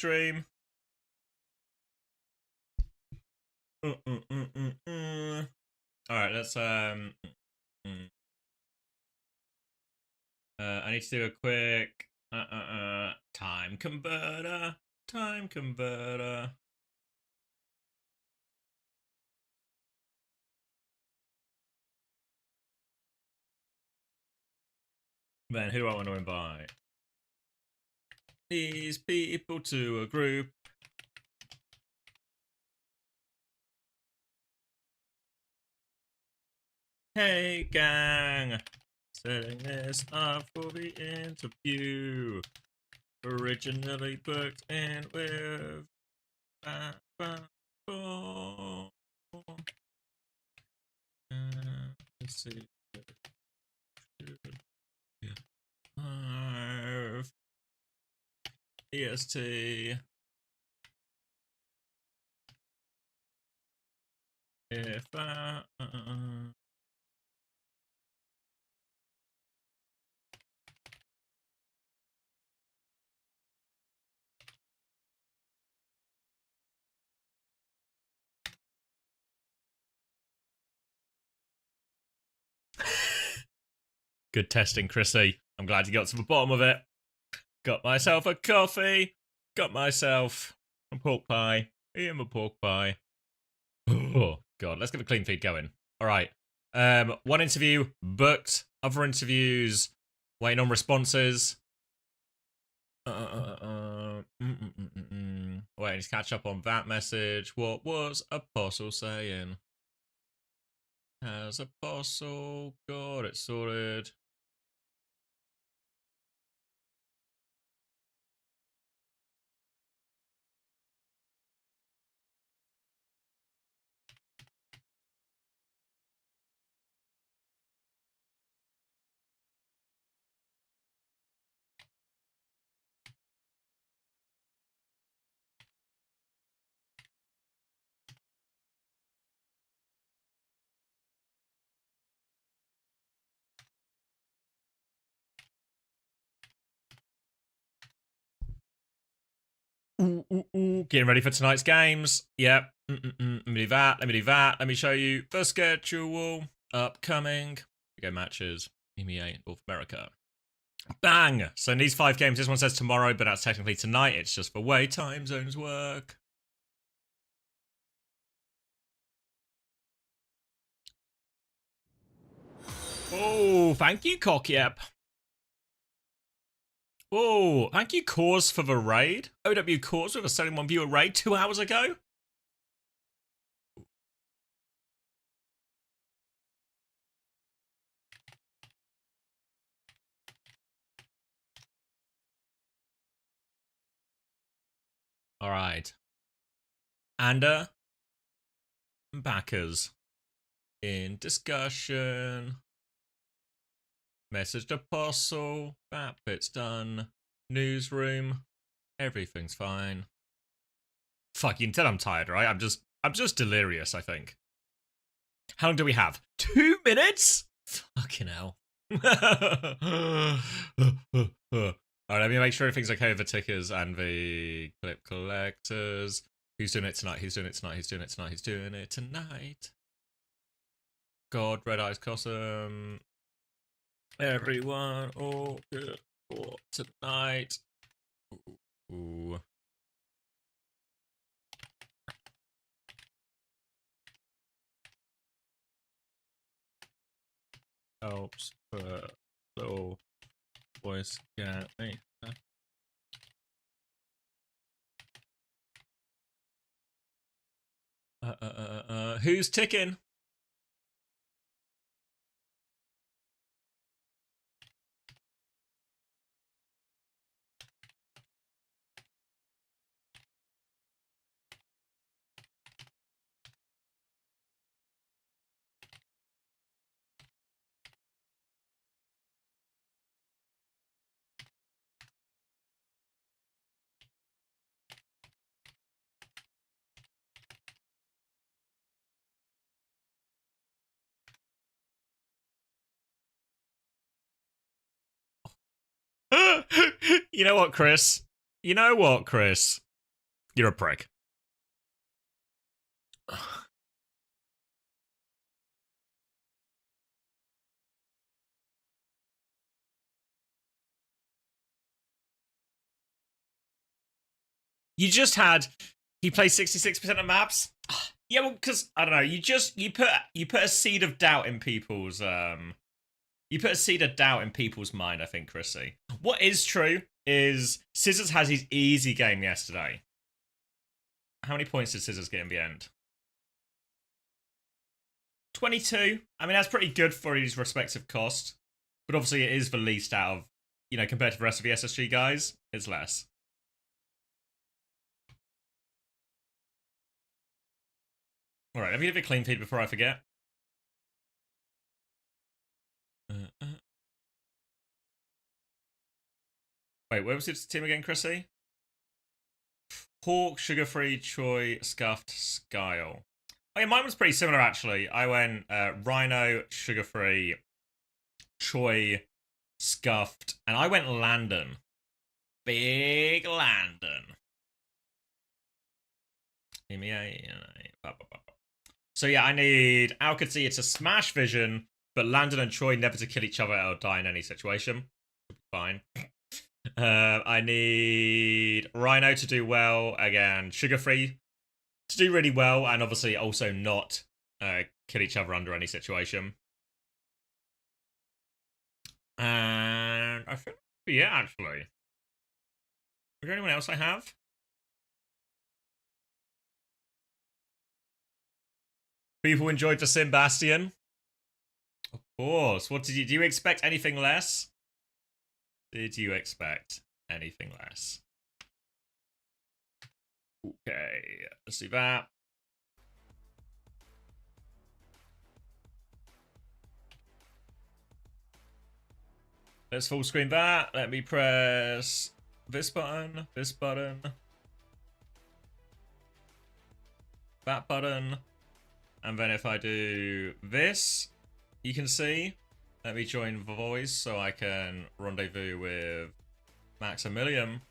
stream. Alright, let's I need to do a quick time converter. Time converter. Then who do I want to invite? These people to a group. Hey gang, setting this up for the interview. Originally booked in with let's see. EST. If Good testing, Chrissy. I'm glad you got to the bottom of it. Got myself a coffee. Got myself a pork pie. Eating my pork pie. Oh, God. Let's get the clean feed going. All right. One interview booked. Other interviews waiting on responses. Waiting to catch up on that message. What was Apostle saying? Has Apostle got it sorted? Getting ready for tonight's games. Yep. Let me do that. Let me do that. Let me show you the schedule. Upcoming. We go matches. EMEA, North America. Bang! So in these 5 games, this one says tomorrow, but that's technically tonight. It's just the way time zones work. Oh, thank you, Cockyep. Oh, thank you, Cause, for the raid. OWCS with a 71 viewer raid 2 hours ago. All right. And backers in discussion. Messaged Apostle. That bit's done. Newsroom. Everything's fine. Fuck, you can tell I'm tired, right? I'm just delirious, I think. How long do we have? 2 minutes? Fucking hell. Alright, let me make sure everything's okay with the tickers and the clip collectors. Who's doing it tonight? Who's doing it tonight? Who's doing it tonight? Who's doing it tonight? God, Red Eyes Cossum. Everyone, all good for tonight. Ooh. Helps for little voice get me. Who's ticking? You know what, Chris? You know what, Chris? You're a prick. You just had he plays 66% of maps. Yeah, well, because I don't know. You put a seed of doubt in people's You put a seed of doubt in people's mind. I think, Chrissy. What is true is Scissors has his easy game yesterday. How many points did Scissors get in the end? 22. I mean, that's pretty good for his respective cost. But obviously, it is the least out of, you know, compared to the rest of the SSG guys, it's less. Alright, let me give it a clean feed before I forget. Wait, where was this team again, Chrissy? Hawk, Sugar-Free, Choi, Scuffed, Skyle. Oh yeah, mine was pretty similar actually. I went Rhino, Sugar-Free, Choi, Scuffed, and I went Landon. Big Landon. So yeah, I need OWCS to smash Vision, but Landon and Choi never to kill each other or die in any situation. Fine. I need Rhino to do well, again, Sugar-Free to do really well, and obviously also not kill each other under any situation. And I think, yeah, actually. Is there anyone else I have? People enjoyed the Sim Bastion. Of course. What did you do? You expect anything less? Did you expect anything less? Okay, let's do that. Let's full screen that. Let me press this button, that button. And then if I do this, you can see. Let me join voice so I can rendezvous with Maximilian.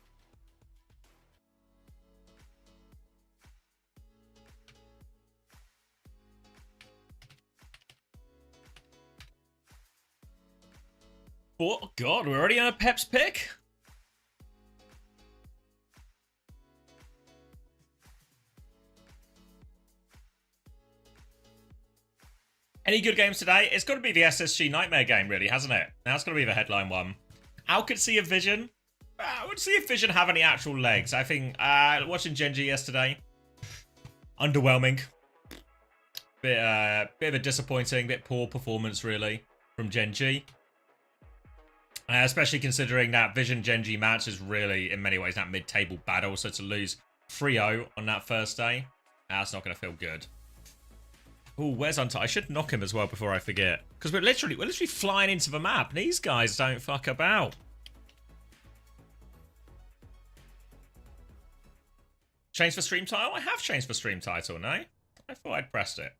Oh god, we're already on a Pep's pick? Any good games today? It's got to be the SSG Nightmare game, really, hasn't it? That's got to be the headline one. OWCS Vision. I would see if Vision have any actual legs. I think, watching Genji yesterday, underwhelming. Bit of a disappointing, bit poor performance, really, from Genji. Especially considering that Vision Genji match is really, in many ways, that mid-table battle. So to lose 3-0 on that first day, that's not going to feel good. Oh, where's Untied? I should knock him as well before I forget. Because we're literally flying into the map. These guys don't fuck about. Change for stream title? I have changed for stream title, no? I thought I'd pressed it.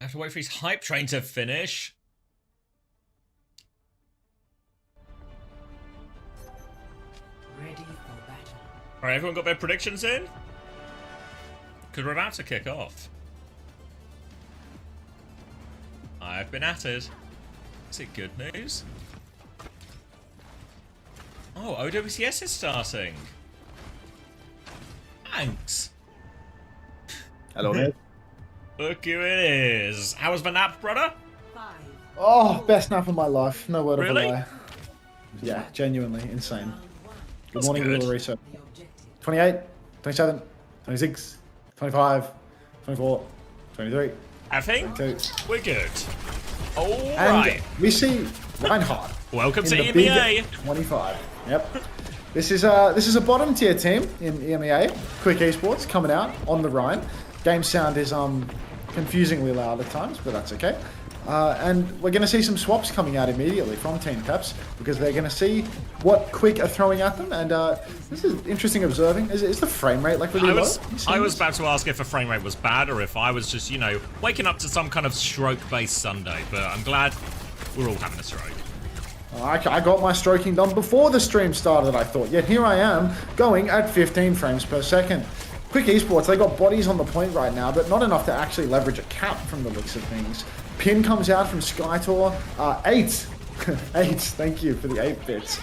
I have to wait for his hype train to finish. Ready for battle. Alright, everyone got their predictions in? Because we're about to kick off. I've been at it. Is it good news? Oh, OWCS is starting. Thanks. Hello, mate. Look who it is. How was the nap, brother? Oh, best nap of my life. No word Really? of a lie. Yeah, genuinely insane. Good That's morning, good. Little Research. 28, 27, 26, 25, 24, 23, I think 22. we're good. All And right. we see Reinhardt. Welcome to in the EMEA. big 25. Yep. This is a bottom tier team in EMEA. Quick Esports coming out on the Rhine. Game sound is confusingly loud at times, but that's okay. And we're going to see some swaps coming out immediately from Team Peps because they're going to see what Quick are throwing at them. And this is interesting observing. Is the frame rate like really low? I was about to ask if the frame rate was bad or if I was just, you know, waking up to some kind of stroke-based Sunday. But I'm glad we're all having a stroke. I got my stroking done before the stream started, I thought. Yet here I am going at 15 frames per second. Quick Esports, they got bodies on the point right now, but not enough to actually leverage a cap from the looks of things. Pin comes out from Skytor. 8. 8, thank you for the 8 bits.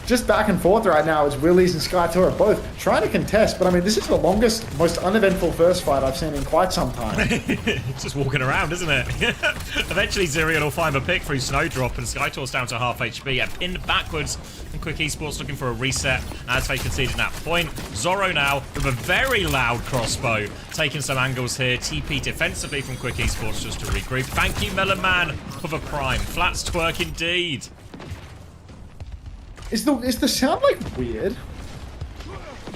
Just back and forth right now as Willies and Skytor are both trying to contest, but I mean, this is the longest, most uneventful first fight I've seen in quite some time. It's just walking around, isn't it? Eventually, Zerion will find a pick through Snowdrop, and Skytor's down to half HP, and pinned backwards. And Quick Esports looking for a reset as they conceded that point. Zorro now with a very loud crossbow, taking some angles here. TP defensively from Quick Esports just to regroup. Thank you, Melon Man, for the prime. Flats twerk indeed. Is the sound like weird?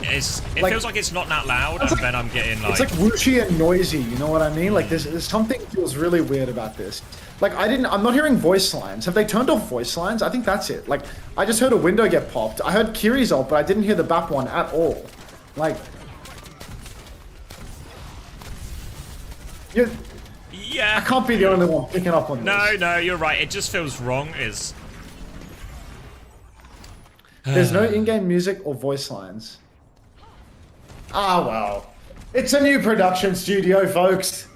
It like, feels like it's not that loud, and then I'm getting like... It's like whooshy and noisy, you know what I mean? Like there's something feels really weird about this. Like I'm not hearing voice lines. Have they turned off voice lines? I think that's it. Like I just heard a window get popped. I heard Kiri's ult, but I didn't hear the BAP one at all. Like... Yeah. I can't be the only one picking up on this. No, you're right. It just feels wrong. There's no in-game music or voice lines. Ah, well. It's a new production studio, folks.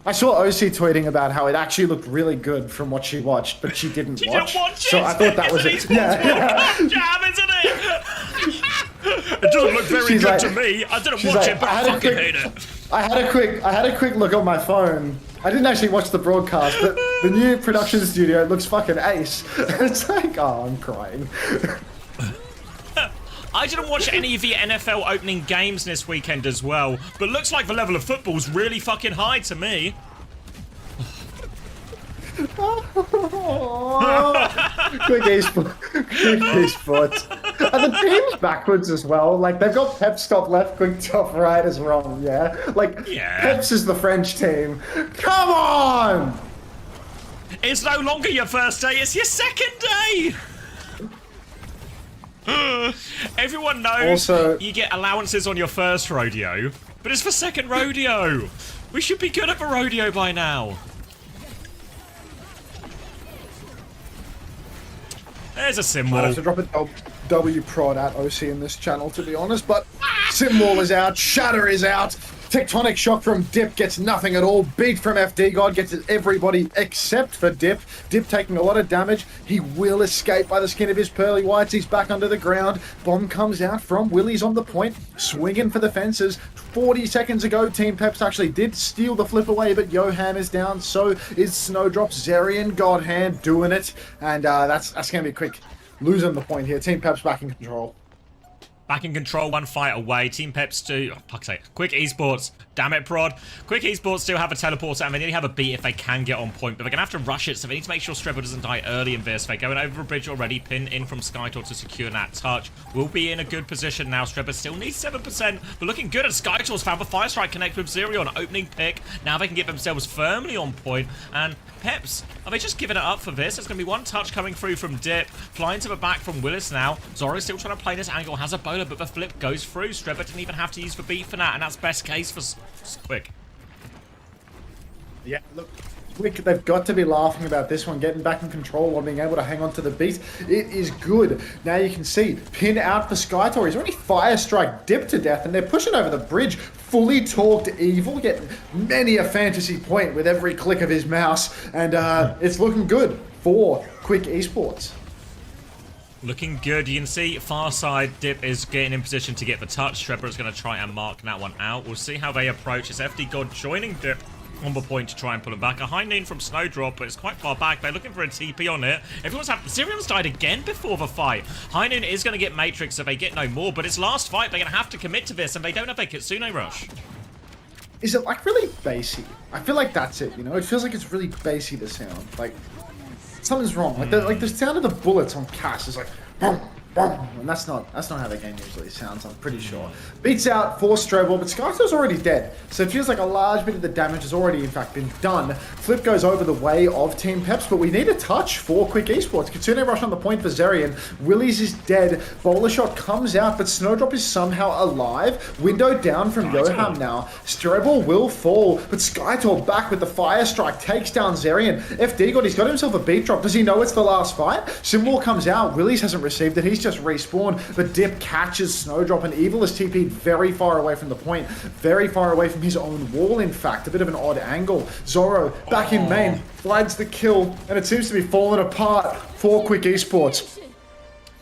I saw OC tweeting about how it actually looked really good from what she watched, but she didn't watch. Didn't watch it. So I thought that was it. Yeah. Jam, isn't it? It doesn't look very good to me. I didn't watch it, but I fucking hate it. I had a quick look on my phone. I didn't actually watch the broadcast, but the new production studio looks fucking ace. It's like, oh, I'm crying. I didn't watch any of the NFL opening games this weekend as well, but looks like the level of football's really fucking high to me. Quick esports. And the team's backwards as well. Like they've got Peps top left, Quick top right as well. Yeah, like Peps is the French team. Come on! It's no longer your first day; it's your second day. Everyone knows also, you get allowances on your first rodeo, but it's for second rodeo. We should be good at the rodeo by now. There's a symbol. I have to drop a W prod at OC in this channel, to be honest, but Symbol is out, Shatter is out, Tectonic Shock from Dip gets nothing at all, Beat from FD God gets everybody except for Dip. Dip taking a lot of damage, he will escape by the skin of his pearly whites, he's back under the ground, bomb comes out from Willies on the point, swinging for the fences. 40 seconds ago, Team Peps actually did steal the flip away, but Johan is down, so is Snowdrop. Zerion, Godhand doing it, and that's going to be quick. Losing the point here. Team Peps back in control. Back in control, one fight away. Team Peps do... Oh, fuck's sake. Quick Esports. Damn it, Prod. Quick Esports still have a teleporter, and they nearly have a beat if they can get on point, but they're going to have to rush it, so they need to make sure Strebel doesn't die early in this. They're going over a bridge already. Pin in from Skytor to secure that touch. Will be in a good position now. Strebel still needs 7%, but looking good, and Skytor's found the Fire Strike connect with Zerion. Opening pick. Now they can get themselves firmly on point, and Peps, are they just giving it up for this? There's going to be one touch coming through from Dip. Flying to the back from Willis now. Zorro's still trying to play this angle. Has a bowler, but the flip goes through. Strebber didn't even have to use the beat for that, and that's best case for Quick. Yeah, look, Quick, they've got to be laughing about this one, getting back in control and being able to hang on to the beat. It is good. Now you can see, pin out for Skytor. He's already Fire Strike Dip to death, and they're pushing over the bridge. Fully talked evil, getting many a fantasy point with every click of his mouse, and it's looking good for Quick Esports. Looking good. You can see far side Dip is getting in position to get the touch. Strebber is going to try and mark that one out. We'll see how they approach. It's FD God joining Dip on the point to try and pull him back. A high noon from Snowdrop, but it's quite far back. They're looking for a TP on it. Everyone's having... Zerion's died again before the fight. High noon is going to get Matrix if they get no more, but it's last fight. They're going to have to commit to this, and they don't have a Kitsune rush. Is it like really bassy? I feel like that's it, you know? It feels like it's really bassy to sound. Like, something's wrong. Like the sound of the bullets on Cass is like... Boom, And that's not how the game usually sounds, I'm pretty sure. Beats out for Strebel, but Skytor's already dead. So it feels like a large bit of the damage has already, in fact, been done. Flip goes over the way of Team Peps, but we need a touch for Quick Esports. Kitsune Rush on the point for Zerion. Willies is dead. Bowler Shot comes out, but Snowdrop is somehow alive. Window down from Yoham now. Strebel will fall, but Skytor back with the Fire Strike, takes down Zerion. FD God, he's got himself a beat drop. Does he know it's the last fight? Symbol comes out. Willies hasn't received it. He's just respawned, but Dip catches Snowdrop, and Evil is TP'd very far away from the point, very far away from his own wall, in fact. A bit of an odd angle. Zoro back in main, flags the kill, and it seems to be falling apart for Quick Esports.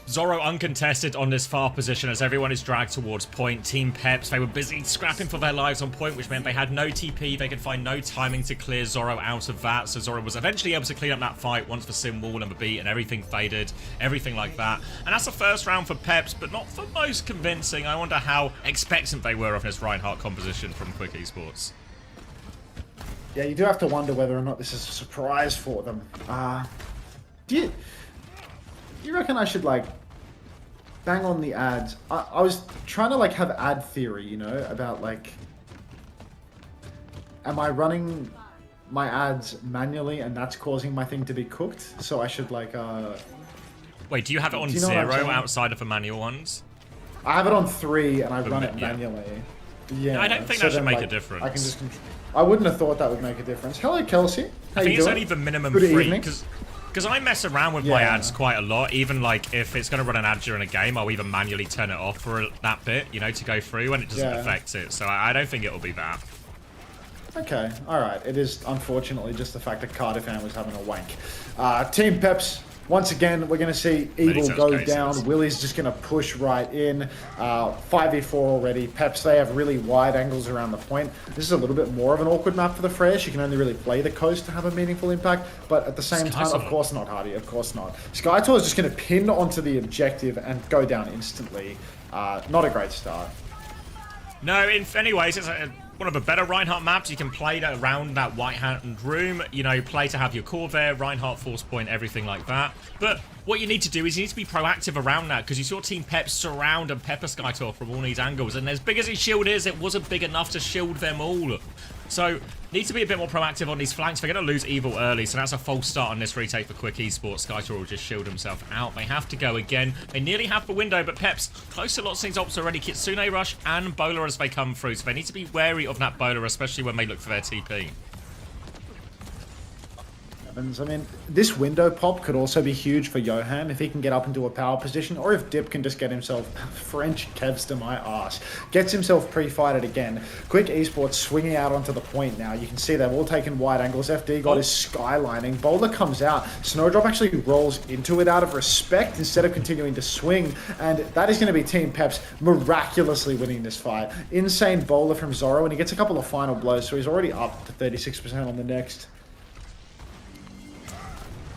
Zoro uncontested on this far position as everyone is dragged towards point. Team Peps, they were busy scrapping for their lives on point, which meant they had no TP. They could find no timing to clear Zoro out of that. So Zoro was eventually able to clean up that fight once the sim wall and the beat and everything faded, everything like that. And that's the first round for Peps, but not the most convincing. I wonder how expectant they were of this Reinhardt composition from Quick Esports. Yeah, you do have to wonder whether or not this is a surprise for them. Do you reckon I should, like, bang on the ads? I was trying to, like, have ad theory, you know, about, like, am I running my ads manually and that's causing my thing to be cooked? So I should, like, Wait, do you have it on you know 0 outside of the manual ones? I have it on 3 and I run it manually. Yeah. No, I don't think that should make a difference. I can just I wouldn't have thought that would make a difference. Hello, Kelsey. How I think you it's doing? only the minimum Good 3, evening. because I mess around with my ads quite a lot. Even like if it's going to run an ad during a game, I'll even manually turn it off for that bit, you know, to go through, and it doesn't affect it. So I don't think it'll be that. Okay, alright. It is unfortunately just the fact that Cardiff fan was having a wank. Team Peps, once again, we're going to see Evil go down. Willie's just going to push right in. 5v4 already. Peps, they have really wide angles around the point. This is a little bit more of an awkward map for the Fresh. You can only really play the coast to have a meaningful impact, but at the same time, of course not, Hardy, of course not. Skytor is just going to pin onto the objective and go down instantly. Not a great start. No, in any ways, it's one of the better Reinhardt maps. You can play around that white-hand room, you know, play to have your core there, Reinhardt force point, everything like that. But what you need to do is you need to be proactive around that, because you saw Team Pep surround and pepper Skytor from all these angles, and as big as his shield is, it wasn't big enough to shield them all. So, need to be a bit more proactive on these flanks. They're going to lose Evil early, so that's a false start on this retake for Quick Esports. Skytor will just shield himself out. They have to go again. They nearly have the window, but Peps close to lots of things ops already. Kitsune Rush and Bowler as they come through, so they need to be wary of that Bowler, especially when they look for their TP. I mean, this window pop could also be huge for Johan if he can get up into a power position, or if Dip can just get himself French kevs to my ass. Gets himself pre-fighted again. Quick Esports swinging out onto the point now. You can see they've all taken wide angles. FD God is skylining. Boulder comes out. Snowdrop actually rolls into it out of respect instead of continuing to swing, and that is going to be Team Peps miraculously winning this fight. Insane bowler from Zoro, and he gets a couple of final blows, so he's already up to 36% on the next.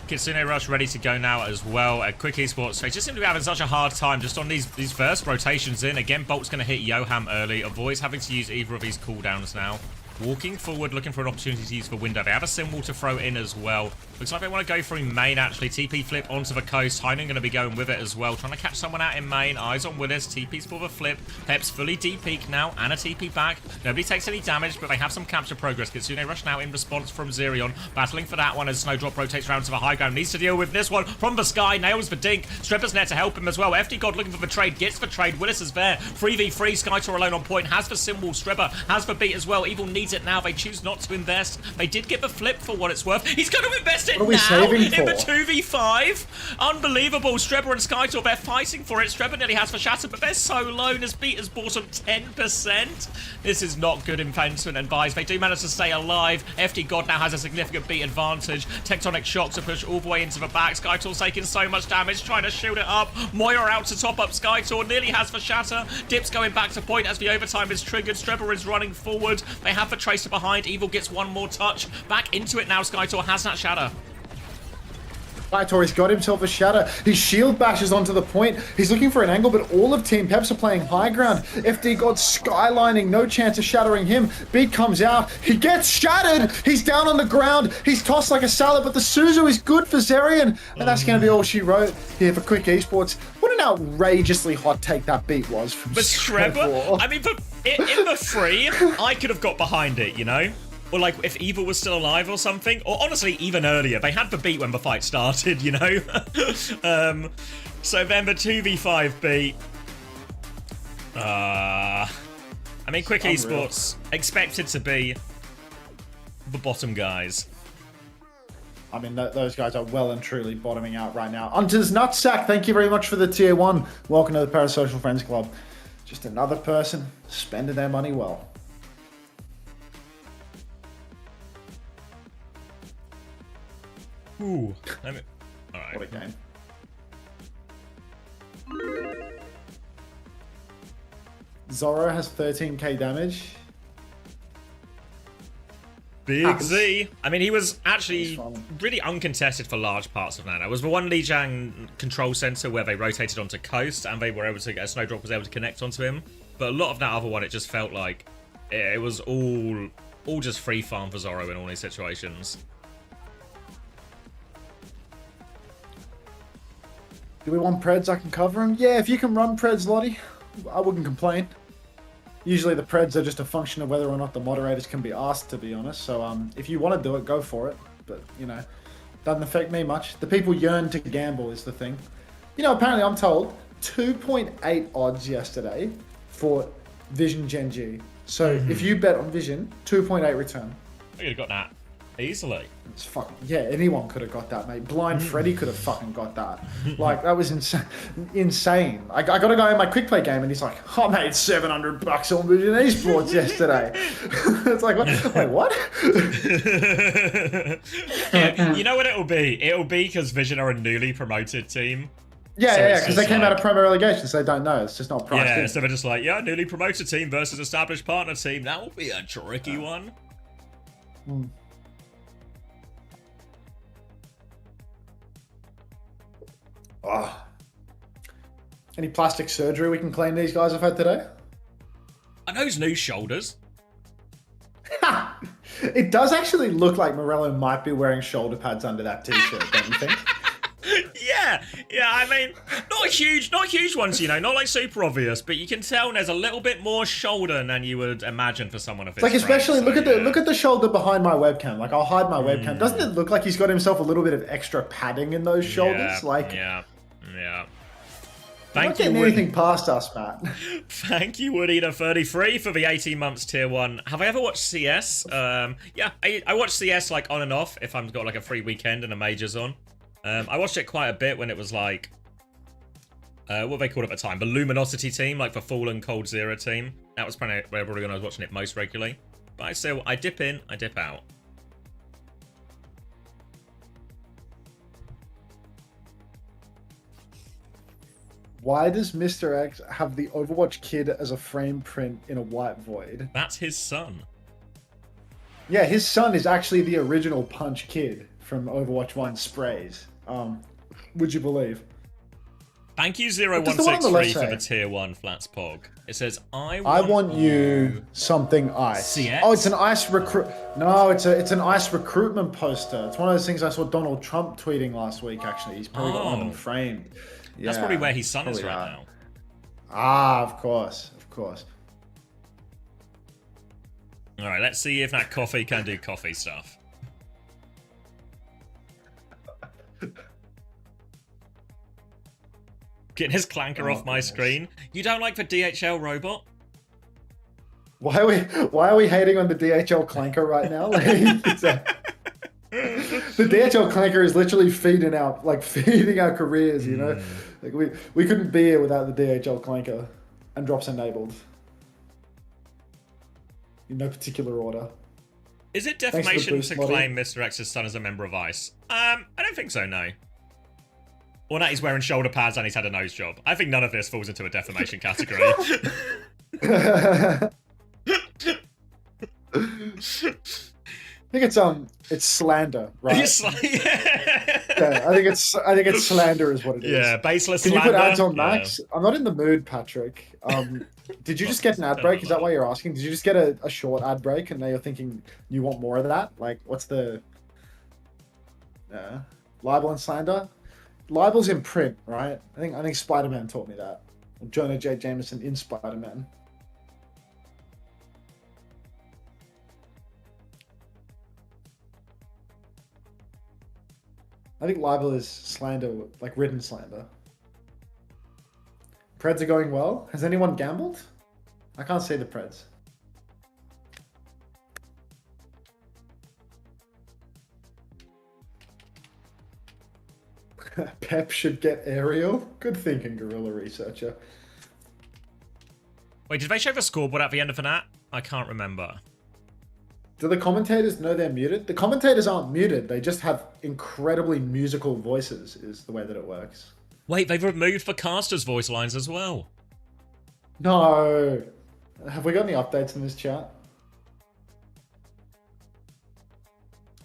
Kitsune Rush ready to go now as well at Quick Esports. They just seem to be having such a hard time just on these first rotations in. Again, Bolt's going to hit Yoham early. Avoids having to use either of these cooldowns now. Walking forward, looking for an opportunity to use the window. They have a symbol to throw in as well. Looks like they want to go through main, actually. TP flip onto the coast. Heinen going to be going with it as well. Trying to catch someone out in main. Eyes on Willis. TP's for the flip. Peps fully D-peak now. And a TP back. Nobody takes any damage, but they have some capture progress. Kitsune Rush now in response from Zerion. Battling for that one as Snowdrop rotates around to the high ground. Needs to deal with this one from the sky. Nails the dink. Stripper's there to help him as well. FD God looking for the trade. Gets the trade. Willis is there. 3v3. Skytor alone on point. Has the symbol. Stripper has the beat as well. Evil needs it now. They choose not to invest. They did get the flip for what it's worth. He's going to invest it now in the 2v5. Unbelievable. Strebber and Skytor, they're fighting for it. Strebber nearly has for Shatter, but they're so low. This beat has bought them 10%. This is not good investment and buys. They do manage to stay alive. FD God now has a significant beat advantage. Tectonic shocks are pushed all the way into the back. Skytor's taking so much damage, trying to shield it up. Moira out to top up Skytor. Nearly has for Shatter. Dip's going back to point as the overtime is triggered. Strebber is running forward. They have the Tracer behind. Evil gets one more touch. Back into it now. Skytor has that Shatter. Skytor, he's got himself a shatter. His shield bashes onto the point. He's looking for an angle, but all of Team Peps are playing high ground. FD God skylining, no chance of shattering him. Beat comes out. He gets shattered. He's down on the ground. He's tossed like a salad, but the Suzu is good for Zerion. And that's going to be all she wrote here for Quick Esports. What an outrageously hot take that beat was from But Trevor, I mean, in the free, I could have got behind it, you know? Or like if Evil was still alive or something. Or honestly, even earlier. They had the beat when the fight started, you know? So then the 2v5 beat. I mean, Quick Esports expected to be the bottom guys. I mean, those guys are well and truly bottoming out right now. Hunter's Nutsack, thank you very much for the tier 1. Welcome to the Parasocial Friends Club. Just another person spending their money well. Ooh. All right. What a game. Zorro has 13k damage. Big Z. I mean, he was actually really uncontested for large parts of that. It was the one Lijiang control center where they rotated onto coast and they were able to get a Snowdrop was able to connect onto him. But a lot of that other one, it just felt like it was all just free farm for Zorro in all these situations. Do we want Preds? I can cover him. Yeah, if you can run Preds, Lottie, I wouldn't complain. Usually the Preds are just a function of whether or not the moderators can be asked, to be honest. So if you want to do it, go for it. But, you know, doesn't affect me much. The people yearn to gamble is the thing. You know, apparently I'm told 2.8 odds yesterday for Vision Gen G. So if you bet on Vision, 2.8 return. I could have got that easily. It's fucking, yeah, anyone could have got that, mate. Blind Freddy could have fucking got that. Like, that was insane. I got a guy in my quick play game and he's like, I made $700 on Vision Esports yesterday. It's like, what? Wait, what? You know what it'll be? It'll be because Vision are a newly promoted team. Yeah, because they came out of promo relegation, so they don't know. It's just not priced in. So they're just like, yeah, newly promoted team versus established partner team. That will be a tricky one. Oh. Any plastic surgery we can claim these guys have had today? Are those new shoulders? It does actually look like Morello might be wearing shoulder pads under that t-shirt, don't you think? Yeah, I mean, not huge ones, you know, not like super obvious, but you can tell there's a little bit more shoulder than you would imagine for someone of his like, especially frame, look at the shoulder behind my webcam. Like, I'll hide my webcam. Doesn't it look like he's got himself a little bit of extra padding in those shoulders? Yeah. Thank you, anything past us, Matt. Thank you, Woodina33 for the 18 months tier 1. Have I ever watched CS? Yeah, I watch CS like on and off if I've got like a free weekend and a major's on. I watched it quite a bit when it was like, what they called at the time, the Luminosity team, like the Fallen Cold Zero team. That was probably when I was watching it most regularly. But I dip in, I dip out. Why does Mr. X have the Overwatch kid as a frame print in a white void? That's his son. Yeah, his son is actually the original Punch kid from Overwatch 1 Sprays. Would you believe? Thank you 0163 for the tier 1 Flats Pog. It says, I want you something ice. CX? Oh, it's an ice recruit. No, it's an ice recruitment poster. It's one of those things I saw Donald Trump tweeting last week, actually. He's probably got one of them framed. Yeah, that's probably where his son is right now. Ah, of course. Alright, let's see if that coffee can do coffee stuff. Getting his clanker off my screen. You don't like the DHL robot? Why are we hating on the DHL clanker right now? The DHL clanker is literally feeding our careers, you know? Like we couldn't be here without the DHL clanker. And drops enabled. In no particular order. Is it defamation to claim Mr. X's son as a member of ICE? I don't think so, no. Or that he's wearing shoulder pads and he's had a nose job. I think none of this falls into a defamation category. I think it's slander, right? Yeah, I think it's slander is what it is. Yeah, baseless Can slander. you put ads on Max? Yeah. I'm not in the mood, Patrick. Did you just get an ad break? Is that why you're asking? Did you just get a short ad break and now you're thinking you want more of that? Like, what's the libel and slander? libel's in print, right? I think Spider-Man taught me that. Or Jonah J. Jameson in Spider-Man. I think libel is slander, like written slander. Preds are going well. Has anyone gambled? I can't see the Preds. Pep should get Ariel. Good thinking, Guerrilla Researcher. Wait, did they show the scoreboard at the end of that? I can't remember. Do the commentators know they're muted? The commentators aren't muted. They just have incredibly musical voices, is the way that it works. Wait, they've removed the casters' voice lines as well. No. Have we got any updates in this chat?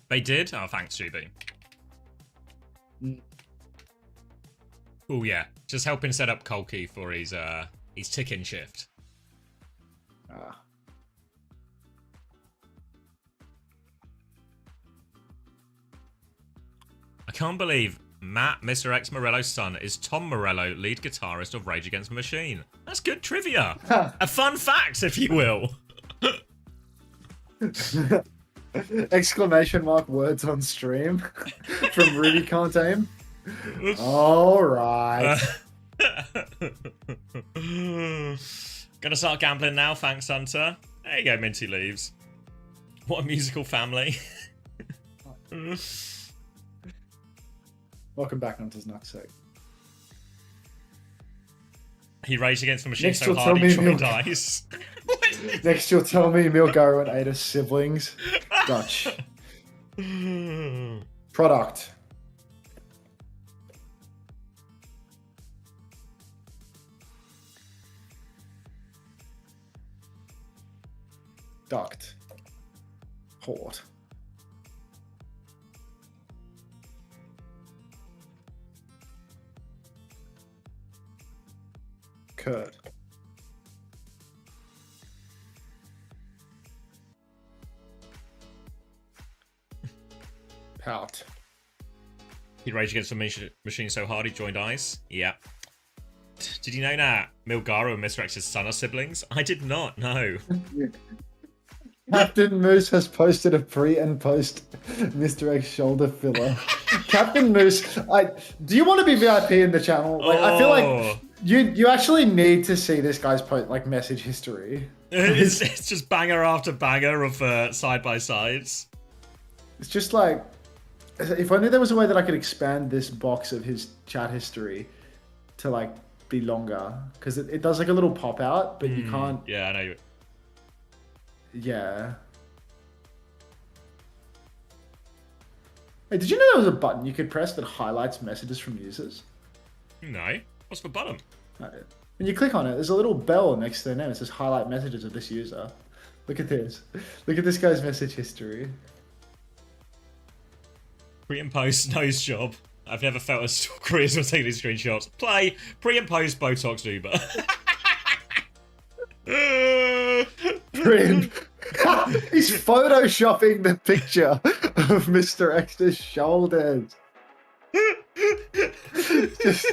They did? Oh, thanks, GB. Oh, yeah. Just helping set up Kolki for his tick-in shift. Ah. I can't believe Matt, Mr. X Morello's son, is Tom Morello, lead guitarist of Rage Against the Machine. That's good trivia. A fun fact, if you will. Exclamation mark words on stream from Ruby Can't Aim. All right. Gonna start gambling now, thanks, Hunter. There you go, Minty Leaves. What a musical family. Welcome back, Hunter's Nutsack. He raged against the machine Next so you'll hard tell he me joined he'll- ice. Next, you'll tell me Milgaro and Ada's siblings. Dutch. Product. Duct. Hort. Curd. Pout. He raged against the machine so hard he joined ice. Yeah. Did you know that Milgaro and Mr. X's son are siblings? I did not, no. Captain Moose has posted a pre and post Mr. X shoulder filler. Captain Moose, do you want to be VIP in the channel? Like, I feel like you actually need to see this guy's message history. It's just banger after banger of side by sides. It's just like, if only there was a way that I could expand this box of his chat history to like be longer, because it does like a little pop out, but you can't. Yeah, I know. Yeah. Hey, did you know there was a button you could press that highlights messages from users? No. What's the bottom? When you click on it, there's a little bell next to their name. It says highlight messages of this user. Look at this. Look at this guy's message history. Pre and post nose job. I've never felt as careers were taking these screenshots. Play pre and post Botox Uber. Print. He's photoshopping the picture of Mr. X's shoulders. Just...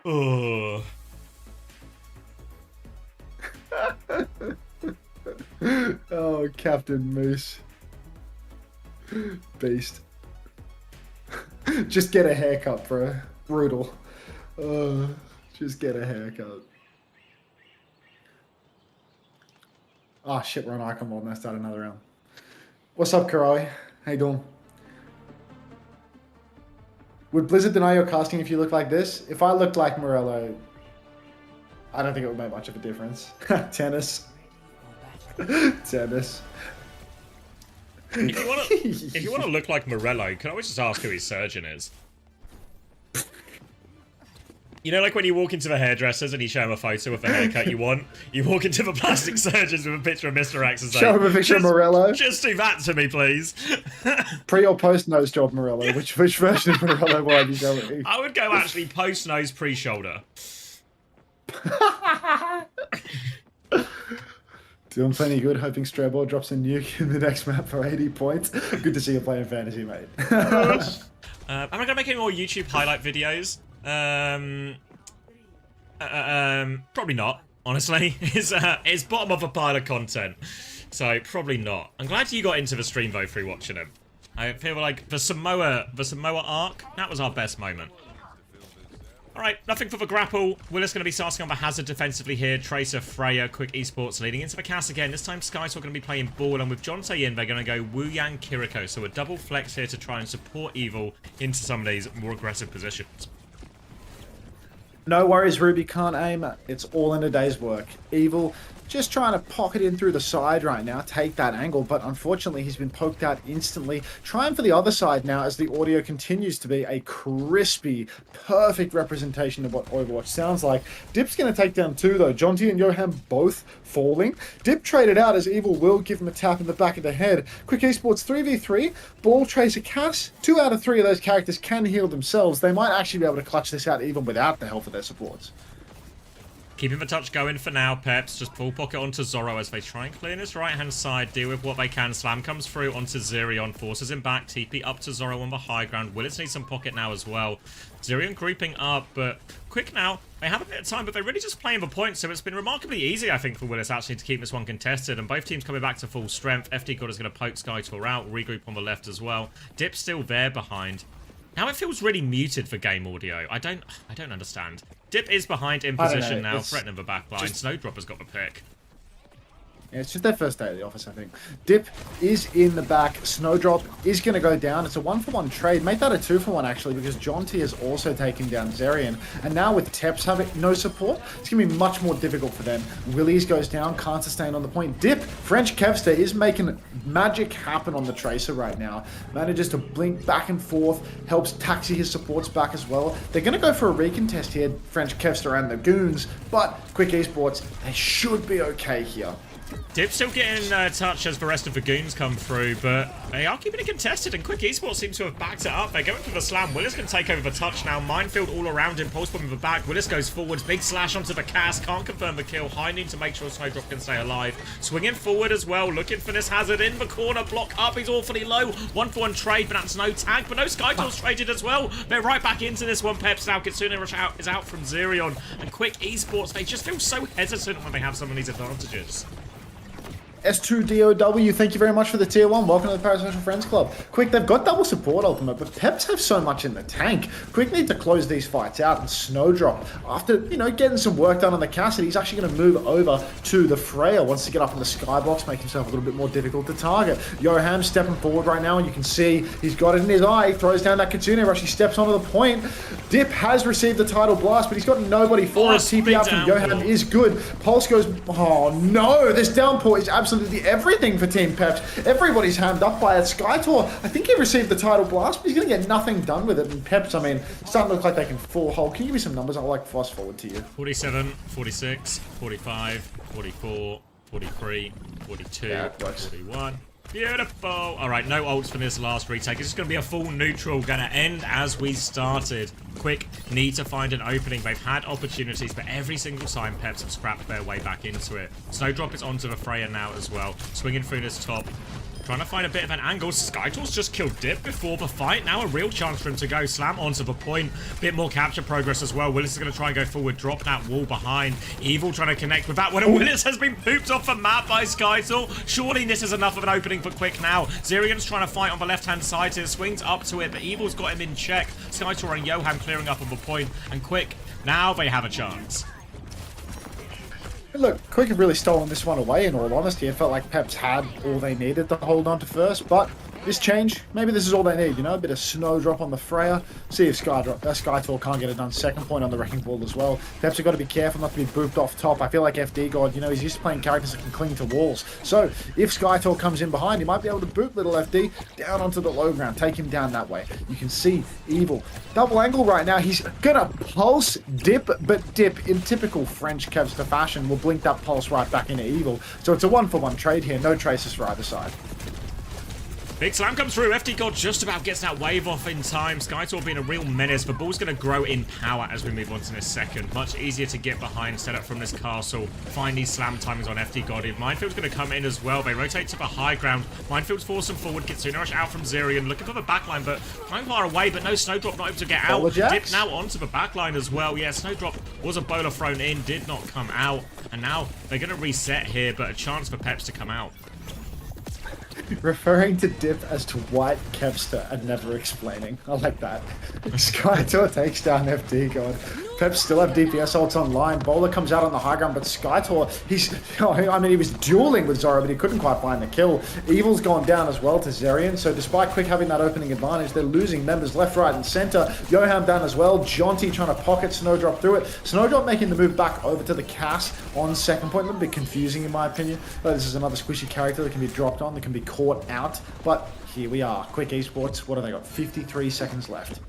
Oh. Oh, Captain Moose. Beast. Just get a haircut, bro. Brutal. Just get a haircut. Ah, shit, we're on icon mode and I start another round. What's up, Karai? How you doing? Would Blizzard deny your casting if you look like this? If I looked like Morello, I don't think it would make much of a difference. Tennis. Tennis. If you want to look like Morello, you can always just ask who his surgeon is. You know, like when you walk into the hairdressers and you show them a photo of the haircut you want, you walk into the plastic surgeons with a picture of Mr. X and say, show him a picture of Morello. Just do that to me, please. Pre or post nose job Morello? Which version of Morello will I be going? I would go actually post nose, pre shoulder. Doing plenty good, hoping Stray Ball drops a nuke in the next map for 80 points. Good to see you playing fantasy, mate. I'm not going to make any more YouTube highlight videos. Probably not, honestly. It's bottom of a pile of content. So, probably not. I'm glad you got into the stream, though, through watching him. I feel like the Samoa arc, that was our best moment. Alright, nothing for the grapple. Willis going to be starting on the hazard defensively here. Tracer, Freya, Quick Esports leading into the cast again. This time Skytor going to be playing ball, and with Jonte in, they're going to go Wu Yang Kiriko. So a double flex here to try and support Evil into some of these more aggressive positions. No worries, Ruby can't aim. It's all in a day's work. Evil just trying to pocket in through the side right now, take that angle, but unfortunately he's been poked out instantly. Trying for the other side now as the audio continues to be a crispy, perfect representation of what Overwatch sounds like. Dip's going to take down two though. Jonty and Johan both falling. Dip traded out as Evil will give him a tap in the back of the head. Quick Esports 3v3, Ball, Tracer, Cass. 2 out of 3 of those characters can heal themselves. They might actually be able to clutch this out even without the help of their supports. Keeping the touch going for now, Peps. Just full pocket onto Zorro as they try and clear this right-hand side, deal with what they can. Slam comes through onto Zirion, forces him back. TP up to Zorro on the high ground. Willis needs some pocket now as well. Zirion creeping up, but Quick now. They have a bit of time, but they're really just playing the points, so it's been remarkably easy, I think, for Willis actually to keep this one contested, and both teams coming back to full strength. FD God is going to poke Skytor out, regroup on the left as well. Dip's still there behind. Now it feels really muted for game audio. I don't understand. Dip is behind in position now, threatening the backline. Snowdropper's got the pick. Yeah, it's just their first day at the office, I think. Dip is in the back. Snowdrop is going to go down. It's a 1-for-1 trade. Make that a 2-for-1, actually, because Jonty has also taken down Zerion. And now with Teps having no support, it's going to be much more difficult for them. Willies goes down, can't sustain on the point. Dip, French Kevster, is making magic happen on the Tracer right now. Manages to blink back and forth, helps taxi his supports back as well. They're going to go for a recontest here, French Kevster and the Goons, but Quick Esports, they should be okay here. Dip still getting touch as the rest of the Goons come through, but they are keeping it contested, and Quick Esports seems to have backed it up. They're going for the slam. Willis can take over the touch now. Minefield all around him. Pulse bomb in the back. Willis goes forwards. Big slash onto the cast. Can't confirm the kill. High need to make sure Snowdrop can stay alive. Swinging forward as well. Looking for this hazard in the corner. Block up. He's awfully low. 1-for-1 trade, but that's no tag. But no Skytor's traded as well. They're right back into this one. Peps now. Kitsune Rush is out from Zirion. And Quick Esports, they just feel so hesitant when they have some of these advantages. S2DOW, thank you very much for the tier 1. Welcome to the Parasocial Friends Club. Quick, they've got double support ultimate, but Peps have so much in the tank. Quick need to close these fights out, and Snowdrop, after, getting some work done on the Cassidy, he's actually going to move over to the Freya. Wants to get up in the skybox, make himself a little bit more difficult to target. Yoham stepping forward right now, and you can see he's got it in his eye. He throws down that Kitsune Rush, he steps onto the point. Dip has received the title blast, but he's got nobody for it. TP out from Yoham is good. Pulse goes, oh no, this downpour is absolutely everything for Team Peps. Everybody's hammed up by it. Skytor, I think he received the title blast, but he's going to get nothing done with it. And Peps, I mean, starting to look like they can full hold. Can you give me some numbers? I'll fast forward to you. 47, 46, 45, 44, 43, 42, yeah, 41. Beautiful. All right, no ults for this last retake. It's just going to be a full neutral. Going to end as we started. Quick, need to find an opening. They've had opportunities, but every single time Peps have scrapped their way back into it. Snowdrop is onto the Freya now as well. Swinging through this top. Trying to find a bit of an angle. Skytor's just killed Dip before the fight. Now a real chance for him to go. Slam onto the point. Bit more capture progress as well. Willis is going to try and go forward. Drop that wall behind. Evil trying to connect with that one. And Willis has been pooped off the map by Skytor. Surely this is enough of an opening for Quick now. Zirion's trying to fight on the left-hand side here. Swings up to it, but Evil's got him in check. Skytor and Johan clearing up on the point. And Quick, now they have a chance. Look, Quick have really stolen this one away, in all honesty. It felt like Peps had all they needed to hold on to first, but this change, maybe this is all they need, a bit of Snowdrop on the Freya. See if Skytor can't get it done. Second point on the Wrecking Ball as well. Peps have got to be careful not to be booped off top. I feel like FD God, he's used to playing characters that can cling to walls. So, if Skytor comes in behind, he might be able to boot little FD down onto the low ground, take him down that way. You can see Evil. Double angle right now. He's gonna pulse Dip, but Dip, in typical French Kevster fashion, will blink that pulse right back into Evil. So it's a 1-for-1 trade here. No traces for either side. Big slam comes through. FD God just about gets that wave off in time. Skytor being a real menace. The ball's going to grow in power as we move on to this second. Much easier to get behind, set up from this castle. Find these slam timings on FD God. If Minefield's going to come in as well, they rotate to the high ground. Minefield's force them forward. Kitsune Rush out from Zerion. Looking for the backline, but quite far away, but no Snowdrop not able to get out. Dip now onto the backline as well. Yeah, Snowdrop was a bowler thrown in, did not come out. And now they're going to reset here, but a chance for Peps to come out. Referring to Dip as to White Kevster and never explaining. I like that. Skytor takes down FD God. Peps still have DPS ults online. Bowler comes out on the high ground, but Skytor, he was dueling with Zoro, but he couldn't quite find the kill. Evil's gone down as well to Zerion, so despite Quick having that opening advantage, they're losing members left, right, and center. Yoham down as well. Jonty trying to pocket Snowdrop through it. Snowdrop making the move back over to the Cass on second point. A little bit confusing in my opinion. But this is another squishy character that can be dropped on, that can be caught out. But here we are. Quick Esports, what have they got? 53 seconds left.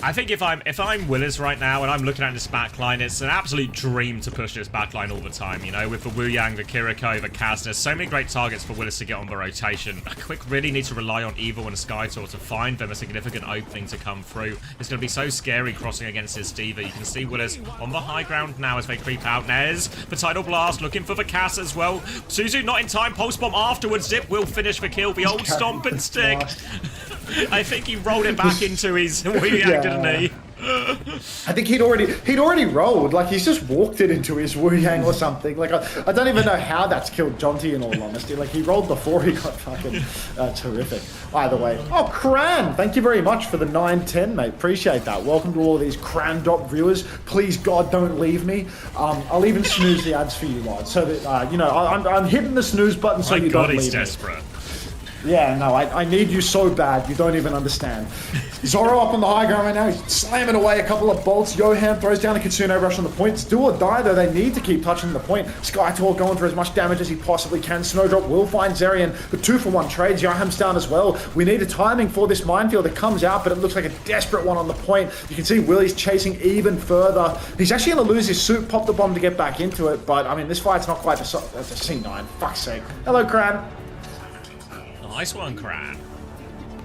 I think if I'm Willis right now and I'm looking at this backline, it's an absolute dream to push this backline all the time, you know, with the Wu Yang, the Kiriko, the Kaz. There's so many great targets for Willis to get on the rotation. Quick really needs to rely on Evil and Skytor to find them a significant opening to come through. It's going to be so scary crossing against this Diva. You can see Willis on the high ground now as they creep out. Nez, the Tidal Blast, looking for the Cass as well. Suzu not in time, Pulse Bomb afterwards. Dip will finish the kill. The old stomp and stick. I think he rolled it back into his Wu Yang, didn't he? I think he'd already rolled. Like, he's just walked it into his Wu Yang or something. Like, I don't even know how that's killed Jonty, in all honesty. Like, he rolled before he got fucking terrific. Either way. Oh, Cran! Thank you very much for the 910, mate. Appreciate that. Welcome to all of these Cran.op viewers. Please, God, don't leave me. I'll even snooze the ads for you, lads. So that, you know, I'm hitting the snooze button so you don't leave me. He's desperate. Yeah, no, I need you so bad, you don't even understand. Zoro up on the high ground right now, he's slamming away a couple of bolts. Yoham throws down a Kitsune Rush on the points. Do or die, though, they need to keep touching the point. Skytor going for as much damage as he possibly can. Snowdrop will find Zerion, but 2-for-1 trades. Yoham's down as well. We need a timing for this minefield that comes out, but it looks like a desperate one on the point. You can see Willie's chasing even further. He's actually going to lose his suit, pop the bomb to get back into it, but, I mean, this fight's not quite that's a C9. Fuck's sake. Hello, Cran. Nice one, Cran.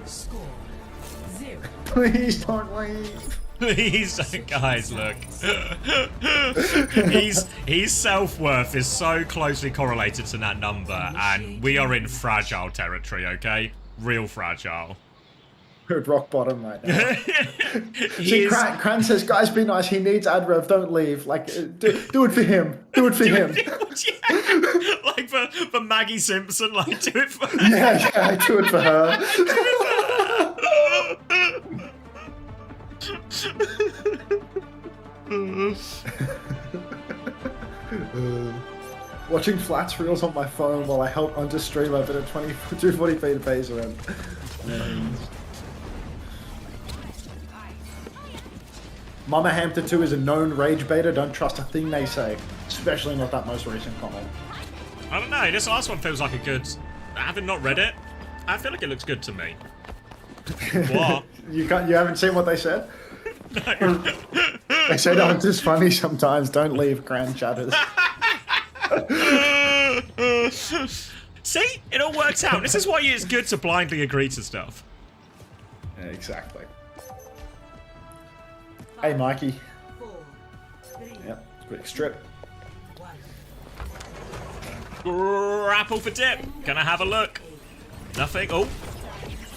Score 0. Please don't leave. Please don't, guys, look. His self-worth is so closely correlated to that number, and we are in fragile territory, okay? Real fragile. We're at rock bottom right now. See, Cran says, guys, be nice. He needs ad rev. Don't leave. Like, do it for him. Do it for him. Like for Maggie Simpson. Like, do it for her. Yeah, do it for her. Watching flats reels on my phone while I help Hunter stream over at 240p to pays around. Mama Hamster 2 is a known rage beta. Don't trust a thing they say. Especially not that most recent comment. I don't know. This last one feels like a good... Having not read it, I feel like it looks good to me. What? You haven't seen what they said? No. They said, oh, it's just funny sometimes. Don't leave, grand chatters. See? It all works out. This is why it's good to blindly agree to stuff. Yeah, exactly. Hey, Mikey. 4, 3, Yep, quick strip. 1. Grapple for Dip. Gonna have a look. Nothing. Oh.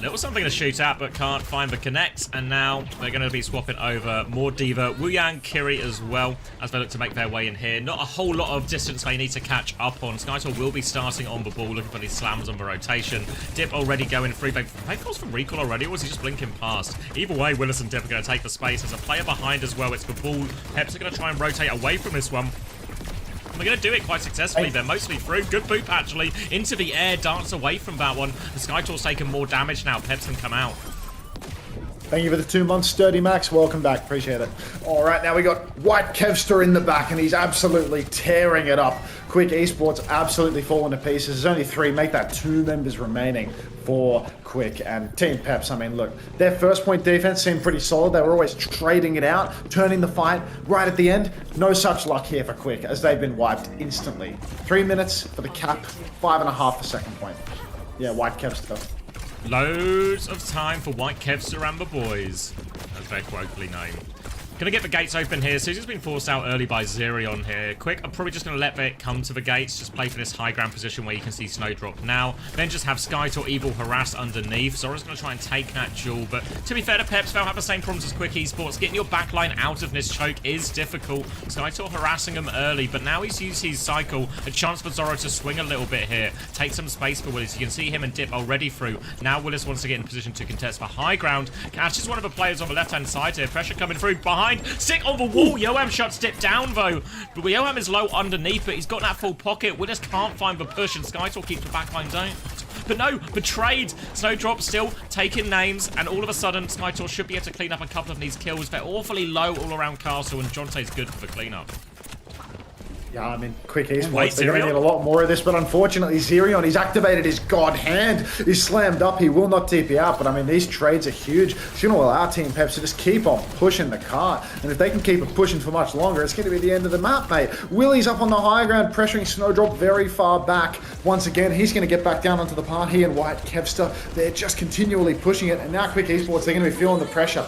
Little something to shoot at, but can't find the connect. And now they're going to be swapping over more Diva. Wu Yang, Kiri as well, as they look to make their way in here. Not a whole lot of distance they need to catch up on. Skytor will be starting on the ball, looking for these slams on the rotation. Dip already going through. They calls for recall already, or was he just blinking past? Either way, Willis and Dip are going to take the space. There's a player behind as well. It's the ball. Peps are going to try and rotate away from this one. They're going to do it quite successfully. They're mostly through. Good boop, actually. Into the air. Dance away from that one. The Skytor's taking more damage now. Peps can come out. Thank you for the 2 months, Sturdy Max. Welcome back. Appreciate it. All right, now we got White Kevster in the back, and he's absolutely tearing it up. Quick Esports absolutely falling to pieces. There's only 3. Make that 2 members remaining for Quick and Team Peps. I mean, look, their first point defense seemed pretty solid. They were always trading it out, turning the fight right at the end. No such luck here for Quick, as they've been wiped instantly. 3 minutes for the cap, 5.5 for second point. Yeah, White Kevster. Loads of time for White Kevster and the boys, as they're colloquially known. Gonna get the gates open here. Suzu's been forced out early by Zerion here. Quick, I'm probably just gonna let it come to the gates. Just play for this high ground position where you can see Snowdrop now. Then just have Skytor Evil harass underneath. Zora's gonna try and take that jewel. But to be fair to Peps, they'll have the same problems as Quick Esports. Getting your backline out of this choke is difficult. Skytor harassing him early, but now he's used his cycle. A chance for Zora to swing a little bit here. Take some space for Willis. You can see him and Dip already through. Now Willis wants to get in position to contest for high ground. Catches one of the players on the left-hand side here. Pressure coming through behind. Stick on the wall. Yoam shuts Dip down, though. But Yoam is low underneath, but he's got that full pocket. Willis can't find the push, and Skytor keeps the backline down. But no, betrayed. Snowdrop still taking names, and all of a sudden, Skytor should be able to clean up a couple of these kills. They're awfully low all around Castle, and Jonte's good for the cleanup. Yeah, I mean, Quick Esports, Wait, they're going to need a lot more of this, but unfortunately, Zerion, he's activated his God Hand. He's slammed up. He will not TP out, but I mean, these trades are huge. It's going to allow Team Peps to just keep on pushing the cart, and if they can keep it pushing for much longer, it's going to be the end of the map, mate. Willie's up on the high ground, pressuring Snowdrop very far back. Once again, he's going to get back down onto the part. He and White Kevster, they're just continually pushing it, and now Quick Esports, they're going to be feeling the pressure.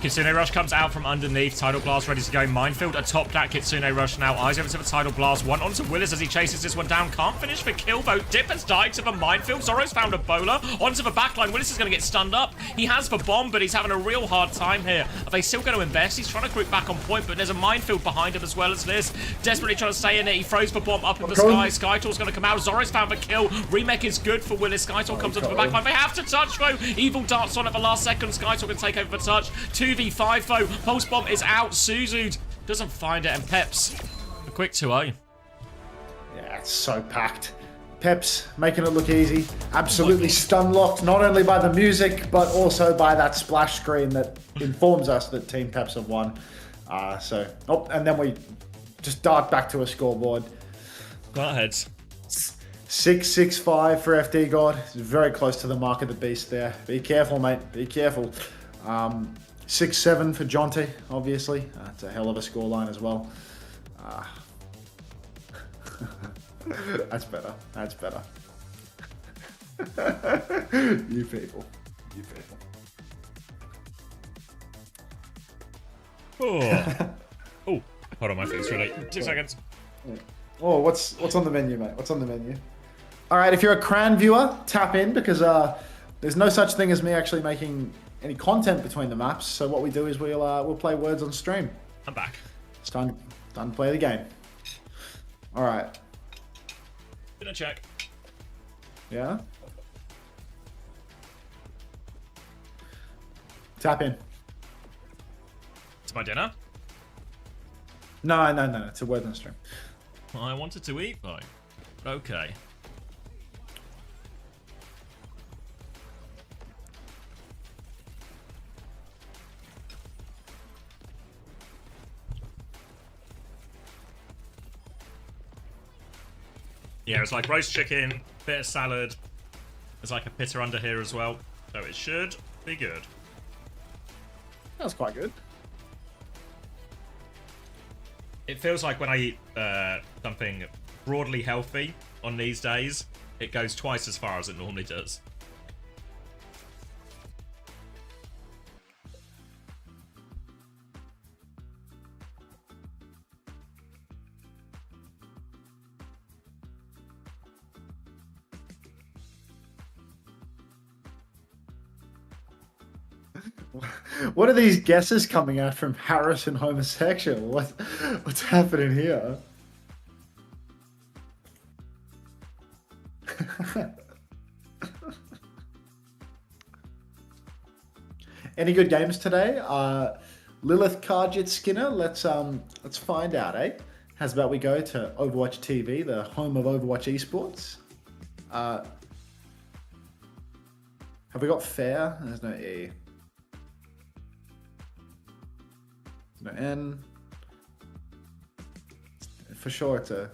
Kitsune Rush comes out from underneath. Tidal Blast ready to go. Minefield atop that Kitsune Rush now. Eyes over to the Tidal Blast. One onto Willis as he chases this one down. Can't finish the kill though. Dip has died to the Minefield. Zoro's found a bowler. Onto the backline. Willis is going to get stunned up. He has the bomb, but he's having a real hard time here. Are they still going to invest? He's trying to group back on point, but there's a Minefield behind him as well as this. Desperately trying to stay in it. He throws the bomb up in the sky. Skytor's going to come out. Zoro's found the kill. Remake is good for Willis. Skytor comes onto the backline. They have to touch though. Evil darts on at the last second. Skytor can take over the touch. 2v5 though. Pulse Bomb is out. Suzu doesn't find it, and Peps a quick 2-0. Yeah, it's so packed. Peps making it look easy. Absolutely stun locked, not only by the music, but also by that splash screen that informs us that Team Peps have won. And then we just dart back to a scoreboard. Go ahead. 6-6-5 for FD God. It's very close to the mark of the beast there. Be careful, mate. Be careful. 6-7 for Jonte, obviously. It's a hell of a scoreline as well. That's better. That's better. You people. You people. Oh. Oh, hold on, my thing's really. 2 seconds. Oh, what's on the menu, mate? What's on the menu? All right, if you're a Cran viewer, tap in because there's no such thing as me actually making any content between the maps. So what we do is we'll play words on stream. I'm back. It's time to play the game. All right. Gonna check. Yeah. Tap in. It's my dinner. No. It's a word on stream. I wanted to eat though. Okay. Yeah, it's like roast chicken, bit of salad. There's like a pitta under here as well. So it should be good. That's quite good. It feels like when I eat something broadly healthy on these days, it goes twice as far as it normally does. What are these guesses coming out from Harrison Homosexual? What's happening here? Any good games today? Lilith Karjit Skinner. Let's find out, eh? How's about we go to Overwatch TV, the home of Overwatch esports? Have we got fair? There's no E. No N. For sure it's a...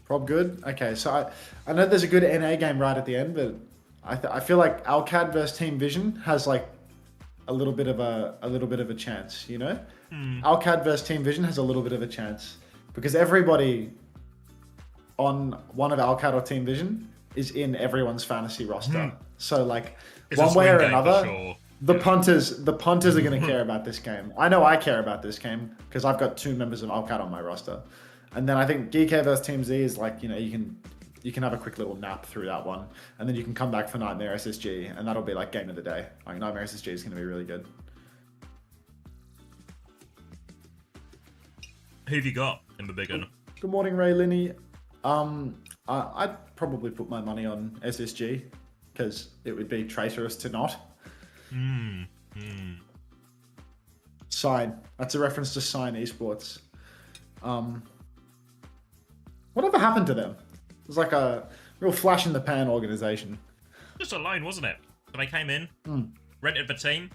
Prob good? Okay, so I know there's a good NA game right at the end, but I feel like Alcad versus Team Vision has like a little bit of a chance, you know? Alcad versus Team Vision has a little bit of a chance. because everybody on one of Alcat or Team Vision is in everyone's fantasy roster. So like It's a one way swing or game for another, sure. the punters are going to care about this game. I know I care about this game because I've got 2 members of Alcat on my roster, and then I think GK versus Team Z is like, you know, you can have a quick little nap through that one, and then you can come back for Nightmare SSG, and that'll be like game of the day. Like Nightmare SSG is going to be really good. Who have you got in the big one? Good morning, Ray Linney. I'd probably put my money on SSG because it would be traitorous to not. Sign. That's a reference to Sign Esports. Whatever happened to them? It was like a real flash in the pan organization. Just a loan, wasn't it? So they came in, rented the team,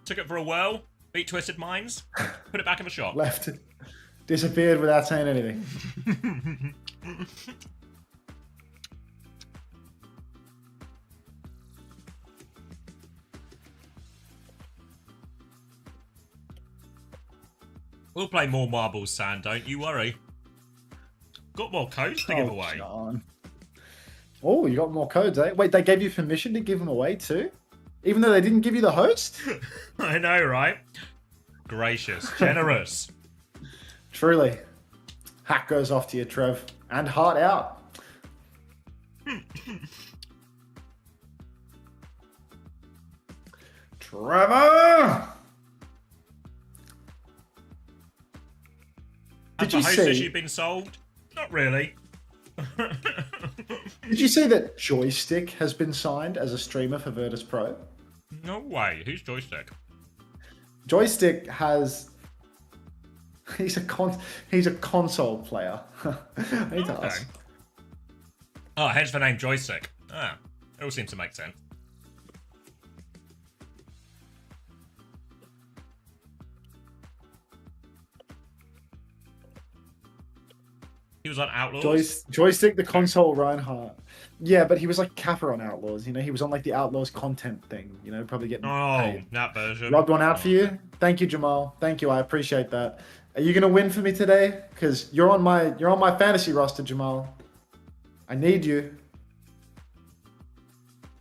took it for a whirl, beat Twisted Minds, put it back in the shop. Left. Disappeared without saying anything. We'll play more Marbles, San, don't you worry. Got more codes to give away. John. Oh, you got more codes, eh? Wait, they gave you permission to give them away too? Even though they didn't give you the host? I know, right? Gracious, generous. Truly. Hat goes off to you, Trev. And heart out. Trevor! Has the host issue been solved? Not really. Did you see that Joystick has been signed as a streamer for Virtus Pro? No way. Who's Joystick? Joystick has... He's a console player. I need to ask. Oh, hence the name Joystick. Ah, it all seems to make sense. He was on Outlaws. Joystick, the console Reinhardt. Yeah, but he was like Kappa on Outlaws. You know, he was on like the Outlaws content thing. You know, probably getting paid. That version. Rubbed one out for you. Thank you, Jamal. Thank you. I appreciate that. Are you gonna win for me today? Because you're on my fantasy roster, Jamal. I need you.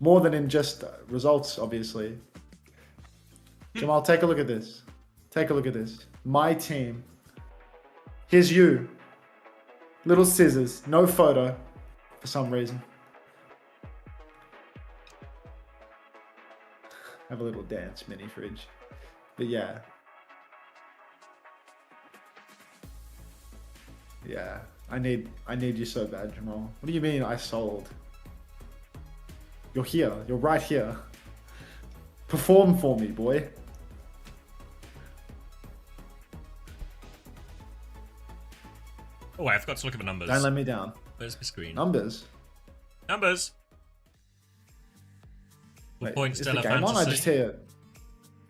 More than in just results, obviously. Jamal, take a look at this. Take a look at this. My team. Here's you. Little scissors. No photo. For some reason. Have a little dance mini fridge. But yeah. Yeah. I need you so bad, Jamal. What do you mean I sold? You're here. You're right here. Perform for me, boy. Oh, wait, I forgot to look at the numbers. Don't let me down. Where's my screen? Numbers. Numbers. Wait, Point is the Stellar game Fantasy. on? I just hear.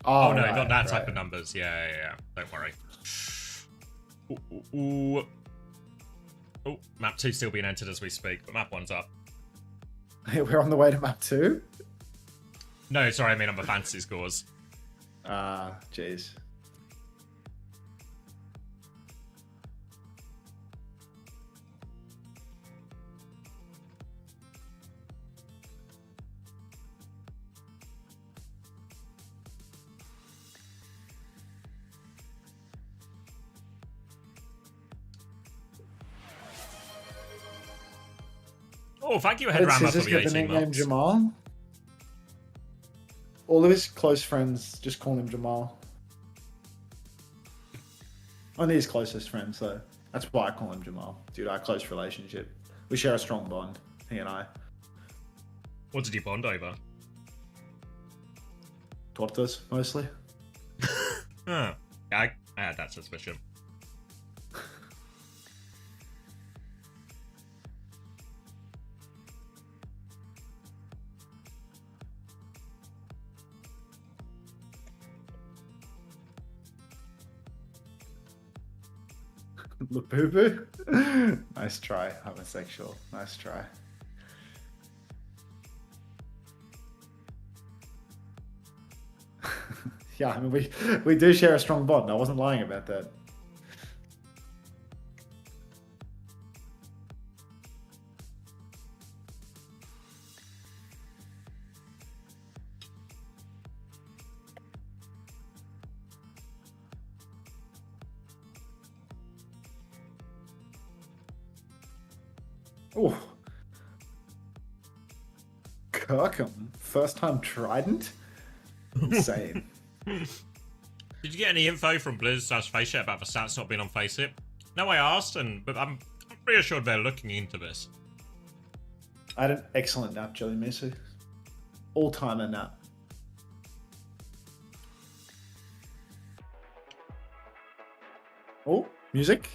Oh, no, right, not that type right. of numbers. Yeah. Don't worry. Ooh. Oh, map 2's still being entered as we speak, but map 1's up. We're on the way to map 2? No, sorry, I mean on the fantasy scores. Jeez. Oh, thank you, How did Headrammer, for Scissors the get the 18 nickname months. Jamal? All of his close friends just call him Jamal. Only his closest friends, though. That's why I call him Jamal. Due to our close relationship. We share a strong bond, he and I. What did you bond over? Tortas, mostly. Huh. Yeah, I had that suspicion. Boo. Nice try, homosexual. Nice try. Yeah, I mean, we do share a strong bond. I wasn't lying about that. Oh. Kirkham, first time Trident? Insane. Did you get any info from Blizz/Face about the stats not being on Faceit? No, I asked, but I'm reassured they're looking into this. I had an excellent nap, Jelly Misu. All-timer nap. Oh, music.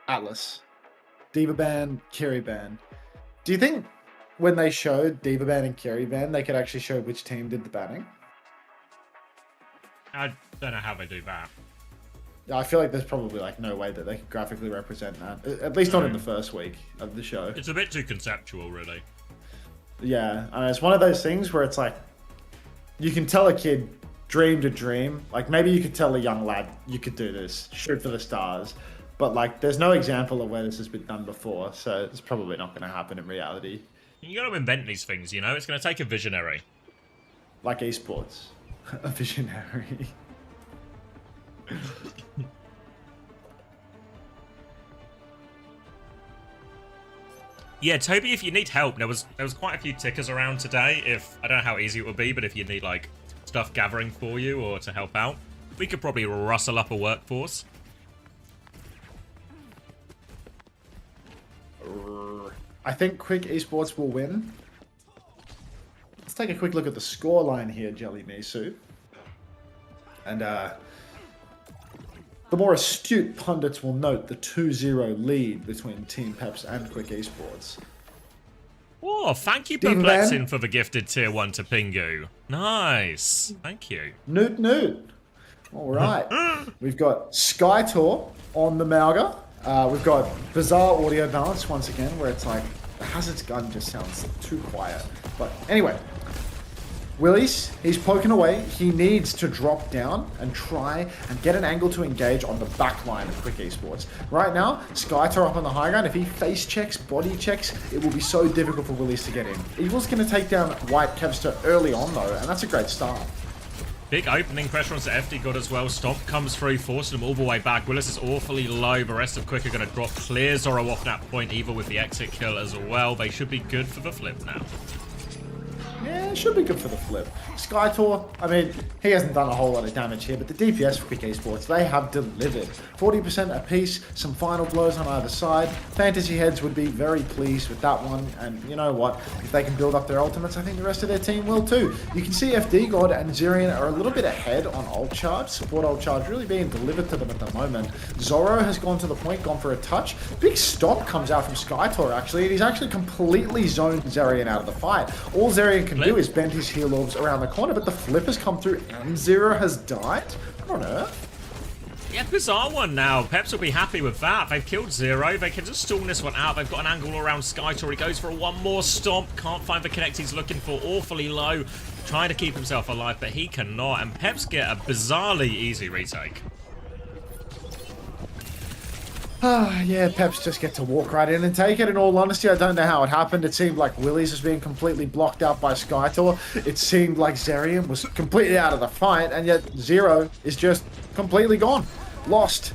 Atlas. Diva Band, Kiri Band. Do you think when they showed Diva Band and Kiri Band, they could actually show which team did the banning? I don't know how they do that. I feel like there's probably like no way that they could graphically represent that. At least not in the first week of the show. It's a bit too conceptual, really. Yeah, and it's one of those things where it's like, you can tell a kid dream to dream. Like maybe you could tell a young lad, you could do this, shoot for the stars. But like, there's no example of where this has been done before, so it's probably not going to happen in reality. You got to invent these things, you know? It's going to take a visionary. Like esports. A visionary. Yeah, Toby, if you need help, there was quite a few tickers around today. I don't know how easy it would be, but if you need like stuff gathering for you or to help out, we could probably rustle up a workforce. I think Quick Esports will win. Let's take a quick look at the scoreline here, Jelly Misu. And the more astute pundits will note the 2-0 lead between Team Peps and Quick Esports. Oh, thank you, Demon Perplexing, Man. for the gifted tier 1 to Pingu. Nice. Thank you. Newt. All right. We've got Skytor on the Mauga. We've got bizarre audio balance once again, where it's like the Hazard's gun just sounds too quiet. But anyway, Willis, he's poking away. He needs to drop down and try and get an angle to engage on the back line of Quick Esports. Right now, Skytor up on the high ground. If he face checks, body checks, it will be so difficult for Willis to get in. Evil's going to take down White Kevster early on though, and that's a great start. Big opening pressure onto FD God as well. Stomp comes through, forcing him all the way back. Willis is awfully low. The rest of Quick are going to drop. Clear Zorro off that point, Evil with the exit kill as well. They should be good for the flip now. Yeah, it should be good for the flip. Skytor, I mean, he hasn't done a whole lot of damage here, but the DPS for Quick Esports, they have delivered. 40% apiece, some final blows on either side. Fantasy Heads would be very pleased with that one, and you know what? If they can build up their ultimates, I think the rest of their team will too. You can see FD God and Zirian are a little bit ahead on ult charge. Support ult charge really being delivered to them at the moment. Zorro has gone to the point, gone for a touch. Big stomp comes out from Skytor actually, and he's actually completely zoned Zirian out of the fight. All Zirian can do is bend his heel orbs around the corner, but the flip has come through and Zero has died? What on earth? Yeah, bizarre one now. Peps will be happy with that. They've killed Zero. They can just storm this one out. They've got an angle around Skytor. He goes for one more stomp. Can't find the connect he's looking for. Awfully low. Trying to keep himself alive, but he cannot. And Peps get a bizarrely easy retake. Yeah, Peps just get to walk right in and take it. In all honesty, I don't know how it happened. It seemed like Willis was being completely blocked out by Skytor. It seemed like Zerium was completely out of the fight, and yet Zero is just completely gone. Lost.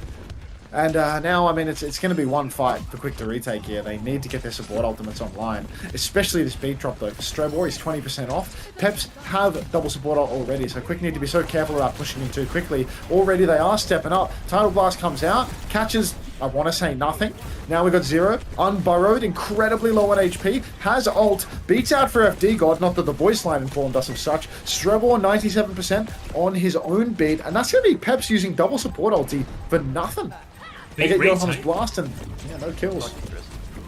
And now, I mean, it's going to be one fight for Quick to retake here. They need to get their support ultimates online, especially the speed drop though. Strebor is 20% off. Peps have double support ult already, so Quick need to be so careful about pushing him too quickly. Already they are stepping up. Tidal Blast comes out, catches, I want to say nothing. Now we've got Zero, unburrowed, incredibly low on HP, has ult, beats out for FD God, not that the voice line informed us of such. Strebor 97% on his own beat, and that's going to be Peps using double support ulti for nothing. They get Johan's blast and yeah, no kills.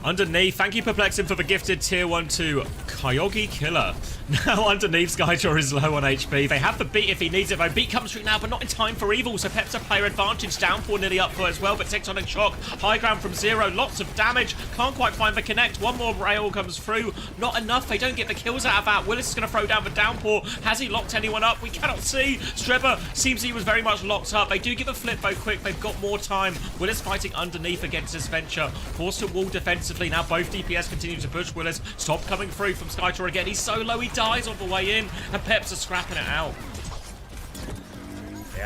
Underneath, thank you Perplexing for the gifted tier 1 to Kyogi Killer. Now underneath, Skytor is low on HP. They have the beat if he needs it though. Beat comes through now, but not in time for Evil, so Peps a player advantage. Downpour nearly up for as well, but Tectonic Shock. High ground from Zero, lots of damage. Can't quite find the connect. One more rail comes through. Not enough, they don't get the kills out of that. Willis is going to throw down the Downpour. Has he locked anyone up? We cannot see. Strebor seems he was very much locked up. They do give a flip though quick. They've got more time. Willis fighting underneath against this venture. Forced to wall defensively. Now both DPS continue to push Willis. Stop coming through from Skytor again. He's so low he dies on the way in. And Peps are scrapping it out.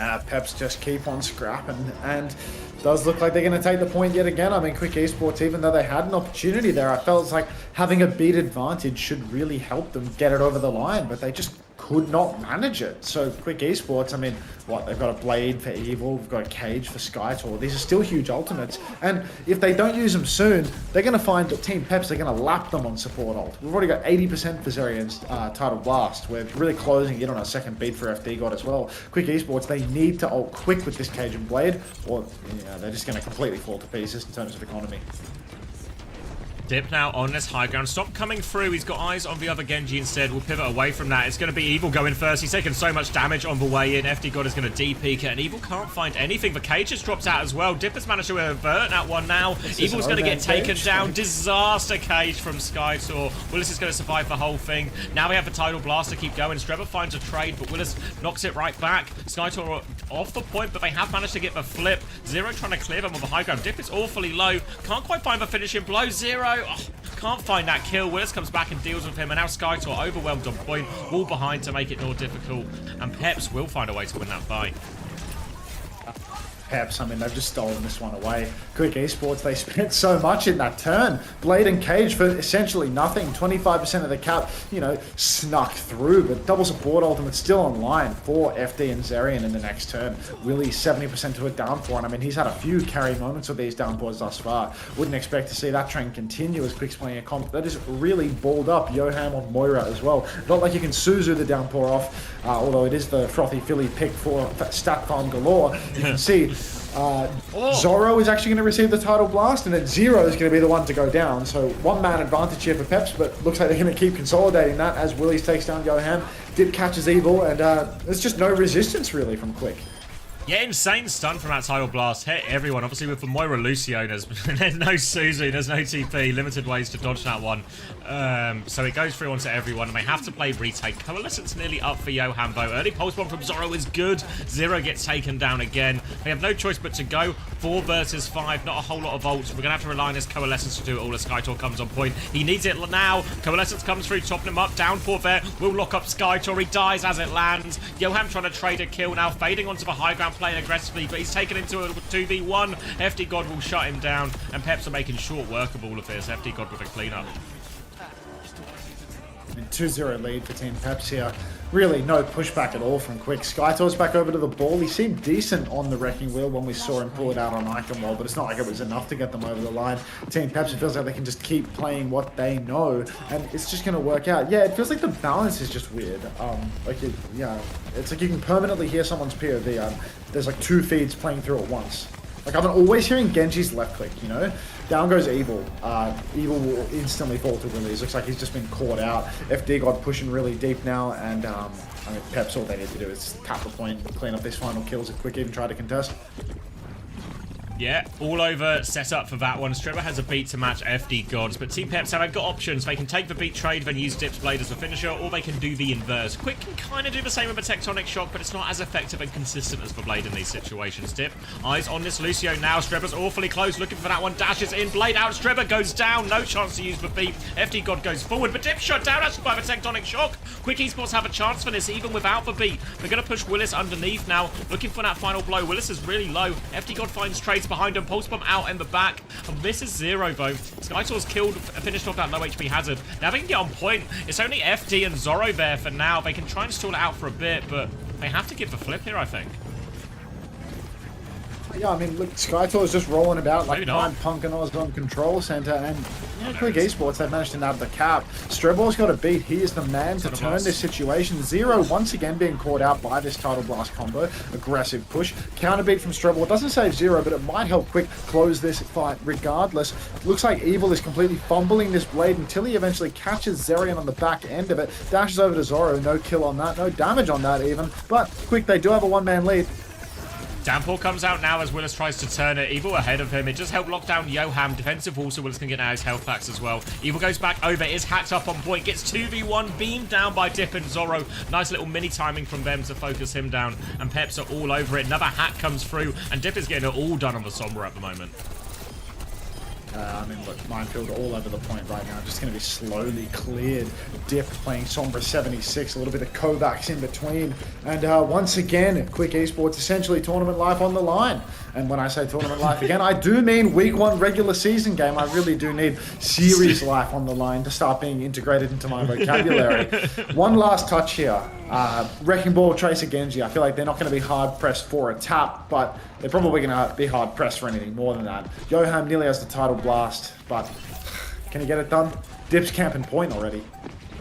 Yeah, Peps just keep on scrapping, and does look like they're going to take the point yet again. I mean, Quick Esports, even though they had an opportunity there, I felt like having a beat advantage should really help them get it over the line, but they just could not manage it. So Quick Esports, I mean, what, they've got a Blade for Evil, we've got a Cage for Skytor. These are still huge ultimates, and if they don't use them soon, they're going to find that Team Peps, they're going to lap them on support ult. We've already got 80% for Zerian's Tidal Blast. We're really closing in on our second beat for FD God as well. Quick Esports, they need to ult quick with this Cage and Blade, or they're just going to completely fall to pieces in terms of economy. Dip now on this high ground. Stop coming through. He's got eyes on the other Genji instead. We'll pivot away from that. It's going to be Evil going first. He's taken so much damage on the way in. FD God is going to D-peek it, and Evil can't find anything. The Cage just drops out as well. Dip has managed to avert that one now. Evil's going to get taken down. Disaster Cage from Skytor. Willis is going to survive the whole thing. Now we have the Tidal Blast to keep going. Streba finds a trade, but Willis knocks it right back. Skytor off the point, but they have managed to get the flip. Zero trying to clear them on the high ground. Dip is awfully low. Can't quite find the finishing blow. Zero. Oh, can't find that kill. Willis comes back and deals with him, and now Skytor overwhelmed on point. Wall behind to make it more difficult, and Peps will find a way to win that fight. Peps, I mean, they've just stolen this one away. Quick Esports, they spent so much in that turn. Blade and Cage for essentially nothing. 25% of the cap, snuck through, but double support ultimate still online for FD and Zerian in the next turn. Willie 70% to a downpour, and I mean, he's had a few carry moments with these downpours thus far. Wouldn't expect to see that trend continue as Quick's playing a comp that is really balled up. Yoham on Moira as well. Not like you can Suzu the downpour off, although it is the frothy Philly pick for stat farm galore. You can see Zoro is actually going to receive the Tidal Blast, and then Zero is going to be the one to go down. So one-man advantage here for Peps, but looks like they're going to keep consolidating that as Willies takes down Yohan. Dip catches Evil, and there's just no resistance really from Quick. Yeah, insane stun from that Tidal Blast. Hit everyone. Obviously, with the Moira Lucio, there's no Suzu, there's no TP. Limited ways to dodge that one. So it goes through onto everyone, and they have to play retake. Coalescence nearly up for Yohan, though. Early pulse bomb from Zoro is good. Zero gets taken down again. They have no choice but to go 4 versus 5. Not a whole lot of ults. We're going to have to rely on his Coalescence to do it all as Skytor comes on point. He needs it now. Coalescence comes through, topping him up. Downpour there. Will lock up Skytor. He dies as it lands. Yohan trying to trade a kill now. Fading onto the high ground, playing aggressively, but he's taken into a 2v1. FD God will shut him down, and Peps are making short work of all of this. FD God with a cleanup. 2-0 lead for Team Peps here. Really no pushback at all from Quick. Skytor's back over to the ball. He seemed decent on the Wrecking Wheel when we saw him pull it out on Iconwall, but it's not like it was enough to get them over the line. Team Peps, it feels like they can just keep playing what they know, and it's just going to work out. Yeah, it feels like the balance is just weird. It's like you can permanently hear someone's POV. There's like 2 feeds playing through at once. Like, I'm always hearing Genji's left click, Down goes Evil. Evil will instantly fall to Willies. Looks like he's just been caught out. FD God pushing really deep now, and Peps, all they need to do is tap the point, clean up these final kills if Quick even try to contest. Yeah, all over set up for that one. Streba has a beat to match FD Gods, but Team Peps have got options. They can take the beat trade, then use Dip's Blade as a finisher, or they can do the inverse. Quick can kind of do the same with a Tectonic Shock, but it's not as effective and consistent as the Blade in these situations. Dip, eyes on this Lucio now. Streba's awfully close, looking for that one. Dashes in, Blade out. Streba goes down. No chance to use the beat. FD God goes forward, but Dip shot down actually by the Tectonic Shock. Quick Esports have a chance for this, even without the beat. They're going to push Willis underneath now, looking for that final blow. Willis is really low. FD God finds trades behind him. Pulse bomb out in the back. And this is Zero, though. Skytor's finished off that low HP hazard. Now they can get on point. It's only FD and Zoro there for now. They can try and stall it out for a bit, but they have to give the flip here, I think. Yeah, I mean, look, Skytor's just rolling about like Prime Punk and Oz on Control Center, and Quick Esports, they've managed to nab the cap. Strebor's got a beat. He is the man to turn this situation. Zero once again being caught out by this Tidal Blast combo. Aggressive push. Counter beat from Strebor. Doesn't save Zero, but it might help Quick close this fight regardless. Looks like Evil is completely fumbling this blade until he eventually catches Zerian on the back end of it. Dashes over to Zoro. No kill on that. No damage on that even. But Quick, they do have a one-man lead. Downpour comes out now as Willis tries to turn it. Evil ahead of him. It just helped lock down Yoham. Defensive wall, so Willis can get now his health packs as well. Evil goes back over, is hacked up on point, gets 2v1, beamed down by Dip and Zoro. Nice little mini timing from them to focus him down, and Peps are all over it. Another hack comes through, and Dip is getting it all done on the Sombra at the moment. I mean, look, minefield all over the point right now. Just going to be slowly cleared. Dip playing Sombra 76, a little bit of Kovacs in between. And once again, Quick Esports essentially tournament life on the line. And when I say tournament life again, I do mean week 1 regular season game. I really do need series life on the line to start being integrated into my vocabulary. One last touch here. Wrecking Ball, Tracer Genji. I feel like they're not going to be hard pressed for a tap, but they're probably going to be hard pressed for anything more than that. Yoham nearly has the title blast, but can he get it done? Dip's camping point already.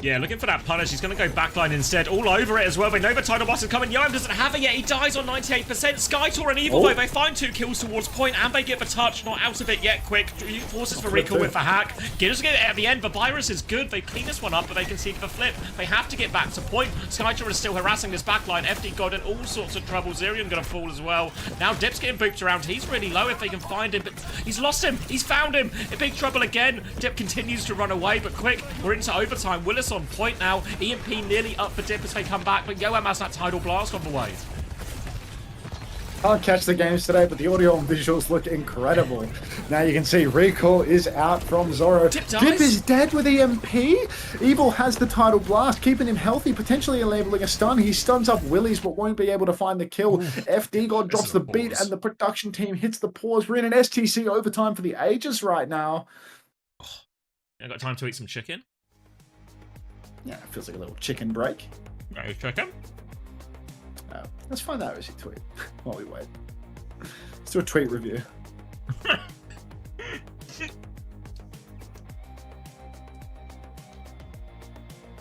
Yeah, looking for that punish. He's going to go backline instead. All over it as well. They know the title boss is coming. Yoam doesn't have it yet. He dies on 98%. Skytor and Evil, though, they find 2 kills towards point, and they get the touch. Not out of it yet. Quick. Forces for recall with the hack. Gibbs get it at the end. The virus is good. They clean this one up, but they can see the flip. They have to get back to point. Skytor is still harassing this backline. FD God in all sorts of trouble. Zerion going to fall as well. Now Dip's getting booped around. He's really low if they can find him, but he's lost him. He's found him. In big trouble again. Dip continues to run away, but Quick, we're into overtime. Willis on point now. EMP nearly up for Dip as they come back, but Yoam has that tidal blast on the way. Can't catch the games today, but the audio and visuals look incredible. Now you can see Recall is out from Zoro. Dip is dead with EMP. Evil has the title blast, keeping him healthy, potentially enabling a stun. He stuns up Willies, but won't be able to find the kill. FD God drops the beat, and the production team hits the pause. We're in an STC overtime for the ages right now. I got time to eat some chicken. Yeah, it feels like a little chicken break. No chicken. Let's find out his tweet while we wait. Let's do a tweet review.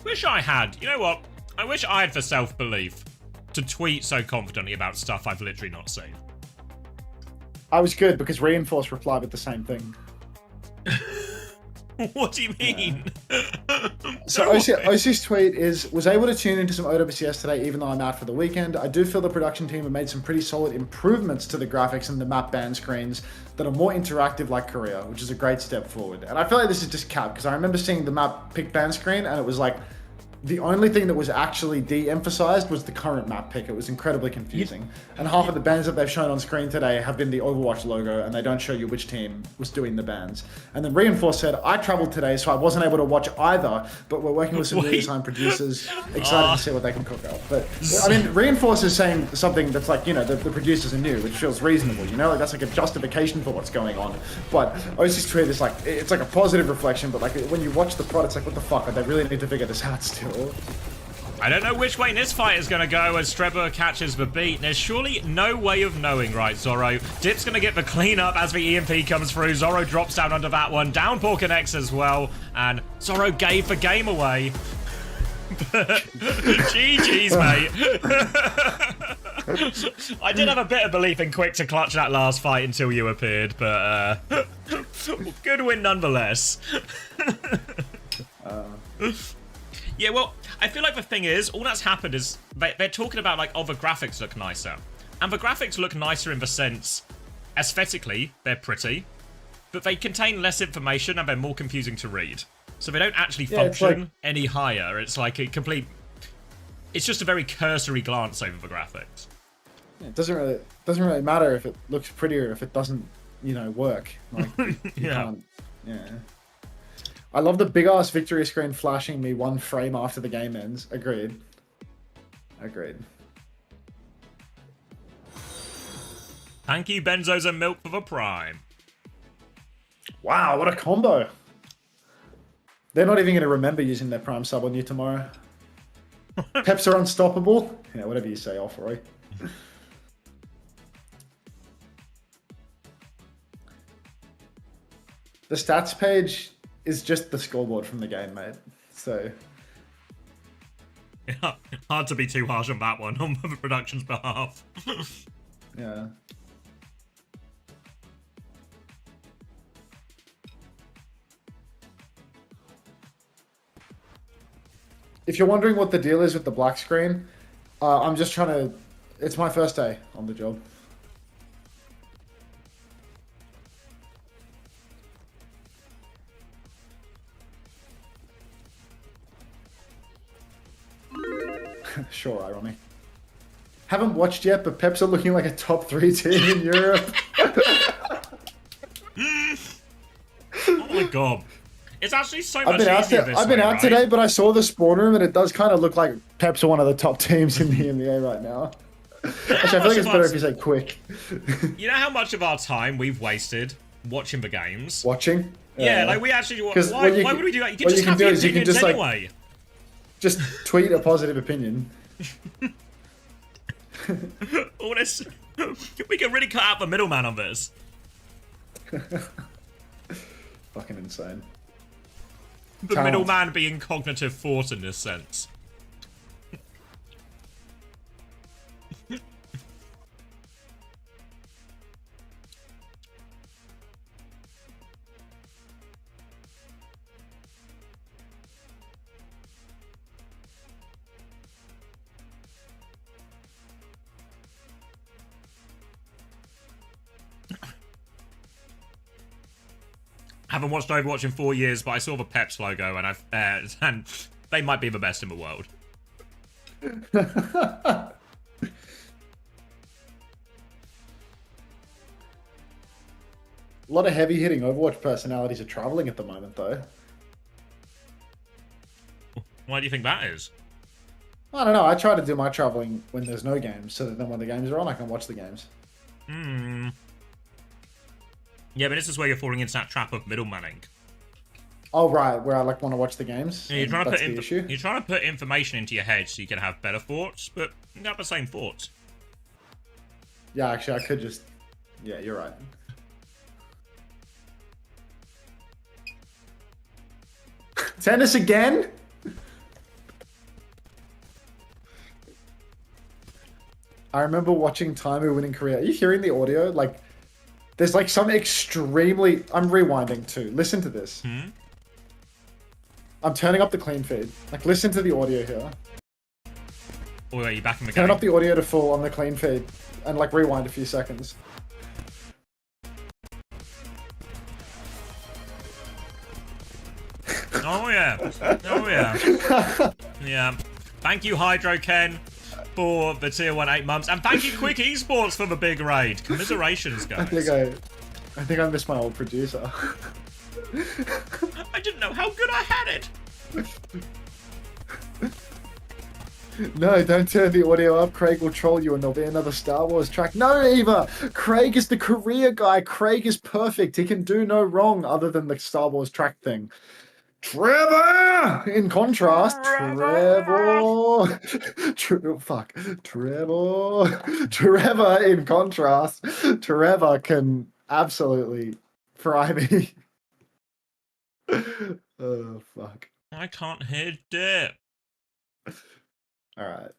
Wish I had. You know what? I wish I had the self-belief to tweet so confidently about stuff I've literally not seen. I was good because Reinforce replied with the same thing. What do you mean? So OC's tweet was able to tune into some OWCS today, even though I'm out for the weekend. I do feel the production team have made some pretty solid improvements to the graphics and the map ban screens that are more interactive like Korea, which is a great step forward. And I feel like this is just cap, because I remember seeing the map pick ban screen and it was like, the only thing that was actually de-emphasized was the current map pick. It was incredibly confusing. And half of the bans that they've shown on screen today have been the Overwatch logo, and they don't show you which team was doing the bans. And then Reinforce said, I traveled today, so I wasn't able to watch either, but we're working with some redesign producers. Excited to see what they can cook up. But, I mean, Reinforce is saying something that's like, you know, the producers are new, which feels reasonable, you know? Like, that's like a justification for what's going on. But OC's tweet is like, it's like a positive reflection, but like, when you watch the plot, it's like, what the fuck? They really need to figure this out still. I don't know which way this fight is going to go as Strebber catches the beat. There's surely no way of knowing, right, Zorro? Dip's going to get the cleanup as the EMP comes through. Zorro drops down under that one. Downpour connects as well. And Zorro gave the game away. GG's, mate. I did have a bit of belief in Quick to clutch that last fight until you appeared, but good win nonetheless. Yeah, well, I feel like the thing is, all that's happened is they're talking about, like, oh, the graphics look nicer. And the graphics look nicer in the sense, aesthetically, they're pretty, but they contain less information and they're more confusing to read. So they don't actually function any higher. It's like a complete... It's just a very cursory glance over the graphics. Yeah, it doesn't really matter if it looks prettier if it doesn't, you know, work. Like, you can't... Yeah. I love the big-ass victory screen flashing me one frame after the game ends. Agreed. Thank you, Benzos and Milk, for the Prime. Wow, what a combo. They're not even going to remember using their Prime sub on you tomorrow. Peps are unstoppable. Yeah, whatever you say, Offroy. The stats page is just the scoreboard from the game, mate. So... Yeah, hard to be too harsh on that one, on the production's behalf. Yeah. If you're wondering what the deal is with the black screen, I'm just trying to... It's my first day on the job. Sure, irony. Haven't watched yet, but Peps are looking like a top 3 team in Europe. god. It's actually so I've much been out, easier this I've been way, out right? today, but I saw the spawn room, and it does kind of look like Peps are one of the top teams in the EMEA right now. Actually, I feel like it's better if you say quick. You know how much of our time we've wasted watching the games? Watching? Yeah, like we actually. Why would we do that? You can what just you can have do your is you can opinions just like anyway. just tweet a positive opinion. All this, we can really cut out the middleman on this. Fucking insane. The Talent. middleman being cognitive force in this sense. Haven't watched Overwatch in 4 years, but I saw the Peps logo and and they might be the best in the world. A lot of heavy hitting Overwatch personalities are traveling at the moment, though. Why do you think that is? I don't know. I try to do my traveling when there's no games, so that then when the games are on, I can watch the games. Yeah, but this is where you're falling into that trap of middlemaning. Oh right, where I like want to watch the games. Yeah, you're trying to that's the issue. you're trying to put information into your head so you can have better thoughts, but you have the same thoughts. Yeah, actually, I could just. Yeah, you're right. Tennis again? I remember watching Taimu win in Korea. Are you hearing the audio? Like, there's like some extremely. I'm rewinding too. Listen to this. I'm turning up the clean feed. Like, listen to the audio here. Oh, are you back in the game? Turn up the audio to full on the clean feed, and like rewind a few seconds. Oh yeah. Oh yeah. Yeah. Thank you, Hydro Ken, for the tier 1 8 months, and thank you, Quick Esports, for the big raid. Commiserations, guys. I think I missed my old producer. I didn't know how good I had it. No, don't turn the audio up. Craig will troll you and there'll be another Star Wars track. No, Eva! Craig is the Korea guy. Craig is perfect. He can do no wrong other than the Star Wars track thing. Trevor! In contrast, Trevor! Trevor, in contrast, Trevor can absolutely fry me. Oh, fuck. I can't hear dip. All right.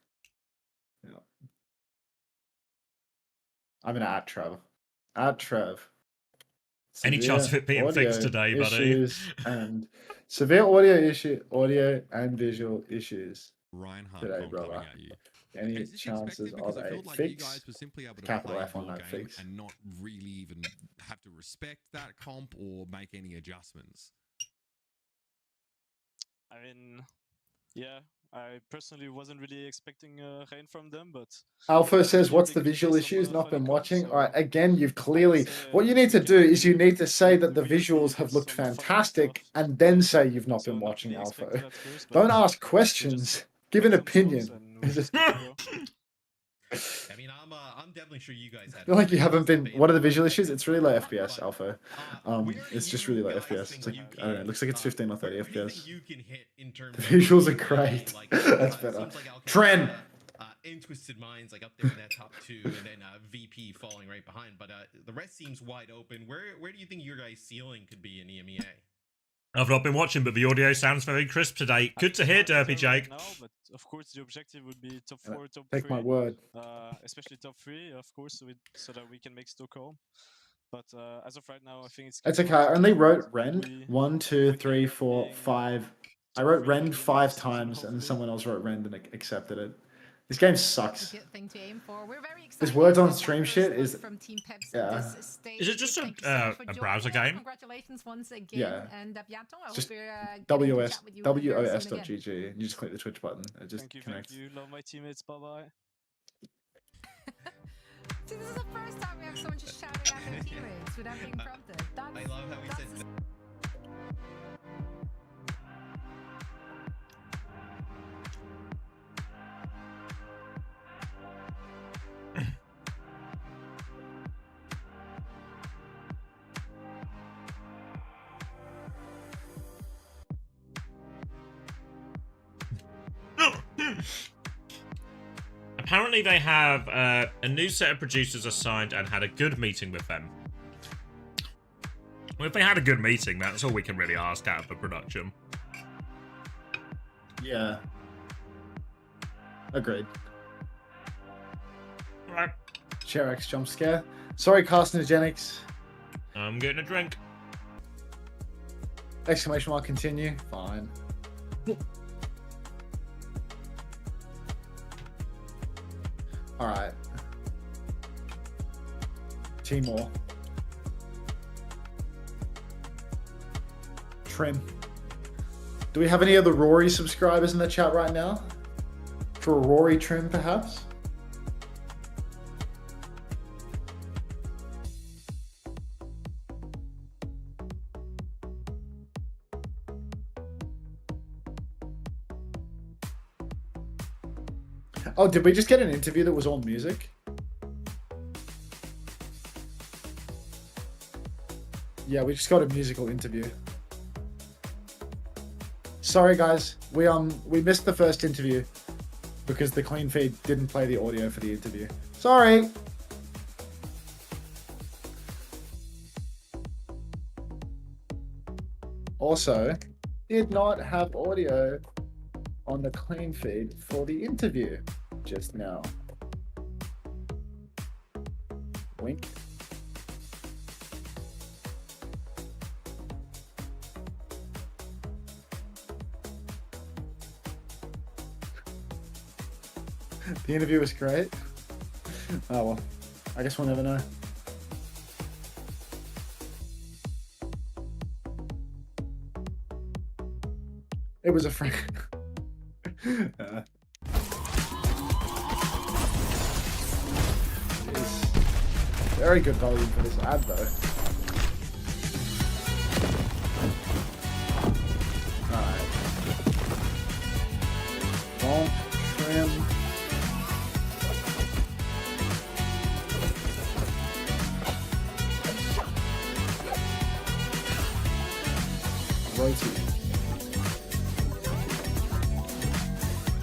Yeah. I'm gonna at Trev. At Trev. Any chance of it being fixed today, buddy? And severe audio and visual issues Reinhardt today, comp brother. coming at you. Any Is this chances expected? Because of I a felt like you fix? guys were simply able to Capital play F on your that game fix. and not really even have to respect that comp or make any adjustments. I mean, yeah, I personally wasn't really expecting rain from them, but Alpha says, you what's take the it visual based on issues? the Not been funny watching. comps, All right, so again, you've clearly... say, What you need to do is you need to say that the really visuals have looked focus on the funny fantastic stuff. and then say you've not So been not watching really Alpha. expected at first, but Don't ask we questions. just Give an make some songs opinion. and It's we just- just go. I mean, I'm definitely sure you guys had. I feel like you haven't been... What are the visual issues? It's really low FPS, Alpha. It's just really low FPS. It's like, I don't know, it looks like it's 15 or 30 FPS. The visuals are great. That's better. Trend! In Twisted Minds, like up there in that top 2, and then VP falling right behind. But the rest seems wide open. Where do you think your guys' ceiling could be in EMEA? I've not been watching, but the audio sounds very crisp today. Good to hear, Derpy Jake. Now, but of course, the objective would be top 4, top Take 3. my word. Especially top 3, of course, so that we can make Stockholm. But as of right now, I think It's okay. I only wrote Rend. We- 1, 2, 3, 4, being 5. I top wrote 3 Rend for the 5 next season, times, and hopefully. someone else wrote Rend and accepted it. This game sucks. Good thing to aim for. We're very This excited words on about stream that shit first is... one from Team Peps yeah. at this stage. Is it just Thank you so much for a joining browser us. game? Congratulations once again. Yeah. And bientôt, I Just hope we're getting to WS, chat with you very soon again. WOS.gg. You just click the Twitch button. It just Thank you, connects. thank you. Love my teammates. Bye bye. See, this is the first time we have someone just shouting at their teammates without being prompted. I love how he That's said Apparently they have a new set of producers assigned and had a good meeting with them. Well, if they had a good meeting, that's all we can really ask out of the production. Yeah. Agreed. Right. Cherex jump scare. Sorry, carcinogenics. I'm getting a drink. Exclamation mark continue. Fine. Alright. Timor. Trim. Do we have any other Rory subscribers in the chat right now? For a Rory trim, perhaps? Oh, did we just get an interview that was all music? Yeah, we just got a musical interview. Sorry guys, we missed the first interview because the clean feed didn't play the audio for the interview. Sorry. Also, did not have audio on the clean feed for the interview just now. Wink. The interview was great. Oh well, I guess we'll never know. It was a friend. Very good volume for this ad though. Alright. Bump, trim. Roti.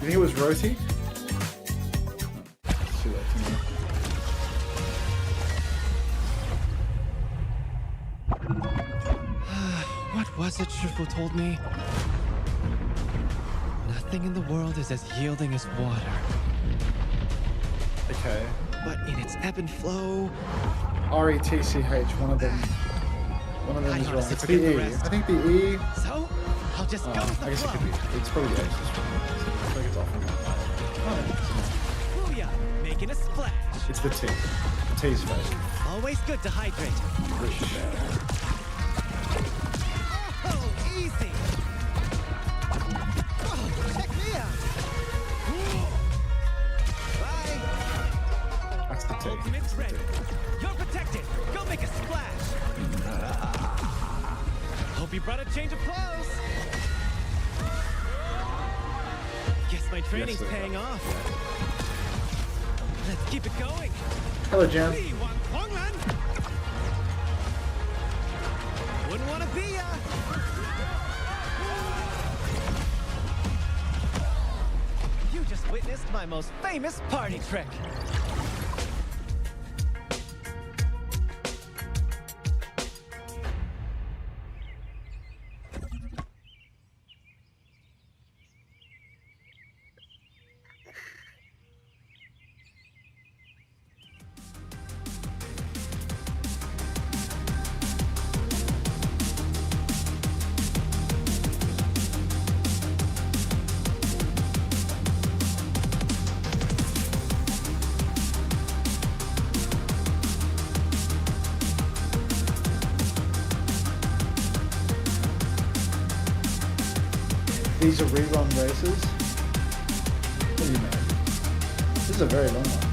You think it was roti? It's too late to know. What was it Shifu told me? Nothing in the world is as yielding as water, Okay. but in its ebb and flow. RETCH, one of them. One of them I is wrong. honestly It's forget the the E. rest. I think the E. So, I'll just go Oh, with the I guess it flow. could be. It's probably the H. I think it's often. Oh, Booyah! Making a splash. it's the T. The T's first. Always good to hydrate. Oh, easy. Oh, check me out. Bye. That's the T. Ultimate's ready. You're protected. Go make a splash. Hope you brought a change of clothes. Guess my training's sir. paying off. Let's keep it going. Hello, Jan. We want Huanglan. Wouldn't want to be ya. You just witnessed my most famous party trick. These are rerun races? What do you mean? This is a very long one.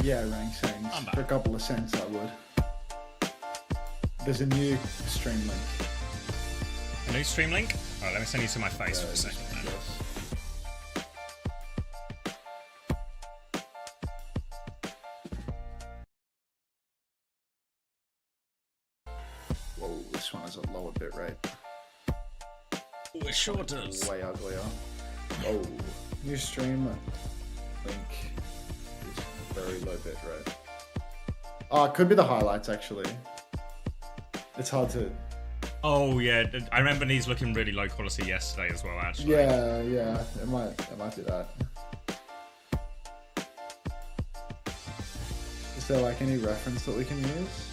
Yeah, rank settings. I'm back. For a couple of cents, I would. There's a new stream link. A new stream link? Alright, let me send you to my face for a Yes, second then. yes. Whoa, this one has a lower bit rate. Oh, it sure does. Way uglier. Whoa. New stream link is very low bit rate. Oh, it could be the highlights actually. It's hard to. Oh yeah, I remember these looking really low quality yesterday as well. Actually. Yeah, it might do that. Is there like any reference that we can use?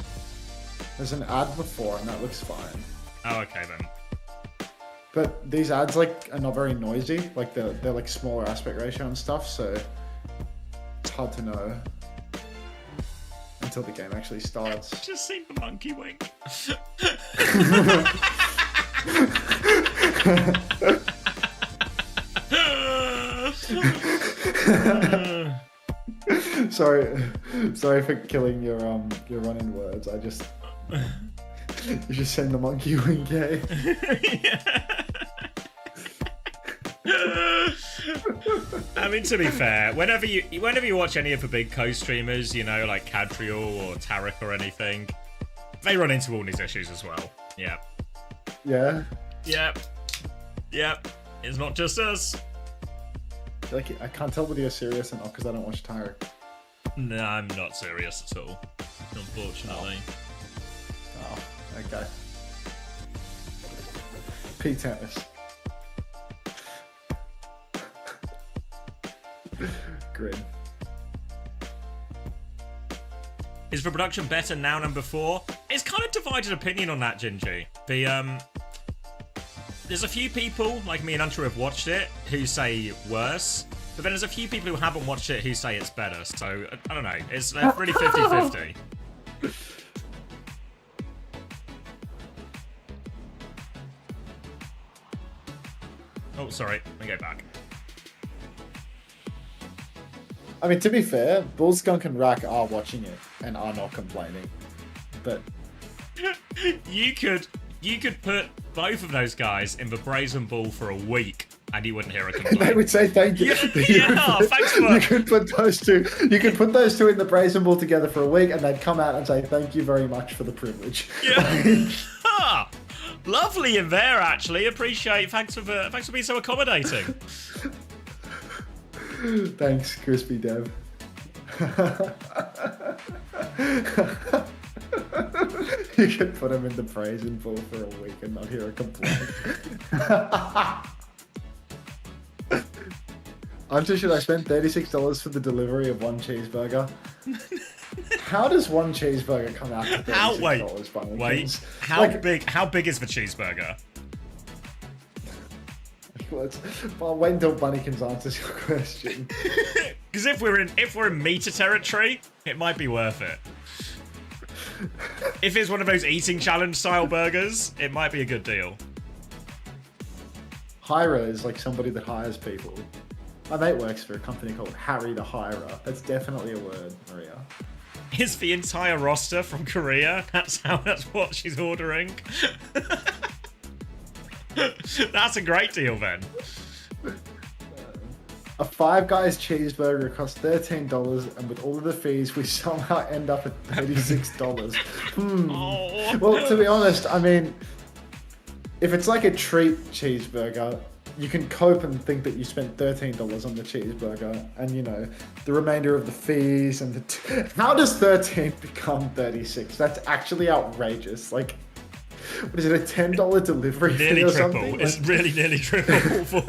There's an ad before and that looks fine. Oh, okay then. But these ads like are not very noisy. Like they're like smaller aspect ratio and stuff, so it's hard to know until the game actually starts. Just seen the monkey wink. Sorry for killing your run-in words. I just you just send the monkey wink, eh? I mean, to be fair, whenever you watch any of the big co-streamers, you know, like Cadriel or Tarek or anything, they run into all these issues as well. Yeah. Yeah. Yep. It's not just us. Like I can't tell whether you're serious or not because I don't watch Tarek. No, I'm not serious at all, unfortunately. Oh, okay. P-tennis. Grid. Is the production better now than before? It's kind of divided opinion on that, Gingy. There's a few people, like me and Hunter, who have watched it, who say worse. But then there's a few people who haven't watched it who say it's better. So, I don't know. It's really 50-50. Oh, sorry. Let me go back. I mean, to be fair, Bull Skunk and Rack are watching it and are not complaining. But You could put both of those guys in the Brazen Ball for a week and you wouldn't hear a complaint. they would say thank you. Thanks for... You could put those two. You could put those two in the Brazen Ball together for a week, and they'd come out and say thank you very much for the privilege. Yeah. Lovely in there, actually. Appreciate. Thanks for being so accommodating. Thanks, Crispy Dev. You could put him in the Brazen Ball for a week and not hear a complaint. Should I spend $36 for the delivery of one cheeseburger? How does one cheeseburger come out to $36? Wait. How big is the cheeseburger? Well, wait until Bunnykins answers your question. Because if we're in meter territory, it might be worth it. If it's one of those eating challenge style burgers, it might be a good deal. Hirer is like somebody that hires people. My mate works for a company called Harry the Hirer. That's definitely a word, Maria. Is the entire roster from Korea? That's what she's ordering. That's a great deal then. A Five Guys cheeseburger costs $13, and with all of the fees, we somehow end up at $36. Oh. Well, to be honest, I mean, if it's like a treat cheeseburger, you can cope and think that you spent $13 on the cheeseburger, and you know the remainder of the fees and how does 13 become 36? That's actually outrageous. Like, what is it, a $10 delivery fee or triple. something? It's really nearly triple for.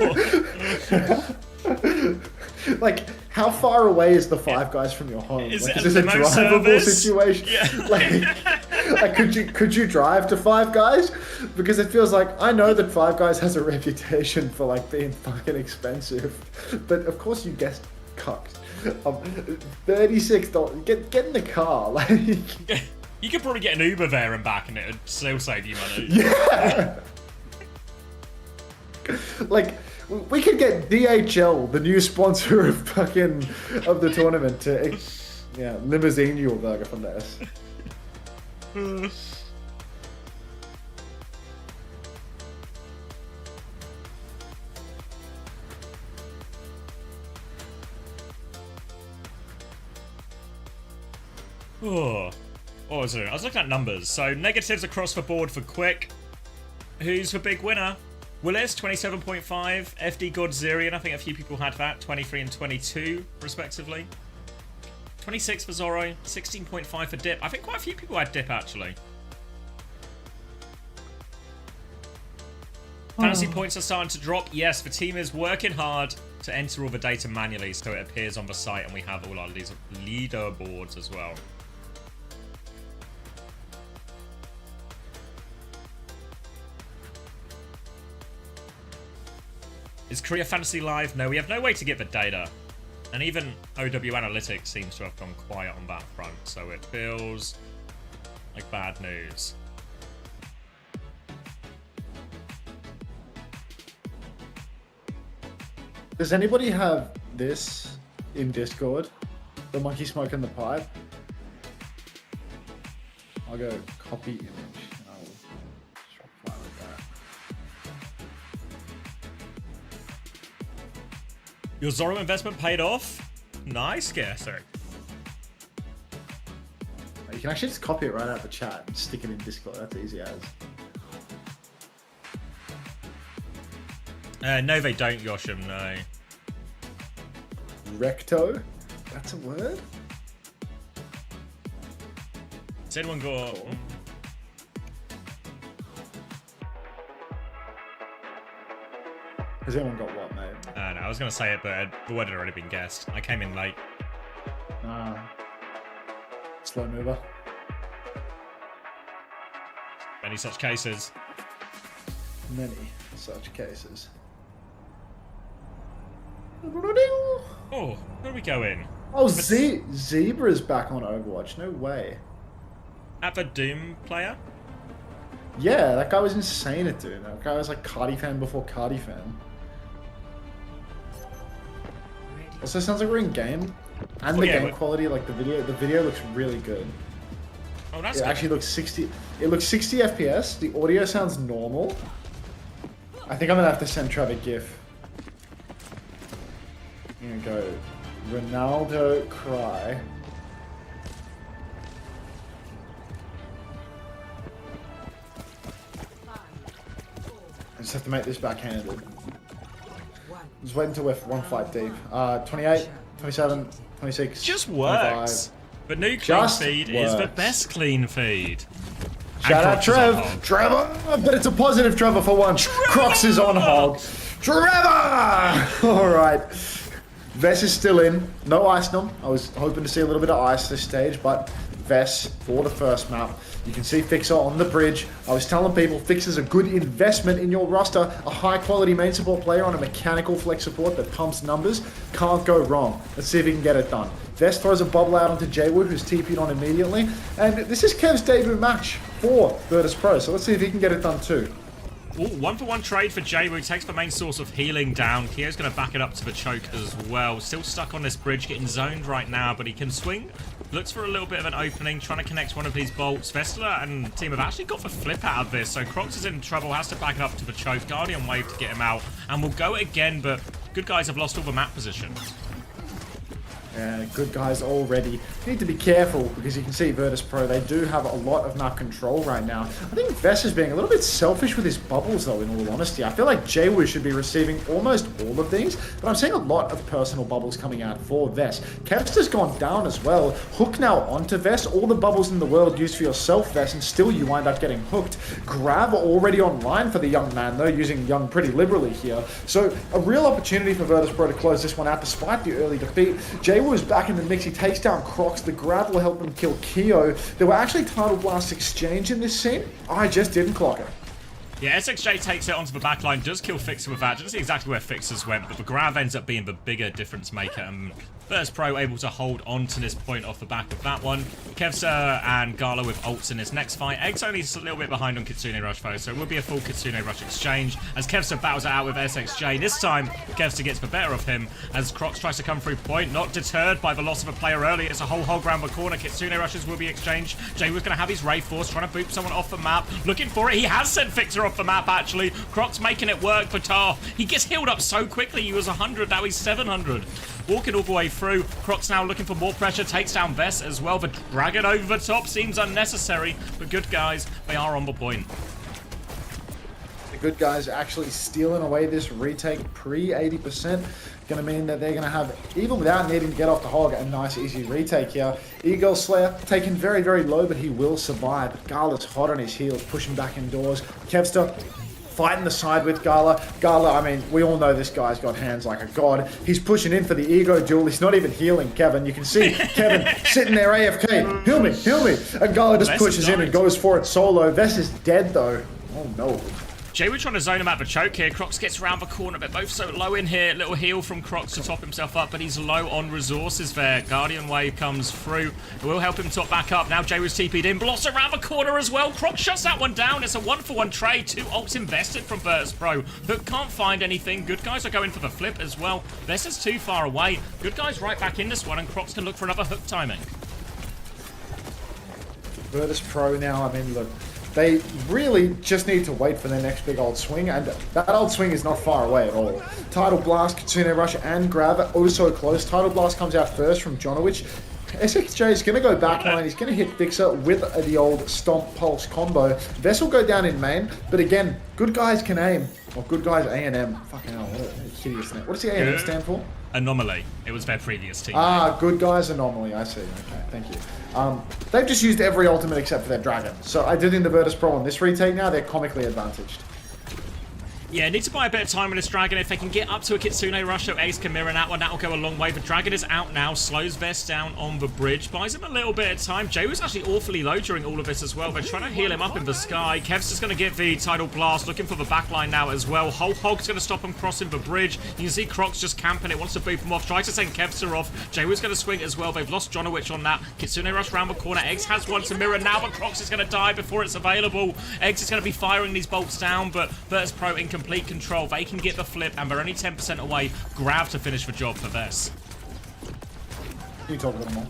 Like, how far away is the Five Guys from your home? Is Like, it is a this a limo drivable service? situation? Yeah. Like, could you drive to Five Guys? Because it feels like, I know that Five Guys has a reputation for like being fucking expensive, but of course you guessed cucked. $36. Get in the car. Like, You could probably get an Uber there and back, and it'd still save you money. yeah. Like, we could get DHL, the new sponsor of the tournament, to Yeah, limousine your burger from this. Oh, what was it? I was looking at numbers. So negatives across the board for Quick. Who's the big winner? Willis, 27.5. FD Godzirian, I think a few people had that. 23 and 22, respectively. 26 for Zorro. 16.5 for Dip. I think quite a few people had Dip, actually. Fantasy points are starting to drop. Yes, the team is working hard to enter all the data manually so it appears on the site and we have all our leaderboards as well. Is Korea Fantasy live? No, we have no way to get the data. And even OW Analytics seems to have gone quiet on that front, so it feels like bad news. Does anybody have this in Discord? The monkey smoke in the pipe? I'll go copy image and I'll Shopify with that. Your Zorro investment paid off? Nice guessing. You can actually just copy it right out of the chat and stick it in Discord. That's easy as. No, they don't, Yoshim, no. Recto? That's a word? Has anyone got... Has anyone got what, mate? No, I was going to say it, but the word had already been guessed. I came in late. Slow mover. Any such cases? Many such cases. Oh, where are we going? Oh, Zebra's back on Overwatch. No way. At the Doom player? Yeah, that guy was insane at doing that. That guy was like Cardi fan before Cardi fan. Also, sounds like we're in game, and the game quality, like the video looks really good. Oh, that's It good. actually looks 60. It looks 60 FPS. The audio sounds normal. I think I'm gonna have to send Trevor a GIF. I'm gonna go Ronaldo cry. I just have to make this backhanded. Just waiting until we're one fight deep. 28, 27, 26. Just works. 25. But new clean Just feed is the works. best clean feed. Shout out Crocs is on Trev! hog. Trevor! But it's a positive Trevor for once. Crocs is on hog. Trevor! Alright. Vess is still in. No ice nom. I was hoping to see a little bit of ice this stage, but Vess for the first map. You can see Fixer on the bridge. I was telling people Fixer's a good investment in your roster. A high quality main support player on a mechanical flex support that pumps numbers. Can't go wrong. Let's see if he can get it done. Vess throws a bubble out onto Jaywood, who's TP'd on immediately. And this is Kev's debut match for Virtus Pro, so let's see if he can get it done too. Ooh, 1-for-1 trade for Jaywood. Takes the main source of healing down. Kio's going to back it up to the choke as well. Still stuck on this bridge, getting zoned right now, but he can swing. Looks for a little bit of an opening, trying to connect one of these bolts. Vestler and team have actually got the flip out of this, so Crocs is in trouble, has to back it up to the choke. Guardian wave to get him out, and will go it again, but good guys have lost all the map position. Yeah, good guys already. Need to be careful because you can see Virtus Pro, they do have a lot of map control right now. I think Vess is being a little bit selfish with his bubbles though, in all honesty. I feel like Jaywu should be receiving almost all of these, but I'm seeing a lot of personal bubbles coming out for Vess. Kevster's gone down as well. Hook now onto Vess. All the bubbles in the world used for yourself, Vess, and still you wind up getting hooked. Grav already online for the young man though, using Young pretty liberally here. So a real opportunity for Virtus Pro to close this one out despite the early defeat. Jaywu is back in the mix. He takes down Crocs. The Grav will help him kill Keo. There were actually Tidal Blast exchange in this scene. I just didn't clock it. Yeah, SXJ takes it onto the backline, does kill Fixer with that. Didn't see exactly where Fixers went, but the Grav ends up being the bigger difference maker, and Virtus Pro able to hold on to this point off the back of that one. Kevster and Gala with ults in this next fight. Egg's only a little bit behind on Kitsune Rush though, so it will be a full Kitsune Rush exchange as Kevster battles it out with SXJ. This time, Kevster gets the better of him as Crocs tries to come through point, not deterred by the loss of a player early. It's a whole hog round the corner. Kitsune Rushes will be exchanged. Jay was going to have his Ray Force, trying to boop someone off the map. Looking for it. He has sent Victor off the map, actually. Crocs making it work for Tar. He gets healed up so quickly. He was 100, now he's 700. Walking all the way through. Crocs now looking for more pressure. Takes down Vess as well. The dragon over the top seems unnecessary. But good guys, they are on the point. The good guys actually stealing away this retake pre 80%. Going to mean that they're going to have, even without needing to get off the hog, a nice easy retake here. Eagle Slayer taken very, very low, but he will survive. Gala's hot on his heels, pushing back indoors. Kevster fighting the side with Gala. Gala, I mean, we all know this guy's got hands like a god. He's pushing in for the ego duel. He's not even healing Kevin. You can see Kevin sitting there AFK. Heal me, heal me. And Gala just pushes in and goes for it solo. Vess is dead though. Oh no. Jay, we're trying to zone him out of a choke here. Crocs gets around the corner. They're both so low in here. Little heal from Crocs to top himself up, but he's low on resources there. Guardian Wave comes through. It will help him top back up. Now Jay was TP'd in. Bloss around the corner as well. Crocs shuts that one down. It's a 1-for-1 trade. 2 ults invested from Virtus Pro, but can't find anything. Good guys are going for the flip as well. Vess is too far away. Good guys right back in this one, and Crocs can look for another hook timing. Virtus Pro now, I mean, look, they really just need to wait for their next big old swing, and that old swing is not far away at all. Tidal Blast, Kitsune Rush, and Grab are oh so close. Tidal Blast comes out first from Jonowich. SXJ is going to go backline. He's going to hit Fixer with the old Stomp Pulse combo. Vess will go down in main, but again, good guys can aim. Or good guys A&M. Fucking hell, what a hideous name. What does the A&M stand for? Anomaly. It was their previous team. Ah, good guys Anomaly. I see. Okay, thank you. They've just used every ultimate except for their dragon. So I do think the Virtus Pro on this retake now, they're comically advantaged. Yeah, need to buy a bit of time with this dragon. If they can get up to a Kitsune Rush, so Ace can mirror that one, that'll go a long way. The dragon is out now, slows Vess down on the bridge, buys him a little bit of time. Jay was actually awfully low during all of this as well. They're trying to heal him up in the sky. Kev's just going to get the Tidal Blast, looking for the backline now as well. Whole Hog's going to stop him crossing the bridge. You can see Crocs just camping it, wants to boop him off, tries to send Kevster off. Jay was going to swing as well. They've lost Jonowich on that. Kitsune Rush round the corner. Eggs has one to mirror now, but Crocs is going to die before it's available. Eggs is going to be firing these bolts down, but Virtus Pro in complete control. They can get the flip, and they're only 10% away. Grab to finish the job for Vess. You talk about them all.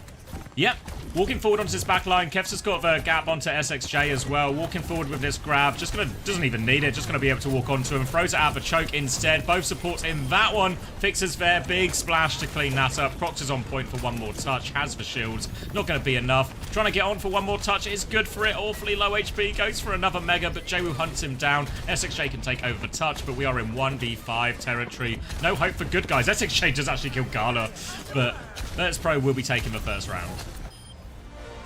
Yep. Walking forward onto this back line. Kev's has got the gap onto SXJ as well. Walking forward with this grab. Just gonna, doesn't even need it. Just gonna be able to walk onto him. Throws it out of a choke instead. Both supports in that one. Fixes there. Big splash to clean that up. Crocs is on point for one more touch. Has the shields. Not gonna be enough. Trying to get on for one more touch. Is good for it. Awfully low HP. Goes for another mega, but Jaywu hunts him down. SXJ can take over the touch, but we are in 1v5 territory. No hope for good guys. SXJ does actually kill Gala, but Virtus Pro will be taking the first round.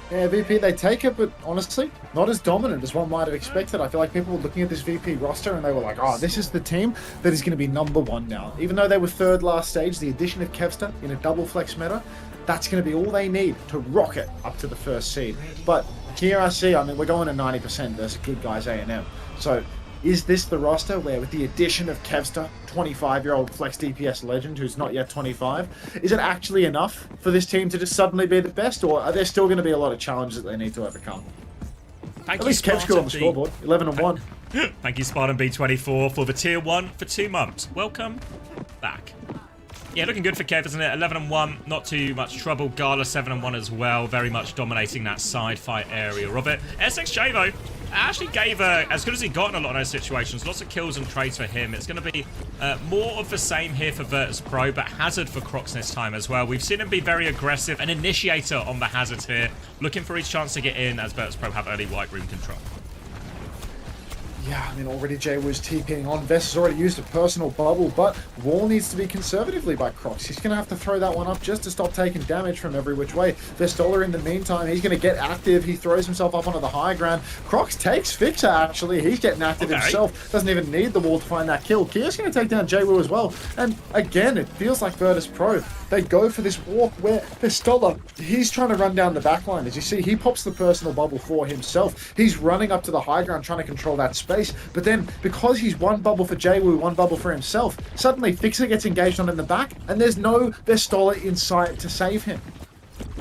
Yeah, VP, they take it, but honestly, not as dominant as one might have expected. I feel like people were looking at this VP roster and they were like, oh, this is the team that is going to be #1 now. Even though they were third last stage, the addition of Kevster in a double flex meta, that's going to be all they need to rocket up to the first seed. But here I see, I mean, we're going to 90% versus good guys A&M. So is this the roster where with the addition of Kevster, 25-year-old flex DPS legend who's not yet 25, is it actually enough for this team to just suddenly be the best, or are there still going to be a lot of challenges that they need to overcome? Thank At least Kev's good on the scoreboard, 11-1. Thank you, Spartan B24, for the tier 1 for 2 months. Welcome back. Yeah, looking good for Kev, isn't it? 11-1, not too much trouble. Gala 7-1 as well, very much dominating that side fight area of it. SXJ though, actually gave as good as he got in a lot of those situations. Lots of kills and trades for him. It's going to be more of the same here for Virtus Pro, but Hazard for Crocs this time as well. We've seen him be very aggressive, an initiator on the Hazard here, looking for his chance to get in as Virtus Pro have early white room control. Yeah, I mean, already Jay was TPing on. Vess has already used a personal bubble, but Wall needs to be conservatively by Crocs. He's going to have to throw that one up just to stop taking damage from every which way. Vestola, in the meantime, he's going to get active. He throws himself up onto the high ground. Crocs takes Fixer, actually. He's getting active himself. Doesn't even need the wall to find that kill. Kia's going to take down Jaywu as well. And again, it feels like Virtus Pro. They go for this walk where Vestola, he's trying to run down the backline. As you see, he pops the personal bubble for himself. He's running up to the high ground, trying to control that space. face. But then, because he's one bubble for Jwoo, one bubble for himself, suddenly Fixer gets engaged on in the back, and there's no Vestola in sight to save him.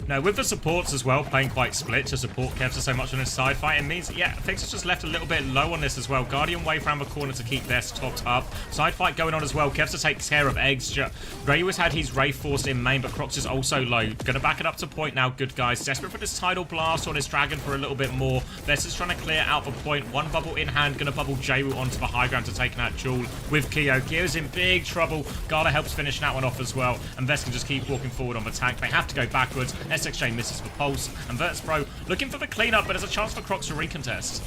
No, with the supports as well, playing quite split to support Kevster so much on his side fight, it means, yeah, Fixer's just left a little bit low on this as well. Guardian wave around the corner to keep Vest topped up. Side fight going on as well. Kevster takes care of Eggs. Ray has had his Ray forced in main, but Crocs is also low. Gonna back it up to point now, good guys. Desperate for this Tidal Blast on his Dragon for a little bit more. Vest is trying to clear out the point. One bubble in hand, gonna bubble Jwoo onto the high ground to take that Jewel with Keo. Keo's in big trouble. Garda helps finish that one off as well, and Vest can just keep walking forward on the tank. They have to go backwards. SXJ misses the pulse, and Virtus.pro looking for the cleanup, but there's a chance for Crocs to recontest.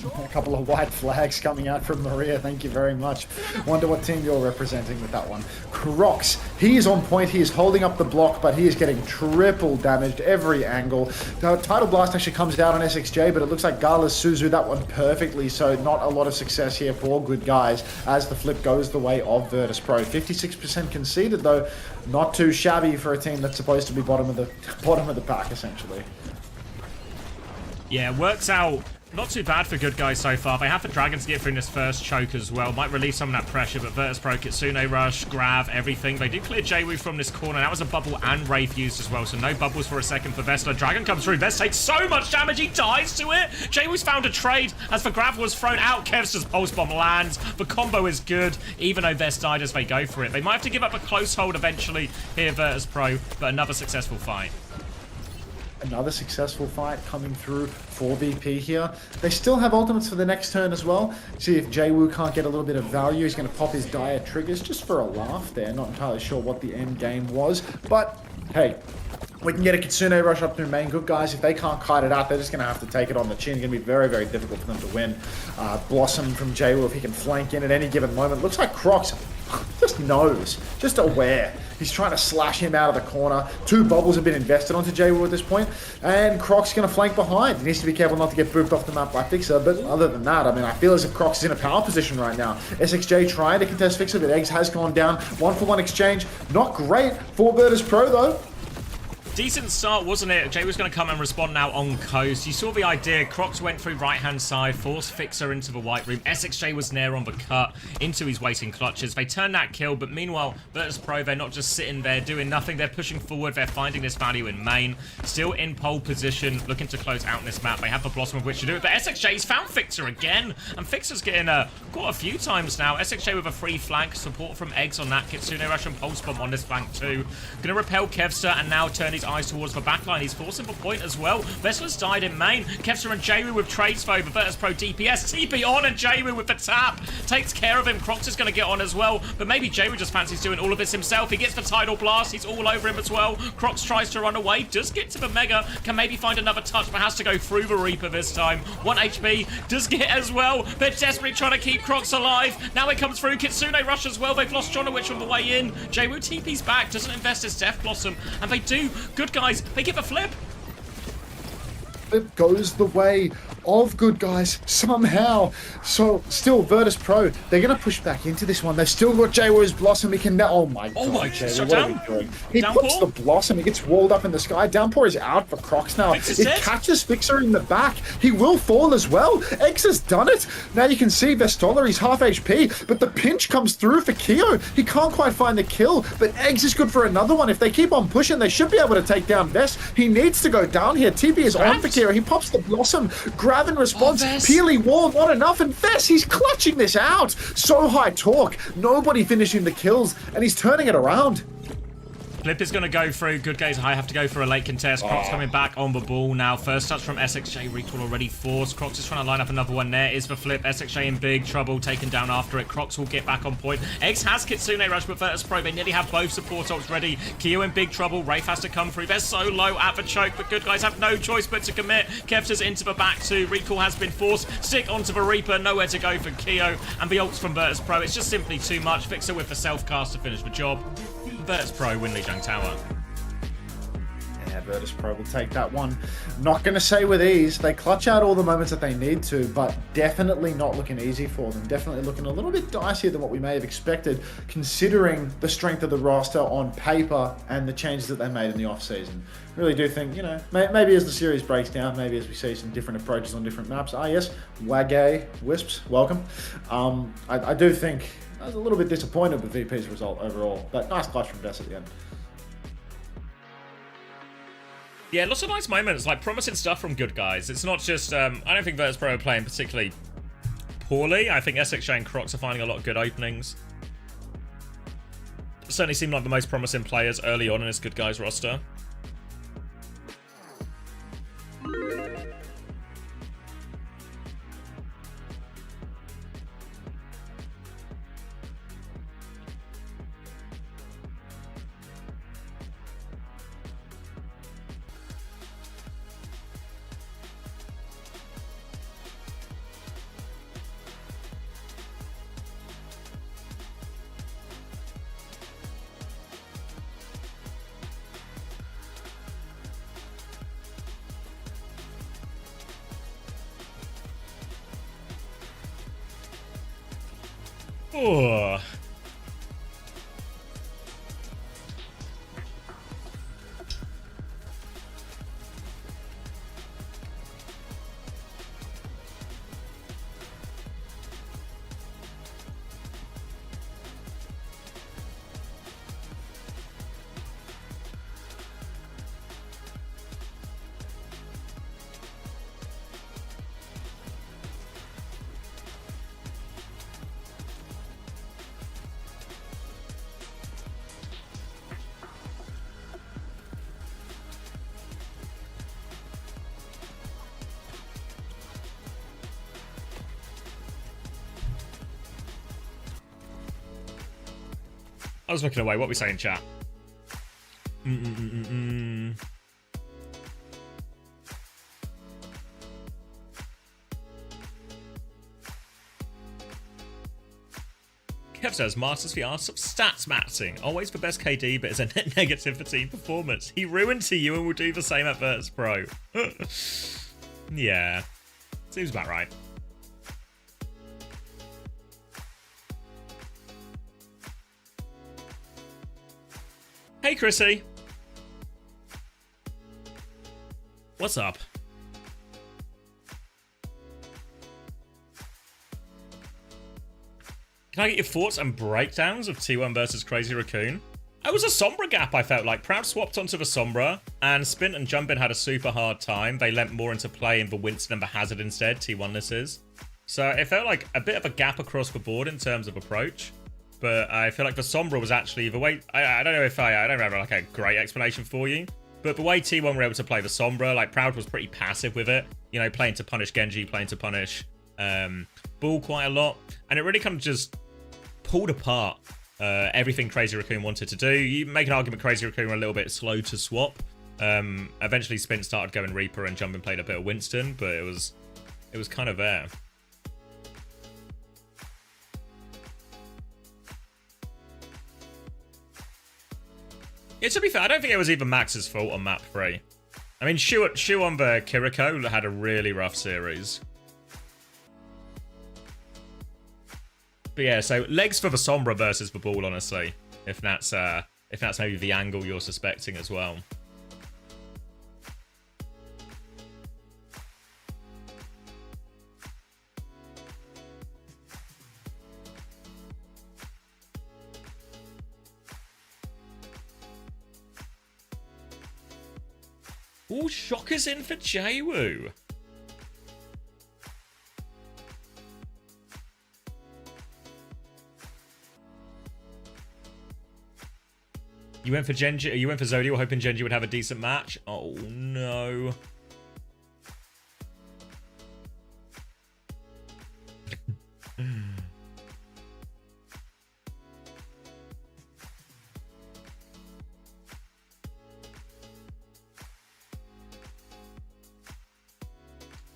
A couple of white flags coming out from Maria, thank you very much. Wonder what team you're representing with that one. Crocs, he is on point, he is holding up the block, but he is getting triple damaged every angle. The Tidal Blast actually comes down on SXJ, but it looks like Gala Suzu that one perfectly, so not a lot of success here for all good guys as the flip goes the way of Virtus.pro. 56% conceded though, not too shabby for a team that's supposed to be bottom of the pack essentially. Yeah, works out not too bad for good guys so far. They have the Dragons to get through in this first choke as well. Might release some of that pressure, but Virtus.pro, Kitsune Rush, grab, everything. They do clear Jwoo from this corner. That was a bubble and Wraith used as well, so no bubbles for a second for Vesta. Dragon comes through. Vest takes so much damage, he dies to it. Jwoo's found a trade as the grab was thrown out. Kevster's Pulse Bomb lands. The combo is good, even though Vest died as they go for it. They might have to give up a close hold eventually here, Virtus.pro, but another successful fight. Another successful fight coming through for VP here. They still have ultimates for the next turn as well. See if Jwoo can't get a little bit of value. He's going to pop his Dire Triggers just for a laugh there. Not entirely sure what the end game was. But, hey, we can get a Kitsune Rush up through main. Good guys, if they can't kite it out, they're just going to have to take it on the chin. It's going to be very, very difficult for them to win. Blossom from Jwoo, if he can flank in at any given moment. Looks like Crocs just knows, just aware. He's trying to slash him out of the corner. Two bubbles have been invested onto Jwoo at this point, and Croc's going to flank behind. He needs to be careful not to get booped off the map by Fixer, but other than that, I mean, I feel as if Crocs is in a power position right now. SXJ trying to contest Fixer, but Eggs has gone down. 1-for-1 exchange. Not great for Virtus.pro, though. Decent start, wasn't it? Jay was going to come and respond now on coast. You saw the idea. Crocs went through right-hand side, forced Fixer into the white room. SXJ was near on the cut into his waiting clutches. They turned that kill, but meanwhile, Virtus.pro, they're not just sitting there doing nothing. They're pushing forward. They're finding this value in main. Still in pole position, looking to close out this map. They have the Blossom of which to do it, but SXJ's found Fixer again, and Fixer's getting quite a few times now. SXJ with a free flank, support from Eggs on that. Kitsune Rush and Pulse Bomb on this flank too. Gonna repel Kevster and now turn his eyes towards the backline. He's forcing the point as well. Vestler's died in main. Kevster and Jwoo with trades over. Virtus.pro DPS. TP on and Jwoo with the tap. Takes care of him. Crocs is going to get on as well. But maybe Jwoo just fancies doing all of this himself. He gets the Tidal Blast. He's all over him as well. Crocs tries to run away. Does get to the Mega. Can maybe find another touch, but has to go through the Reaper this time. 1 HP. Does get as well. They're desperately trying to keep Crocs alive. Now it comes through. Kitsune Rush as well. They've lost Jonowitch on the way in. Jwoo TP's back. Doesn't invest his Death Blossom. And they do. Good guys. They give a flip. Flip goes the way of good guys somehow. So still Virtus.pro, they're going to push back into this one. They've still got Jwoo's Blossom. He can now, oh my god, Jwoo, what are we doing? He puts the Blossom, he gets walled up in the sky. Downpour is out for Crocs now. It catches Fixer in the back. He will fall as well. X has done it. Now you can see Vestola, he's half HP, but the pinch comes through for Keo. He can't quite find the kill, but Eggs is good for another one. If they keep on pushing, they should be able to take down Vest. He needs to go down here. TP is on for Keo. He pops the Blossom. Grab in response. Peely wall, not enough. And Vest, he's clutching this out. So high torque. Nobody finishing the kills, and he's turning it around. Flip is going to go through. Good guys, I have to go for a late contest. Crocs coming back on the ball now. First touch from SXJ. Recall already forced. Crocs is trying to line up another one. There is the flip. SXJ in big trouble. Taken down after it. Crocs will get back on point. Eggs has Kitsune Rush, but Virtus.pro, they nearly have both support ults ready. Keo in big trouble. Wraith has to come through. They're so low at the choke, but good guys have no choice but to commit. Kevster's into the back too. Recall has been forced. Stick onto the Reaper. Nowhere to go for Keo. And the ults from Virtus.pro. It's just simply too much. Fixer with the self-cast to finish the job. Virtus.pro win Lijiang Tower. Yeah, Virtus Pro will take that one. Not going to say with ease. They clutch out all the moments that they need to, but definitely not looking easy for them. Definitely looking a little bit dicier than what we may have expected, considering the strength of the roster on paper and the changes that they made in the off-season. Really do think, you know, maybe as the series breaks down, maybe as we see some different approaches on different maps. Ah, yes, Wagay Wisps, welcome. I do think I was a little bit disappointed with VP's result overall, but nice clutch from Vess at the end. Yeah, lots of nice moments, like promising stuff from good guys. It's not just, I don't think Virtus Pro are playing particularly poorly. I think SXJ and Crocs are finding a lot of good openings. Certainly seem like the most promising players early on in this good guys roster. Oh. I was looking away. What are we saying, chat? Kev says, Masters the art of stats matching. Always for best KD, but is a net negative for team performance. He ruined to you and will do the same at Virtus Pro. Yeah. Seems about right. Hey, Chrissy. What's up? Can I get your thoughts and breakdowns of T1 versus Crazy Raccoon? It was a Sombra gap, I felt like. Proud swapped onto the Sombra, and Spint and Jumpin had a super hard time. They lent more into play in the Winston and the Hazard instead, T1 this is. So it felt like a bit of a gap across the board in terms of approach. But I feel like the Sombra was actually the way... I don't know if I don't remember like a great explanation for you. But the way T1 were able to play the Sombra, like Proud was pretty passive with it. You know, playing to punish Genji, playing to punish Bull quite a lot. And it really kind of just pulled apart everything Crazy Raccoon wanted to do. You make an argument Crazy Raccoon were a little bit slow to swap. Eventually Spin started going Reaper and Jumpin played a bit of Winston, but it was kind of there. Yeah, to be fair, I don't think it was even Max's fault on map 3. I mean, Shu on the Kiriko had a really rough series. But yeah, so legs for the Sombra versus the Ball, honestly. If that's maybe the angle you're suspecting as well. Ooh, Shocker's in for Jaywoo. You went for Genji. You went for Zodiac, hoping Genji would have a decent match. Oh no.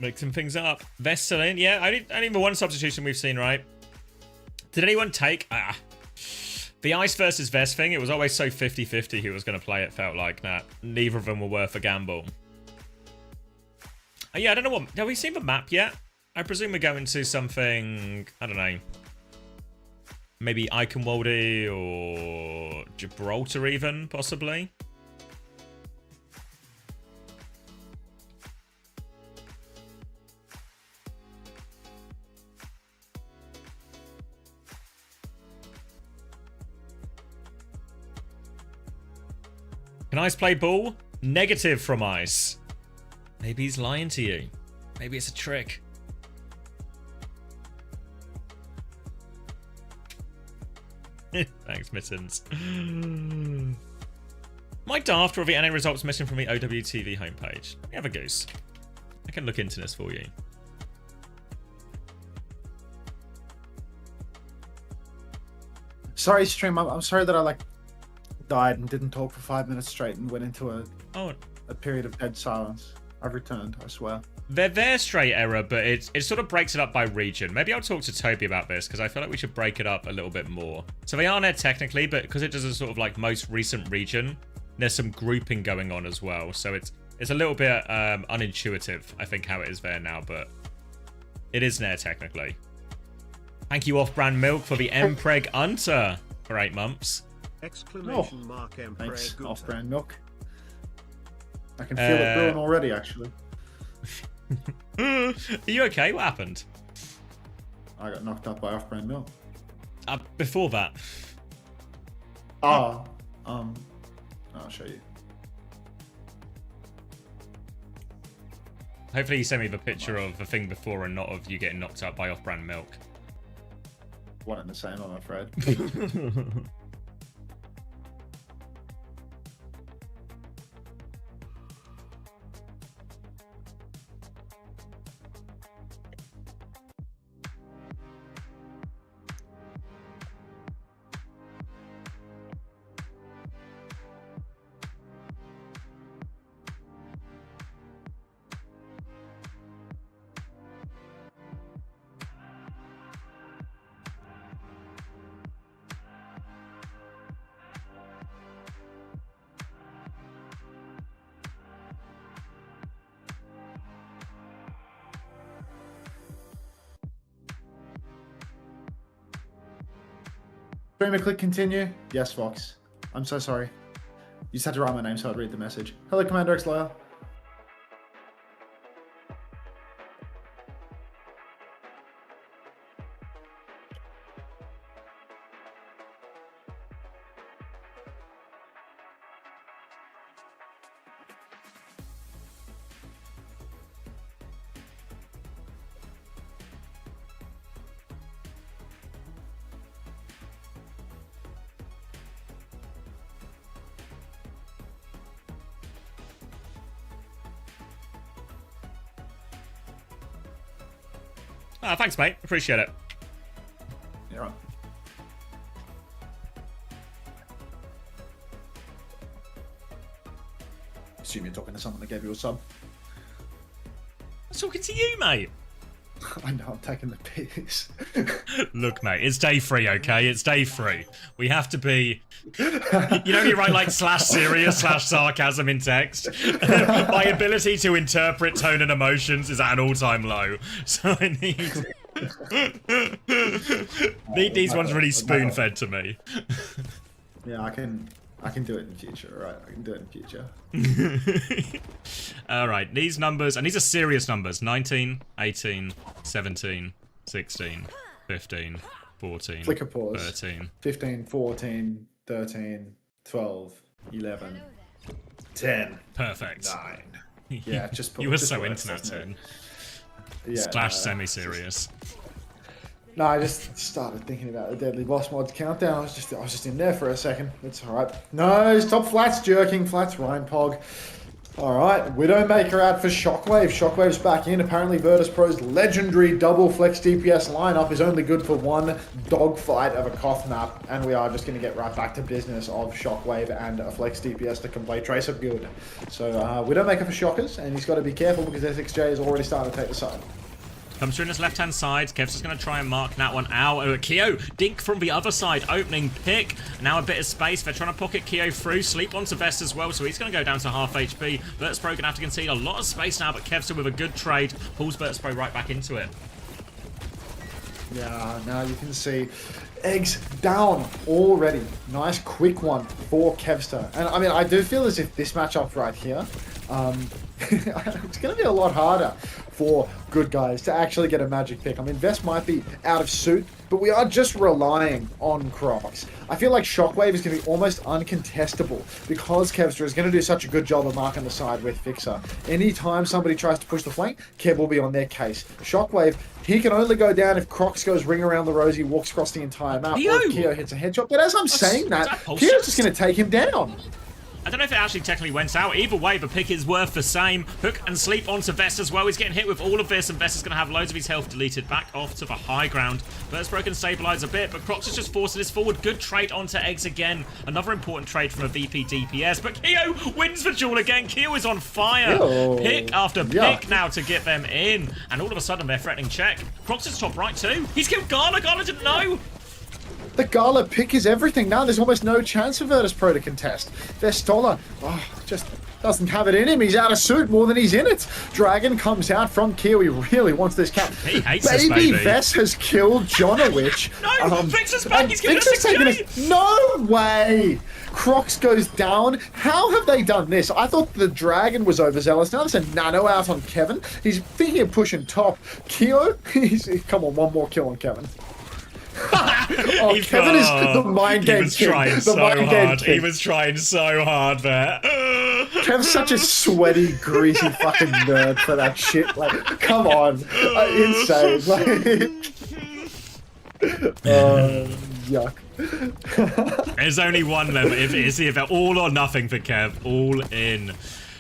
Mixing things up. Vesselin, yeah, only the one substitution we've seen, right? Did anyone take... The Ice versus Vest thing, it was always so 50-50 who was going to play it, felt like that. Neither of them were worth a gamble. Yeah, I don't know what... Have we seen the map yet? I presume we're going to something... I don't know. Maybe Eichenwalde or Gibraltar even, possibly. Can Ice play ball? Negative from Ice. Maybe he's lying to you. Maybe it's a trick. Thanks, Mittens. My daft or the NA results missing from the OWTV homepage. Let me have a goose. I can look into this for you. Sorry, stream. I'm sorry that I like died and didn't talk for 5 minutes straight and went into a period of dead silence. I've returned, I swear. They're their straight error, but it sort of breaks it up by region. Maybe I'll talk to Toby about this, because I feel like we should break it up a little bit more. So they are there technically, but because it does a sort of like most recent region, there's some grouping going on as well. So it's a little bit unintuitive, I think, how it is there now, but it is there technically. Thank you, Off-Brand Milk, for the Mpreg Unter for 8 months. Exclamation mark Mpreg. Thanks, Off-Brand Milk. I can feel it brewing already, actually. Are you okay? What happened? I got knocked up by Off-Brand Milk. Before that. I'll show you. Hopefully you send me the picture of the thing before and not of you getting knocked up by Off-Brand Milk. One and the same, I'm afraid. Streamer, click continue. Yes, Fox. I'm so sorry. You just had to write my name so I'd read the message. Hello, Commander X Layer. Thanks, mate. Appreciate it. You're right. Assume you're talking to someone that gave you a sub. I'm talking to you, mate. I know, I'm taking the piss. Look, mate, it's day 3, okay? It's day 3. We have to be... You know when you write like /serious/sarcasm in text? My ability to interpret tone and emotions is at an all-time low. So I need these ones really spoon-fed to me. Yeah, I can do it in future, alright? I can do it in future. Alright, these numbers, and these are serious numbers. 19, 18, 17, 16, 15, 14, Flicker pause. 13. 15, 14, 13, 12, 11, 10. Perfect. 9. Yeah, just put, You were just so works, internet doesn't in. it? Yeah, Splash no, semi-serious. No, I just started thinking about the Deadly Boss Mods countdown. I was just in there for a second. It's alright. No, stop flats jerking. Flats Ryan Pog. Alright, Widowmaker out for Shockwave. Shockwave's back in. Apparently Virtus Pro's legendary double flex DPS lineup is only good for one dogfight of a cough map. And we are just going to get right back to business of Shockwave and a flex DPS to complete Tracer build. So Widowmaker for Shockers, and he's got to be careful because SXJ is already starting to take the side. Comes through in his left-hand side. Kev's just going to try and mark that one out. Keo, Dink from the other side, opening pick. Now a bit of space. They're trying to pocket Keo through. Sleep onto Vest as well, so he's going to go down to half HP. Virtus Pro going to have to concede a lot of space now, but Kev still with a good trade. Pulls Virtus Pro right back into it. Yeah, now you can see Eggs down already. Nice quick one for Kevster. And I mean, I do feel as if this matchup right here, it's going to be a lot harder for good guys to actually get a magic pick. I mean, Vest might be out of suit, but we are just relying on Crocs. I feel like Shockwave is going to be almost uncontestable because Kevster is going to do such a good job of marking the side with Fixer. Anytime somebody tries to push the flank, Kev will be on their case. Shockwave, he can only go down if Crocs goes ring around the rosy, walks across the entire map, or if Keo hits a headshot. But as I'm saying that, Keo's just going to take him down. I don't know if it actually technically went out. Either way, the pick is worth the same. Hook and Sleep onto Vest as well. He's getting hit with all of this, and Vest is going to have loads of his health deleted back off to the high ground. Virtus Pro can stabilize a bit, but Crocs is just forcing this forward. Good trade onto Eggs again. Another important trade from a VP DPS, but Keo wins the duel again. Keo is on fire. Yo. Pick after pick now to get them in, and all of a sudden they're threatening check. Crocs is top right too. He's killed Gala. Gala didn't know. The Gala pick is everything. Now there's almost no chance for Virtus Pro to contest. Vestola, just doesn't have it in him. He's out of suit more than he's in it. Dragon comes out from Keo. He really wants this cap. He hates this, Baby baby. Vest has killed Jonowich. No, Vix's back. He's giving us Vix's taking 6K. it. No way. Crocs goes down. How have they done this? I thought the Dragon was overzealous. Now there's a nano out on Kevin. He's thinking of pushing top. Keo, come on, one more kill on Kevin. Kevin is the mind game king. He was trying so hard there. Kev's such a sweaty, greasy fucking nerd for that shit. Like, come on. Insane. Yuck. There's only one level. It's either all or nothing for Kev. All in.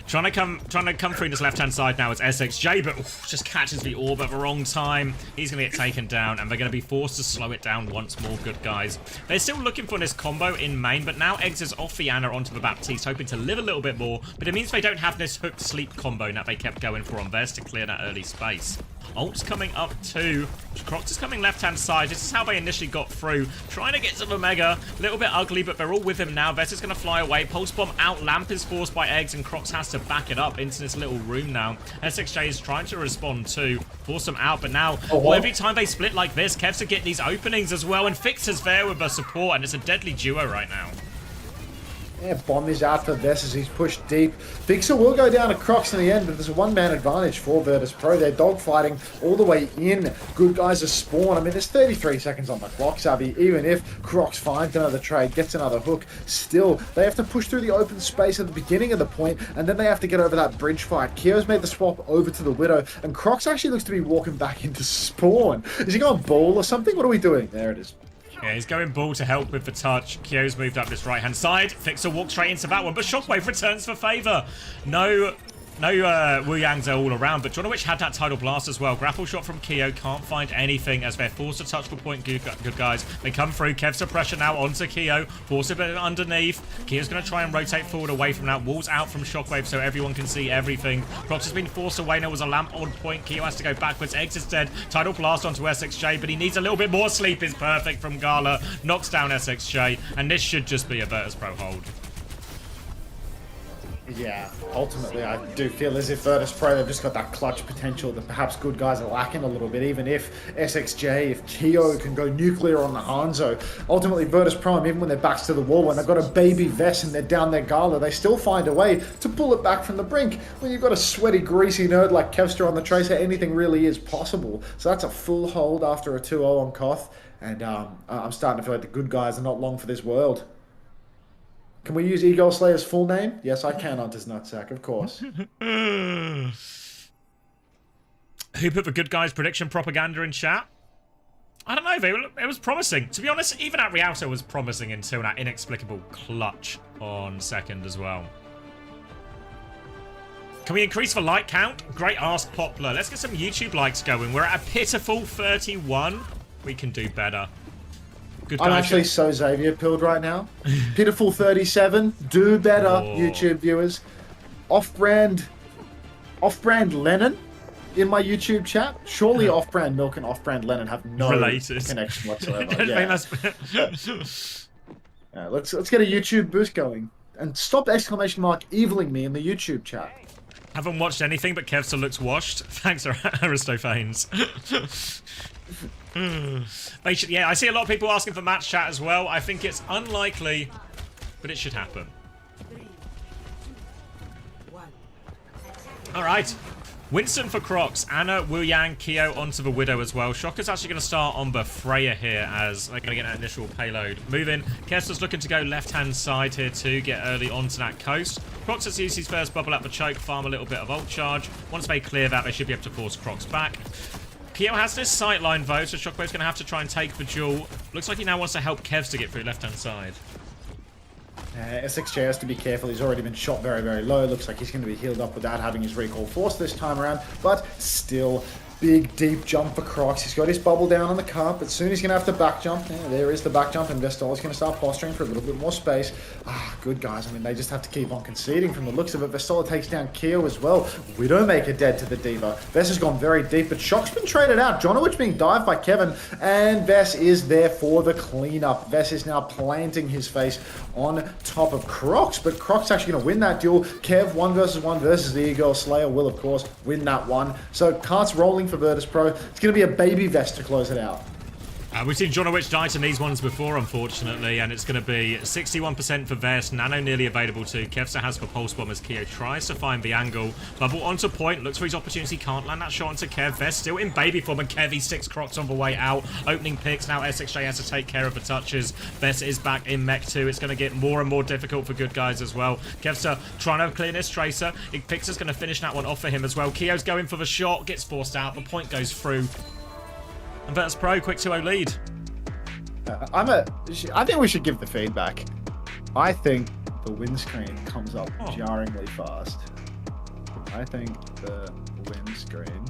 Trying to come through this left-hand side now is SXJ, but just catches the orb at the wrong time. He's going to get taken down, and they're going to be forced to slow it down once more, good guys. They're still looking for this combo in main, but now Eggs is off the Ana onto the Baptiste, hoping to live a little bit more, but it means they don't have this hook-sleep combo that they kept going for on Vest to clear that early space. Ult's coming up too. Crocs is coming left-hand side. This is how they initially got through. Trying to get to the Mega. A little bit ugly, but they're all with him now. Vest is going to fly away. Pulse Bomb out. Lamp is forced by Eggs, and Crocs has to back it up into this little room now. SXJ is trying to respond too. Force them out, but now every time they split like this, Kevs are getting these openings as well, and Fixer's there with the support, and it's a deadly duo right now. Yeah, Bomb is out for Vest as he's pushed deep. Fixer will go down to Crocs in the end, but there's a one-man advantage for Virtus Pro. They're dogfighting all the way in. Good guys are spawn. I mean, there's 33 seconds on the clock, Sabi. Even if Crocs finds another trade, gets another hook, still, they have to push through the open space at the beginning of the point, and then they have to get over that bridge fight. Keo's made the swap over to the Widow, and Crocs actually looks to be walking back into spawn. Is he going ball or something? What are we doing? There it is. Yeah, he's going ball to help with the touch. Keo's moved up this right-hand side. Fixer walks straight into that one, but Shockwave returns for favour. No Wu Yangs are all around, but Jonowich had that tidal blast as well. Grapple shot from Keo, can't find anything as they're forced to touch the point, good guys. They come through, Kev's pressure now onto Keo, force a bit underneath. Keo's going to try and rotate forward away from that. Walls out from Shockwave so everyone can see everything. Crocs has been forced away, there was a lamp on point. Keo has to go backwards, Eggs is dead. Tidal blast onto SXJ, but he needs a little bit more. Sleep is perfect from Gala, knocks down SXJ, and this should just be a Virtus Pro hold. Yeah, ultimately I do feel as if Virtus Pro, they've just got that clutch potential that perhaps good guys are lacking a little bit, even if SXJ, if Keo can go nuclear on the Hanzo. Ultimately Virtus Pro, even when their backs to the wall, when they've got a baby Vest and they're down their Gala, they still find a way to pull it back from the brink. When you've got a sweaty, greasy nerd like Kevster on the Tracer, anything really is possible. So that's a full hold after a 2-0 on Koth, and I'm starting to feel like the good guys are not long for this world. Can we use Eagle Slayer's full name? Yes, I can, Hunter's Nutsack, of course. Who put the good guys prediction propaganda in chat? I don't know, it was promising. To be honest, even at Rialto was promising until that inexplicable clutch on second as well. Can we increase the like count? Great ask, Poplar. Let's get some YouTube likes going. We're at a pitiful 31. We can do better. Good I'm actually so Xavier pilled right now. Pitiful 37. Do better, YouTube viewers. Off-brand Lennon. in my YouTube chat. Surely off-brand Milk and off-brand Lennon have no Related. connection whatsoever. I think Yeah. that's- Let's get a YouTube boost going. And stop exclamation mark eviling me in the YouTube chat. Haven't watched anything, but Kev still looks washed. Thanks, Aristophanes. Yeah, I see a lot of people asking for match chat as well. I think it's unlikely, but it should happen. 3, 2, 1. All right. Winston for Crocs, Anna, Wu Yang, Kyo onto the Widow as well. Shocker's actually going to start on the Freya here as they're going to get that initial payload moving. Kessler's looking to go left-hand side here to get early onto that coast. Crocs has used his first bubble up the choke, farm a little bit of ult charge. Once they clear that, they should be able to force Crocs back. Kyo has this sightline though, so Shockwave's going to have to try and take the duel. Looks like he now wants to help Kevs to get through left-hand side. SXJ has to be careful. He's already been shot very, very low. Looks like he's going to be healed up without having his recall force this time around. But still, big, deep jump for Crocs. He's got his bubble down on the carp, but soon he's going to have to back jump. Yeah, there is the back jump, and Vestola's going to start posturing for a little bit more space. Good guys. I mean, they just have to keep on conceding from the looks of it. Vestola takes down Keo as well. Widowmaker dead to the Diva. Vess has gone very deep, but Shock's been traded out. Jonowich being dived by Kevin, and Vess is there for the cleanup. Vess is now planting his face on top of Crocs, but Crocs actually going to win that duel. Kev, 1 versus 1 versus the E-Girl Slayer will, of course, win that one. So carts rolling for Virtus Pro. It's going to be a baby Vest to close it out. We've seen Jonowich die to these ones before, unfortunately, and it's going to be 61% for Vest. Nano nearly available too. Kevster has for Pulse Bomb as Keo tries to find the angle. Bubble onto point, looks for his opportunity, can't land that shot onto Kev. Vest still in baby form, and Kev, he sticks Crocs on the way out. Opening picks, now SXJ has to take care of the touches. Vest is back in mech 2. It's going to get more and more difficult for good guys as well. Kevster trying to clear this Tracer. Pixar's going to finish that one off for him as well. Keo's going for the shot, gets forced out, the point goes through. And Virtus Pro, quick 2-0 lead. I think we should give the feedback. I think the windscreen comes up jarringly fast. I think the windscreen.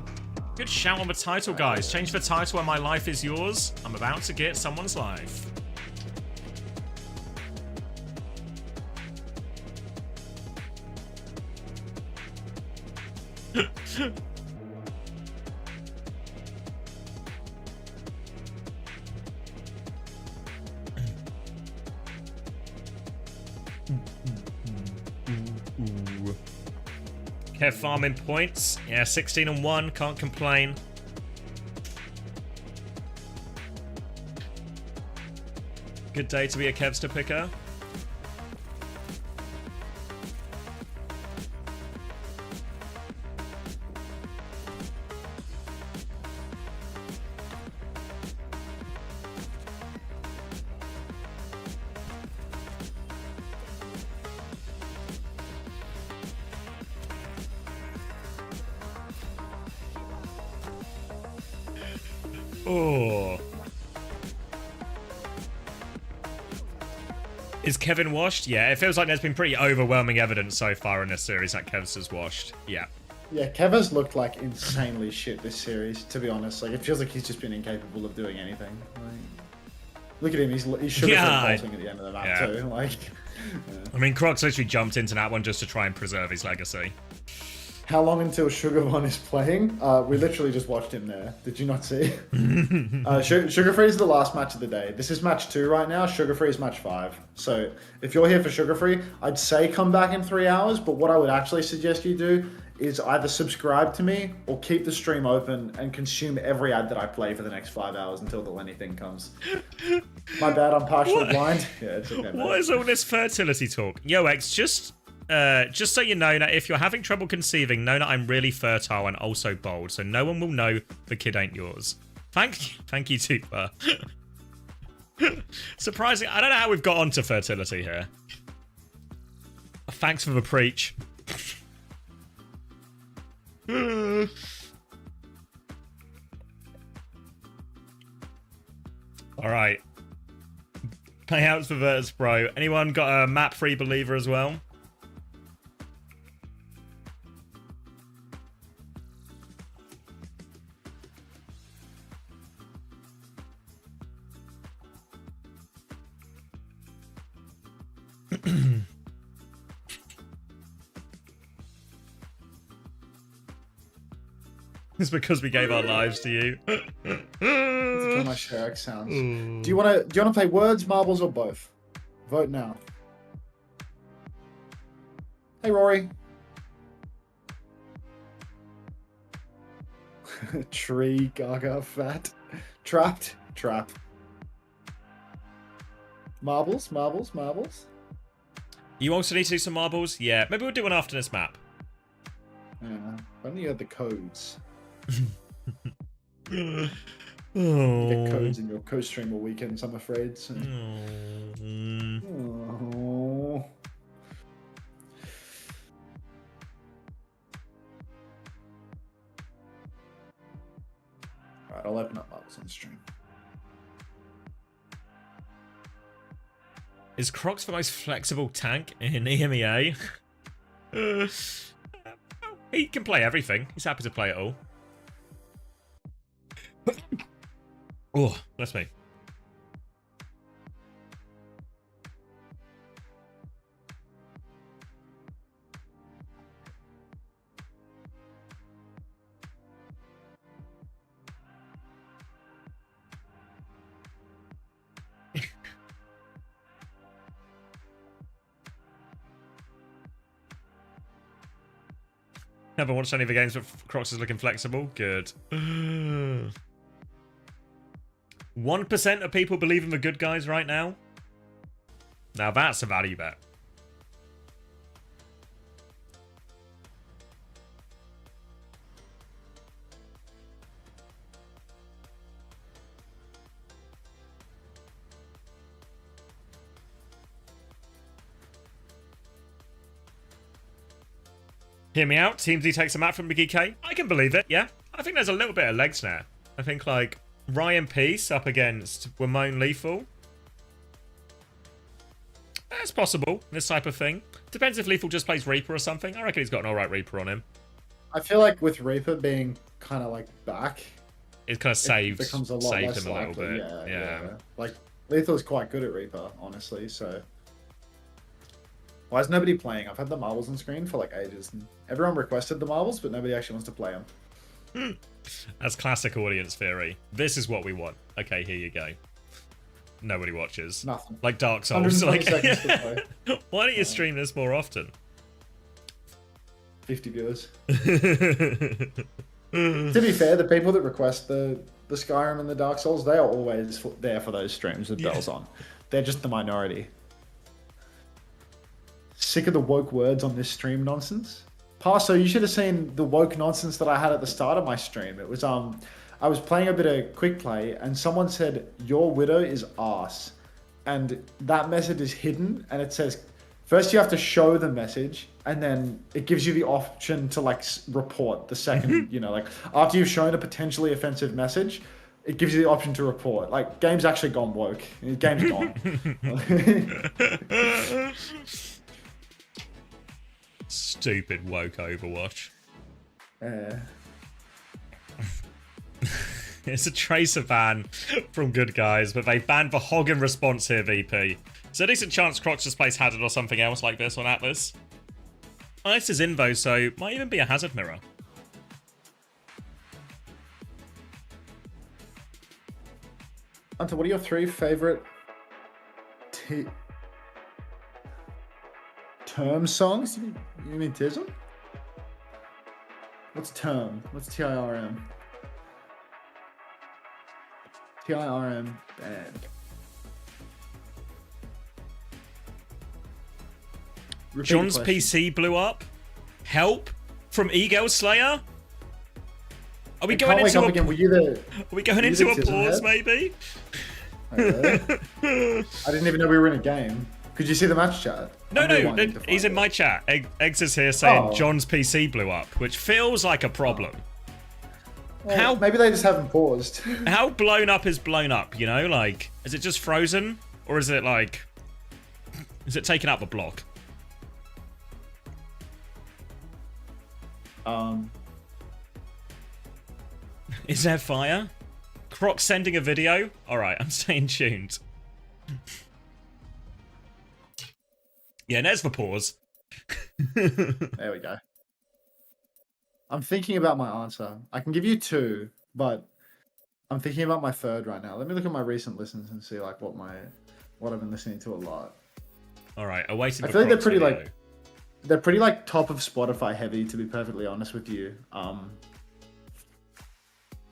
Good shout on the title, guys. Change the title and My Life Is Yours. I'm about to get someone's life. Kev farming points. Yeah, 16 and 1. Can't complain. Good day to be a Kevster picker. Oh. Is Kevin washed? Yeah, it feels like there's been pretty overwhelming evidence so far in this series that Kevster's washed. Yeah. Yeah, Kevin's looked like insanely shit this series, to be honest. Like, it feels like he's just been incapable of doing anything. Like, look at him, he should have been bolting at the end of the map too. Like, I mean, Crocs literally jumped into that one just to try and preserve his legacy. How long until Sugarvon is playing? We literally just watched him there. Did you not see? Sugar Free is the last match of the day. This is match 2 right now. Sugar Free is match 5. So if you're here for Sugar Free, I'd say come back in 3 hours. But what I would actually suggest you do is either subscribe to me or keep the stream open and consume every ad that I play for the next 5 hours until the Lenny thing comes. My bad, I'm partially blind. Yeah, it's okay, man. What is all this fertility talk? Yo, X, just so you know that if you're having trouble conceiving, know that I'm really fertile and also bold, so no one will know the kid ain't yours. Thank you, Tupa. Surprising. I don't know how we've got onto fertility here. Thanks for the preach. All right. Payouts for Virtus Pro. Anyone got a map free believer as well? It's because we gave our lives to you. That's my Shrek sounds. Do you wanna play words, marbles, or both? Vote now. Hey Rory. Tree, gaga, fat. Trapped, trap. Marbles, marbles, marbles. You also need to do some marbles? Yeah, maybe we'll do one after this map. Yeah, I only had the codes. Oh. You get codes in your co-streamer weekends, I'm afraid. So. Mm. Oh. Alright, I'll open up marbles on stream. Is Crocs the most flexible tank in EMEA? He can play everything. He's happy to play it all. Oh, bless me. Never watched any of the games, but Crocs is looking flexible. Good. 1% of people believe in the good guys right now. Now that's a value bet. Hear me out. Team D takes a map from McGee. I can believe it, yeah. I think there's a little bit of legs there. I think, like, Ryan Peace up against Wimone Lethal. That's possible, this type of thing. Depends if Lethal just plays Reaper or something. I reckon he's got an alright Reaper on him. I feel like with Reaper being kind of like back, It kind of saved him a little bit. Yeah. Like, Lethal's quite good at Reaper, honestly, so... Why is nobody playing? I've had the marbles on screen for like ages. And everyone requested the marbles, but nobody actually wants to play them. That's classic audience theory. This is what we want. Okay, here you go. Nobody watches. Nothing. Like Dark Souls. 120 Like, seconds to play. Why don't you stream this more often? 50 viewers. To be fair, the people that request the Skyrim and the Dark Souls, they are always there for those streams with bells on. They're just the minority. Sick of the woke words on this stream nonsense. Paso, you should have seen the woke nonsense that I had at the start of my stream. It was I was playing a bit of quick play and someone said your widow is arse, and that message is hidden and it says first you have to show the message and then it gives you the option to like report the second you know, like after you've shown a potentially offensive message, it gives you the option to report. Like, game's actually gone woke. Game's gone. Stupid woke Overwatch. It's a tracer ban from good guys, but they banned the hog in response here, VP. Is there a decent chance Crocs just plays Hazard or something else like this on Atlas? Ice is Invo, so might even be a Hazard mirror. Hunter, what are your 3 favorite term songs? You mean Tism? What's term? What's TIRM? TIRM band. Repeat John's the question. PC blew up. Help from Eagle Slayer. Are we It going can't wake into up a? again. Were you the? Are we going were you into the a Tism pause, head? maybe? Okay. I didn't even know we were in a game. Could you see the match chat? No, I'm no, rewinding to he's find in it. my chat. Eggs is here saying Oh. John's PC blew up, which feels like a problem. Well, How- Maybe they just haven't paused. How blown up is blown up, you know? Like, is it just frozen? Or is it like... Is it taking out the block? Is there fire? Croc sending a video? Alright, I'm staying tuned. Yeah, there's the pause. There we go. I'm thinking about my answer. I can give you two, but I'm thinking about my third right now. Let me look at my recent listens and see like what I've been listening to a lot. All right, awaiting I for feel like they're Croc's pretty video. like they're pretty like top of Spotify heavy, to be perfectly honest with you.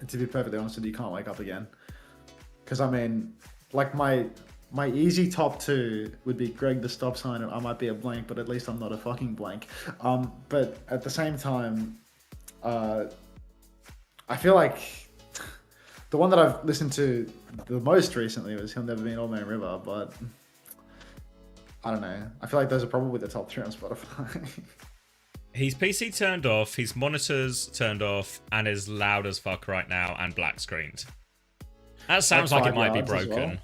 To be perfectly honest with you, Can't Wake Up Again. Because I mean, like my easy top two would be Greg the Stop Sign and I Might Be a Blank, but at least I'm not a fucking blank. But at the same time, I feel like the one that I've listened to the most recently was He'll Never Be an Old Man River, but I don't know. I feel like those are probably the top three on Spotify. His PC turned off, his monitors turned off, and is loud as fuck right now and black screened. That sounds like it might be broken.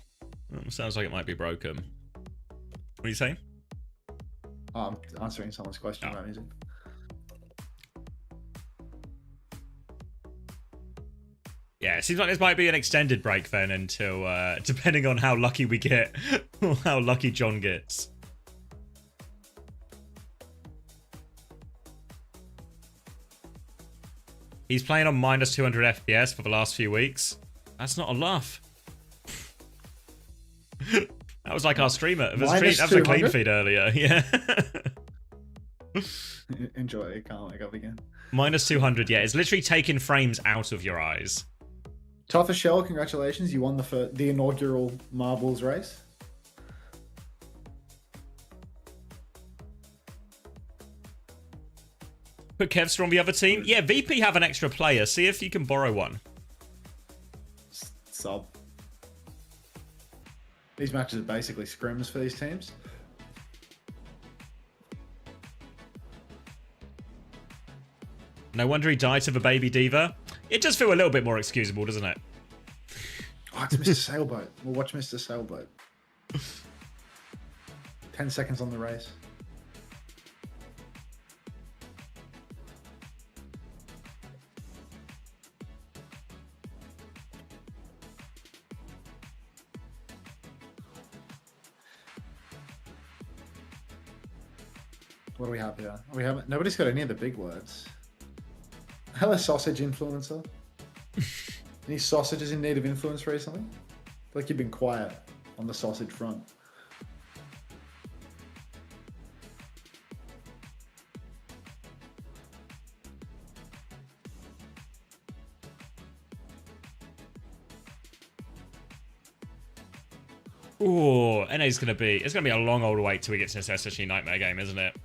Sounds like it might be broken. What are you saying? I'm answering someone's question about music. Yeah, it seems like this might be an extended break then until, depending on how lucky we get, or how lucky John gets. He's playing on minus 200 FPS for the last few weeks. That's not a laugh. That was like our streamer. That was a clean feed earlier. Yeah. Enjoy. Can't Wake Up Again. Minus 200. Yeah, it's literally taking frames out of your eyes. Toffa Shell, congratulations! You won the inaugural marbles race. Put Kevster on the other team. Yeah, VP have an extra player. See if you can borrow one. Sub. These matches are basically scrims for these teams. No wonder he died to the baby diva. It does feel a little bit more excusable, doesn't it? Oh, it's Mr. Sailboat. We'll watch Mr. Sailboat. 10 seconds on the race. What do we have here? Nobody's got any of the big words. Hello, sausage influencer. Any sausages in need of influence recently? I feel like you've been quiet on the sausage front. Ooh, it's gonna be a long old wait till we get to this SSG Nightmare game, isn't it?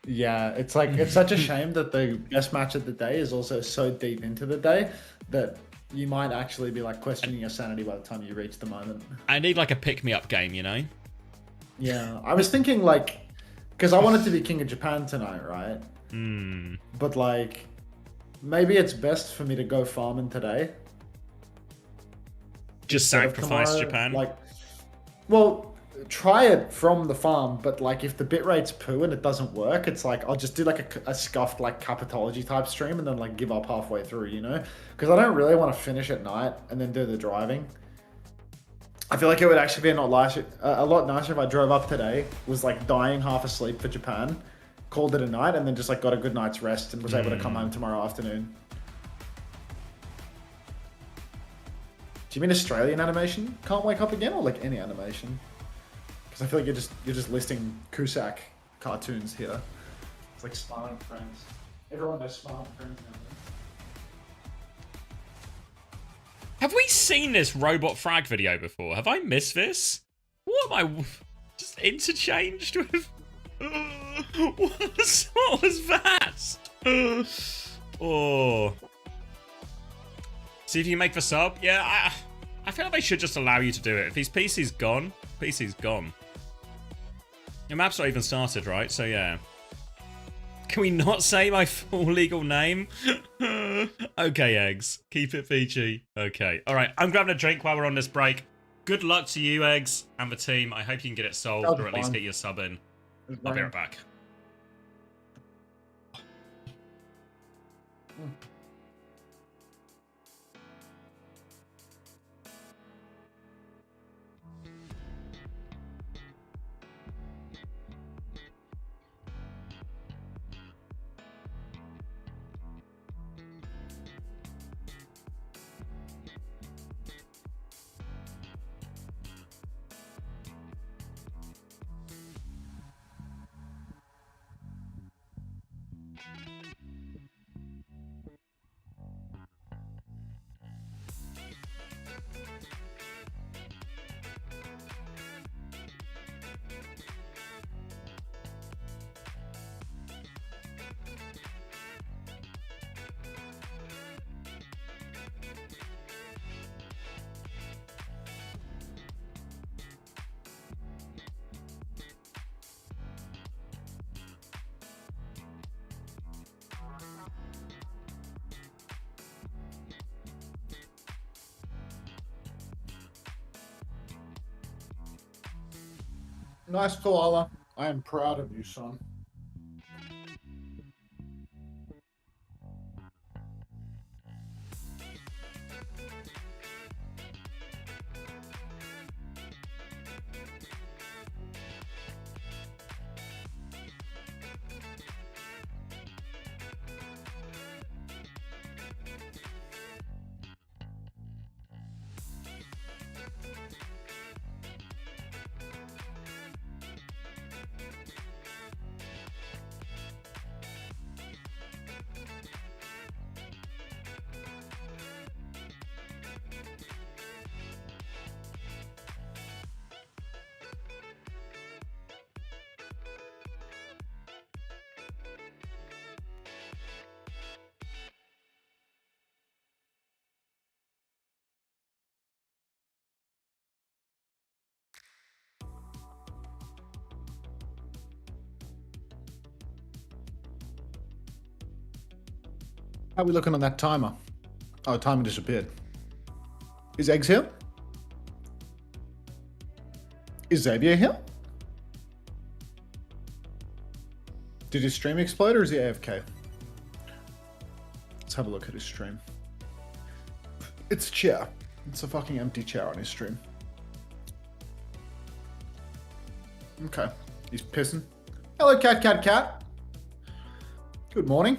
Yeah, it's such a shame that the best match of the day is also so deep into the day that you might actually be like questioning your sanity by the time you reach the moment. I need like a pick-me-up game, you know? Yeah, I was thinking like, because I wanted to be King of Japan tonight, right? But like, maybe it's best for me to go farming today. Just sacrifice Japan? Like, well, try it from the farm, but like if the bitrate's poo and it doesn't work, it's like I'll just do like a scuffed like capitology type stream and then like give up halfway through, you know? Because I don't really want to finish at night and then do the driving. I feel like it would actually be a lot nicer if I drove up today, was like dying half asleep for Japan, called it a night, and then just like got a good night's rest and was able to come home tomorrow afternoon. Do you mean Australian animation? Can't Wake Up Again, or like any animation? Because I feel like you're just listing Cusack cartoons here. It's like Spartan Friends. Everyone knows Spartan Friends now. Have we seen this robot frag video before? Have I missed this? What am I just interchanged with? What was that? Oh. See if you can make the sub. Yeah, I feel like they should just allow you to do it. If his PC's gone, PC's gone. Your map's not even started, right? So yeah. Can we not say my full legal name? Okay, Eggs. Keep it PG. Okay. Alright, I'm grabbing a drink while we're on this break. Good luck to you, Eggs, and the team. I hope you can get it solved, or at least get your sub in. I'll be right back. Nice koala. I am proud of you, son. How are we looking on that timer? Oh, timer disappeared. Is Eggs here? Is Xavier here? Did his stream explode or is he AFK? Let's have a look at his stream. It's a chair. It's a fucking empty chair on his stream. Okay. He's pissing. Hello, cat, cat, cat. Good morning.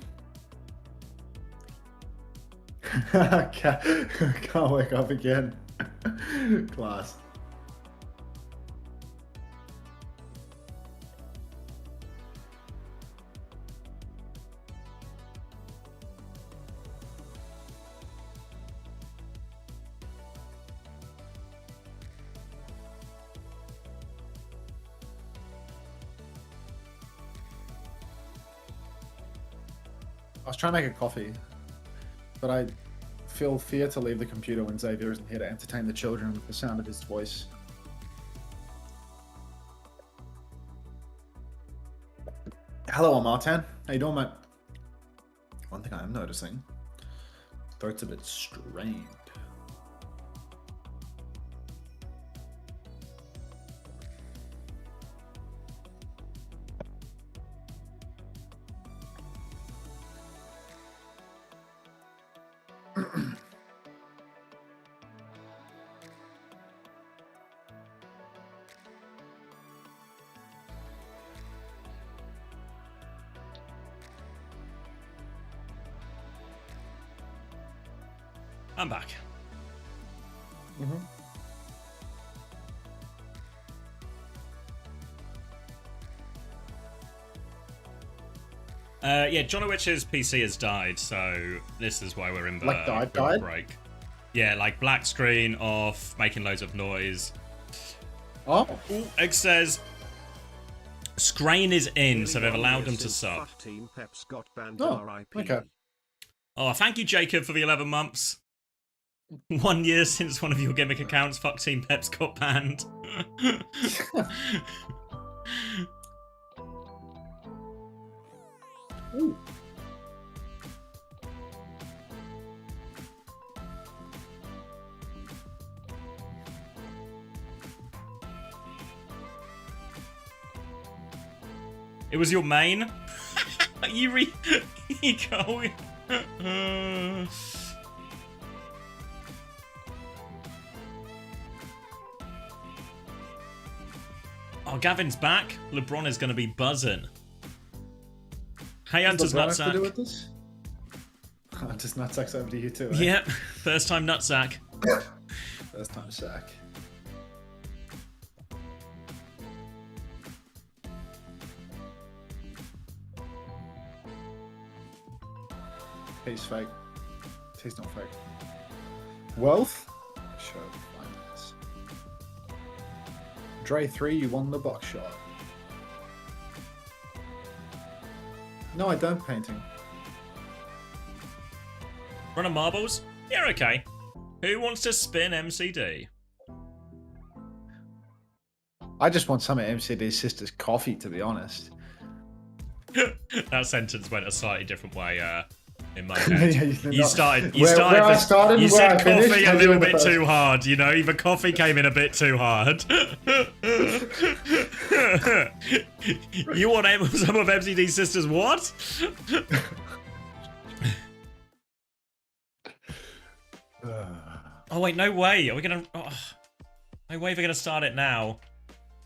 Can't wake up again. Class. I was trying to make a coffee, but I feel fear to leave the computer when Xavier isn't here to entertain the children with the sound of his voice. Hello, Martin. How you doing, mate? One thing I am noticing, throat's a bit strained. I'm back. Yeah, Jonowich's PC has died, so this is why we're in the Like died? break. Yeah, like black screen off, making loads of noise. Oh, Egg says Scrain is in, so they've allowed them to sub. Fuck Team Pep's got banned Oh, RIP. okay. Oh, thank you, Jacob, for the 11 months. 1 year since one of your gimmick accounts, Fuck Team Peps, got banned. Ooh. It was your main? you go. Oh, Gavin's back. LeBron is going to be buzzing. Hey, Hunter's Does LeBron have to do nutsack. with this? Hunter's nutsack's over to you too. Eh? Yep, first time nutsack. First time sack. He's fake. He's not fake. Wealth? Show finance. Dre 3, you won the box shot. No, I don't painting. Run of marbles? Yeah, okay. Who wants to spin MCD? I just want some of MCD's sister's coffee, to be honest. That sentence went a slightly different way in my head. Yeah, You started. You where I started, You where I said finished, coffee a and little you're the bit first. too hard. You know, either coffee came in a bit too hard. You want some of MCD's sisters? What? Oh wait, no way. Are we gonna? Oh, no way. We're gonna start it now.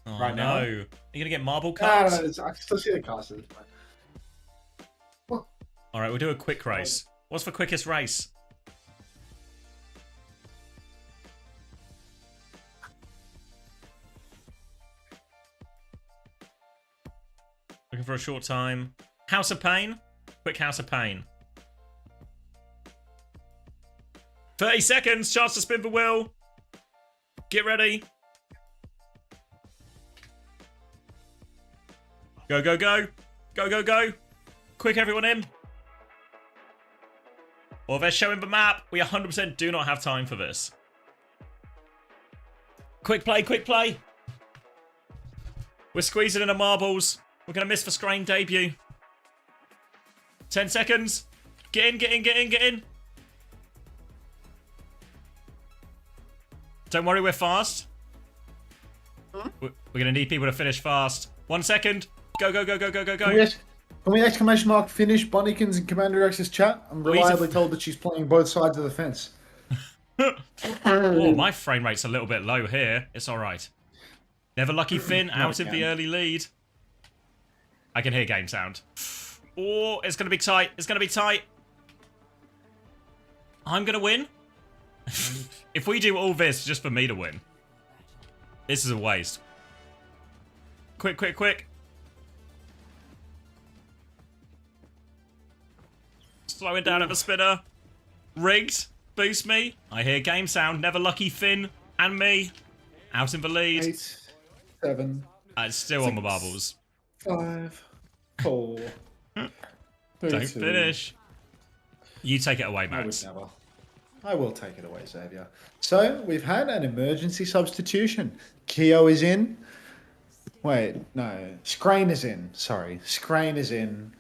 Oh Right no. now? Are you gonna get marble No, cards? I can still see the cast. All right, we'll do a quick race. What's for quickest race? Looking for a short time. House of Pain? Quick House of Pain. 30 seconds, chance to spin the wheel. Get ready. Go, go, go. Go, go, go. Quick, everyone in. Well, they're showing the map. We 100% do not have time for this. Quick play, quick play. We're squeezing in the marbles. We're going to miss the Scrain debut. 10 seconds. Get in, get in, get in, get in. Don't worry, we're fast. We're going to need people to finish fast. 1 second. Go, go, go, go, go, go, go. Can we exclamation mark finish Bonnikins in Commander X's chat? I'm reliably told that she's playing both sides of the fence. Oh, my frame rate's a little bit low here. It's alright. Never Lucky Finn out in the early lead. I can hear game sound. Oh, it's going to be tight. It's going to be tight. I'm going to win. If we do all this just for me to win, this is a waste. Quick, quick, quick. Slowing down at the spinner. Rigged. Boost me. I hear game sound. Never Lucky Finn and me. Out in the lead. 8, 7. It's still on the marbles. 5, 4. Don't finish. You take it away, Max. I will take it away, Xavier. So, we've had an emergency substitution. Keo is in. Wait, no. Scrain is in. Sorry. Scrain is in.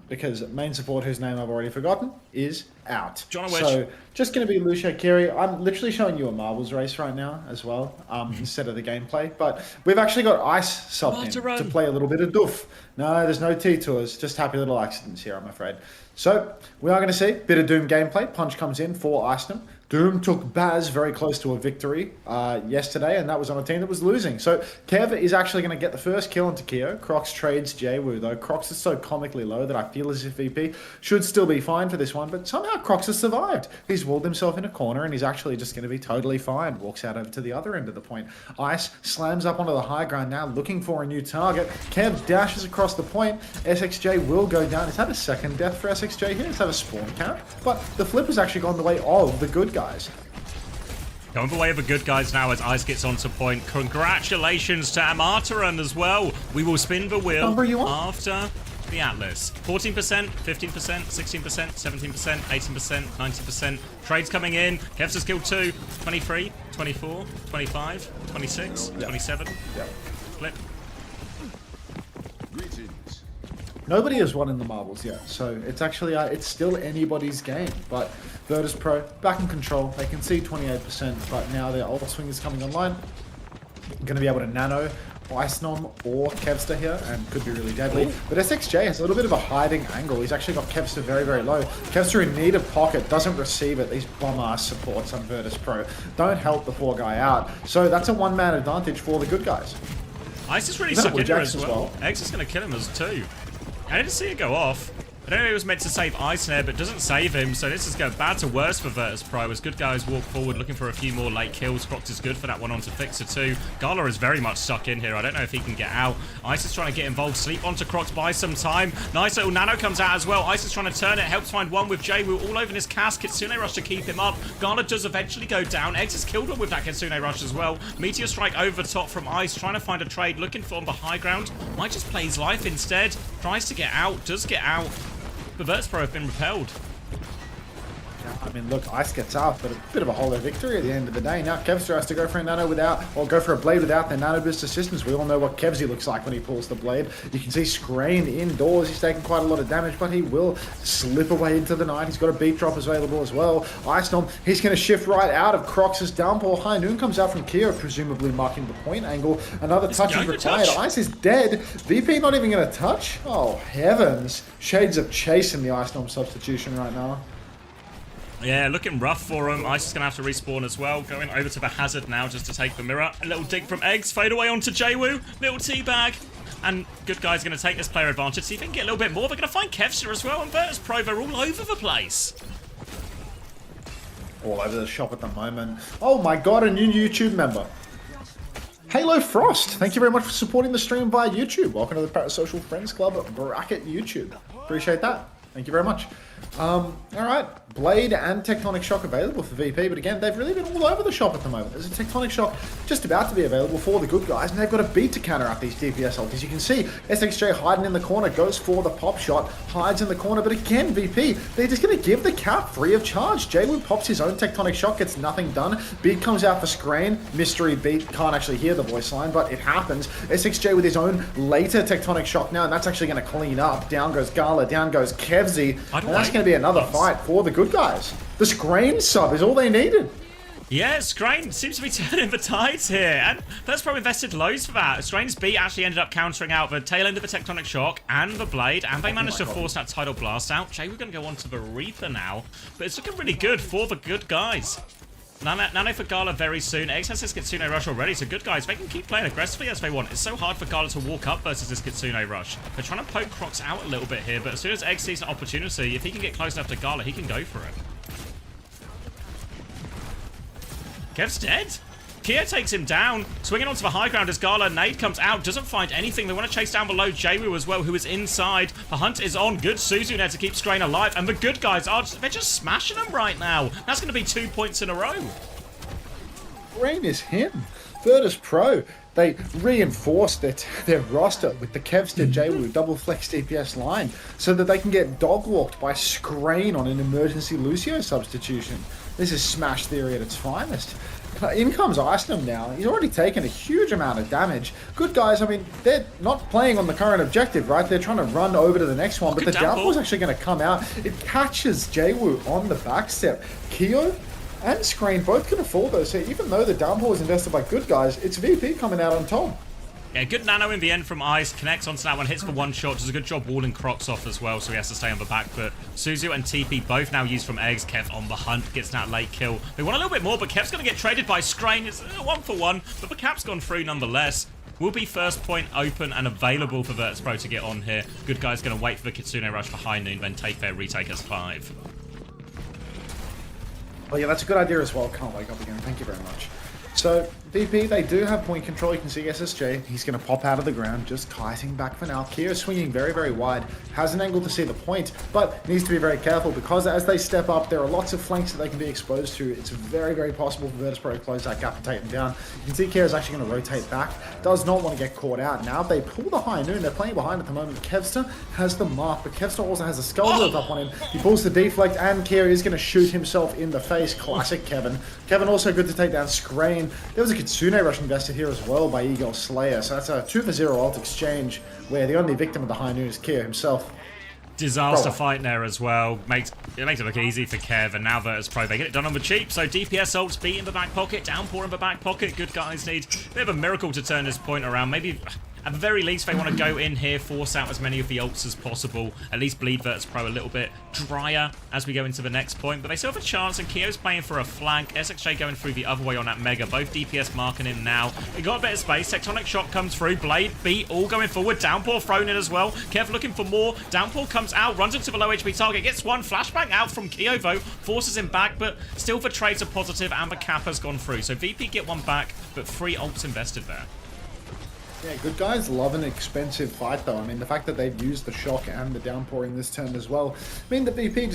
Because main support, whose name I've already forgotten, is out. John Wish. So, just going to be Lucia Kiri. I'm literally showing you a marbles race right now as well, instead of the gameplay. But we've actually got Ice subbed in to play a little bit of doof. No, there's no T-tours, just happy little accidents here, I'm afraid. So, we are going to see a bit of Doom gameplay. Punch comes in for Iceland. Doom took Baz very close to a victory yesterday, and that was on a team that was losing. So Kev is actually going to get the first kill into Keo. Crocs trades Jwoo, though. Crocs is so comically low that I feel as if VP should still be fine for this one, but somehow Crocs has survived. He's walled himself in a corner, and he's actually just going to be totally fine. Walks out over to the other end of the point. Ice slams up onto the high ground now, looking for a new target. Kev dashes across the point. SXJ will go down. Is that a second death for SXJ here? Is that a spawn count? But the flip has actually gone the way of the good guys. Going the way of the good guys now as Ice gets onto point. Congratulations to Amartaran as well. We will spin the wheel after the Atlas. 14%, 15%, 16%, 17%, 18%, 19%. Trades coming in. Kev's has killed 2. 23, 24, 25, 26, 27. Flip. Nobody has won in the marbles yet, so it's actually it's still anybody's game. But Virtus Pro back in control. They can see 28%, but now their ult swing is coming online. Going to be able to nano Icenom or Kevster here, and could be really deadly. But SXJ has a little bit of a hiding angle. He's actually got Kevster very, very low. Kevster in need of pocket, doesn't receive it. These bomb-ass supports on Virtus Pro don't help the poor guy out. So that's a one-man advantage for the good guys. Ice is really stuck in there as well. X is going to kill him as 2. I didn't see it go off. I don't know if it was meant to save Ice there, but doesn't save him, so this is going bad to worse for Virtus Pro as good guys walk forward looking for a few more late kills. Crocs is good for that one onto Fixer too. Gala is very much stuck in here. I don't know if he can get out. Ice is trying to get involved. Sleep onto Crocs, buy some time. Nice little nano comes out as well. Ice is trying to turn it, helps find one with Jwoo all over in his cast. Kitsune Rush to keep him up. Gala does eventually go down. Eggs has killed him with that Kitsune Rush as well. Meteor Strike over the top from Ice, trying to find a trade, looking for on the high ground. Might just play his life instead. Tries to get out, does get out. The Virtus Pro have been repelled. I mean, look, Ice gets out, but a bit of a hollow victory at the end of the day. Now Kevster has to go for a nano without, or go for a blade without their nano boost assistance. We all know what Kevsy looks like when he pulls the blade. You can see Scrane indoors. He's taking quite a lot of damage, but he will slip away into the night. He's got a beat drop available as well. Ice Storm, he's going to shift right out of Crocs' downpour. High Noon comes out from Keo, presumably marking the point angle. Another touch is required. Ice is dead. VP not even going to touch? Oh, heavens. Shades of Chase in the Ice Storm substitution right now. Yeah, looking rough for him. Ice is going to have to respawn as well. Going over to the Hazard now just to take the mirror. A little dig from Eggs. Fade away onto Jwoo. Little teabag. And Good Guy's going to take this player advantage. See if he can get a little bit more. They're going to find Kevster as well. And Virtus Pro, they're all over the place. All over the shop at the moment. Oh my god, a new YouTube member. Halo Frost, thank you very much for supporting the stream via YouTube. Welcome to the Parasocial Friends Club bracket YouTube. Appreciate that. Thank you very much. Alright, Blade and Tectonic Shock available for VP, but again, they've really been all over the shop at the moment. There's a Tectonic Shock just about to be available for the Good Guys, and they've got a beat to counter out these DPS ults. You can see SXJ hiding in the corner, goes for the pop shot, hides in the corner, but again, VP, they're just going to give the cap free of charge. Jwoo pops his own Tectonic Shock, gets nothing done. Beat comes out for Scrane, mystery beat, can't actually hear the voice line, but it happens. SXJ with his own later Tectonic Shock now, and that's actually going to clean up. Down goes Gala, down goes Kevsy, and that's going to be another fight for the Good Guys. The Scrane sub is all they needed. Yeah, Scrane seems to be turning the tides here, and that's probably invested loads for that. Scrane's beat actually ended up countering out the tail end of the Tectonic Shock and the Blade, and they managed to force that Tidal Blast out. Jay, we're going to go on to the Reaper now, but it's looking really good for the Good Guys. Nano for Gala very soon. Eggs has this Kitsune Rush already, so Good Guys, they can keep playing aggressively as they want. It's so hard for Gala to walk up versus this Kitsune Rush. They're trying to poke Crocs out a little bit here, but as soon as Eggs sees an opportunity, if he can get close enough to Gala, he can go for it. Kev's dead. Kia takes him down, swinging onto the high ground as Gala. Nade comes out, doesn't find anything. They want to chase down below Jwoo as well, who is inside. The hunt is on. Good Suzu there to keep Scrane alive, and the Good Guys are they're just smashing them right now. That's going to be 2 points in a row. Scrane is him. Virtus Pro, they reinforced their roster with the Kevster Jwoo double flex DPS line so that they can get dog walked by Scrane on an emergency Lucio substitution. This is Smash Theory at its finest. In comes Iceland now. He's already taken a huge amount of damage. Good Guys, I mean, they're not playing on the current objective, right? They're trying to run over to the next one, but the downpour's actually going to come out. It catches Jwoo on the backstep. Keo and Scrane both can afford those. So even though the downpour was invested by Good Guys, it's VP coming out on top. Yeah, good nano in the end from Ice. Connects onto that one, hits for one shot. Does a good job walling Crocs off as well, so he has to stay on the back foot. Suzu and TP both now used from Eggs. Kev on the hunt, gets that late kill. They want a little bit more, but Kev's going to get traded by Scrane. It's 1-for-1, but the cap's gone through nonetheless. Will be first point open and available for Virtus Pro to get on here. Good Guy's going to wait for the Kitsune Rush for High Noon, then take their retake as 5. Well, yeah, that's a good idea as well. Can't wake up again. Thank you very much. So, VP, they do have point control. You can see SSJ. He's going to pop out of the ground, just kiting back for now. Keo swinging very, very wide. Has an angle to see the point, but needs to be very careful because as they step up, there are lots of flanks that they can be exposed to. It's very, very possible for Virtus Pro to close that gap and take them down. You can see Keo's actually going to rotate back. Does not want to get caught out. Now, if they pull the High Noon, they're playing behind at the moment. Kevster has the mark, but Kevster also has a skull built up on him. He pulls the deflect, and Keo is going to shoot himself in the face. Classic Kevin. Kevin also good to take down Scrane. There was a Kitsune Rush invested here as well by Eagle Slayer, so that's a 2-for-0 ult exchange where the only victim of the High Noon is Keo himself. Disaster fight there as well. It makes it look easy for Kev, and now Virtus Pro, they get it done on the cheap. So DPS ults beat in the back pocket, downpour in the back pocket. Good Guys need a bit of a miracle to turn this point around. Maybe at the very least they want to go in here, force out as many of the ults as possible, at least bleed Virtus Pro a little bit drier as we go into the next point. But they still have a chance, and Keo's playing for a flank. SXJ going through the other way on that Mega. Both DPS marking him now. They got a bit of space. Tectonic Shock comes through. Blade, beat, all going forward. Downpour thrown in as well. Kev looking for more. Downpour comes out, runs into the low HP target, gets one. Flashback out from Keo though, forces him back, but still the trades are positive and the cap has gone through. So VP get one back, but 3 ults invested there. Yeah, good guys love an expensive fight though. I mean, the fact that they've used the shock and the downpour in this turn as well, I mean, the VP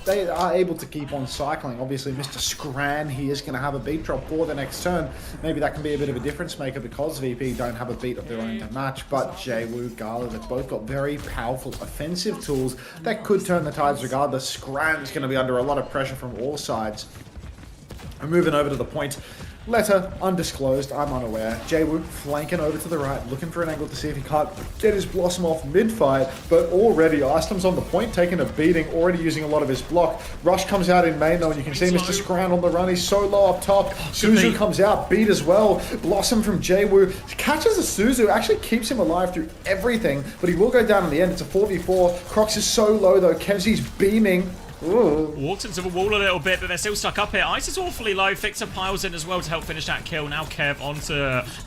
they are able to keep on cycling. Obviously, Mr. Scran, he is going to have a beat drop for the next turn. Maybe that can be a bit of a difference maker because VP don't have a beat of their own to match. But Jwoo, Gala, they've both got very powerful offensive tools that could turn the tides regardless. Scran's going to be under a lot of pressure from all sides. We're moving over to the point. Letter, undisclosed, I'm unaware. Jwoo flanking over to the right, looking for an angle to see if he can't get his Blossom off mid-fight, but already Iceland's on the point, taking a beating, already using a lot of his block. Rush comes out in main though, and you can see Mr. Scran on the run, he's so low up top. Suzu comes out, beat as well. Blossom from Jwoo catches a Suzu, actually keeps him alive through everything, but he will go down in the end. It's a 4v4. Crocs is so low though, Kevzy's beaming. Ooh. Walked into the wall a little bit, but they're still stuck up here. Ice is awfully low. Fixer piles in as well to help finish that kill. Now Kev onto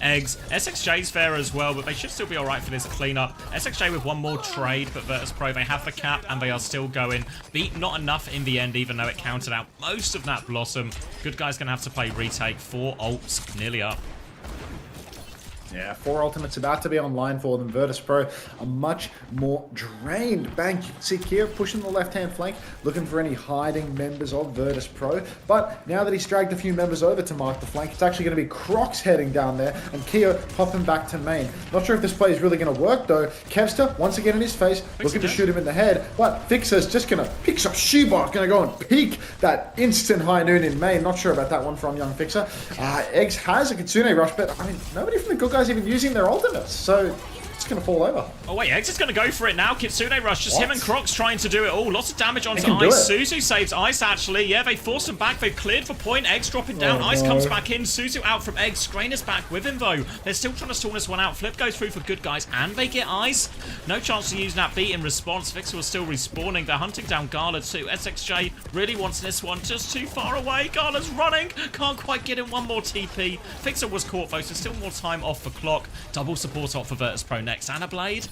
Eggs. SXJ's fair as well, but they should still be alright for this cleanup. SXJ with one more trade, but Virtus.pro, they have the cap and they are still going. Beat not enough in the end, even though it counted out most of that Blossom. Good guy's going to have to play retake. 4 ults nearly up. Yeah, 4 ultimates about to be online for them. Virtus.pro are much more drained. Bang, you can see Kia pushing the left-hand flank, looking for any hiding members of Virtus.pro. But now that he's dragged a few members over to mark the flank, it's actually going to be Crocs heading down there, and Kia popping back to main. Not sure if this play is really going to work, though. Kevster, once again in his face, looking to shoot him in the head, but Fixer's just going to pick up Sheba, going to go and peek that instant high noon in main. Not sure about that one from young Fixer. Eggs has a Kitsune rush, but I mean, nobody from the good guys even using their ultimates, so it's going to fall over. Oh wait, Eggs is going to go for it now. Kitsune rush, just him and Crocs trying to do it all. Lots of damage onto Ice. Suzu saves Ice actually. Yeah, they forced him back. They've cleared for point. Eggs dropping down. Ice comes back in. Suzu out from Eggs. Strain is back with him though. They're still trying to stall this one out. Flip goes through for good guys and they get Ice. No chance to use that beat in response. Vixer was still respawning. They're hunting down Gala too. SXJ really wants this one. Just too far away. Gala's running. Can't quite get in one more TP. Fixer was caught though, so still more time off the clock. Double support off for Virtus.pro next. And a Blade.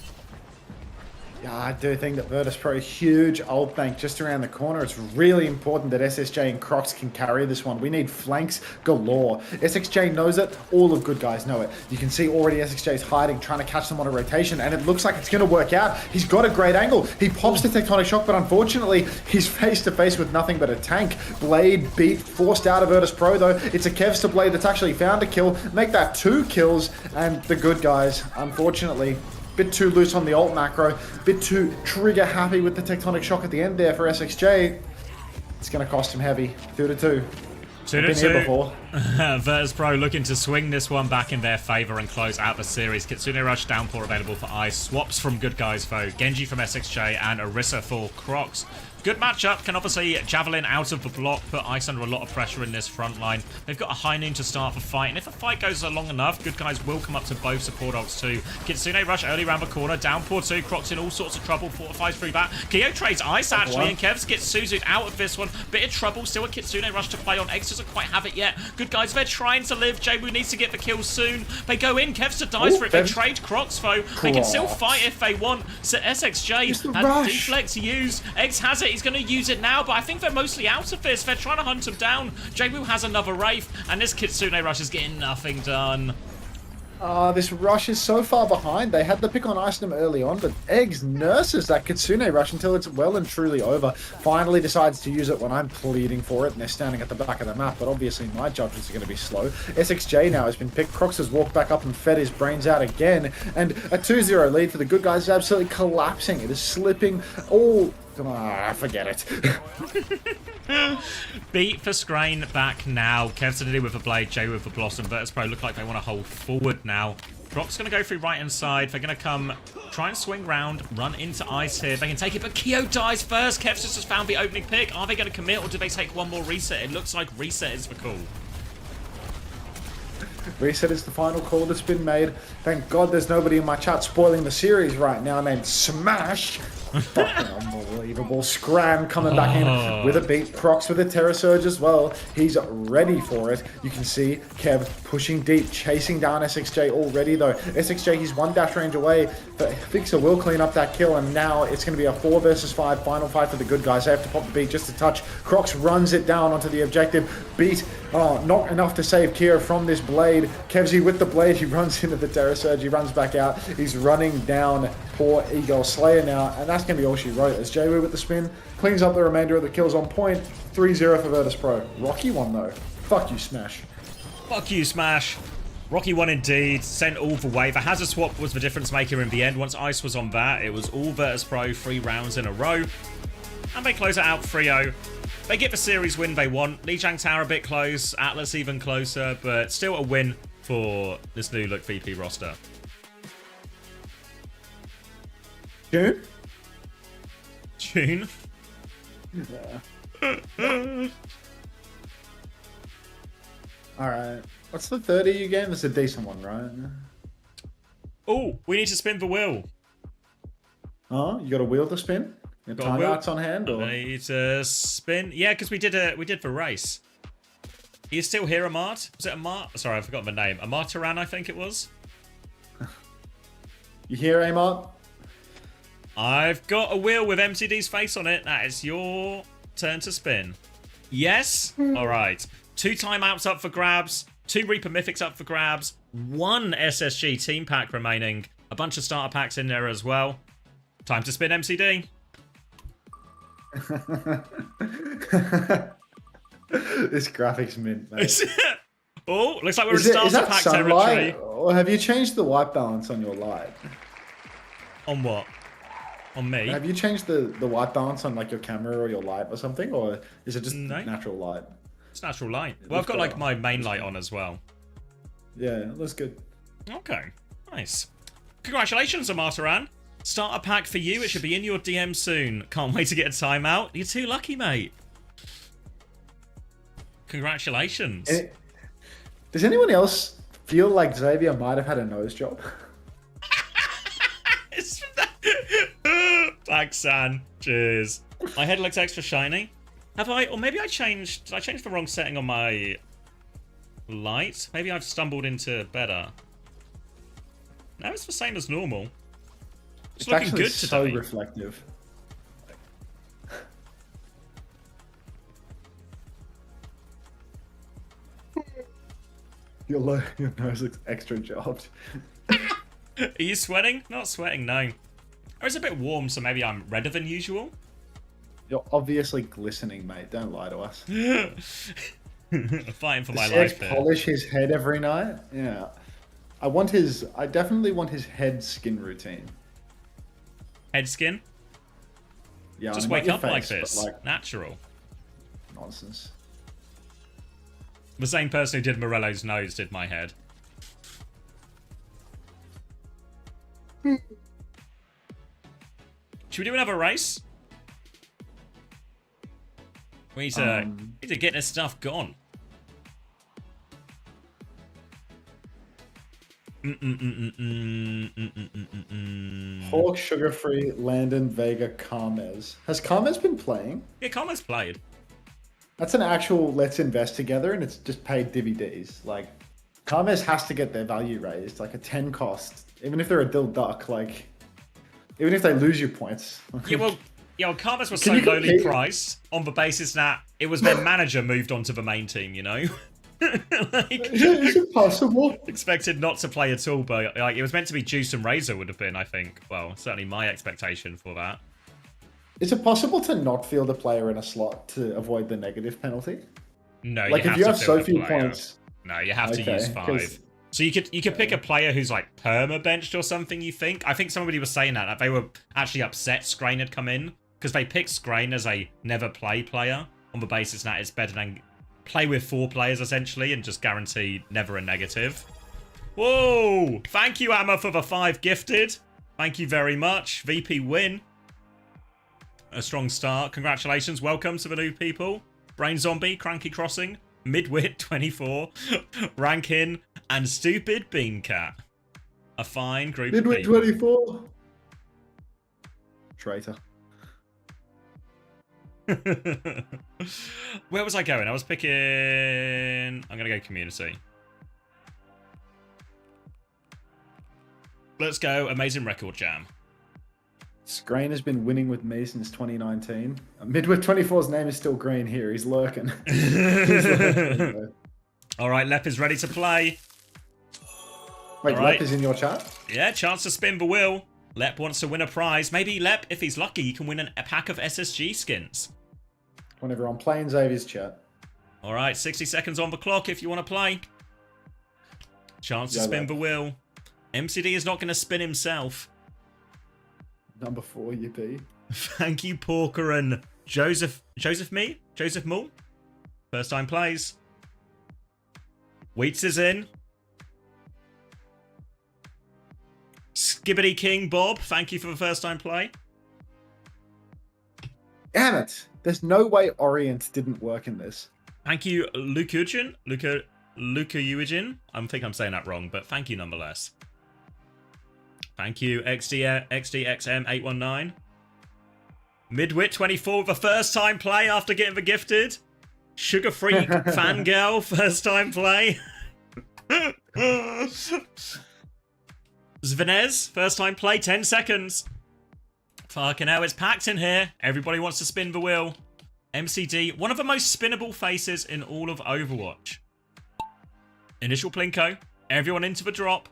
Yeah, I do think that Virtus.pro, huge ult bank just around the corner. It's really important that SSJ and Crocs can carry this one. We need flanks galore. SXJ knows it. All of good guys know it. You can see already SXJ's hiding, trying to catch them on a rotation, and it looks like it's going to work out. He's got a great angle. He pops the tectonic shock, but unfortunately, he's face to face with nothing but a tank. Blade beat, forced out of Virtus.pro though. It's a Kevster Blade that's actually found a kill. Make that 2 kills, and the good guys, unfortunately, bit too loose on the ult macro, bit too trigger happy with the tectonic shock at the end there for SXJ. It's going to cost him heavy. 2-2. Been here before. Virtus.pro looking to swing this one back in their favor and close out the series. Kitsune Rush downpour available for Ice. Swaps from good guys though. Genji from SXJ and Orisa for Crocs. Good matchup. Can obviously Javelin out of the block, put Ice under a lot of pressure in this front line. They've got a high noon to start the fight, and if the fight goes long enough, good guys will come up to both support ults too. Kitsune Rush early around the corner, downpour too. Crocs in all sorts of trouble, fortifies through that. Kyo trades Ice actually, and Kevs gets Suzu'd out of this one. Bit of trouble, still a Kitsune Rush to play on. Eggs doesn't quite have it yet. Good guys, they're trying to live. Jwoo needs to get the kill soon. They go in, Kevster dies for it. They trade Crocs though. They can still fight if they want. So SXJ has deflect to use. Eggs has it, he's going to use it now. But I think they're mostly out of this. They're trying to hunt him down. Jwoo has another Wraith, and this Kitsune Rush is getting nothing done. This rush is so far behind. They had the pick on Iceland early on, but Eggs nurses that Kitsune Rush until it's well and truly over. Finally decides to use it when I'm pleading for it, and they're standing at the back of the map, but obviously my judgments are going to be slow. SXJ now has been picked. Crocs has walked back up and fed his brains out again, and a 2-0 lead for the good guys is absolutely collapsing. It is slipping all... forget it. Beat for Scrain back now. Kev's to do with a Blade, Jay with a Blossom. Virtus.pro look like they want to hold forward now. Crocs going to go through right hand side. They're going to come, try and swing round, run into Ice here. They can take it, but Kyo dies first. Kev's just found the opening pick. Are they going to commit, or do they take one more reset? It looks like reset is the call. Reset is the final call that's been made. Thank God there's nobody in my chat spoiling the series right now named Smash. Fucking unbelievable. Scram coming back in with a beat. Crocs with a Terror Surge as well. He's ready for it. You can see Kev pushing deep, chasing down SXJ already though. SXJ, he's one dash range away, but Fixer will clean up that kill, and now it's going to be a 4 versus 5 final fight for the good guys. They have to pop the beat just a touch. Crocs runs it down onto the objective. Beat, not enough to save Kira from this blade. Kevsy with the blade, he runs into the Terror Surge, he runs back out. He's running down poor Eagle Slayer now, and that's going to be all she wrote. As JW with the spin, cleans up the remainder of the kills on point. 3-0 for Virtus Pro. Rocky won though. Fuck you, Smash. Fuck you, Smash. Rocky won indeed. Sent all the way. The hazard swap was the difference maker in the end. Once Ice was on that, it was all Virtus Pro 3 rounds in a row. And they close it out 3-0. They get the series win they want. Lijiang Tower a bit close. Atlas even closer. But still a win for this new look VP roster. June? June? Yeah. Alright. What's the 30 game? That's a decent one, right? Oh, we need to spin the wheel. Oh, you got a wheel to spin? Your Got a wheel? timeouts on hand? Or? I need to spin. Yeah, because we did the race. Are you still here, Amart? Was it Amart? Sorry, I forgot the name. Amartaran, I think it was. You here, Amart? I've got a wheel with MCD's face on it. That is your turn to spin. Yes? Alright. 2 timeouts up for grabs. 2 Reaper Mythics up for grabs. 1 SSG team pack remaining. A bunch of starter packs in there as well. Time to spin MCD. This graphics mint, mate. Oh, looks like we're in starter pack territory. Or have you changed the white balance on your light? On what? On me? Have you changed the white balance on like your camera or your light or something? Or is it just natural light? It's natural light. Well, I've got like my main light on as well. Yeah, that's good. Okay, nice. Congratulations, Amartaran. Starter pack for you. It should be in your DM soon. Can't wait to get a timeout. You're too lucky, mate. Congratulations. Does anyone else feel like Xavier might have had a nose job? Thanks, San. Cheers. My head looks extra shiny. Have I? Or maybe I changed... Did I change the wrong setting on my light? Maybe I've stumbled into better. No, it's the same as normal. It's looking actually good so today. Reflective. Your nose looks extra jobbed. Are you sweating? Not sweating, no. Or it's a bit warm, so maybe I'm redder than usual. You're obviously glistening, mate. Don't lie to us. Fighting for my Does life Edge here. polish his head every night? Yeah. I definitely want his head skin routine. Head skin? Yeah, Just I mean, wake not up your like face, this. but, like, Natural. nonsense. The same person who did Morello's nose did my head. Should we do another race? We need to get this stuff gone. Hawk, Sugar Free, Landon, Vega, Carmez. Has Carmez been playing? Yeah, Common's played. That's an actual let's invest together, and it's just paid DVDs. Like, Carmez has to get their value raised, like a 10 cost. Even if they're a dill duck, like, even if they lose you points. Yeah, well, Carmez was Can so you lowly compete? priced on the basis that it was their manager moved on to the main team, you know? Is it possible? Expected not to play at all, but like it was meant to be Juice and Razor would have been, I think. Well, certainly my expectation for that. Is it possible to not field a player in a slot to avoid the negative penalty? No, Like, if you have so few points. No, you have to Okay, use 'cause- 5. So you could pick a player who's like perma-benched or something, you think? I think somebody was saying that they were actually upset Scrain had come in because they picked Scrain as a never play player on the basis that it's better than play with 4 players essentially and just guarantee never a negative. Whoa! Thank you, Amma, for the 5 gifted. Thank you very much. VP win. A strong start. Congratulations. Welcome to the new people. Brain Zombie, Cranky Crossing, Midwit 24, Rankin, and Stupid Bean Cat. A fine group of Midwit people. 24. Traitor. Where was I going? I was picking... I'm going to go community. Let's go Amazing Record Jam. Screen has been winning with me since 2019. Midwit 24's name is still green here. He's lurking. He's lurking. All right, Lep is ready to play. Wait, All right. Lep is in your chat? Yeah, chance to spin the wheel. Lep wants to win a prize. Maybe Lep, if he's lucky, he can win a pack of SSG skins. Whenever I'm playing Xavier's chat. All right, 60 seconds on the clock if you want to play. Chance to Yeah, spin Lep. the wheel. MCD is not going to spin himself. Number 4, Yippee. Thank you, Porker and Joseph Mull. First time plays. Wheats is in. Skibbity King Bob, thank you for the first time play. Damn it! There's no way Orient didn't work in this. Thank you, Luka Eugene. I think I'm saying that wrong, but thank you nonetheless. Thank you, XDXM819. Midwit24 with a first time play after getting the gifted. Sugar Freak Fangirl, first time play. Zvenez, first time play, 10 seconds. Fucking hell, it's packed in here. Everybody wants to spin the wheel. MCD, one of the most spinnable faces in all of Overwatch. Initial Plinko. Everyone into the drop.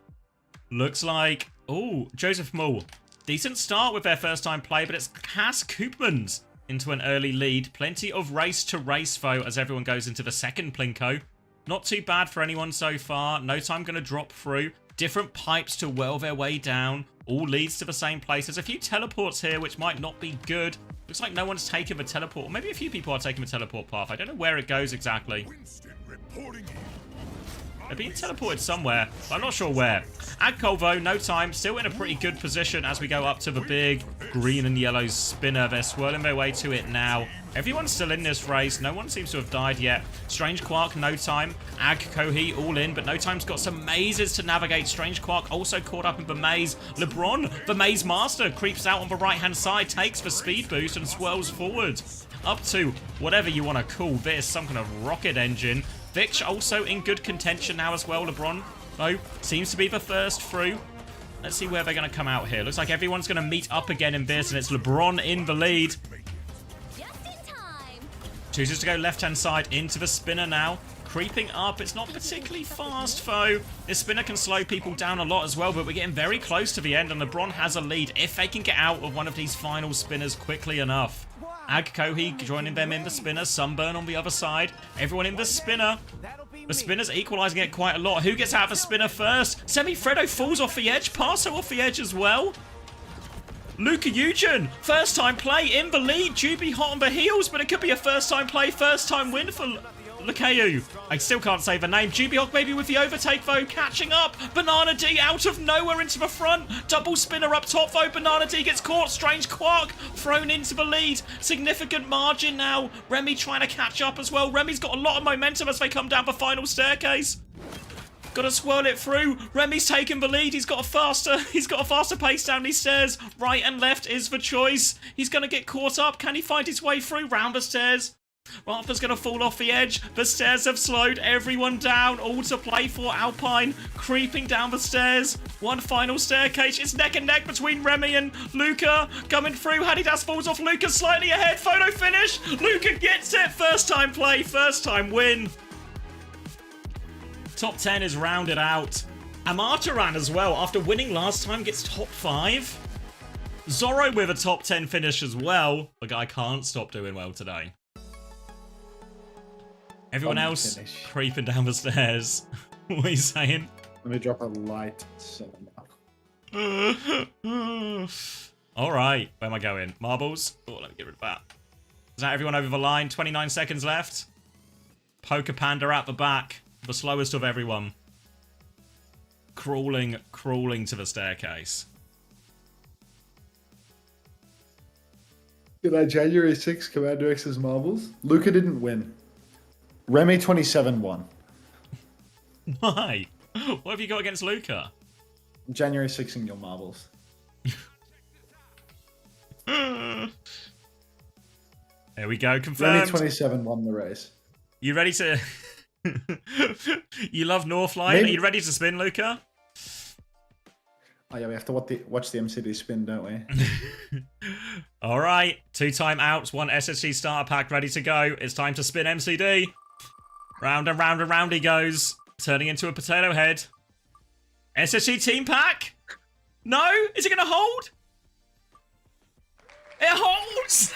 Looks like... Oh, Joseph Mull. Decent start with their first time play, but it's Cass Koopmans into an early lead. Plenty of race to race, though, as everyone goes into the second Plinko. Not too bad for anyone so far. No time going to drop through. Different pipes to whirl their way down. All leads to the same place. There's a few teleports here, which might not be good. Looks like no one's taken the teleport. Or maybe a few people are taking the teleport path. I don't know where it goes exactly. They're being teleported somewhere, but I'm not sure where. Agcolvo, no time, still in a pretty good position as we go up to the big green and yellow spinner. They're swirling their way to it now. Everyone's still in this race. No one seems to have died yet. Strange Quark, no time. Ag Kohi, all in, but no time's got some mazes to navigate. Strange Quark also caught up in the maze. LeBron, the maze master, creeps out on the right-hand side, takes the speed boost and swirls forward. Up to whatever you want to call this, some kind of rocket engine. Vich also in good contention now as well. LeBron, though, seems to be the first through. Let's see where they're going to come out here. Looks like everyone's going to meet up again in this, and it's LeBron in the lead. Just in time. Chooses to go left-hand side into the spinner now. Creeping up. It's not particularly fast, though. This spinner can slow people down a lot as well, but we're getting very close to the end, and LeBron has a lead if they can get out of one of these final spinners quickly enough. Ag Kohi joining them in the spinner. Sunburn on the other side. Everyone in the spinner. The spinner's equalizing it quite a lot. Who gets out of the spinner first? Semi-Fredo falls off the edge. Passo off the edge as well. Luka Eugen, first time play in the lead. Juby hot on the heels, but it could be a first time play, first time win for Lukayu. I still can't say the name. Juby Hawk maybe with the overtake though, catching up. Banana D out of nowhere into the front. Double spinner up top though. Banana D gets caught. Strange Quark thrown into the lead. Significant margin now. Remy trying to catch up as well. Remy's got a lot of momentum as they come down the final staircase. Got to swirl it through. Remy's taking the lead. He's got a faster pace down these stairs. Right and left is the choice. He's going to get caught up. Can he find his way through round the stairs? Arthur's going to fall off the edge. The stairs have slowed everyone down. All to play for. Alpine creeping down the stairs. One final staircase. It's neck and neck between Remy and Luca. Coming through. Hadidas falls off. Luca slightly ahead. Photo finish. Luca gets it. First time play. First time win. Top 10 is rounded out. Amartaran as well, after winning last time, gets top 5. Zorro with a top 10 finish as well. The guy can't stop doing well today. Everyone else creeping down the stairs. What are you saying? Let me drop a light cylinder. Alright, where am I going? Marbles? Oh, let me get rid of that. Is that everyone over the line? 29 seconds left. Poker Panda at the back. The slowest of everyone. Crawling to the staircase. Good January 6 Commander X's marbles. Luca didn't win. Remy 27 won. Why? What have you got against Luca? January 6 in your marbles. There we go. Remy Confirmed. 27 won the race. You ready to... You love Northline? Maybe- Are you ready to spin, Luca? Oh yeah, we have to watch the MCD spin, don't we? All right. 2 timeouts, 1 SSG starter pack ready to go. It's time to spin MCD. Round and round and round he goes. Turning into a potato head. SSG team pack? No? Is it going to hold? It holds!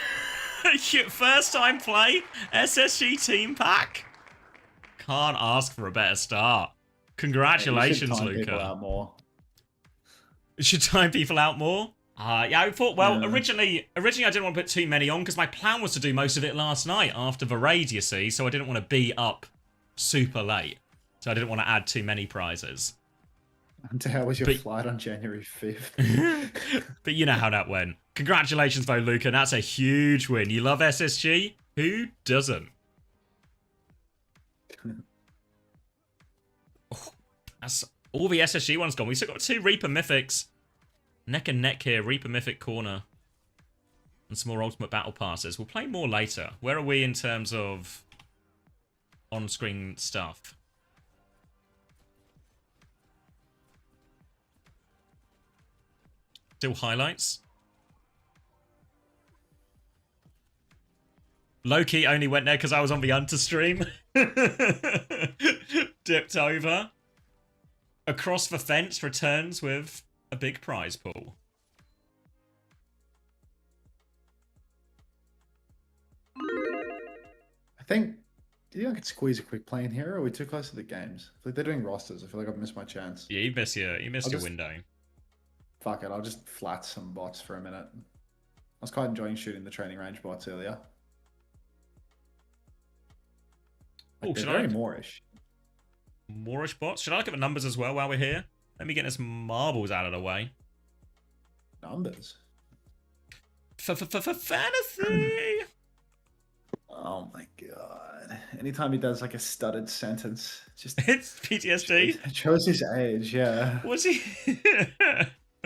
First time play. SSG team pack. Can't ask for a better start. Congratulations, You should time people Luca. out more. Should time people out more? Yeah, I thought, well, Yeah. originally I didn't want to put too many on because my plan was to do most of it last night after the raid, you see, so I didn't want to be up super late. So I didn't want to add too many prizes. And how was your But- flight on January 5th? But you know how that went. Congratulations, though, Luca. That's a huge win. You love SSG? Who doesn't? Oh, that's all the SSG ones gone. We've still got 2 Reaper Mythics. Neck and neck here. Reaper Mythic corner. And some more Ultimate Battle Passes. We'll play more later. Where are we in terms of on-screen stuff? Still highlights. Loki only went there because I was on the Hunter stream. Dipped over. Across the fence returns with a big prize pool. I think, do you think I could squeeze a quick play in here, or are we too close to the games? I feel like they're doing rosters. I feel like I've missed my chance. Yeah, you missed your I'll just- window. Fuck it, I'll just flat some bots for a minute. I was quite enjoying shooting the training range bots earlier. Oh, Like, should they're I- very Moorish. Moorish bots. Should I look at the numbers as well while we're here? Let me get this marbles out of the way. Numbers. Fantasy! Oh my god. Anytime he does like a stuttered sentence, it just It's PTSD. it shows his age, yeah. What's he?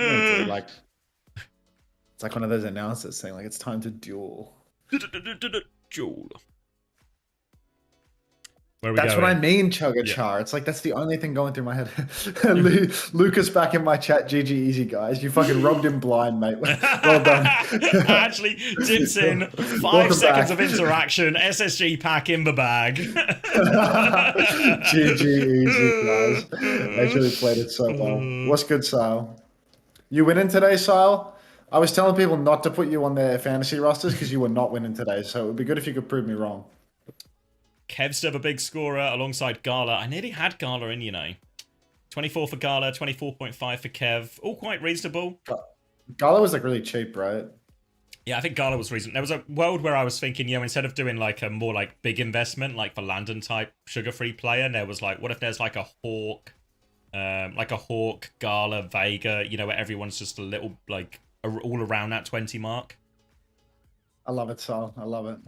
Yeah, dude, like it's like one of those announcers saying like it's time to duel. Jewel. Where are we That's going? what I mean, Chugachar. It's like that's the only thing going through my head. Lucas back in my chat. GG easy guys. You fucking robbed him blind, mate. Well done. Actually, dips in 5 Welcome seconds back. of interaction. SSG pack in the bag. GG easy guys. Actually played it so well. What's good, Sile? You winning today, Sile? I was telling people not to put you on their fantasy rosters because you were not winning today. So it would be good if you could prove me wrong. Kev's still a big scorer alongside Gala. I nearly had Gala in, you know. 24 for Gala, 24.5 for Kev. All quite reasonable. Gala was like really cheap, right? Yeah, I think Gala was reasonable. There was a world where I was thinking, you know, instead of doing like a more like big investment, like the Landon type sugar-free player, there was like, what if there's like a Hawk, Gala, Vega, you know, where everyone's just a little like all around that 20 mark. I love it, Sile. I love it.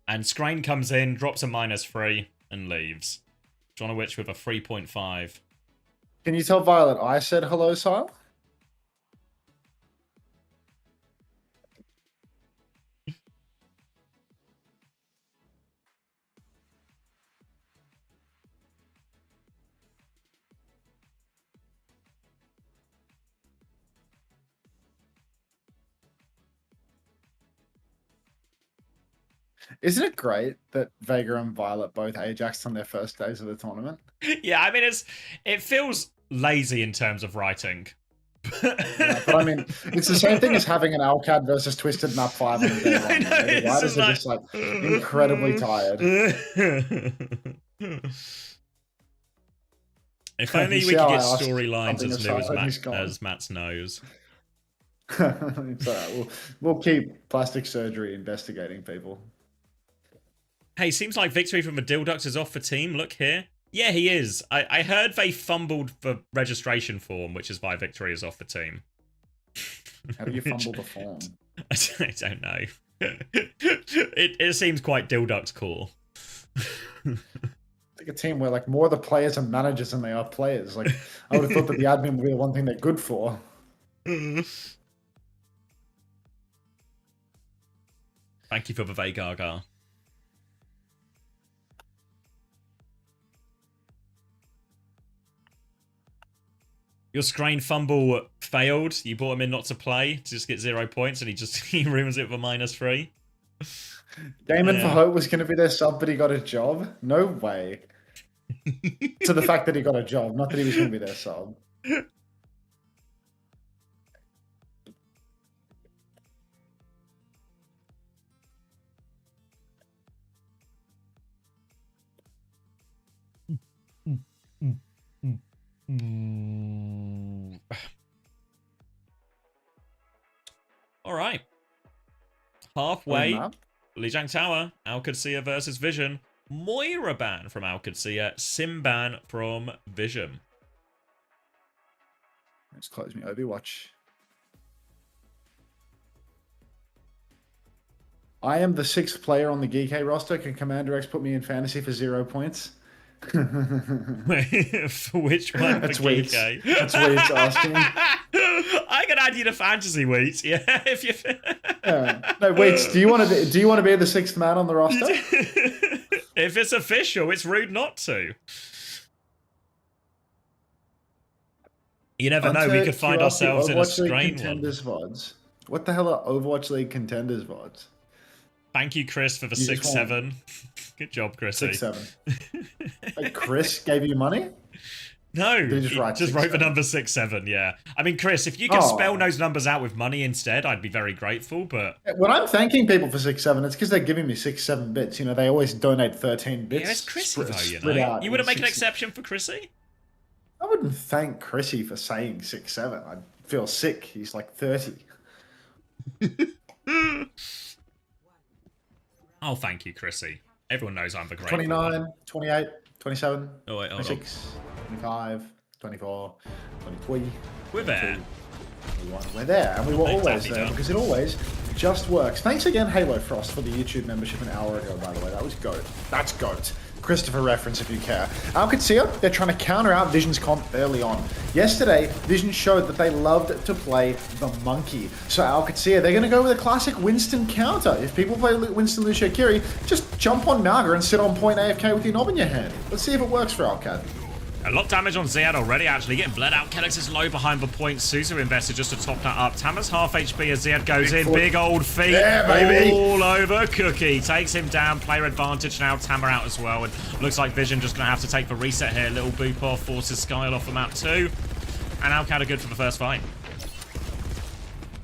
And Scrain comes in, drops a -3, and leaves. Jonowich with a 3.5. Can you tell Violet I said hello, Sile? Isn't it great that Vega and Violet both Ajaxed on their first days of the tournament? Yeah, I mean, it feels lazy in terms of writing. Yeah, but I mean, it's the same thing as having an Alcad versus Twisted Map 5 on day I one. know, The it's writers are just like incredibly tired. If only You we see could how I get asked storylines something as new aside and he's gone. as Matt's nose. It's all right. We'll keep plastic surgery investigating people. Hey, seems like Victory from the Dilducks is off the team. Look here. Yeah, he is. I heard they fumbled the registration form, which is why Victory is off the team. How do you fumble the form? I don't know. It seems quite Dilducks core. Like a team where like more of the players are managers than they are players. Like I would have thought that the admin would be the one thing they're good for. Thank you for the Gaga. Your screen fumble failed. You brought him in not to play to just get 0 points, and he ruins it for -3. Damon for Hope was going to be their sub, but he got a job. No way. To the fact that he got a job, not that he was going to be their sub. All right. Halfway. Lijiang Tower. OWCS versus Vision. Moira ban from OWCS. Sim ban from Vision. Let's close me Overwatch. I am the 6th player on the GK roster. Can Commander X put me in fantasy for 0 points? Wait, for which one? That's for Weeds. GK? That's Weeds asking. I can add you to fantasy, Weeds. Yeah, if you. No, Weeds. Do you want to be the 6th man on the roster? If it's official, it's rude not to. You never know. We could find ourselves in a strain one. VODs. What the hell are Overwatch League Contenders VODs? Thank you, Chris, for the 6-7. Good job, Chris. 6-7. Like Chris gave you money? No, he just wrote the number 6-7. Yeah, I mean, Chris, if you could spell those numbers out with money instead, I'd be very grateful. But when I'm thanking people for 6-7, it's because they're giving me 6-7 bits. You know, they always donate 13 bits. Yeah, it's Chrissy though. You know, you wouldn't make an exception for Chrissy. I wouldn't thank Chrissy for saying 6-7. I'd feel sick. He's like 30. Oh, thank you, Chrissy. Everyone knows I'm the great 29, one. 28, 27, oh, wait, 26, 25, 24, 23. We're there. 21. We're there, and we were always there because it always just works. Thanks again, Halo Frost, for the YouTube membership an hour ago, by the way. That was GOAT. That's GOAT. Christopher reference if you care. OWCS, they're trying to counter out Vision's comp early on. Yesterday, Vision showed that they loved to play the monkey. So OWCS, they're going to go with a classic Winston counter. If people play Winston Lucio Kiri, just jump on Naga and sit on point AFK with your knob in your hand. Let's see if it works for OWCS. A lot of damage on Ziyad already, actually. Getting bled out. Kellex is low behind the point. Suzu invested just to top that up. Tamer's half HP as Ziyad goes in. Big old feet. Yeah, baby. All over. Cookie takes him down. Player advantage now. Tamer out as well. And looks like Vision just going to have to take the reset here. Little boop off. Forces Skyle off the map too. And OWCS are good for the first fight.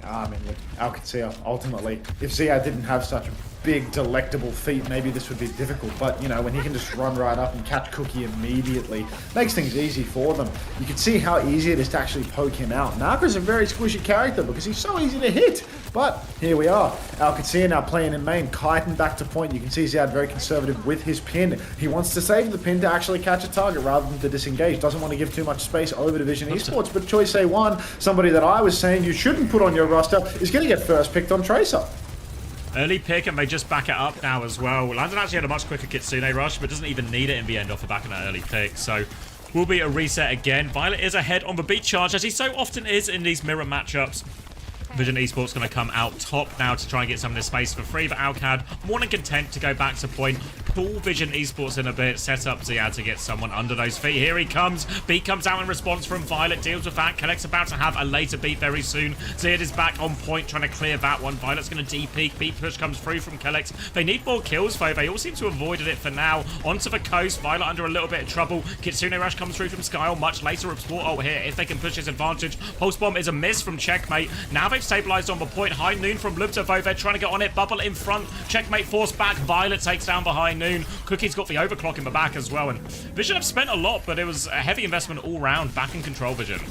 I mean, OWCS, ultimately, if Ziyad didn't have such a big, delectable feat, maybe this would be difficult. But, you know, when he can just run right up and catch Cookie immediately, makes things easy for them. You can see how easy it is to actually poke him out. Naga's a very squishy character because he's so easy to hit. But here we are. OWCS now playing in main. Kyten back to point. You can see Ziyad very conservative with his pin. He wants to save the pin to actually catch a target rather than to disengage. Doesn't want to give too much space over to Vision Esports. But Choice A1, somebody that I was saying you shouldn't put on your roster, is going to get first picked on Tracer. Early pick, and they just back it up now as well. London actually had a much quicker Kitsune rush, but doesn't even need it in the end off the back of that early pick. So will be a reset again. Violet is ahead on the beat charge, as he so often is in these mirror matchups. Vision Esports going to come out top now to try and get some of this space for free, but OWCS more than content to go back to point, pull Vision Esports in a bit, set up Ziyad to get someone under those feet. Here he comes. Beat comes out in response from Violet, deals with that. Kellex about to have a later beat very soon. Ziyad is back on point, trying to clear that one. Violet's going to D-peek. Beat push comes through from Kellex. They need more kills, though. They all seem to have avoided it for now. Onto the coast. Violet under a little bit of trouble. Kitsune rush comes through from Skyle. Much later of Sport Ult here, if they can push his advantage. Pulse Bomb is a miss from Checkmate. Now they've stabilized on the point. High Noon from Lubta, though. They're trying to get on it. Bubble in front. Checkmate forced back. Violet takes down the High Noon. Cookie's got the overclock in the back as well. And Vision have spent a lot, but it was a heavy investment all round. Back in control, Vision.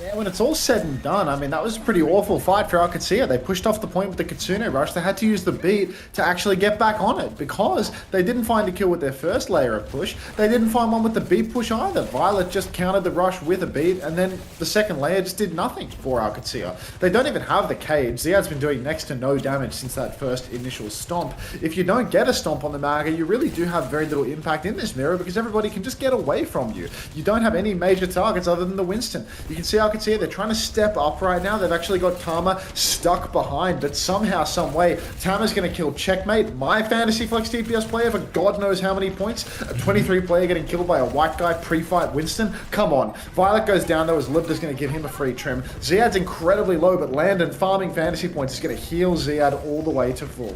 Yeah, when it's all said and done, I mean, that was a pretty awful fight for OWCS. They pushed off the point with the Kitsune rush. They had to use the beat to actually get back on it because they didn't find a kill with their first layer of push. They didn't find one with the beat push either. Violet just countered the rush with a beat, and then the second layer just did nothing for OWCS. They don't even have the cage. Ziyad's been doing next to no damage since that first initial stomp. If you don't get a stomp on the Maga, you really do have very little impact in this mirror because everybody can just get away from you. You don't have any major targets other than the Winston. You can see Alcatia, they're trying to step up right now. They've actually got Karma stuck behind, but somehow, some way, Tama's going to kill Checkmate, my Fantasy Flex DPS player, for God knows how many points. A 23 player getting killed by a white guy pre-fight Winston. Come on. Violet goes down though as Libda's going to give him a free trim. Ziad's incredibly low, but Landon farming fantasy points is going to heal Ziad all the way to full.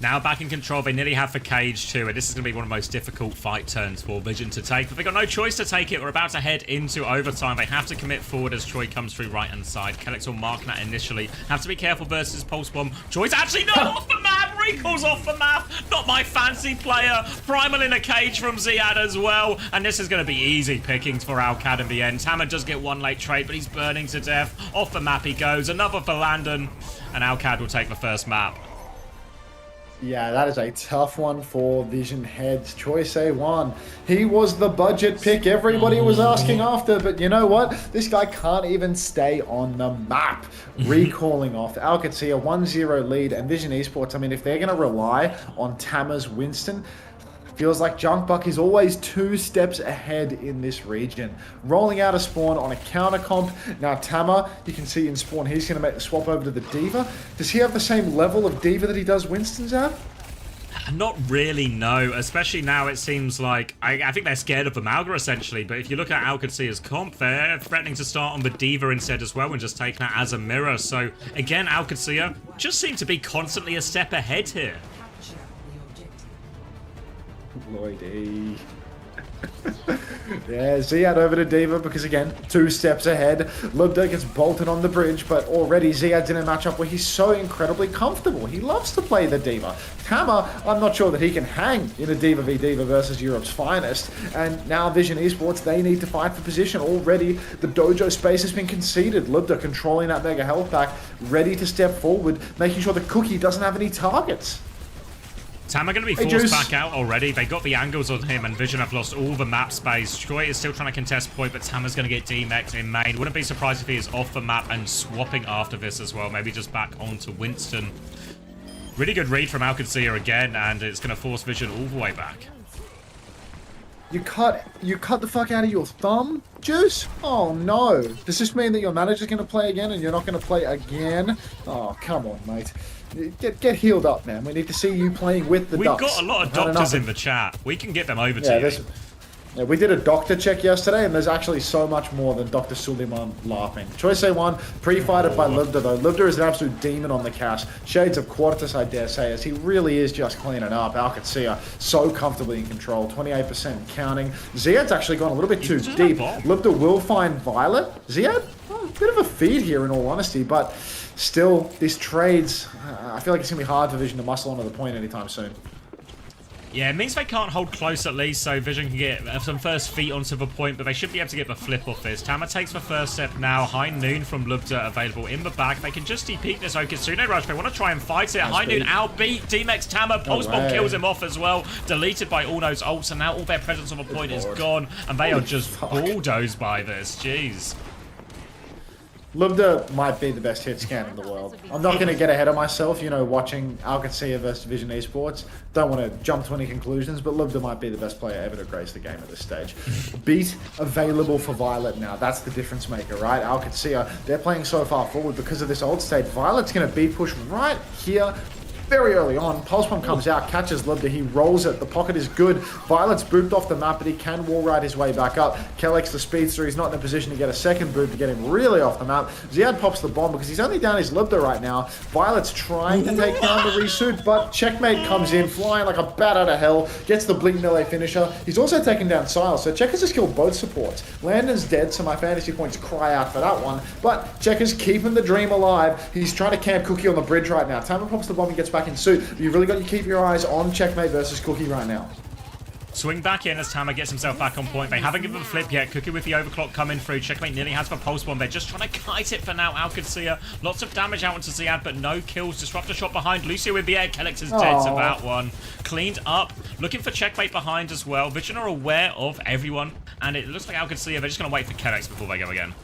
Now back in control, they nearly have for Cage too, and this is going to be one of the most difficult fight turns for Vision to take, but they've got no choice to take it. We're about to head into overtime. They have to commit forward as Troy comes through right-hand side. Kellex will mark that initially. Have to be careful versus Pulse Bomb. Troy's actually not off the map! Recall's off the map! Not my fancy player! Primal in a cage from Ziad as well, and this is going to be easy pickings for Alcad in the end. Hammer does get one late trade, but he's burning to death. Off the map he goes. Another for Landon, and Alcad will take the first map. Yeah, that is a tough one for Vision Heads. Choice A1. He was the budget pick everybody was asking after, but you know what? This guy can't even stay on the map. Recalling off. Alcatia 1-0 lead, and Vision Esports, I mean, if they're going to rely on Tama's Winston, feels like Junkbuck is always 2 steps ahead in this region. Rolling out a spawn on a counter comp. Now Tama, you can see in spawn, he's going to make the swap over to the D.Va. Does he have the same level of D.Va that he does Winston's at? Not really, no. Especially now it seems like... I think they're scared of the Malga, essentially. But if you look at Alcacia's comp, they're threatening to start on the D.Va instead as well and just taking that as a mirror. So, again, Alcacia just seem to be constantly a step ahead here. Lloydie. Yeah, Ziad over to D.Va because, again, 2 steps ahead. Libda gets bolted on the bridge, but already Ziad's in a matchup where he's so incredibly comfortable. He loves to play the D.Va. Tama, I'm not sure that he can hang in a D.Va v D.Va versus Europe's finest. And now Vision Esports, they need to fight for position. Already, the dojo space has been conceded. Libda controlling that mega health pack, ready to step forward, making sure the Cookie doesn't have any targets. Tama going to be forced back out already. They got the angles on him, and Vision have lost all the map space. Troy is still trying to contest point, but Tama's going to get D-Mex in main. Wouldn't be surprised if he is off the map and swapping after this as well. Maybe just back onto Winston. Really good read from Alcacia again, and it's going to force Vision all the way back. You cut the fuck out of your thumb, Juice? Oh no. Does this mean that your manager's going to play again and you're not going to play again? Oh, come on, mate. Get healed up, man. We need to see you playing with the Ducks. We've got a lot of doctors in the chat. We can get them over to you. Yeah, we did a doctor check yesterday, and there's actually so much more than Dr. Suleiman laughing. Choice A1, pre-fighted by Libda, though. Libda is an absolute demon on the cast. Shades of Quartus, I dare say, as he really is just cleaning up. Alcacia so comfortably in control, 28% counting. Ziad's actually gone a little bit too deep. Libda will find Violet. Ziad, a bit of a feed here, in all honesty, but still, these trades, I feel like it's going to be hard for Vision to muscle onto the point anytime soon. Yeah, it means they can't hold close at least, so Vision can get some first feet onto the point, but they should be able to get the flip off this. Tama takes the first step now. High Noon from Lubda available in the back. They can just TP this Okitsune Rush. They want to try and fight it. High Noon outbeat. D-Mex Tama. Pulse Bomb kills him off as well. Deleted by all those ults, and now all their presence on the point is gone, and they are just bulldozed by this. Jeez. Lubda might be the best hit scan in the world. I'm not going to get ahead of myself, you know, watching Alcacia versus Vision Esports. Don't want to jump to any conclusions, but Lubda might be the best player ever to grace the game at this stage. Beat available for Violet now. That's the difference maker, right? Alcacia, they're playing so far forward because of this old state. Violet's going to beat push right here. Very early on, Pulse Bomb comes out, catches Libda, he rolls it, the pocket is good. Violet's booped off the map, but he can wall ride his way back up. Kellex, the speedster, he's not in a position to get a second boop to get him really off the map. Ziad pops the bomb because he's only down his Libda right now. Violet's trying to take down the resuit, but Checkmate comes in, flying like a bat out of hell, gets the blink melee finisher. He's also taken down Siles, so Checkers has killed both supports. Landon's dead, so my fantasy points cry out for that one, but Checkers keeping the dream alive. He's trying to camp Cookie on the bridge right now. Tama pops the bomb and gets back in suit. You've really got to keep your eyes on Checkmate versus Cookie right now. Swing back in as Tama gets himself back on point. They haven't given the flip yet. Cookie with the overclock coming through. Checkmate nearly has the pulse bomb. They're just trying to kite it for now. Alcacia. Lots of damage out onto Ziad, but no kills. Disruptor shot behind. Lucio with the air. Kellex is dead to that one. Cleaned up. Looking for Checkmate behind as well. Vision are aware of everyone, and it looks like Alcacia, they're just going to wait for Kellex before they go again.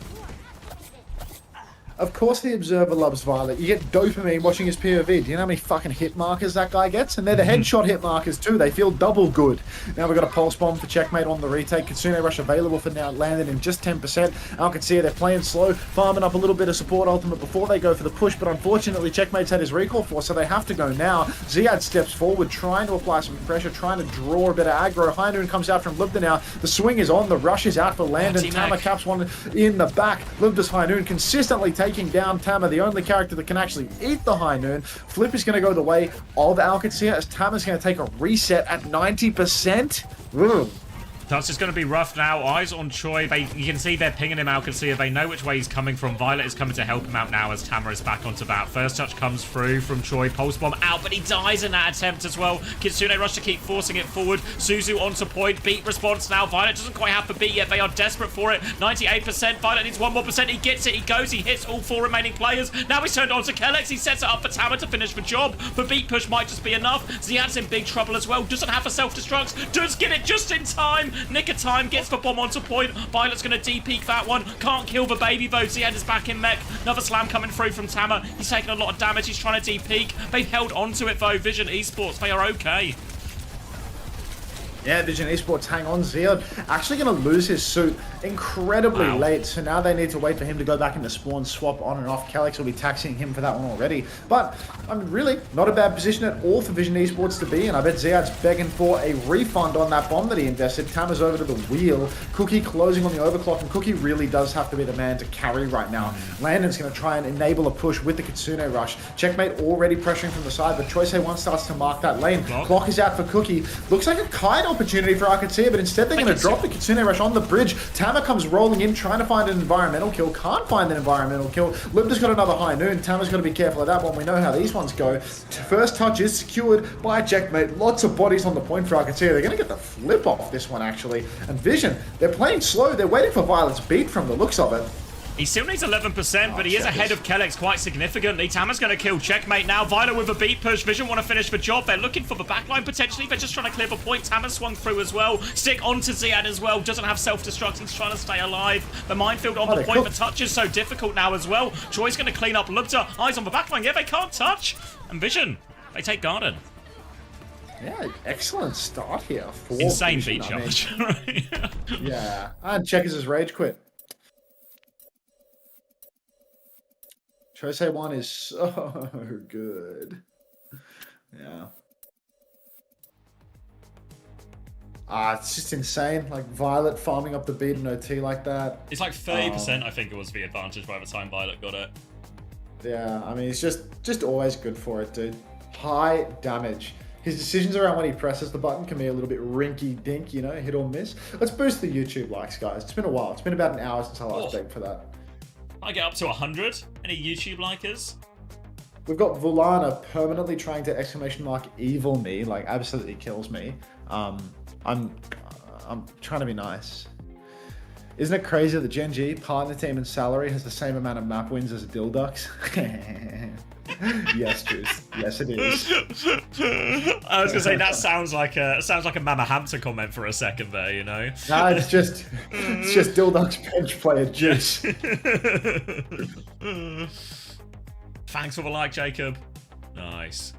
Of course the observer loves Violet. You get dopamine watching his POV. Do you know how many fucking hit markers that guy gets? And they're the headshot hit markers too. They feel double good. Now we've got a pulse bomb for checkmate on the retake. Kitsune Rush available for now, landed in just 10%. Alcancia, they're playing slow, farming up a little bit of support ultimate before they go for the push, but unfortunately checkmate's had his recall force, so they have to go now. Ziad steps forward, trying to apply some pressure, trying to draw a bit of aggro. High Noon comes out from Libda now. The swing is on, the rush is out for Landon. Tama caps one in the back. Libda's High Noon consistently taking down Tama, the only character that can actually eat the High Noon. Flip is going to go the way of Alcancia as Tama's going to take a reset at 90%. That's just going to be rough now. Eyes on Choi. You can see they're pinging him out. They know which way he's coming from. Violet is coming to help him out now as Tama is back onto bat. First touch comes through from Choi. Pulse bomb out, but he dies in that attempt as well. Kitsune Rush to keep forcing it forward. Suzu onto point. Beat response now. Violet doesn't quite have the beat yet. They are desperate for it. 98%. Violet needs 1 more percent. He gets it. He goes. He hits all 4 remaining players. Now he's turned on to Kellex. He sets it up for Tama to finish the job. The beat push might just be enough. Ziad's in big trouble as well. Doesn't have a self-destruct. Does get it just in time. Nick of time. Gets the bomb onto point. Violet's going to D-peek that one. Can't kill the baby though. Ziad is back in mech. Another slam coming through from Tama. He's taking a lot of damage. He's trying to D-peek. They've held onto it though. Vision Esports, they are okay. Yeah, Vision Esports hang on. Ziad actually going to lose his suit incredibly late, so now they need to wait for him to go back into spawn, swap on and off. Kellex will be taxing him for that one already. But, I mean, really, not a bad position at all for Vision Esports to be in. I bet Ziad's begging for a refund on that bomb that he invested. Tama's over to the wheel. Cookie closing on the overclock, and Cookie really does have to be the man to carry right now. Landon's going to try and enable a push with the Kitsune Rush. Checkmate already pressuring from the side, but Choice A1 starts to mark that lane. Clock is out for Cookie. Looks like a kite opportunity for Alcancia, but instead they're going to drop the Kitsune Rush on the bridge. Tama comes rolling in, trying to find an environmental kill. Can't find an environmental kill. Libda's got another High Noon. Tama's got to be careful of that one. We know how these ones go. First touch is secured by Checkmate. Lots of bodies on the point for Alcancia. They're going to get the flip off this one, actually. And Vision, they're playing slow. They're waiting for Violet's beat from the looks of it. He still needs 11%, but he is ahead of Kellex quite significantly. Tama's going to kill Checkmate now. Violet with a beat push. Vision want to finish the job. They're looking for the backline potentially. They're just trying to clear the point. Tama swung through as well. Stick onto Ziad as well. Doesn't have self-destruct. He's trying to stay alive. The minefield on the point. The touch is so difficult now as well. Choi's going to clean up Lubta. Eyes on the backline. Yeah, they can't touch. And Vision, they take Garden. Yeah, excellent start here. For Insane Vision, beat charge. Yeah, and Checkers' rage quit. Choice A1 is so good. Yeah. It's just insane. Like Violet farming up the beat in OT like that. It's like 30%, I think it was the advantage by the time Violet got it. Yeah, I mean, it's just always good for it, dude. High damage. His decisions around when he presses the button can be a little bit rinky-dink, you know, hit or miss. Let's boost the YouTube likes, guys. It's been a while. It's been about an hour since I last begged for that. I get up to 100. Any YouTube likers? We've got Vulana permanently trying to exclamation mark evil me, like absolutely kills me. I'm trying to be nice. Isn't it crazy that Gen G, partner team and salary has the same amount of map wins as Dildux? Yes, Juice. Yes, it is. I was gonna say that sounds like a Mama Hampton comment for a second there, you know. Nah, it's just Dildux bench player Juice. Thanks for the like, Jacob. Nice.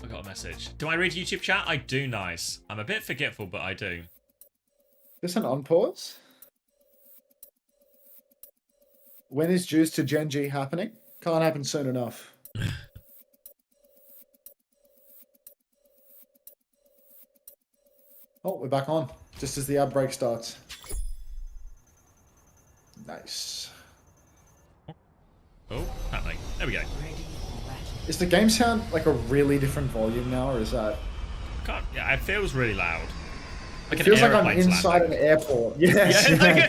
I got a message. Do I read YouTube chat? I do. Nice. I'm a bit forgetful, but I do. This an on pause? When is Juice to Gen G happening? Can't happen soon enough. Oh, we're back on. Just as the outbreak starts. Nice. Oh, happening. There we go. Is the game sound like a really different volume now, or is that... Yeah, it feels really loud. Like it feels like I'm inside an airport. Yes. Yeah.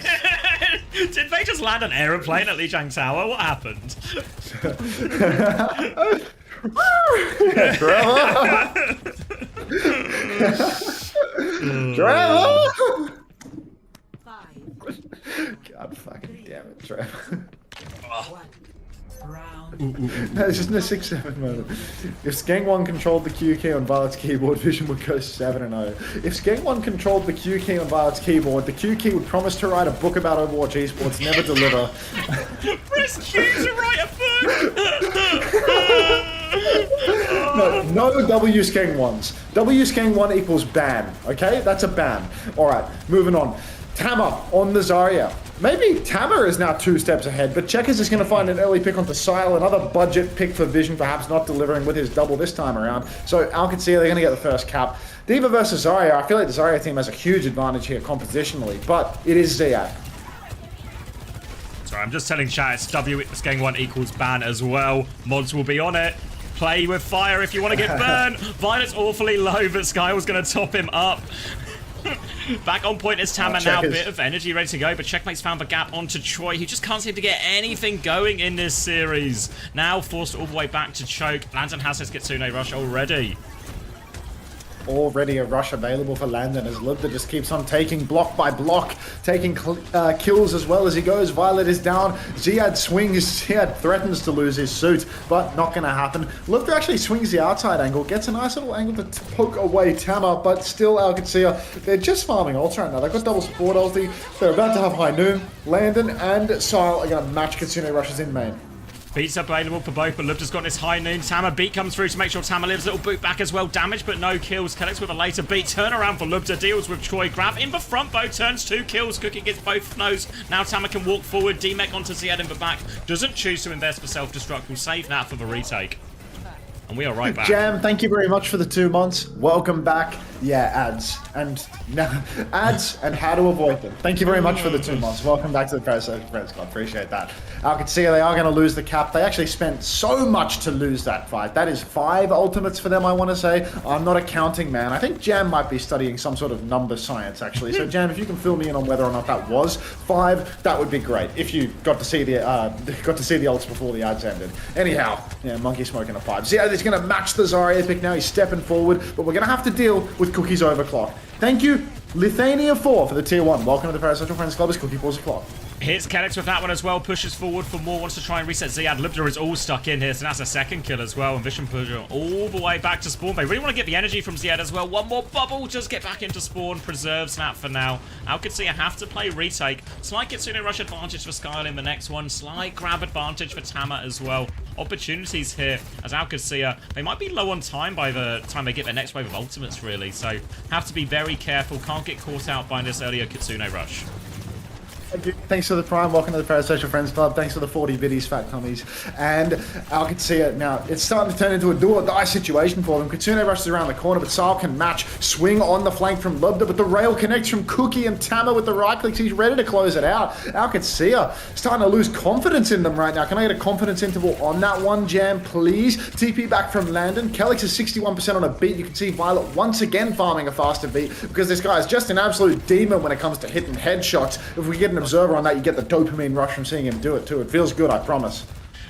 Did they just land an aeroplane at Lijiang Tower? What happened? Trevor! 5. God fucking damn it, Trevor. 1. Round No, it's just in a 6-7 moment. If Skeng 1 controlled the Q key on Violet's keyboard, Vision would go 7-0. If Skeng 1 controlled the Q key on Violet's keyboard, the Q key would promise to write a book about Overwatch esports, never deliver. Press Q to write a book! No W Skeng 1s. W Skeng 1 equals ban, okay? That's a ban. Alright, moving on. Tama on the Zarya. Maybe Tama is now 2 steps ahead, but Checkers is going to find an early pick onto Sile, another budget pick for Vision, perhaps not delivering with his double this time around. So Alcancia, they're going to get the first cap. Diva versus Zarya, I feel like the Zarya team has a huge advantage here compositionally, but it is Ziad. Sorry, I'm just telling chat it's W Skeng 1 equals ban as well. Mods will be on it. Play with fire if you want to get burned. Violet's awfully low, but Sky was going to top him up. Back on point is Tama now, bit of energy ready to go, but Checkmate's found the gap onto Troy, who just can't seem to get anything going in this series. Now forced all the way back to choke. Landon has his Kitsune Rush already. Already a rush available for Landon as Libda just keeps on taking block by block, taking kills as well as he goes. Violet is down. Ziad swings. Ziad threatens to lose his suit, but not going to happen. Libda actually swings the outside angle, gets a nice little angle to poke away Tama, but still Alcancia, they're just farming ults right now. They've got double support ulti. They're about to have high noon. Landon and Sile are going to match Kitsune Rushes in main. Beats available for both, but Libda's got this high noon. Tama beat comes through to make sure Tama lives. Little boot back as well. Damage, but no kills. Kellex with a later beat. Turn around for Libda. Deals with Troy. Grab in the front bow. Turns 2 kills. Cookie gets both nose. Now Tama can walk forward. D-Mech onto Ziad in the back. Doesn't choose to invest for self-destruct. Will save that for the retake. And we are right back. Jam, thank you very much for the 2 months. Welcome back. Yeah, ads. And ads and how to avoid them. Thank you very much for the 2 months. Welcome back to the Friends Club. Appreciate that. Alcancia, they are going to lose the cap. They actually spent so much to lose that fight. That is 5 ultimates for them, I want to say. I'm not a counting man. I think Jam might be studying some sort of number science, actually. So, Jam, if you can fill me in on whether or not that was 5, that would be great. If you got to see the ults before the ads ended. Anyhow, yeah, Monkey smoking a pipe. Ziad is going to match the Zarya pick now. He's stepping forward, but we're going to have to deal with Cookie's overclock. Thank you, Lithuania 4 for the tier 1. Welcome to the Parasocial Friends Club as Cookie pulls a clock. Hits Kellex with that one as well, pushes forward for more, wants to try and reset Ziad. Libda is all stuck in here, so that's a second kill as well, and Vision pushes all the way back to spawn. They really want to get the energy from Ziad as well. One more bubble, just get back into spawn, preserve Snap for now. Alcancia have to play retake. Slight Kitsune Rush advantage for Skyle in the next one, slight grab advantage for Tama as well. Opportunities here as Alcacia, they might be low on time by the time they get their next wave of ultimates really, so have to be very careful, can't get caught out by this earlier Kitsune Rush. Thanks for the prime. Welcome to the Parasocial Friends Club. Thanks for the 40 biddies, fat tummies. And Alcacia, now it's starting to turn into a do or die situation for them. Kitsune rushes around the corner, but Sile can match. Swing on the flank from Libda, but the rail connects from Cookie and Tama with the right clicks. He's ready to close it out. Alcacia starting to lose confidence in them right now. Can I get a confidence interval on that one, Jam, please? TP back from Landon. Kellex is 61% on a beat. You can see Violet once again farming a faster beat because this guy is just an absolute demon when it comes to hitting headshots. If we get an observer on that, you get the dopamine rush from seeing him do it too. It feels good, I promise.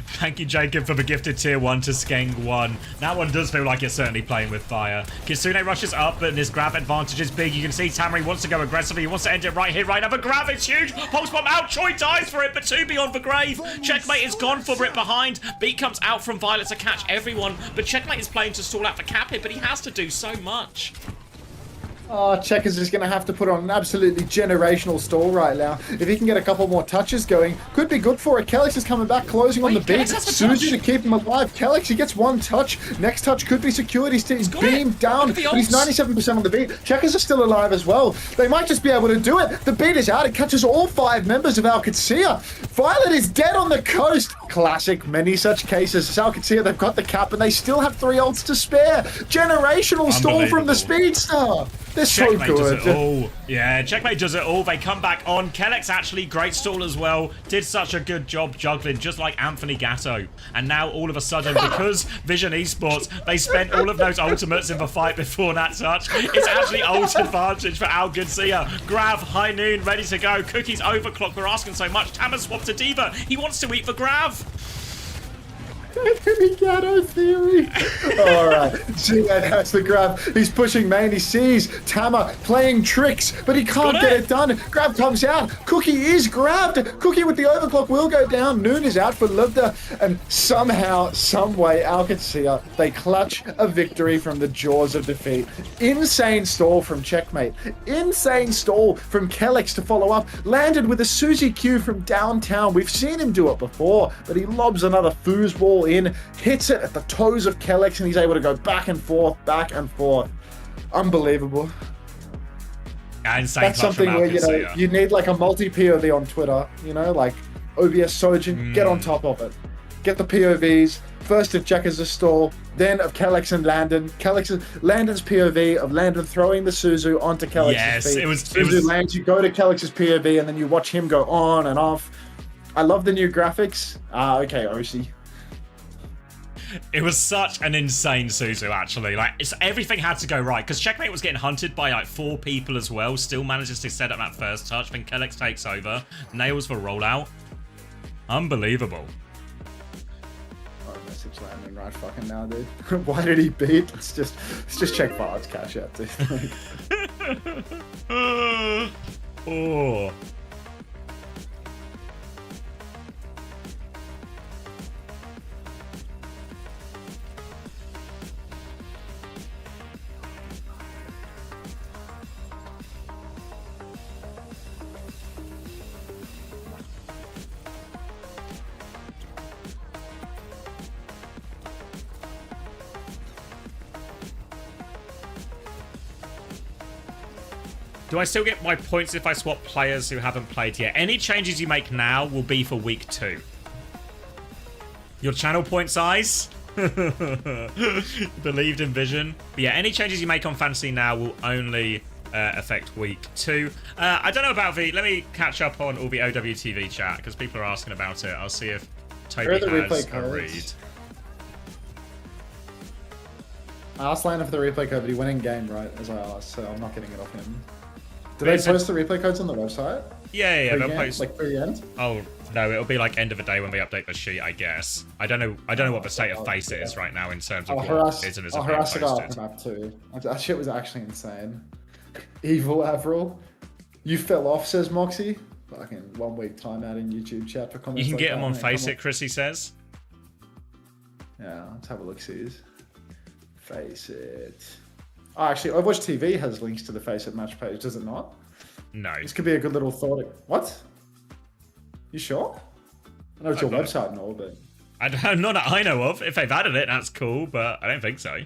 Thank you, Jacob, for the gifted tier 1 to Skeng 1. That one does feel like you're certainly playing with fire. Kitsune rushes up, but this grab advantage is big. You can see Tamari wants to go aggressively. He wants to end it right here, right now. The grab is huge. Pulse bomb out. Troy dies for it, but 2 beyond the grave. Checkmate is gone for it behind. Beat comes out from Violet to catch everyone, but Checkmate is playing to stall out the cap here, but he has to do so much. Oh, Checkers is going to have to put on an absolutely generational stall right now. If he can get a couple more touches going, could be good for it. Kellex is coming back, closing on the beat. Suzy to keep him alive. Kellex, he gets 1 touch. Next touch could be secured. He's beamed down, but he's 97% on the beat. Checkers are still alive as well. They might just be able to do it. The beat is out. It catches all 5 members of Alcacia. Violet is dead on the coast. Classic, many such cases. Alcacia, they've got the cap, and they still have 3 ults to spare. Generational stall from the Speedstar. They're so Checkmate good. does it all. Yeah, Checkmate does it all. They come back on. Kellex actually, great stall as well. Did such a good job juggling, just like Anthony Gatto. And now all of a sudden, because Vision Esports, they spent all of those ultimates in the fight before that touch. It's actually ult advantage for Alcacia. Grav, high noon, ready to go. Cookie's overclock. We're asking so much. Tama swapped to Diva. He wants to eat the Grav. Mikado theory. All right. G-Man has the grab. He's pushing main. He sees Tama playing tricks, but he can't get it done. Grab comes out. Cookie is grabbed. Cookie with the overclock will go down. Noon is out for Lubda. And somehow, someway, Alcacia, they clutch a victory from the jaws of defeat. Insane stall from Checkmate. Insane stall from Kellex to follow up. Landed with a Suzy Q from downtown. We've seen him do it before, but he lobs another foosball in, hits it at the toes of Kellex, and he's able to go back and forth, back and forth. Unbelievable. Insane. That's something where, you know, you need like a multi-POV on Twitter, you know, like OBS Sojin, get on top of it. Get the POVs, first of Jack as a stall, then of Kellex and Landon. Landon's POV of Landon throwing the Suzu onto Kellex's feet. Suzu lands, you go to Kellex's POV, and then you watch him go on and off. I love the new graphics. Okay, OC. It was such an insane Suzu, actually. Like, everything had to go right, because Checkmate was getting hunted by, like, 4 people as well, still manages to set up that first touch, then Kellex takes over, nails for rollout. Unbelievable. Oh, message landing right fucking now, dude. Why did he beat? Let's just check files, cash out, dude. Oh. Do I still get my points if I swap players who haven't played yet? Any changes you make now will be for week 2. Your channel point size? Believed in vision. But yeah, any changes you make on Fantasy now will only affect week 2. I don't know about let me catch up on all the OWTV chat, because people are asking about it. I'll see if Toby has a read. I asked Landon for the replay code, but he went in game, right, as I asked, so I'm not getting it off him. Do they post the replay codes on the website? Yeah, they'll post. Like pre-end? Oh no, it'll be like end of the day when we update the sheet, I guess. I don't know what the state of face is right now in terms of what is and isn't being posted. I'll harass the guy too. That shit was actually insane. Evil Avril, you fell off, says Moxie. Fucking 1 week timeout in YouTube chat for comments. You can like get that, him on mate. Face It, Chrissy says. Yeah, let's have a look. See, Face It. Oh, actually, Overwatch TV has links to the Face It match page, does it not? No. This could be a good little thought. What? You sure? I know it's your website and all, but... Not that I know of. If they've added it, that's cool, but I don't think so.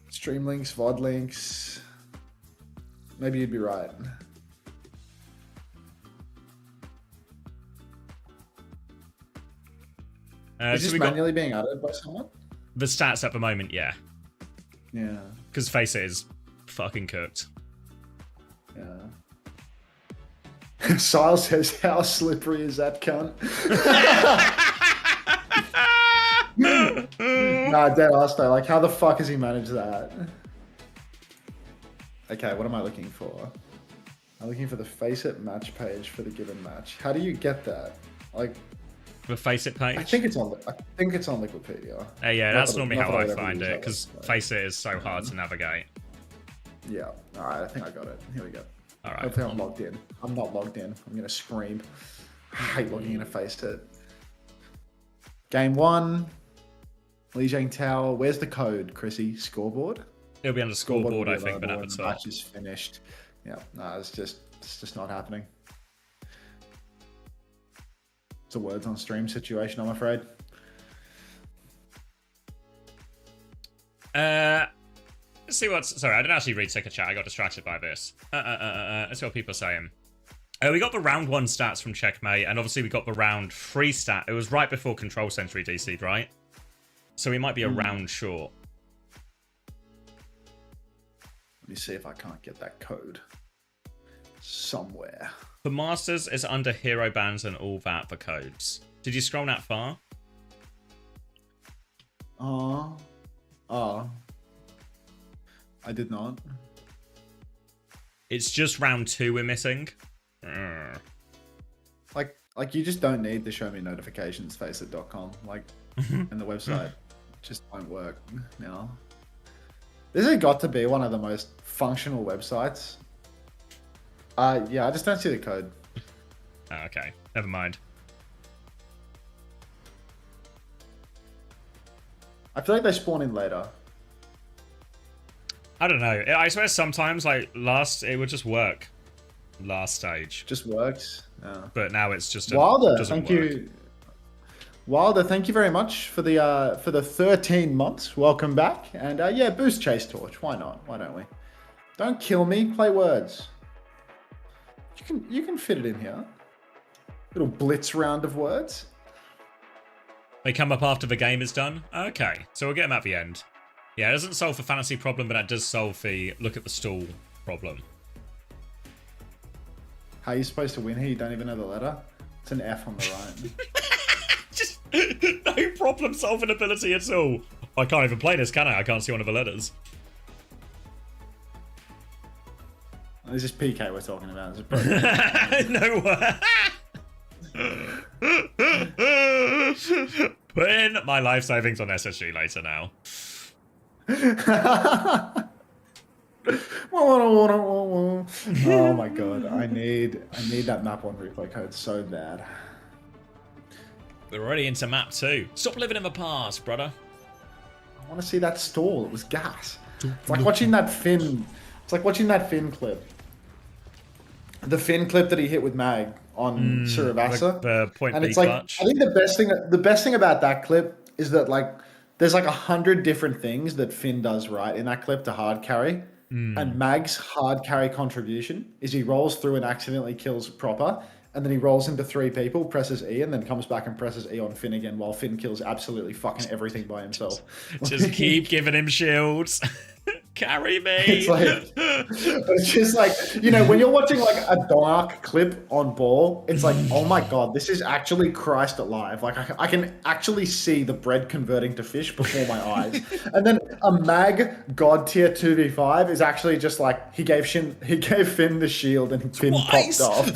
Stream links, VOD links... Maybe you'd be right. Is this manually being added by someone? The stats at the moment, yeah. Yeah. Because Face It is fucking cooked. Yeah. Sile says, how slippery is that cunt? Nah, dead ass though. Like, how the fuck has he managed that? Okay, what am I looking for? I'm looking for the Face It match page for the given match. How do you get that? Like, the Face It page? I think it's on Wikipedia. Yeah, that's normally how I find it, because Face It is so hard to navigate. Yeah. Alright, I think I got it. Here we go. Alright. Hopefully I'm logged in. I'm not logged in. I'm gonna scream. I hate logging in a Face It. Game 1. Lijiang Tower. Where's the code, Chrissy? Scoreboard? It'll be on the scoreboard, I think, but at the top. Match is finished. Yeah, no, it's just not happening. It's a words on stream situation, I'm afraid. Let's see what's... Sorry, I didn't actually read second chat. I got distracted by this. Let's see what people are saying. We got the round 1 stats from Checkmate, and obviously we got the round 3 stat. It was right before Control Century DC'd, right? So we might be a round short. Let me see if I can't get that code somewhere. The Masters is under hero bans and all that, the codes. Did you scroll that far? I did not. It's just round 2 we're missing. Like you just don't need the show me notifations faceit.com. Like and the website just won't work now. This has got to be one of the most functional websites. Yeah, I just don't see the code. Oh, okay, never mind. I feel like they spawn in later. I don't know. I swear sometimes, like, it would just work. Last stage. Just works. Yeah. But now it's just Wilder, thank you. Wilder, thank you very much for the 13 months. Welcome back. And yeah, boost Chase Torch. Why not? Why don't we? Don't kill me. Play words. You can fit it in here. Little blitz round of words. They come up after the game is done? Okay, so we'll get them at the end. Yeah, it doesn't solve the fantasy problem, but that does solve the look at the stall problem. How are you supposed to win here? You don't even know the letter? It's an F on the right. Just no problem solving ability at all. I can't even play this, can I? I can't see one of the letters. This is PK we're talking about. This is No way. Put in my life savings on SSG later now. Oh my god, I need that map one replay code so bad. We're already into map 2. Stop living in the past, brother. I want to see that stall. It was gas. It's like watching that Finn. It's like watching that Finn clip. The Finn clip that he hit with Mag on Surabasa. The point and B it's like clutch. I think the best thing about that clip is that like there's like 100 different things that Finn does right in that clip to hard carry. And Mag's hard carry contribution is he rolls through and accidentally kills Proper, and then he rolls into 3 people, presses E, and then comes back and presses E on Finn again while Finn kills absolutely fucking everything by himself. Just keep giving him shields. Carry me. It's just like, you know, when you're watching like a dark clip on ball, it's like, oh my god, this is actually Christ alive. Like I can actually see the bread converting to fish before my eyes. And then a Mag God tier 2v5 is actually just like he gave Finn the shield and Finn popped off.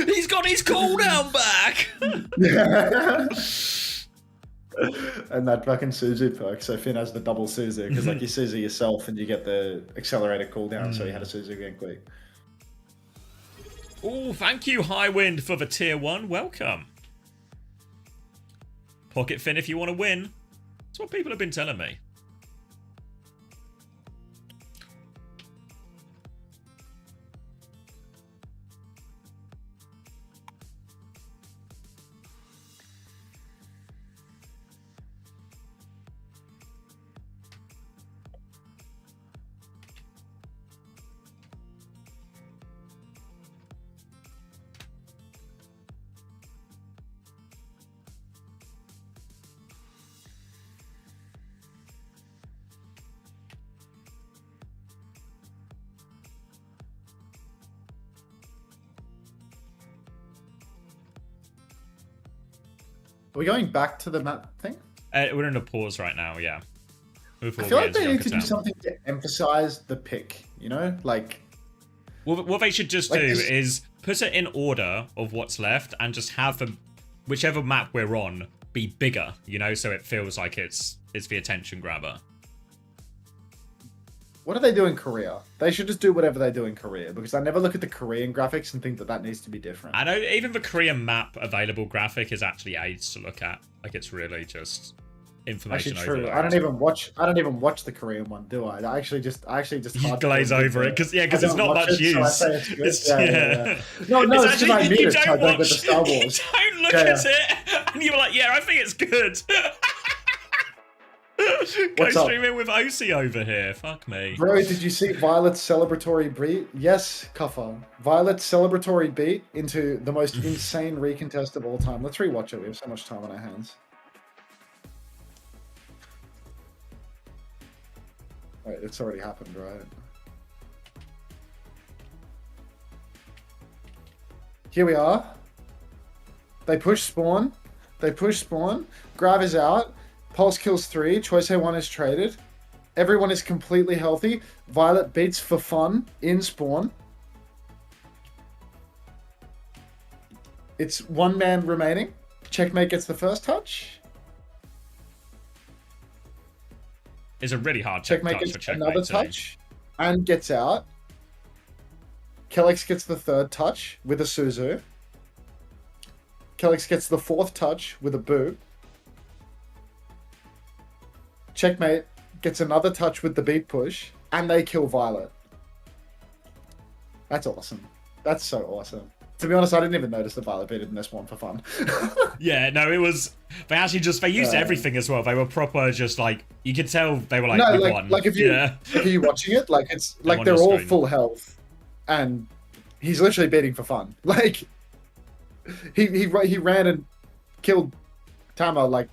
He's got his cooldown back. Yeah. And that fucking Suzu perk, so Finn has the double Suzu, because like you Suzu yourself and you get the accelerated cooldown, so he had a Suzu again quick. Oh, thank you, High Wind, for the tier 1. Welcome. Pocket Finn if you want to win. That's what people have been telling me. Are we going back to the map thing? We're in a pause right now, yeah. I feel like they need to do something to emphasize the pick, you know? Like... What they should just do is put it in order of what's left and just have them, whichever map we're on, be bigger, you know, so it feels like it's the attention grabber. What do they do in Korea? They should just do whatever they do in Korea, because I never look at the Korean graphics and think that needs to be different. I know even the Korean map available graphic is actually AIDS to look at. Like it's really just information actually, true. overload. I don't even watch the Korean one, do I? I actually just you glaze over it because it's not much use. So I say it's good. Yeah. No, it's because I need it, so I don't get the Star Wars. You don't look at it, and you were like, yeah, I think it's good. Go streaming with OC over here. Fuck me. Bro, did you see Violet's celebratory beat? Yes, Kuffa. Violet's celebratory beat into the most insane recontest of all time. Let's rewatch it. We have so much time on our hands. Wait, it's already happened, right? Here we are. They push spawn. Grav is out. Pulse kills 3. Choice A1 is traded. Everyone is completely healthy. Violet beats for fun in spawn. It's 1 man remaining. Checkmate gets the first touch. It's a really hard Checkmate touch for gets checkmate. another too. touch and gets out. Kellex gets the third touch with a Suzu. Kellex gets the fourth touch with a boot. Checkmate gets another touch with the beat push, and they kill Violet. That's awesome. That's so awesome. To be honest, I didn't even notice the Violet beat in this one for fun. Yeah, no, it was. They actually they used everything as well. They were proper, just like you could tell they were like, no, we like, won. like if you if you're watching it, like it's like on they're your all screen. full health, and he's literally beating for fun. Like he ran and killed Tama. Like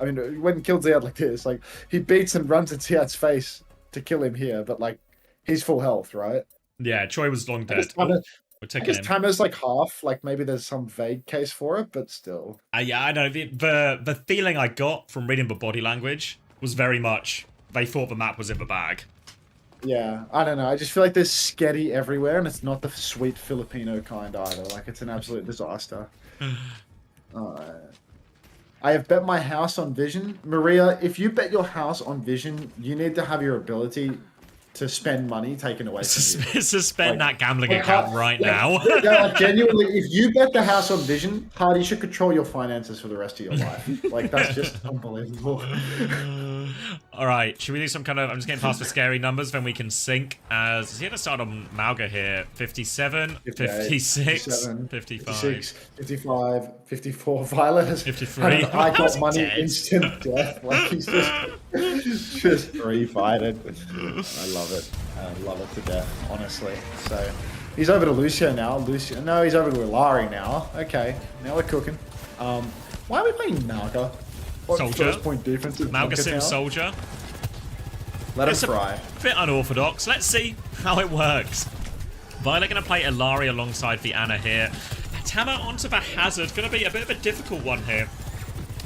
I mean, he went and killed Ziad like this. Like he beats and runs at Ziad's face to kill him here, but like he's full health, right? Yeah, Troy was long I guess dead. Tama- We're I taking guess him. Tama's like half. Like maybe there's some vague case for it, but still. Yeah, I know. The feeling I got from reading the body language was very much they thought the map was in the bag. Yeah, I don't know. I just feel like there's sketty everywhere, and it's not the sweet Filipino kind either. Like, it's an absolute disaster. I have bet my house on Vision. Maria, if you bet your house on Vision, you need to have your ability to spend money taken away from you. Suspend Like- that gambling like, account how- right like, now. yeah, like, genuinely, if you bet the house on Vision, Hardy should control your finances for the rest of your life. Like, that's just unbelievable. All right, should we do some kind of? I'm just getting past the scary numbers, then we can sync. As is he gonna start on Malga here? 57, 56, 57, 55. 56, 55, 54. Violet has 53. had an I How's got he money dead? instant death. Like he's just free-fighted. I love it. I love it to death, honestly. So he's over to Lucio now. No, he's over to Ilari now. Okay, now we're cooking. Why are we playing Malga? What Soldier. first point defense is Malga Sim now? Soldier. Let him It's a fry. bit unorthodox. Let's see how it works. Violet going to play Ilari alongside the Ana here. Tama onto the Hazard. Going to be a bit of a difficult one here.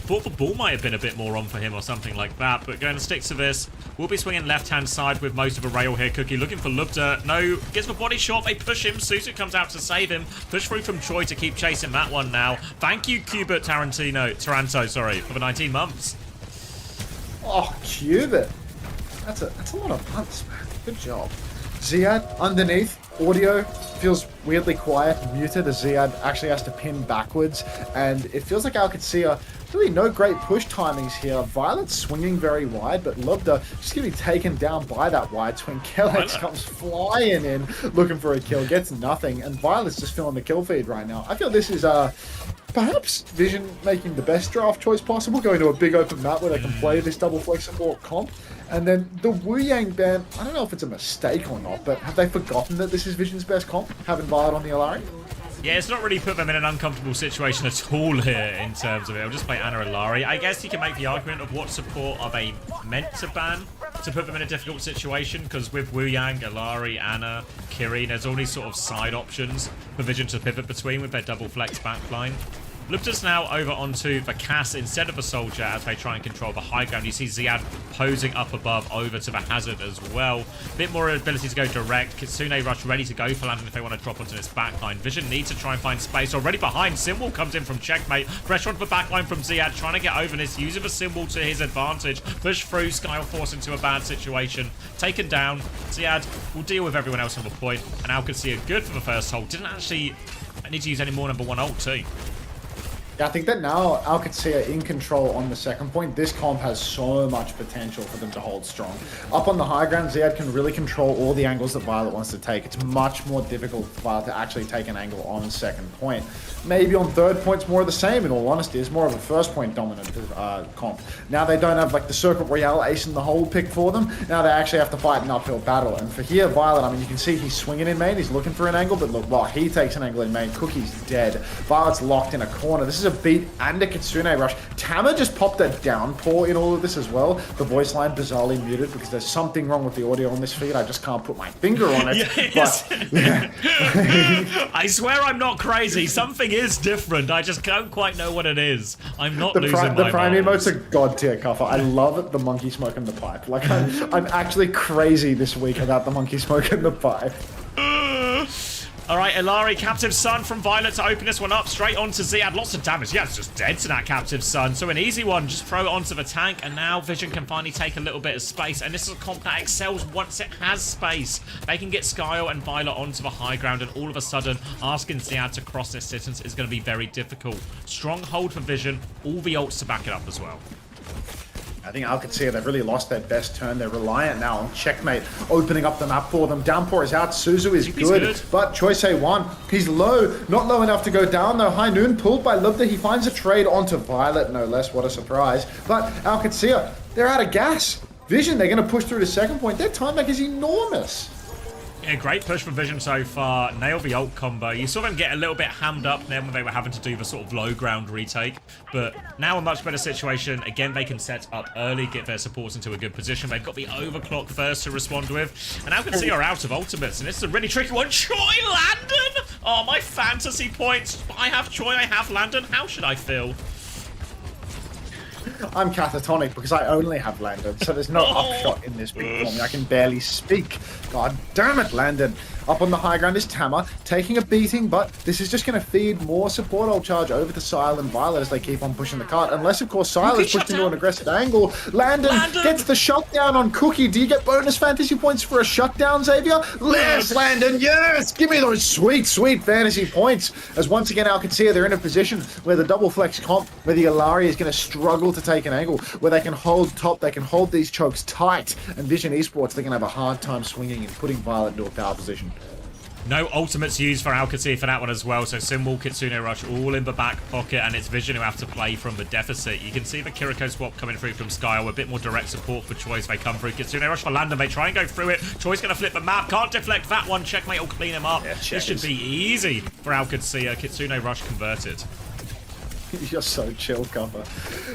Thought the ball might have been a bit more on for him or something like that, but going to stick to this. We'll be swinging left-hand side with most of a rail here. Cookie looking for Lubda. No, gets the body shot. They push him. Suzu comes out to save him. Push through from Troy to keep chasing that one now. Thank you, Cubert Taranto, sorry, for the 19 months. Oh, Cubit. That's a lot of punts, man. Good job. Ziad underneath. Audio feels weirdly quiet, muted, as Ziad actually has to pin backwards. And it feels like Alcacia, really no great push timings here. Violet's swinging very wide, but Lubda just getting taken down by that wide swing. Kellex comes flying in, looking for a kill, gets nothing. And Violet's just filling the kill feed right now. I feel this is perhaps Vision making the best draft choice possible, going to a big open map where they can play this double flexible comp. And then the Wu Yang ban, I don't know if it's a mistake or not, but have they forgotten that this is Vision's best comp, having Violet on the Ilari? Yeah, it's not really put them in an uncomfortable situation at all here in terms of it. I'll just play Ana Ilari. I guess you can make the argument of what support are they meant to ban to put them in a difficult situation, because with Wu Yang, Ilari, Ana, Kiri, there's all these sort of side options for Vision to pivot between with their double flex backline. Lupta's now over onto the Cass instead of the Soldier as they try and control the high ground. You see Ziad posing up above over to the Hazard as well. Bit more ability to go direct. Kitsune Rush ready to go for landing if they want to drop onto this backline. Vision needs to try and find space. Already behind, Simwall comes in from Checkmate. Pressure onto the backline from Ziad, trying to get over this, using the Simwall to his advantage. Push through, Skyle forced into a bad situation. Taken down. Ziad will deal with everyone else on the point. And Alcacia good for the first hold. Didn't actually need to use any more number one ult too. Yeah, I think that now Alcacia in control on the second point. This comp has so much potential for them to hold strong. Up on the high ground, Ziad can really control all the angles that Violet wants to take. It's much more difficult for Violet to actually take an angle on second point. Maybe on third point's more of the same, in all honesty. It's more of a first point dominant comp. Now they don't have like the Circuit Royale ace in the hole pick for them. Now they actually have to fight an uphill battle. And for here, Violet, I mean, you can see he's swinging in main. He's looking for an angle, but look, while he takes an angle in main, Cookie's dead. Violet's locked in a corner. This is a beat and a Kitsune rush. Tama just popped a downpour in all of this as well. The voice line bizarrely muted because there's something wrong with the audio on this feed. I just can't put my finger on it. Yes. But, yeah. I swear I'm not crazy. Something is different. I just don't quite know what it is. I'm not The losing prime, my the prime mind. emote's a god tier cover. I love it, the monkey smoke and the pipe. Like I'm actually crazy this week about the monkey smoke and the pipe. All right, Ilari, Captive Sun from Violet to open this one up. Straight onto Ziad. Lots of damage. Yeah, it's just dead to that Captive Sun. So an easy one. Just throw it onto the tank. And now Vision can finally take a little bit of space. And this is a comp that excels once it has space. They can get Skyle and Violet onto the high ground. And all of a sudden, asking Ziad to cross this distance is going to be very difficult. Strong hold for Vision. All the ults to back it up as well. I think OWCS, they've really lost their best turn. They're reliant now on Checkmate opening up the map for them. Downpour is out. Suzu is good, but Choice A1, he's low. Not low enough to go down, though. High Noon pulled by Lubda. He finds a trade onto Violet, no less. What a surprise. But OWCS, they're out of gas. Vision, they're going to push through to second point. Their time back is enormous. Yeah, great push for Vision so far. Nail the ult combo. You saw them get a little bit hammed up then when they were having to do the sort of low ground retake. But now a much better situation. Again, they can set up early, get their supports into a good position. They've got the overclock first to respond with. And OWCS are out of ultimates. And this is a really tricky one. Choi Landon! Oh, my fantasy points. I have Choi, I have Landon. How should I feel? I'm catatonic because I only have Landon, so there's no upshot in this big for me. I can barely speak. God damn it, Landon. Up on the high ground is Tama, taking a beating, but this is just going to feed more support ult charge over to Sile and Violet as they keep on pushing the cart. Unless, of course, Sile is pushed into an aggressive angle. Landon gets the shutdown on Cookie. Do you get bonus fantasy points for a shutdown, Xavier? Yes, Landon, yes! Give me those sweet, sweet fantasy points. As once again, OWCS, they're in a position where the double flex comp, where the Ilari is going to struggle to take an angle, where they can hold top, they can hold these chokes tight, and Vision Esports, they're going to have a hard time swinging and putting Violet into a power position. No ultimates used for OWCS for that one as well, so Simwall, Kitsune Rush all in the back pocket, and it's Vision who have to play from the deficit. You can see the Kiriko swap coming through from Skyle, a bit more direct support for Choice. They come through. Kitsune Rush for Landon, they try and go through it. Choice going to flip the map, can't deflect that one. Checkmate will clean him up. Yeah, this should be easy for OWCS. Kitsune Rush converted. You're so chill, Copper.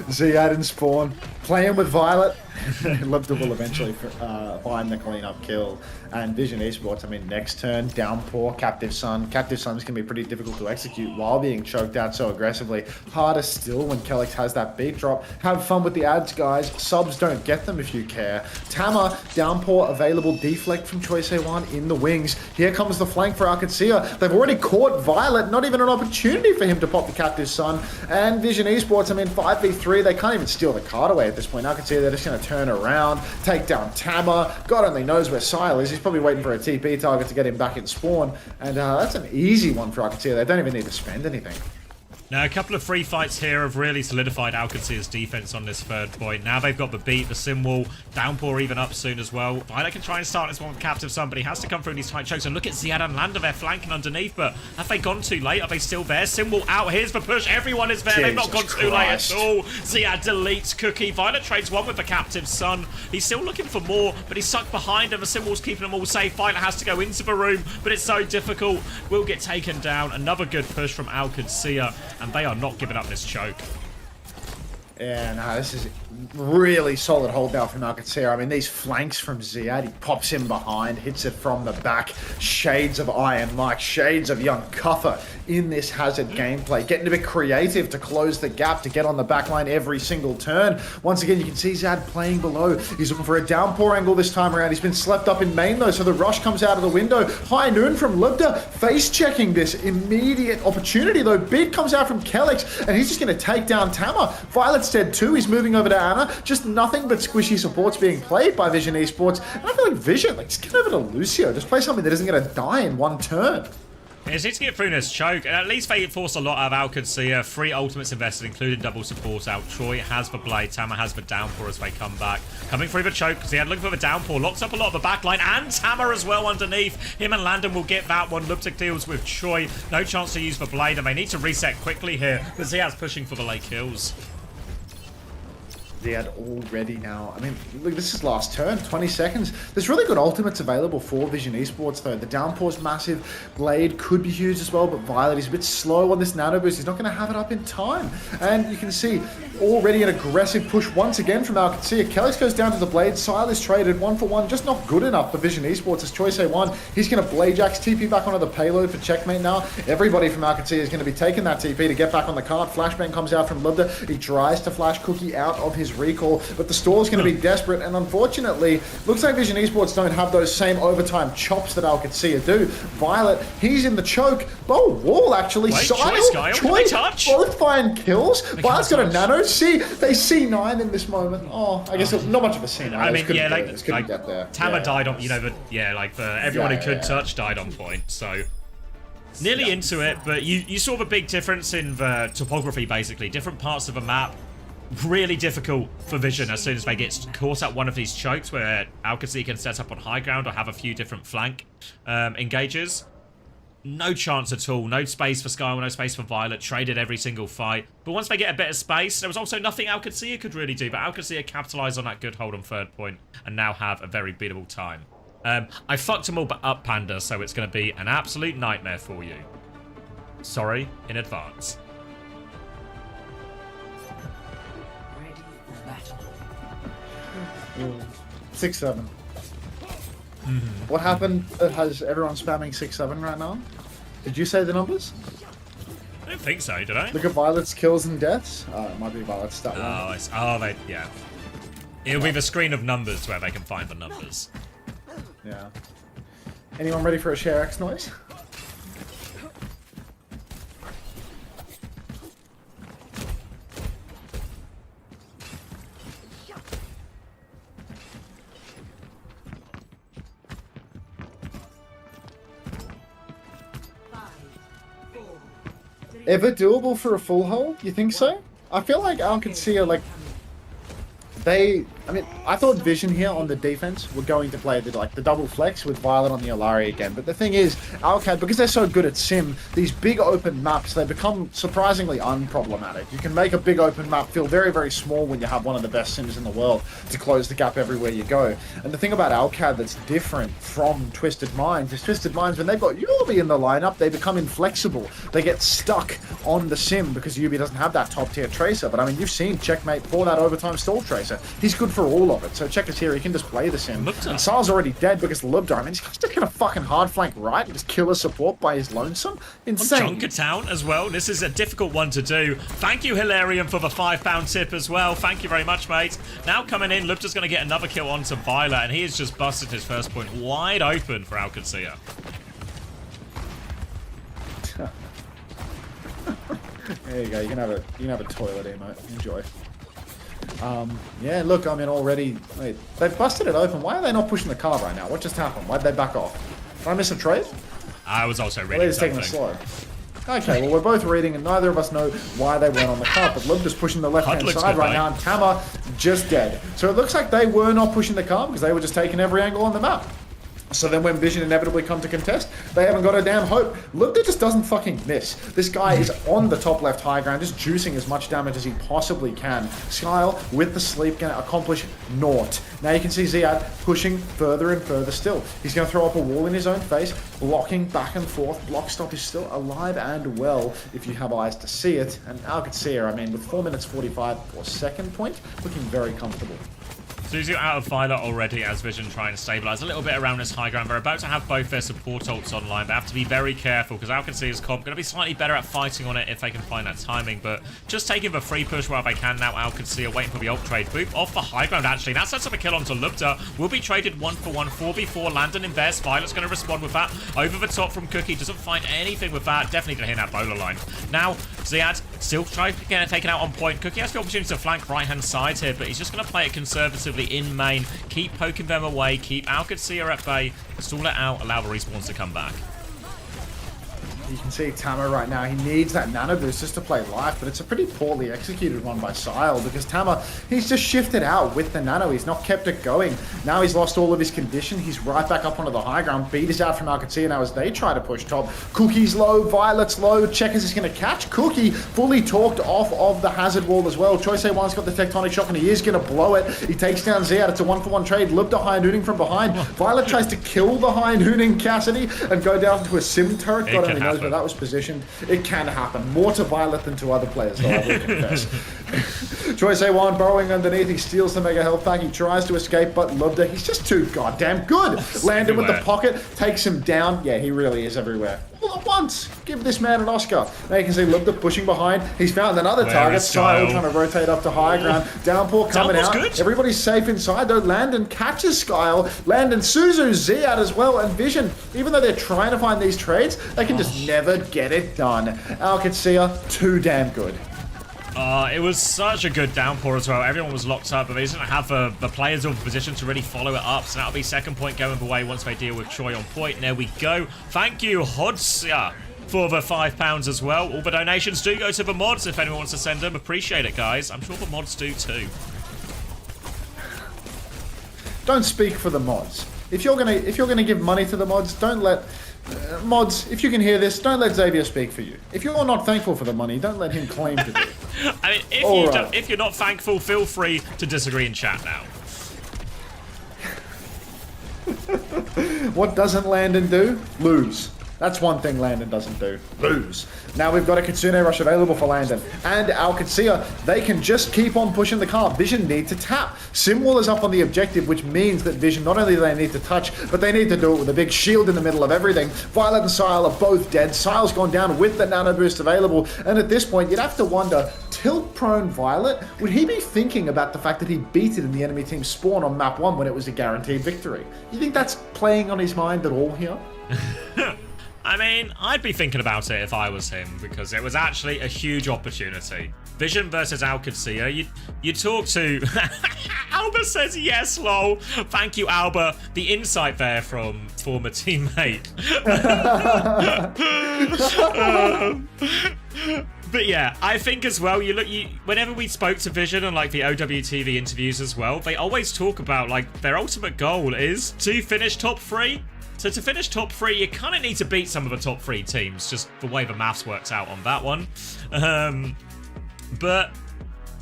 Ziad and Spawn playing with Violet. Lubda will eventually find the clean-up kill. And Vision Esports, I mean, next turn, Downpour, Captive Sun. Captive Sun's going to be pretty difficult to execute while being choked out so aggressively. Harder still when Kellex has that beat drop. Have fun with the ads, guys. Subs don't get them if you care. Tama, Downpour, available deflect from Choice A1 in the wings. Here comes the flank for OWCS. They've already caught Violet. Not even an opportunity for him to pop the Captive Sun. And Vision Esports, I mean, 5v3, they can't even steal the card away at this point. OWCS, they're just going to turn around, take down Tama. God only knows where Sile is. He's probably waiting for a TP target to get him back in spawn. And that's an easy one for OWCS. They don't even need to spend anything. Now, a couple of free fights here have really solidified OWCS' defense on this third point. Now they've got the beat, the sim wall, Downpour even up soon as well. Violet can try and start this one with Captive Sun, but he has to come through these tight chokes. And look at Ziad and Landa, they're flanking underneath, but have they gone too late? Are they still there? Sim wall out, here's the push, everyone is there. They've not gone too late at all. Ziad deletes Cookie. Violet trades one with the Captive Sun. He's still looking for more, but he's stuck behind him. The sim wall's keeping them all safe. Violet has to go into the room, but it's so difficult. Will get taken down. Another good push from OWCS, and they are not giving up this choke. Yeah, no, this is really solid hold now from OWCS. I mean, these flanks from Ziad, he pops him behind, hits it from the back. Shades of Iron Mike, shades of young Cuffer in this Hazard gameplay. Getting a bit creative to close the gap, to get on the back line every single turn. Once again, you can see Ziad playing below. He's looking for a Downpour angle this time around. He's been slept up in main though, so the rush comes out of the window. High Noon from Lubda, face checking this immediate opportunity though. Beat comes out from Kellex, and he's just going to take down Tama. Violet's dead too. He's moving over to Anna. Just nothing but squishy supports being played by Vision Esports. And I feel like Vision, like, just get over to Lucio. Just play something that isn't going to die in one turn. He needs to get through this choke, and at least they force a lot out of OWCS. 3 ultimates invested, including double support out. Troy has the blade, Tama has the Downpour as they come back. Coming through the choke, because he had looking for the Downpour. Locks up a lot of the backline, and Tama as well underneath. Him and Landon will get that one. Lubtic deals with Troy. No chance to use the blade, and they need to reset quickly here, but Ziad's pushing for the late kills. Ziad already now. I mean, look, this is last turn, 20 seconds. There's really good ultimates available for Vision Esports, though. The Downpour's massive. Blade could be used as well, but Violet is a bit slow on this nano boost. He's not going to have it up in time. And you can see already an aggressive push once again from OWCS. Kellex goes down to the Blade. Sile is traded 1-for-1. Just not good enough for Vision Esports. As Choice A1, he's going to Blade Jacks TP back onto the payload for checkmate now. Everybody from OWCS is going to be taking that TP to get back on the cart. Flashbang comes out from Lubda. He tries to flash Cookie out of his his recall, but the stall's going to be desperate, and unfortunately, looks like Vision Esports don't have those same overtime chops that OWCS do. Violet, he's in the choke. Oh, Wall actually. Wait, Sile, Choice, touch? both find kills. Violet's got a nano. See, they C9 in this moment. Oh, I guess not much of a C9. I mean, yeah, like get there. Tama Yeah. died on, you know, but yeah, like everyone who could touch died on point, so nearly into it. But you saw the big difference in the topography, basically. Different parts of the map, really difficult for Vision as soon as they get caught at one of these chokes where OWCS can set up on high ground or have a few different flank engages. No chance at all. No space for Skywell, no space for Violet. Traded every single fight. But once they get a bit of space, there was also nothing OWCS could really do. But OWCS capitalised on that good hold on third point and now have a very beatable time. I fucked them all up, Panda, so it's going to be an absolute nightmare for you. Sorry in advance. Ready for battle. 6-7. What happened that has everyone spamming 6-7 right now? Did you say the numbers? I don't think so, did I? Look at Violet's kills and deaths. Oh, it might be Violet's stat line. Yeah. It'll be the screen of numbers where they can find the numbers. Yeah. Anyone ready for a share X noise? Ever doable for a full hold? You think so? I feel like OWCS like I thought Vision here on the defense were going to play the double flex with Violet on the Olari again. But the thing is, OWCS, because they're so good at sim, these big open maps, they become surprisingly unproblematic. You can make a big open map feel very, very small when you have one of the best sims in the world to close the gap everywhere you go. And the thing about OWCS that's different from Twisted Minds is Twisted Minds, when they've got Yubi in the lineup, they become inflexible. They get stuck on the sim because Yubi doesn't have that top tier tracer. But I mean, you've seen Checkmate for that overtime stall tracer. He's good for all of it. So check us here, he can just play the sim. And Sal's already dead because Lubda. I mean, he's just gonna fucking hard flank right and just kill a support by his lonesome. Insane. Junkertown as well. This is a difficult one to do. Thank you, Hilarion, for the £5 tip as well. Thank you very much, mate. Now coming in, Lubda's gonna get another kill onto Violet, and he has just busted his first point wide open for OWCS. There you go. You can have a toilet emote. Enjoy. Yeah, look, I mean, already, wait, they've busted it open. Why are they not pushing the car right now? What just happened? Why'd they back off? Did I miss a trade? I was also reading they're just taking it slow. Okay, well, we're both reading, and neither of us know why they went on the car, but Lubda's pushing the left-hand side right now, and Tama just dead. So it looks like they were not pushing the car because they were just taking every angle on the map. So then when Vision inevitably come to contest, they haven't got a damn hope. Lubda just doesn't fucking miss. This guy is on the top left high ground, just juicing as much damage as he possibly can. Skyle, with the sleep, going to accomplish naught. Now you can see Ziad pushing further and further still. He's going to throw up a wall in his own face, blocking back and forth. Block stop is still alive and well, if you have eyes to see it. And OWCS, I mean, with 4 minutes 45 for second point, looking very comfortable. Suzu out of Violet already as Vision trying to stabilize a little bit around this high ground. They're about to have both their support ults online. They have to be very careful because OWCS comp going to be slightly better at fighting on it if they can find that timing. But just taking the free push while they can now. OWCS are waiting for the ult trade. Boop off the high ground actually. That sets up a kill onto Lubda. Will be traded 1-for-1, 4v4. Landon invest. Violet's going to respond with that. Over the top from Cookie. Doesn't find anything with that. Definitely going to hit that bowler line. Now, Ziad still trying to get taken out on point. Cookie has the opportunity to flank right-hand side here, but he's just going to play it conservatively in main. Keep poking them away. Keep OWCS at bay. Stall it out. Allow the respawns to come back. You can see Tama right now, he needs that nano boost just to play life, but it's a pretty poorly executed one by Sile because Tama, he's just shifted out with the nano. He's not kept it going. Now he's lost all of his condition. He's right back up onto the high ground. Beat is out from OWCS now as they try to push top. Cookie's low, Violet's low. Checkers is going to catch Cookie. Fully talked off of the hazard wall as well. Choice A1's got the tectonic shock and he is going to blow it. He takes down Ziad. It's a 1-for-1 trade. Lubda high nooning from behind. Violet tries to kill the high nooning Cassidy and go down to a sim turret. God only knows where that was positioned. It can happen. More to Violet than to other players, though, I will confess. Choice A1 burrowing underneath. He steals the mega health pack. He tries to escape, but Lubda, he's just too goddamn good. Landed with the pocket, takes him down. Yeah, he really is everywhere. All at once. Give this man an Oscar. Now you can see Lubda pushing behind. He's found another target. Skyle trying to rotate up to higher ground. Downpour coming out. Good. Everybody's safe inside though. Landon catches Skyle. Landon Suzu Z out as well. And Vision, even though they're trying to find these trades, they can just never get it done. OWCS, too damn good. It was such a good downpour as well. Everyone was locked up, but they didn't have the players or the position to really follow it up. So that'll be second point going away once they deal with Troy on point. And there we go. Thank you, Hodsia, for the £5 as well. All the donations do go to the mods if anyone wants to send them. Appreciate it, guys. I'm sure the mods do too. Don't speak for the mods. If you're gonna give money to the mods, don't let mods. If you can hear this, don't let Xavier speak for you. If you're not thankful for the money, don't let him claim to be. I mean, if you're not thankful, feel free to disagree in chat now. What doesn't Landon do? Lose. That's one thing Landon doesn't do. Lose. Now we've got a Kitsune Rush available for Landon. And OWCS, they can just keep on pushing the car. Vision need to tap. Simwall is up on the objective, which means that Vision, not only do they need to touch, but they need to do it with a big shield in the middle of everything. Violet and Sile are both dead. Sile's gone down with the nano boost available. And at this point, you'd have to wonder, tilt-prone Violet, would he be thinking about the fact that he beat it in the enemy team's spawn on map 1 when it was a guaranteed victory? You think that's playing on his mind at all here? I mean, I'd be thinking about it if I was him, because it was actually a huge opportunity. Vision versus OWCS. You talk to... Alba says yes, lol. Thank you, Alba. The insight there from former teammate. But yeah, I think as well, whenever we spoke to Vision on like the OWTV interviews as well, they always talk about like their ultimate goal is to finish top 3. So to finish top 3, you kind of need to beat some of the top 3 teams, just the way the maths works out on that one. But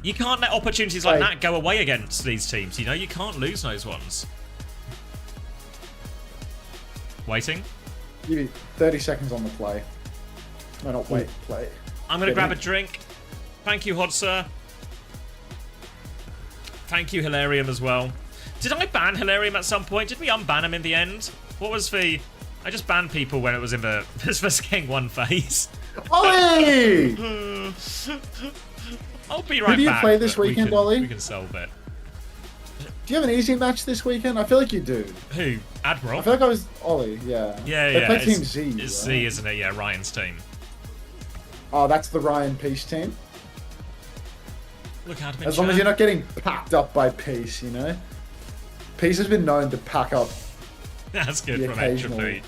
you can't let opportunities like that go away against these teams, you know? You can't lose those ones. Waiting. Give you 30 seconds on the play. No, not wait, play. I'm going to grab a drink. Thank you, Hodser. Thank you, Hilarium, as well. Did I ban Hilarium at some point? Did we unban him in the end? What was the... I just banned people when it was in the first Gang 1 phase. Ollie! I'll be right back. Who do you play this weekend, Ollie? We can solve it. Do you have an easy match this weekend? I feel like you do. Who? Admiral? I feel like I was... Ollie, yeah. Yeah, They play Team Z, It's right? Z, isn't it? Yeah, Ryan's team. Oh, that's the Ryan Peace team? Look, admin As long as you're not getting packed up by Peace, you know? Peace has been known to pack up. That's good from Entropy.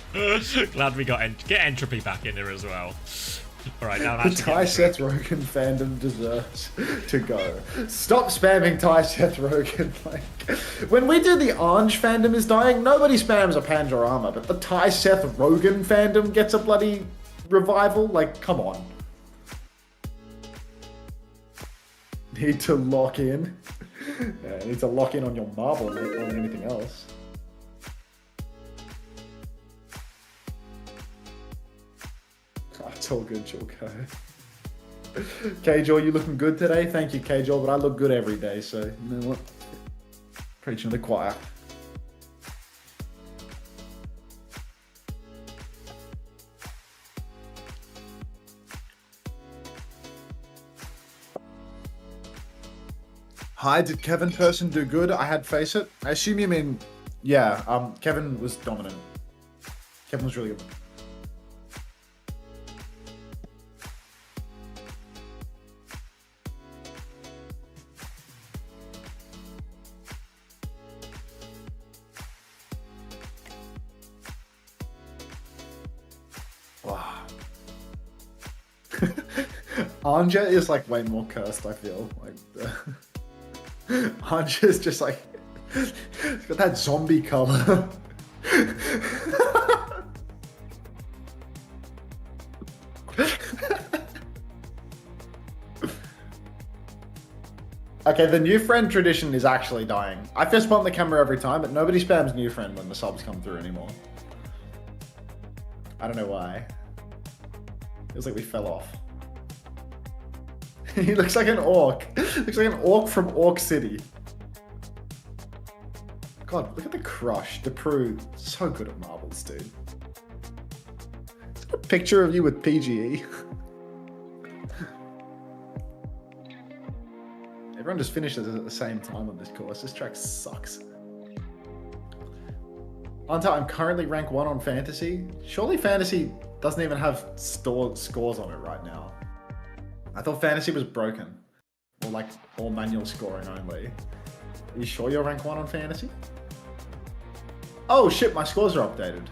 Glad we got get Entropy back in here as well. Alright, now The Ty Seth Rogen fandom deserves to go. Stop spamming Ty Seth Rogen. Like, when we do the Anj fandom is dying, nobody spams a Panjorama, but the Ty Seth Rogen fandom gets a bloody revival? Like, come on. Need to lock in. Yeah, need to lock in on your marble, mate, more than anything else. Oh, it's all good, Jorko. K-Jaw, you looking good today? Thank you, K-Jaw, but I look good every day, so you know what? Preaching to the choir. Hi, did Kevin Person do good? I had Face It. I assume you mean, yeah, Kevin was dominant. Kevin was really good. Wow. Anja is like way more cursed, I feel. Like, Anja is just like, it's got that zombie color. Okay, the new friend tradition is actually dying. I fist bump the camera every time, but nobody spams new friend when the subs come through anymore. I don't know why. Feels like we fell off. He looks like an orc. Looks like an orc from Orc City. God, look at the crush. DePru, so good at marbles, dude. Is that a picture of you with PGE? Everyone just finishes at the same time on this course. This track sucks. Hunter, I'm currently rank 1 on Fantasy. Surely Fantasy doesn't even have scores on it right now. I thought Fantasy was broken. Or like all manual scoring only. Are you sure you're rank 1 on Fantasy? Oh shit, my scores are updated.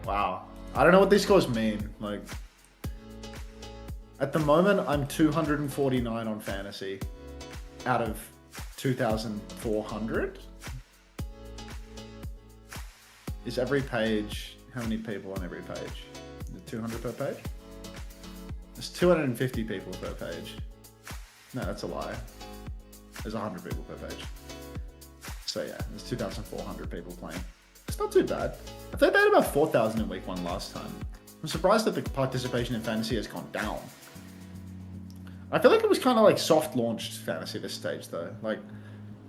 Wow. I don't know what these scores mean. Like, at the moment, I'm 249 on Fantasy out of 2,400. Is every page, how many people on every page? Is it 200 per page? There's 250 people per page. No, that's a lie. There's 100 people per page. So yeah, there's 2,400 people playing. It's not too bad. I think they had about 4,000 in week 1 last time. I'm surprised that the participation in Fantasy has gone down. I feel like it was kind of like soft launched Fantasy this stage though. Like,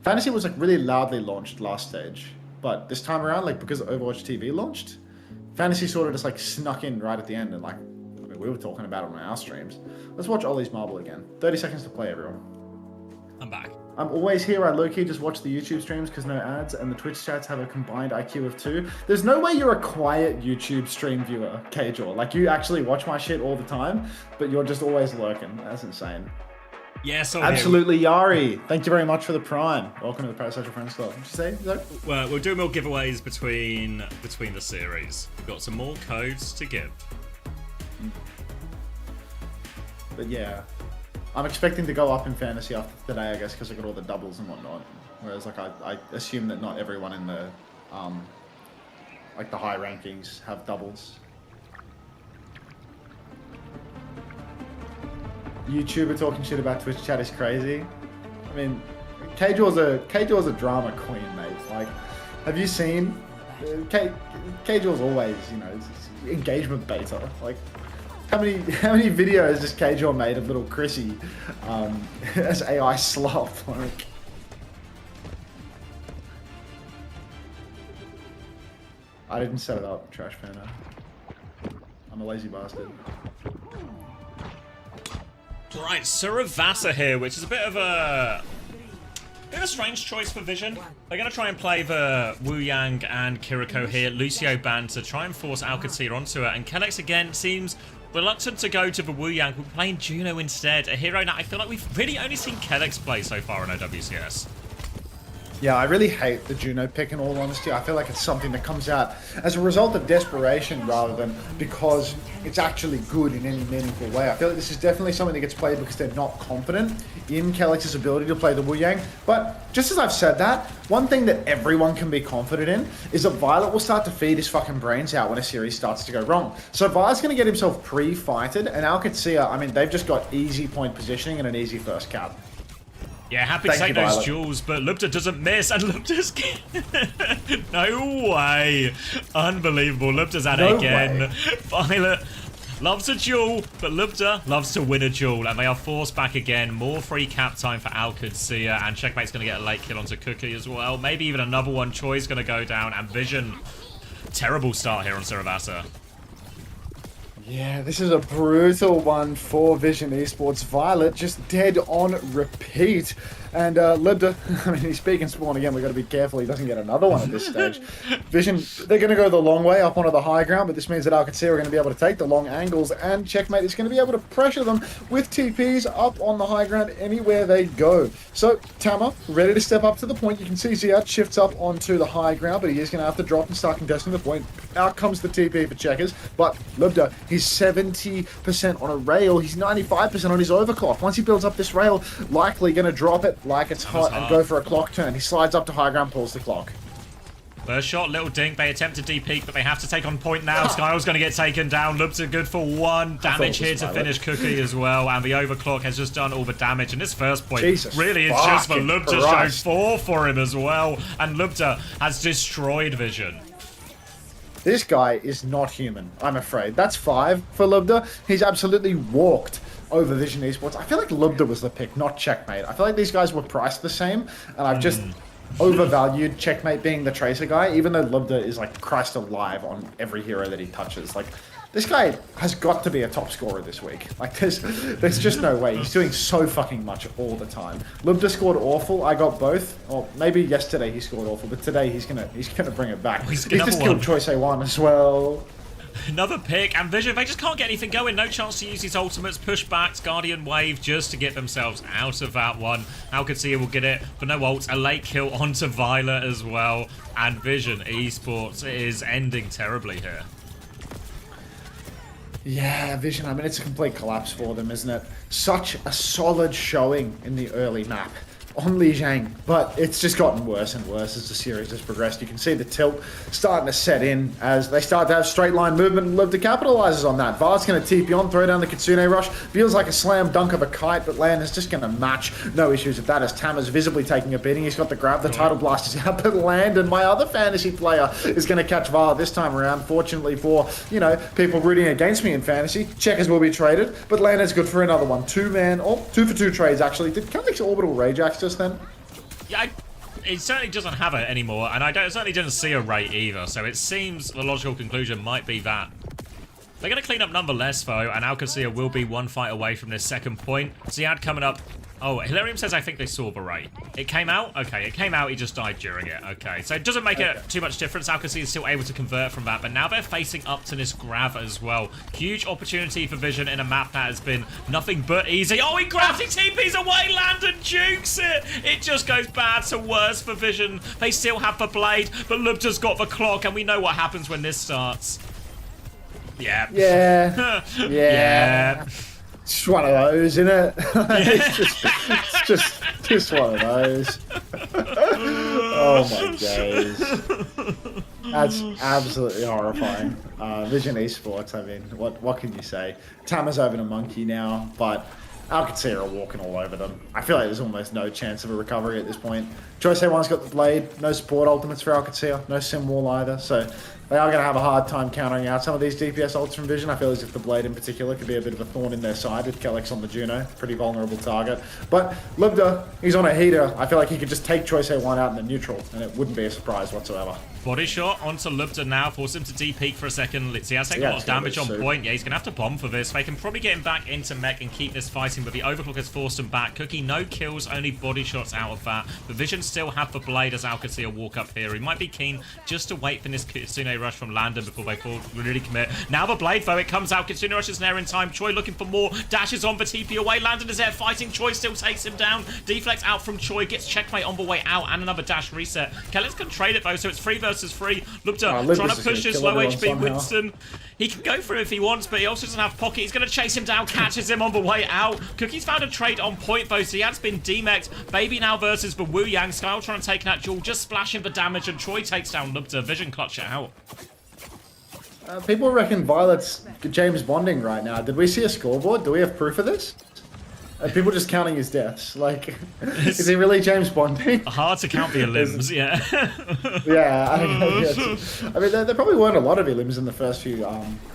Fantasy was like really loudly launched last stage. But this time around, like because Overwatch TV launched, Fantasy sort of just like snuck in right at the end and like, I mean, we were talking about it on our streams. Let's watch Ollie's Marble again. 30 seconds to play, everyone. I'm back. I'm always here. I low-key just watch the YouTube streams because no ads, and the Twitch chats have a combined IQ of 2. There's no way you're a quiet YouTube stream viewer, Kjor. Like, you actually watch my shit all the time, but you're just always lurking. That's insane. Yeah, so absolutely, Yari. Thank you very much for the Prime. Welcome to the Parasocial Friends Club. What'd you say, Zoe? Well, we'll do more giveaways between the series. We've got some more codes to give. But yeah, I'm expecting to go up in Fantasy after today, I guess, because I got all the doubles and whatnot. Whereas, like, I assume that not everyone in the, like, the high rankings have doubles. YouTuber talking shit about Twitch chat is crazy. I mean, Kjor's a drama queen, mate. Like, have you seen? Kjor's always, you know, engagement beta. Like, how many videos has Kjor made of little Chrissy as AI slop? Like, I didn't set it up, trash panner. I'm a lazy bastard. Right, Suravasa here, which is a bit of a strange choice for Vision. They're going to try and play the Wu Yang and Kiriko here. Lucio banned to try and force Alcatia onto it. And Kellex again seems reluctant to go to the Wu Yang. We're playing Juno instead. A hero now I feel like we've really only seen Kellex play so far in OWCS. Yeah, I really hate the Juno pick, in all honesty. I feel like it's something that comes out as a result of desperation rather than because it's actually good in any meaningful way. I feel like this is definitely something that gets played because they're not confident in Kellex's ability to play the Wu Yang. But just as I've said that, one thing that everyone can be confident in is that Violet will start to feed his fucking brains out when a series starts to go wrong. So Violet's going to get himself pre-fighted, and Alcatia, I mean, they've just got easy point positioning and an easy first cap. Yeah, happy to take those duels, but Lupta doesn't miss, and Lupta's... No way! Unbelievable, Lupta's at it again. Violet loves a duel, but Lupta loves to win a duel, and they are forced back again. More free cap time for Alcatia, and Checkmate's going to get a late kill onto Cookie as well. Maybe even another one. Choi's going to go down, and Vision... Terrible start here on Suravasa. Yeah, this is a brutal one for Vision Esports. Violet just dead on repeat. And Libda, I mean, he's speaking spawn again. We've got to be careful he doesn't get another one at this stage. Vision, they're going to go the long way up onto the high ground, but this means that Alcatia are going to be able to take the long angles, and Checkmate is going to be able to pressure them with TPs up on the high ground anywhere they go. So, Tama, ready to step up to the point. You can see Ziad shifts up onto the high ground, but he is going to have to drop and start contesting the point. Out comes the TP for Checkers, but Libda, he's 70% on a rail. He's 95% on his overclock. Once he builds up this rail, likely going to drop it like it's hot and go for a clock turn. He slides up to high ground, pulls the clock. First shot, little dink. They attempt to deep-peek, but they have to take on point now. Skyle's going to get taken down. Lubta good for 1 damage here to finish Cookie as well. And the overclock has just done all the damage. And this first point really is just for Lubta to show 4 for him as well. And Lubta has destroyed Vision. This guy is not human, I'm afraid. That's 5 for Lubda. He's absolutely walked over Vision Esports. I feel like Lubda was the pick, not Checkmate. I feel like these guys were priced the same, and I've just overvalued Checkmate being the Tracer guy, even though Lubda is like Christ alive on every hero that he touches. Like, this guy has got to be a top scorer this week. Like, there's just no way. He's doing so fucking much all the time. Lubda scored awful. I got both. Or maybe yesterday he scored awful, but today he's gonna bring it back. He's just killed Choice A1 as well. Another pick, and Vision, they just can't get anything going. No chance to use his ultimates. Pushbacks, Guardian Wave, just to get themselves out of that one. Alcatia will get it, but no ults. A late kill onto Violet as well. And Vision Esports is ending terribly here. Yeah, Vision, I mean, it's a complete collapse for them, isn't it? Such a solid showing in the early map on Li Jiang, but it's just gotten worse and worse as the series has progressed. You can see the tilt starting to set in as they start to have straight line movement, and Lubda capitalizes on that. Vard's going to TP on, throw down the Kitsune Rush. Feels like a slam dunk of a kite, but Land is just going to match. No issues with that as Tama's visibly taking a beating. He's got the grab, the Tidal Blast is out, but Land and my other fantasy player is going to catch Vard this time around. Fortunately for, you know, people rooting against me in fantasy, Checkers will be traded, but Land is good for another one. 2 for 2 trades, actually. Did Catholics Orbital Rage Axe just then? Yeah, it certainly doesn't have it anymore, and I certainly didn't see a rate either, so it seems the logical conclusion might be that. They're going to clean up nonetheless, though, and Alcacia will be one fight away from this second point. Ziad coming up. Oh, Hilarium says, I think they saw the rate. It came out? Okay, it came out, he just died during it. Okay, so it doesn't make it too much difference. Alcacia is still able to convert from that, but now they're facing up to this grab as well. Huge opportunity for Vision in a map that has been nothing but easy. Oh, he grabs, he TPs away, Landon jukes it! It just goes bad to worse for Vision. They still have the blade, but Lubda's got the clock, and we know what happens when this starts. Yeah. Yeah. Yeah. It's one of those, isn't it? it's just one of those. Oh my days. That's absolutely horrifying. Vision Esports, I mean, what can you say? Tama's over to Monkey now, but Alcatia are walking all over them. I feel like there's almost no chance of a recovery at this point. Choice A1's got the blade, no support ultimates for Alcatia, no sim wall either, so they are going to have a hard time countering out some of these DPS ults from Vision. I feel as if the blade in particular could be a bit of a thorn in their side with Kellex on the Juno. Pretty vulnerable target. But Lubda, he's on a heater. I feel like he could just take Choice A1 out in the neutral, and it wouldn't be a surprise whatsoever. Body shot onto Lubda now, force him to D-peek for a second. He has taken a lot of damage on point. Yeah, he's going to have to bomb for this. They can probably get him back into mech and keep this fighting, but the overclock has forced him back. Cookie, no kills, only body shots out of that. The Vision still have the blade as Alcatia walk up here. He might be keen just to wait for this Kitsune Rush from Landon before they really commit. Now the blade, though, it comes out. Kitsune Rush is there in time. Choi looking for more. Dashes on the TP away. Landon is there fighting. Choi still takes him down. Deflect out from Choi. Gets checkmate on the way out and another dash reset. Kellex can trade it, though, so it's 3 versus 3. Lubda trying to push his low HP somehow. Winston. He can go for it if he wants, but he also doesn't have pocket. He's going to chase him down, catches him on the way out. Cookie's found a trade on point, though, so he has been demexed. Baby now versus the Wu Yang. Skyle trying to take that duel, just splashing the damage, and Choi takes down Lubda. Vision clutch it out. People reckon Violet's James Bonding right now. Did we see a scoreboard? Do we have proof of this? Are people just counting his deaths? Like, is he really James Bonding? Hard to count the limbs, yeah. Yeah, I mean, there probably weren't a lot of limbs in the first few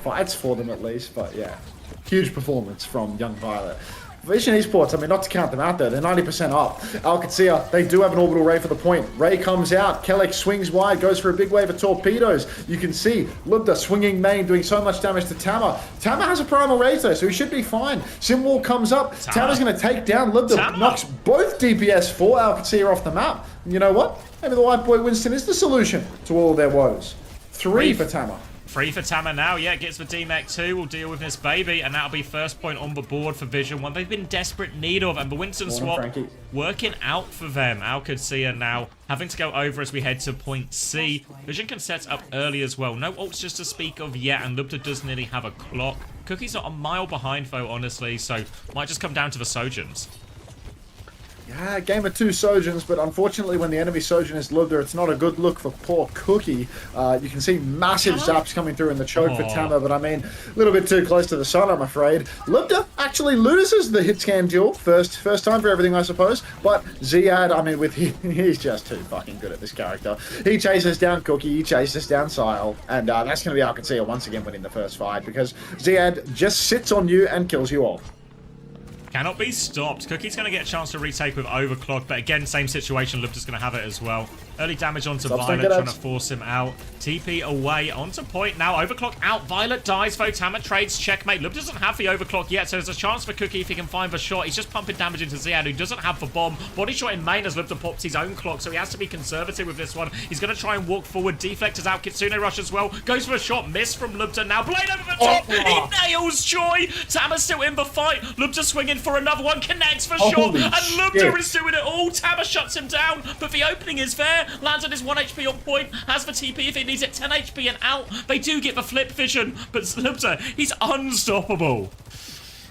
fights for them at least, but yeah. Huge performance from young Violet. Vision Esports, I mean, not to count them out there, they're 90% up. Alcatia, they do have an orbital ray for the point. Ray comes out, Kellex swings wide, goes for a big wave of torpedoes. You can see Lubda swinging main, doing so much damage to Tama. Tama has a primal raise though, so he should be fine. Simwall comes up, Tama's going to take down Lubda, knocks both DPS for Alcatia off the map. And you know what? Maybe the white boy Winston is the solution to all of their woes. 3 for Tama. 3 for Tama now, yeah, gets the DMAC 2, will deal with this baby, and that'll be first point on the board for Vision, one they've been in desperate need of, and the Winston swap working out for them. Alcatia now having to go over as we head to point C. Vision can set up early as well, no ults just to speak of yet, and Lubda does nearly have a clock. Cookie's not a mile behind though, honestly, so might just come down to the Sojins. Yeah, game of two Sojins, but unfortunately when the enemy Sojin is Lubda, it's not a good look for poor Cookie. You can see massive zaps coming through in the choke for Tama, but I mean, a little bit too close to the sun, I'm afraid. Lubda actually loses the hit scan duel, first time for everything, I suppose, but Ziad, I mean, he's just too fucking good at this character. He chases down Cookie, he chases down Sile, and that's going to be Alcatea once again winning the first fight, because Ziad just sits on you and kills you all. Cannot be stopped. Cookie's going to get a chance to retake with Overclock, but again, same situation. Lubda's going to have it as well. Early damage onto Violet, trying to force him out. TP away onto point. Now Overclock out. Violet dies, though. Tama trades checkmate. Lub doesn't have the Overclock yet, so there's a chance for Cookie if he can find the shot. He's just pumping damage into Ziad, who doesn't have the bomb. Body shot in main as Lubda pops his own clock, so he has to be conservative with this one. He's going to try and walk forward. Deflect is out. Kitsune rush as well. Goes for a shot. Miss from Lubda. Now Blade over the top. He nails Joy. Tama's still in the fight. Lubda swinging for another one. Connects for shot. And Lubda is doing it all. Tama shuts him down, but the opening is there. Lands on his 1 HP on point. Has the TP if he needs it. 10 HP and out. They do get the flip vision, but Lubda, he's unstoppable.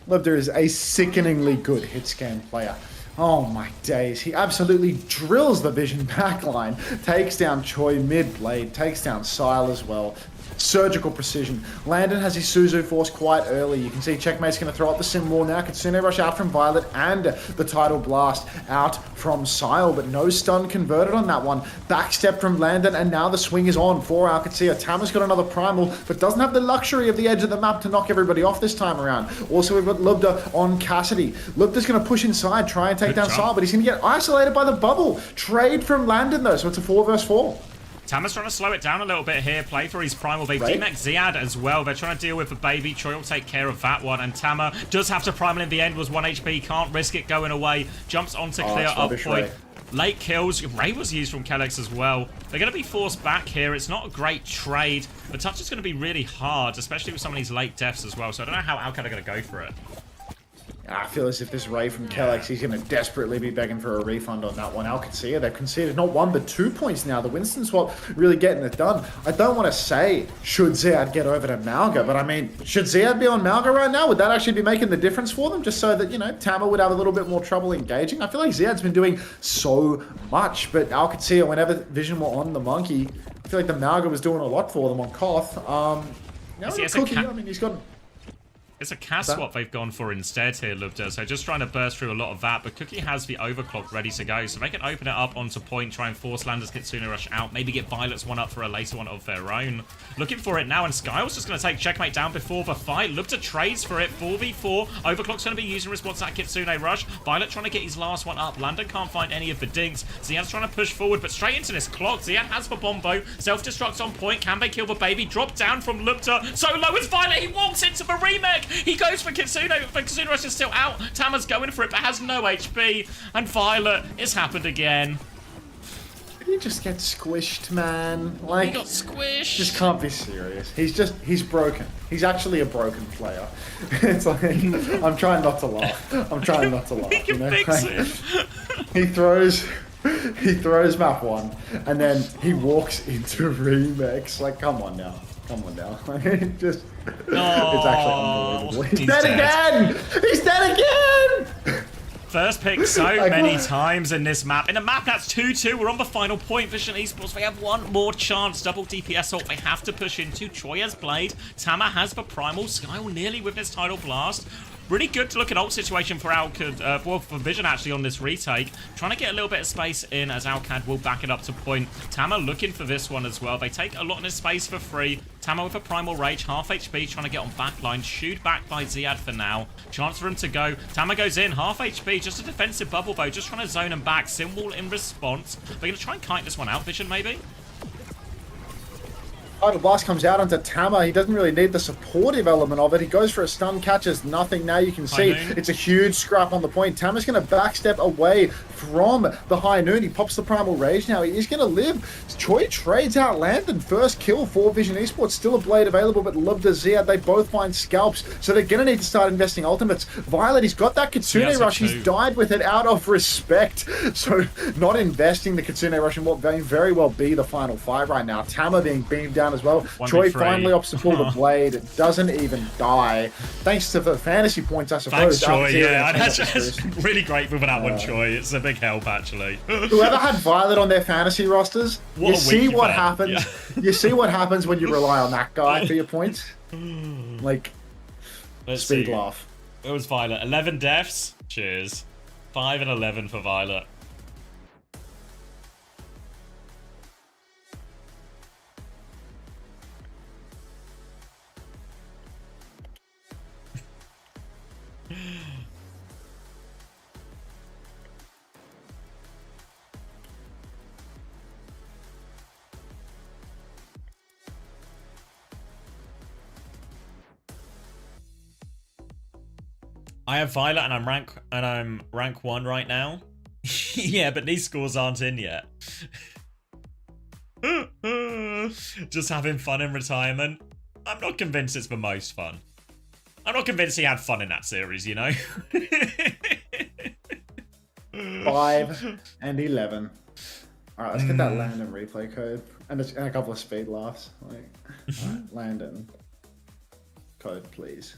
Lubda is a sickeningly good hit scan player. Oh my days, he absolutely drills the vision backline. Takes down Choi mid-blade, takes down Sile as well. Surgical precision. Landon has his Suzu Force quite early. You can see Checkmate's going to throw up the Sim Wall now. Kitsune rush out from Violet and the Tidal Blast out from Sile, but no stun converted on that one. Backstep from Landon, and now the swing is on for Alcatea. Tama's got another Primal, but doesn't have the luxury of the edge of the map to knock everybody off this time around. Also, we've got Lubda on Cassidy. Lubda's going to push inside, try and take down Sile, but he's going to get isolated by the bubble. Trade from Landon, though, so it's a 4 versus 4. Tama's trying to slow it down a little bit here. Play for his Primal. They demech Ziad as well. They're trying to deal with the baby. Choi will take care of that one. And Tama does have to Primal in the end. Was 1 HP. Can't risk it going away. Jumps on to clear up point. Late kills. Ray was used from Kellex as well. They're going to be forced back here. It's not a great trade. The touch is going to be really hard, especially with some of these late deaths as well. So I don't know how Alcad are going to go for it. I feel as if this Ray from Kellex, he's going to desperately be begging for a refund on that one. Alcatea, they've conceded not 1 but 2 points now. The Winston swap really getting it done. I don't want to say, should Ziad get over to Malga, but I mean, should Ziad be on Malga right now? Would that actually be making the difference for them? Just so that, you know, Tama would have a little bit more trouble engaging? I feel like Ziad's been doing so much, but Alcatea, whenever Vision were on the Monkey, I feel like the Malga was doing a lot for them on Koth. Now Cookie, I mean, he's got... It's a cast swap they've gone for instead here, Lubda. So just trying to burst through a lot of that. But Cookie has the Overclock ready to go. So they can open it up onto point, try and force Landers Kitsune Rush out. Maybe get Violet's one up for a later one of their own. Looking for it now. And Skyle's just going to take Checkmate down before the fight. Lubda trades for it. 4v4. Overclock's going to be used in response to that Kitsune Rush. Violet trying to get his last one up. Landon can't find any of the dinks. Ziad's trying to push forward, but straight into this clock. Ziad has the Bombo. Self-destructs on point. Can they kill the baby? Drop down from Lubda. So low as Violet. He walks into the remake. He goes for Kitsune. But Kitsune Rush is still out. Tama's going for it, but has no HP. And Violet, it's happened again. Did he just get squished, man? Like, he got squished. Just can't be serious. He's broken. He's actually a broken player. It's like, I'm trying not to laugh. I'm trying not to laugh. He can fix it. He throws map 1, and then he walks into remix. Like, come on now. Come on now. Just, it's actually unbelievable. He's dead again! He's dead again! First pick so many times in this map. In a map that's 2-2, we're on the final point. Vision Esports, they have one more chance. Double DPS ult they have to push into. Choi has Blade. Tama has the Primal. Skyle nearly with his Tidal Blast. Really good to look at ult situation for Alcad, well, for Vision actually on this retake. Trying to get a little bit of space in as Alcad will back it up to point. Tama looking for this one as well. They take a lot of this space for free. Tama with a Primal Rage, half HP, trying to get on backline. Shooed back by Ziad for now. Chance for him to go. Tama goes in, half HP, just a defensive bubble though, just trying to zone him back. Simwall in response. They're going to try and kite this one out, Vision maybe? Tidal Blast comes out onto Tama. He doesn't really need the supportive element of it. He goes for a stun, catches nothing. Now you can see it's a huge scrap on the point. Tama's going to backstep away from the High Noon. He pops the Primal Rage now. He's going to live. Choi trades out Landon. First kill for Vision Esports. Still a Blade available, but Lubda, Ziad, they both find scalps. So they're going to need to start investing ultimates. Violet, he's got that Kitsune Rush. He's died with it out of respect. So not investing the Kitsune Rush in what may very well be the final fight right now. Tama being beamed down down as well. 1v3. Troy finally opts to pull the blade. It doesn't even die. Thanks to the fantasy points, I suppose. Thanks, Troy. After Yeah, the that's really grateful for that one, Troy. It's a big help, actually. Whoever had Violet on their fantasy rosters, What you a see week what you've had. happens. Yeah. You see what happens when you rely on that guy for your points. Like, Let's speed see. laugh. It was Violet. 11 deaths. Cheers. 5 and 11 for Violet. I have Violet and I'm rank 1 right now. Yeah, but these scores aren't in yet. Just having fun in retirement. I'm not convinced it's the most fun. I'm not convinced he had fun in that series, you know? 5 and 11. Alright, let's get that Landon replay code. And a couple of speed laughs. Like, alright, Landon. Code, please.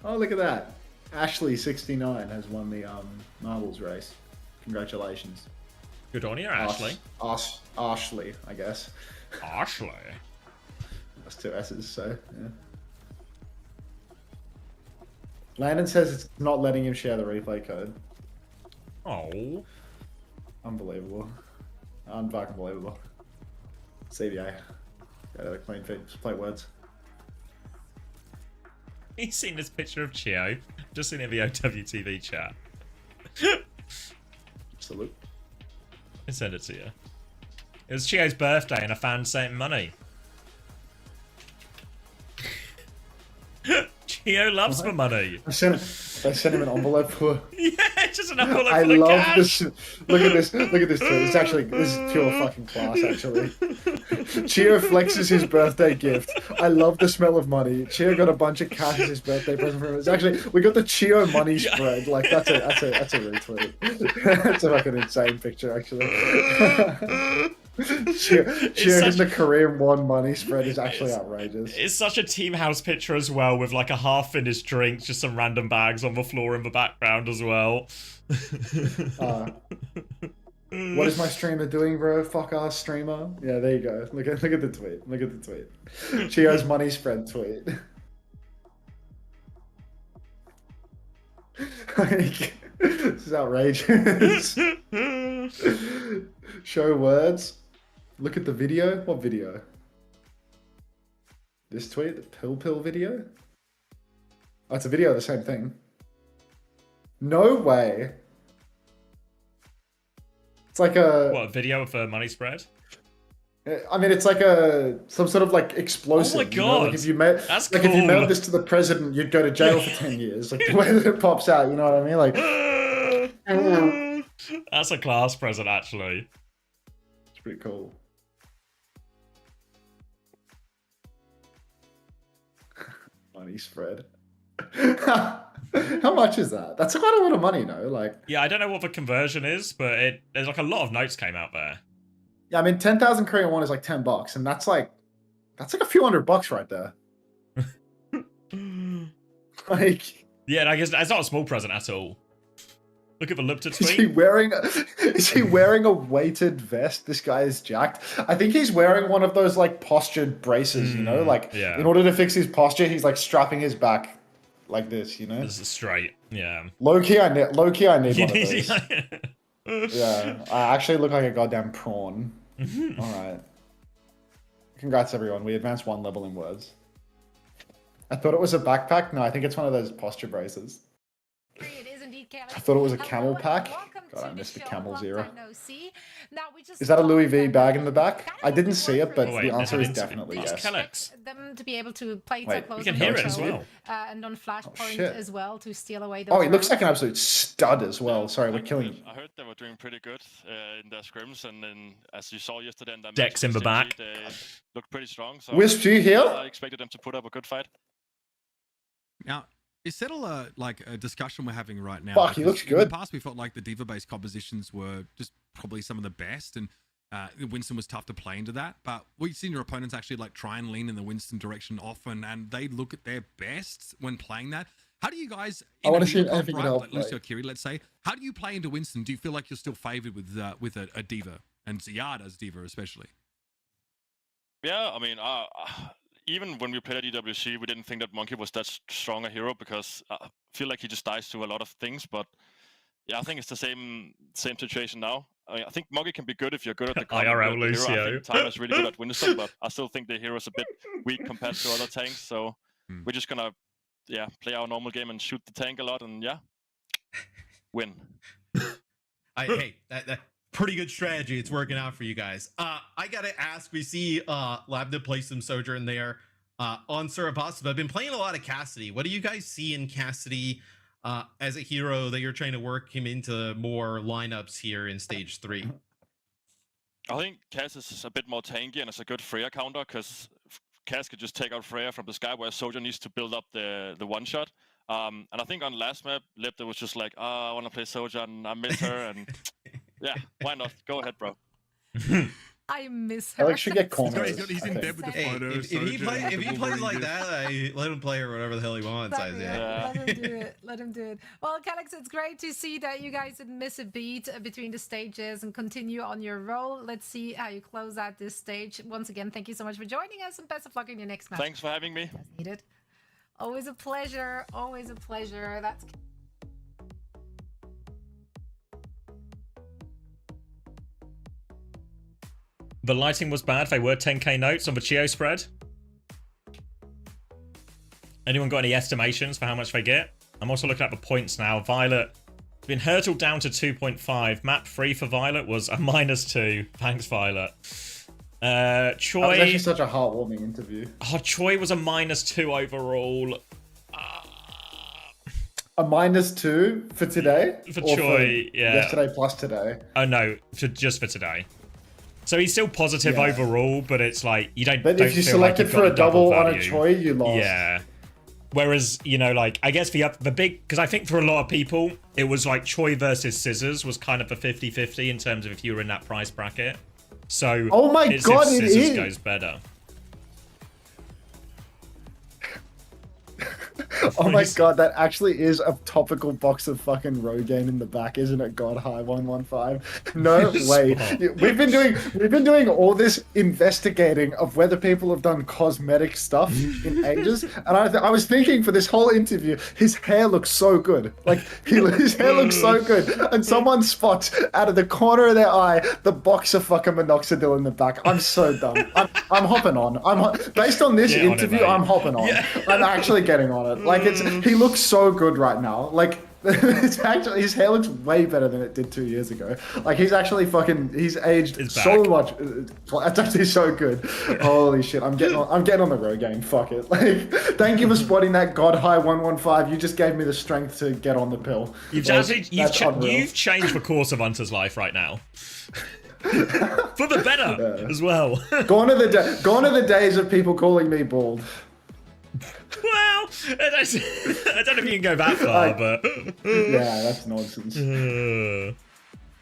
Oh, look at that. Ashley69 has won the marbles race. Congratulations. Good on you, Ashley. Ashley, I guess. Ashley. That's 2 S's, so yeah. Landon says it's not letting him share the replay code. Oh. Unbelievable. Unfucking believable. CBA. Go to the clean feed. Just play words. He's seen this picture of Chio. Just seen it in the OWTV chat. Salute. I send it to you. It was Chio's birthday and a fan sent him money. Chio loves the money. I sent him an envelope for. Yeah, just an envelope I full of love cash. this. Look at this. Look at this tweet. It's actually, this is pure fucking class, actually. Chio flexes his birthday gift. I love the smell of money. Chio got a bunch of cash as his birthday present for him. It's actually, we got the Chio money spread. Like, that's a retweet. That's a fucking insane picture, actually. Chio in the Korean won money spread is actually outrageous. It's such a team house picture as well, with like a half-finished drink, just some random bags on the floor in the background as well. What is my streamer doing, bro? Fuck ass streamer. Yeah, there you go. Look at the tweet. Look at the tweet. Chio's money spread tweet. Like, this is outrageous. Show words. Look at the video. What video? This tweet? The pill video? Oh, it's a video of the same thing. No way. It's like a... What, a video of a money spread? I mean, it's like some sort of like explosive. Oh my You know? Like God. if you mailed, That's like if you cool. mailed this to the president, you'd go to jail for 10 years. Like the way that it pops out, you know what I mean? Like, That's a class present, actually. it's pretty cool. Money spread. How much is that? That's quite a lot of money, no? Like, Yeah, I don't know what the conversion is, but there's like a lot of notes came out there. yeah, I mean, 10,000 Korean won is like $10, and that's like a few $100 right there. Like, Yeah, I guess that's not a small present at all. Look at the Lupta is he tweet. wearing a weighted vest? This guy is jacked. I think he's wearing one of those like postured braces, you know? Like, yeah. in order to fix his posture, he's like strapping his back like this, you know? This is straight. Yeah. Low key, I need one of You those. need- Yeah, I actually look like a goddamn prawn. All right. Congrats, everyone. We advanced 1 level in words. I thought it was a backpack. No, I think it's one of those posture braces. It is indeed I thought it was a camel Hello, pack. welcome God, to I the missed the show. camel Long era. time no see. Now we just Is that a Louis V saw bag that in the back? kind of I didn't would see work it, for but Oh, wait, the there's answer an is interview. definitely That's yes. Kellex. them to be able to play so Wait, close we can on hear it control, as well. and on Flashpoint shit. as well to steal away those Oh, he looks rounds. like an absolute stud as well. Sorry, we're killing. I heard they were doing pretty good in their scrims, and then as you saw yesterday in that Dex match in the against back. MG, they looked pretty strong. So Wisp, do you hear? I expected them to put up a good fight. Now, is that a discussion we're having right now? Fuck, he Because looks in good. the past, we felt like the diva-based compositions were just probably some of the best, and Winston was tough to play into that. But we've seen your opponents actually like try and lean in the Winston direction often, and they look at their best when playing that. How do you guys? I want to see shoot anything right, help. like Lucio Kiri, let's say. How do you play into Winston? Do you feel like you're still favored with a diva and Ziyad as diva especially? Yeah, I mean, even when we played at EWC, we didn't think that Monkey was that strong a hero because I feel like he just dies to a lot of things. But yeah, I think it's the same situation now. I think Monkey can be good if you're good at the combo. IRL good at the hero. I Lucio. think Time is really good at Winston, but I still think the hero is a bit weak compared to other tanks. So we're just gonna play our normal game and shoot the tank a lot and win. Hey, that pretty good strategy. It's working out for you guys. I gotta ask. We see Labda play some Sojourn there on Surapasa, but I've been playing a lot of Cassidy. What do you guys see in Cassidy as a hero that you're trying to work him into more lineups here in stage 3? I think Cass is a bit more tanky and it's a good Freya counter because Cass could just take out Freya from the sky where Soldier needs to build up the one shot. And I think on last map, Lepta was just like, I want to play Soldier and I miss her. And yeah, why not? Go ahead, bro. I miss her. Alex should get corners. He's in bed with the Hey, photos. if he plays like that, I let him play or whatever the hell he wants. Let him do it. Let him do it. Well, Kellex, it's great to see that you guys didn't miss a beat between the stages and continue on your roll. Let's see how you close out this stage. Once again, thank you so much for joining us and best of luck in your next match. Thanks for having me. As needed. Always a pleasure. Always a pleasure. That's. The lighting was bad. They were 10k notes on the Chio spread. Anyone got any estimations for how much they get? I'm also looking at the points now. Violet been hurtled down to 2.5. Map 3 for Violet was a -2. Thanks, Violet. That was Choi. actually such a heartwarming interview. Oh, Choi was a -2 overall. A -2 for today? For Or Choi, yeah. Yesterday plus today. Oh no, just for today. So he's still positive Yeah. overall, but it's like you don't. But don't if you feel selected like for a you've got the double on a value. Choi, you lost. Yeah. Whereas, you know, like, I guess the big, because I think for a lot of people, it was like Choi versus Scissors was kind of a 50-50 in terms of if you were in that price bracket. So, Oh my it's God, if it Scissors is. goes better. Oh my god, that actually is a topical box of fucking Rogaine in the back, isn't it? God High 115. No way. We've been doing all this investigating of whether people have done cosmetic stuff in ages, and I was thinking for this whole interview, his hair looks so good. Like his hair looks so good, and someone spots out of the corner of their eye the box of fucking minoxidil in the back. I'm so dumb. I'm hopping on. Based on this Get on it, interview, mate. I'm hopping on. Yeah. I'm actually getting on it. Like he looks so good right now. Like it's actually his hair looks way better than it did 2 years ago. Like he's actually he's aged It's so back. much. It's actually so good. Holy shit! I'm getting on the Rogaine. Fuck it. Like thank you for spotting that God High 115. You just gave me the strength to get on the pill. You've Like, actually, that's unreal. you've changed the course of Hunter's life right now. For the better as well. Gone are the days of people calling me bald. Well, I don't know if you can go that far, but Yeah, that's nonsense.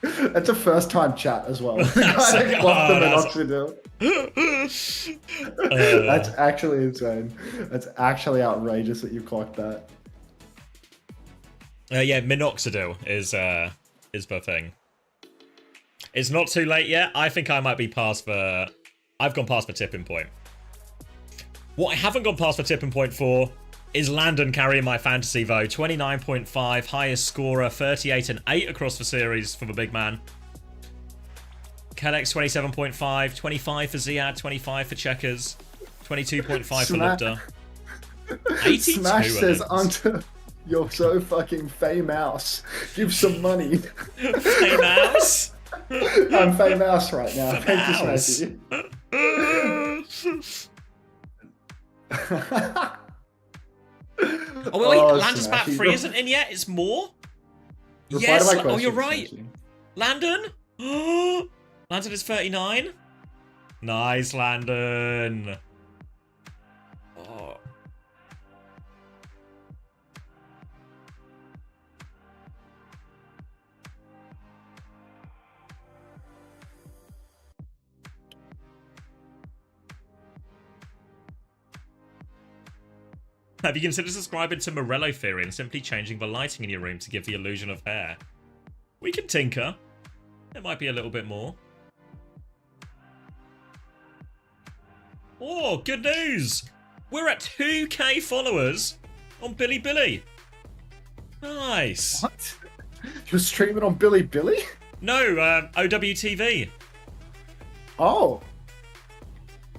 That's a first time chat as well. That's I clocked the oh, minoxidil. That's actually insane. That's actually outrageous that you clocked that. Yeah, minoxidil is the thing. It's not too late yet. I think I might be past the... I've gone past the tipping point. What I haven't gone past the tipping point for is Landon carrying my fantasy, though. 29.5, highest scorer, 38 and 8 across the series for the big man. Kellex, 27.5, 25 for Ziad, 25 for Checkers, 22.5 for Lubda. 82 Smash says, Onions. Hunter, you're so fucking famous. Give some money. Famous? I'm famous right now. Thank you, Smashy. Oh wait, Oh, Landon's back Smashy. 3 isn't in yet. It's more. Reply to Yes. my Oh, you're question, right. Smashy. Landon. Landon is 39. Nice, Landon. Oh. Have you considered subscribing to Morello Theory and simply changing the lighting in your room to give the illusion of hair? We can tinker. It might be a little bit more. Oh, good news! We're at 2k followers on Billy. Nice. What? You're streaming on Billy? No, OWTV. Oh.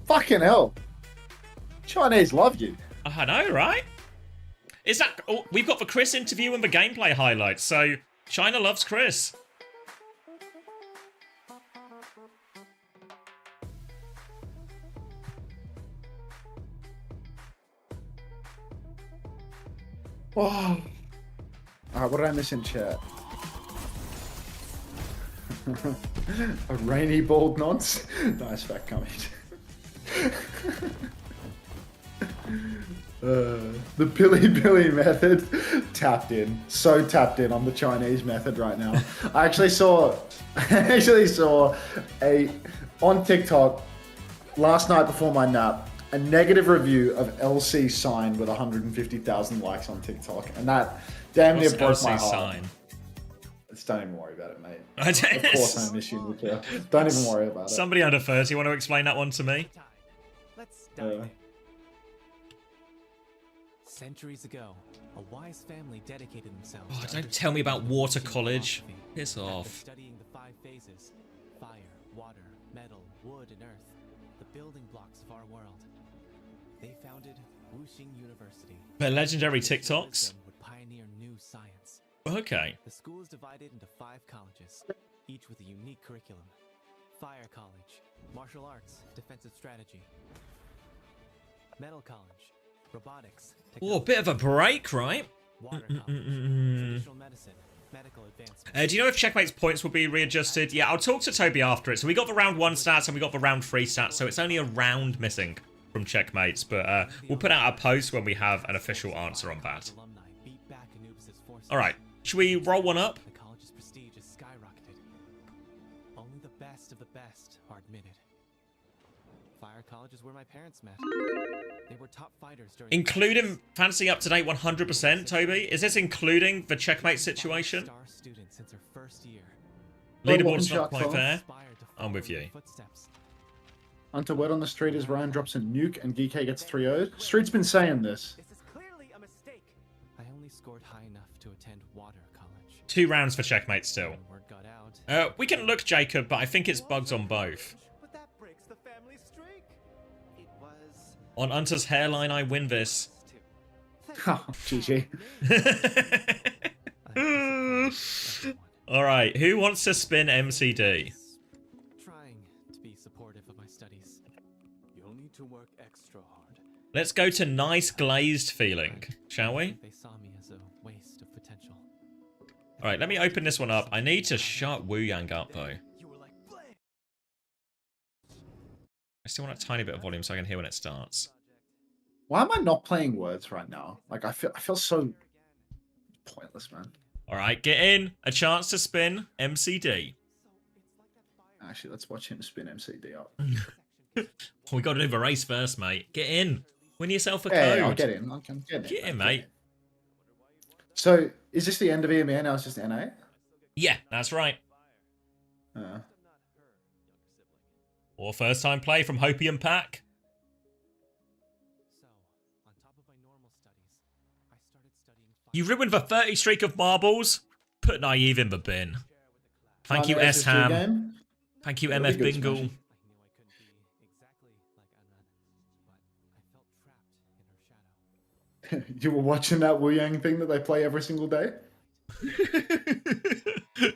Fucking hell. Chinese love you. I know, right? Is that... Oh, we've got the Chris interview and the gameplay highlights, so China loves Chris. Oh. Alright, what did I miss in chat? A rainy bald nonce? Nice fat comment. The Billy method. Tapped in. So tapped in on the Chinese method right now. I actually saw a on TikTok last night before my nap a negative review of LC Sign with 150,000 likes on TikTok, and that damn near broke my heart. Sign? Don't even worry about it, mate. Of course I miss you, Luca. Don't even worry about it. Somebody under 30 want to explain that one to me? Let's dive in. Centuries ago, a wise family dedicated themselves. Oh, to don't tell me about understanding water ancient college. philosophy. Piss After off. studying the 5 phases: fire, water, metal, wood, and earth, the building blocks of our world, they founded Wuxing University. The legendary Their TikToks? wisdom would pioneer new science. Okay. The school is divided into 5 colleges, each with a unique curriculum. Fire College, martial arts, defensive strategy. Metal College, robotics. Oh, a bit of a break, right? Water College, traditional medicine, medical advancement. Do you know if Checkmate's points will be readjusted? Yeah, I'll talk to Toby after it. So we got the round 1 stats and we got the round 3 stats, so it's only a round missing from Checkmates, but we'll put out a post when we have an official answer on that. Alright, should we roll one up? The college's prestige has skyrocketed. Only the best of the best are admitted. Fire College is where my parents met. They were top fighters during Including Fantasy Up to Date 100%, Toby? Is this including the Checkmate situation? Star student since her first year. Leaderboard's not Shot quite call. fair. Inspired to I'm with follow in you. her footsteps. Unto word on the street is Ryan drops a nuke and GK gets 3-0. Street's been saying this. This is clearly a mistake. I only scored high enough to attend Water College. 2 rounds for Checkmate still. When word got out, We can look, Jacob, but I think it's bugs on both. but that breaks the family streak. It was On Unta's hairline, I win this. Oh, GG. Alright, who wants to spin MCD? trying to be supportive of my studies. You'll need to work extra hard. Let's go to nice glazed feeling, shall we? They saw me as a waste of potential. Alright, let me open this one up. I need to shut Wu Yang up, though. You were like, "Blame." I still want a tiny bit of volume so I can hear when it starts. Why am I not playing words right now? Like I feel so pointless, man. Alright, get in. A chance to spin MCD. Actually, let's watch him spin MCD up. We got to do the race first, mate. Get in. Win yourself a code. Yeah, I'll get in. I can get in. Get in, mate. So, is this the end of EMEA now? It's just NA? Yeah, that's right. Or first time play from Hopium Pack. So, on top of my normal studies, I started studying You ruined the 30 streak of marbles. Put Naive in the bin. Thank you, Final S SSG Ham. game? Thank you, That'll MF be good, Bingle. I knew I couldn't be exactly like Anran, but I felt trapped in her shadow. You were watching that Wu Yang thing that they play every single day?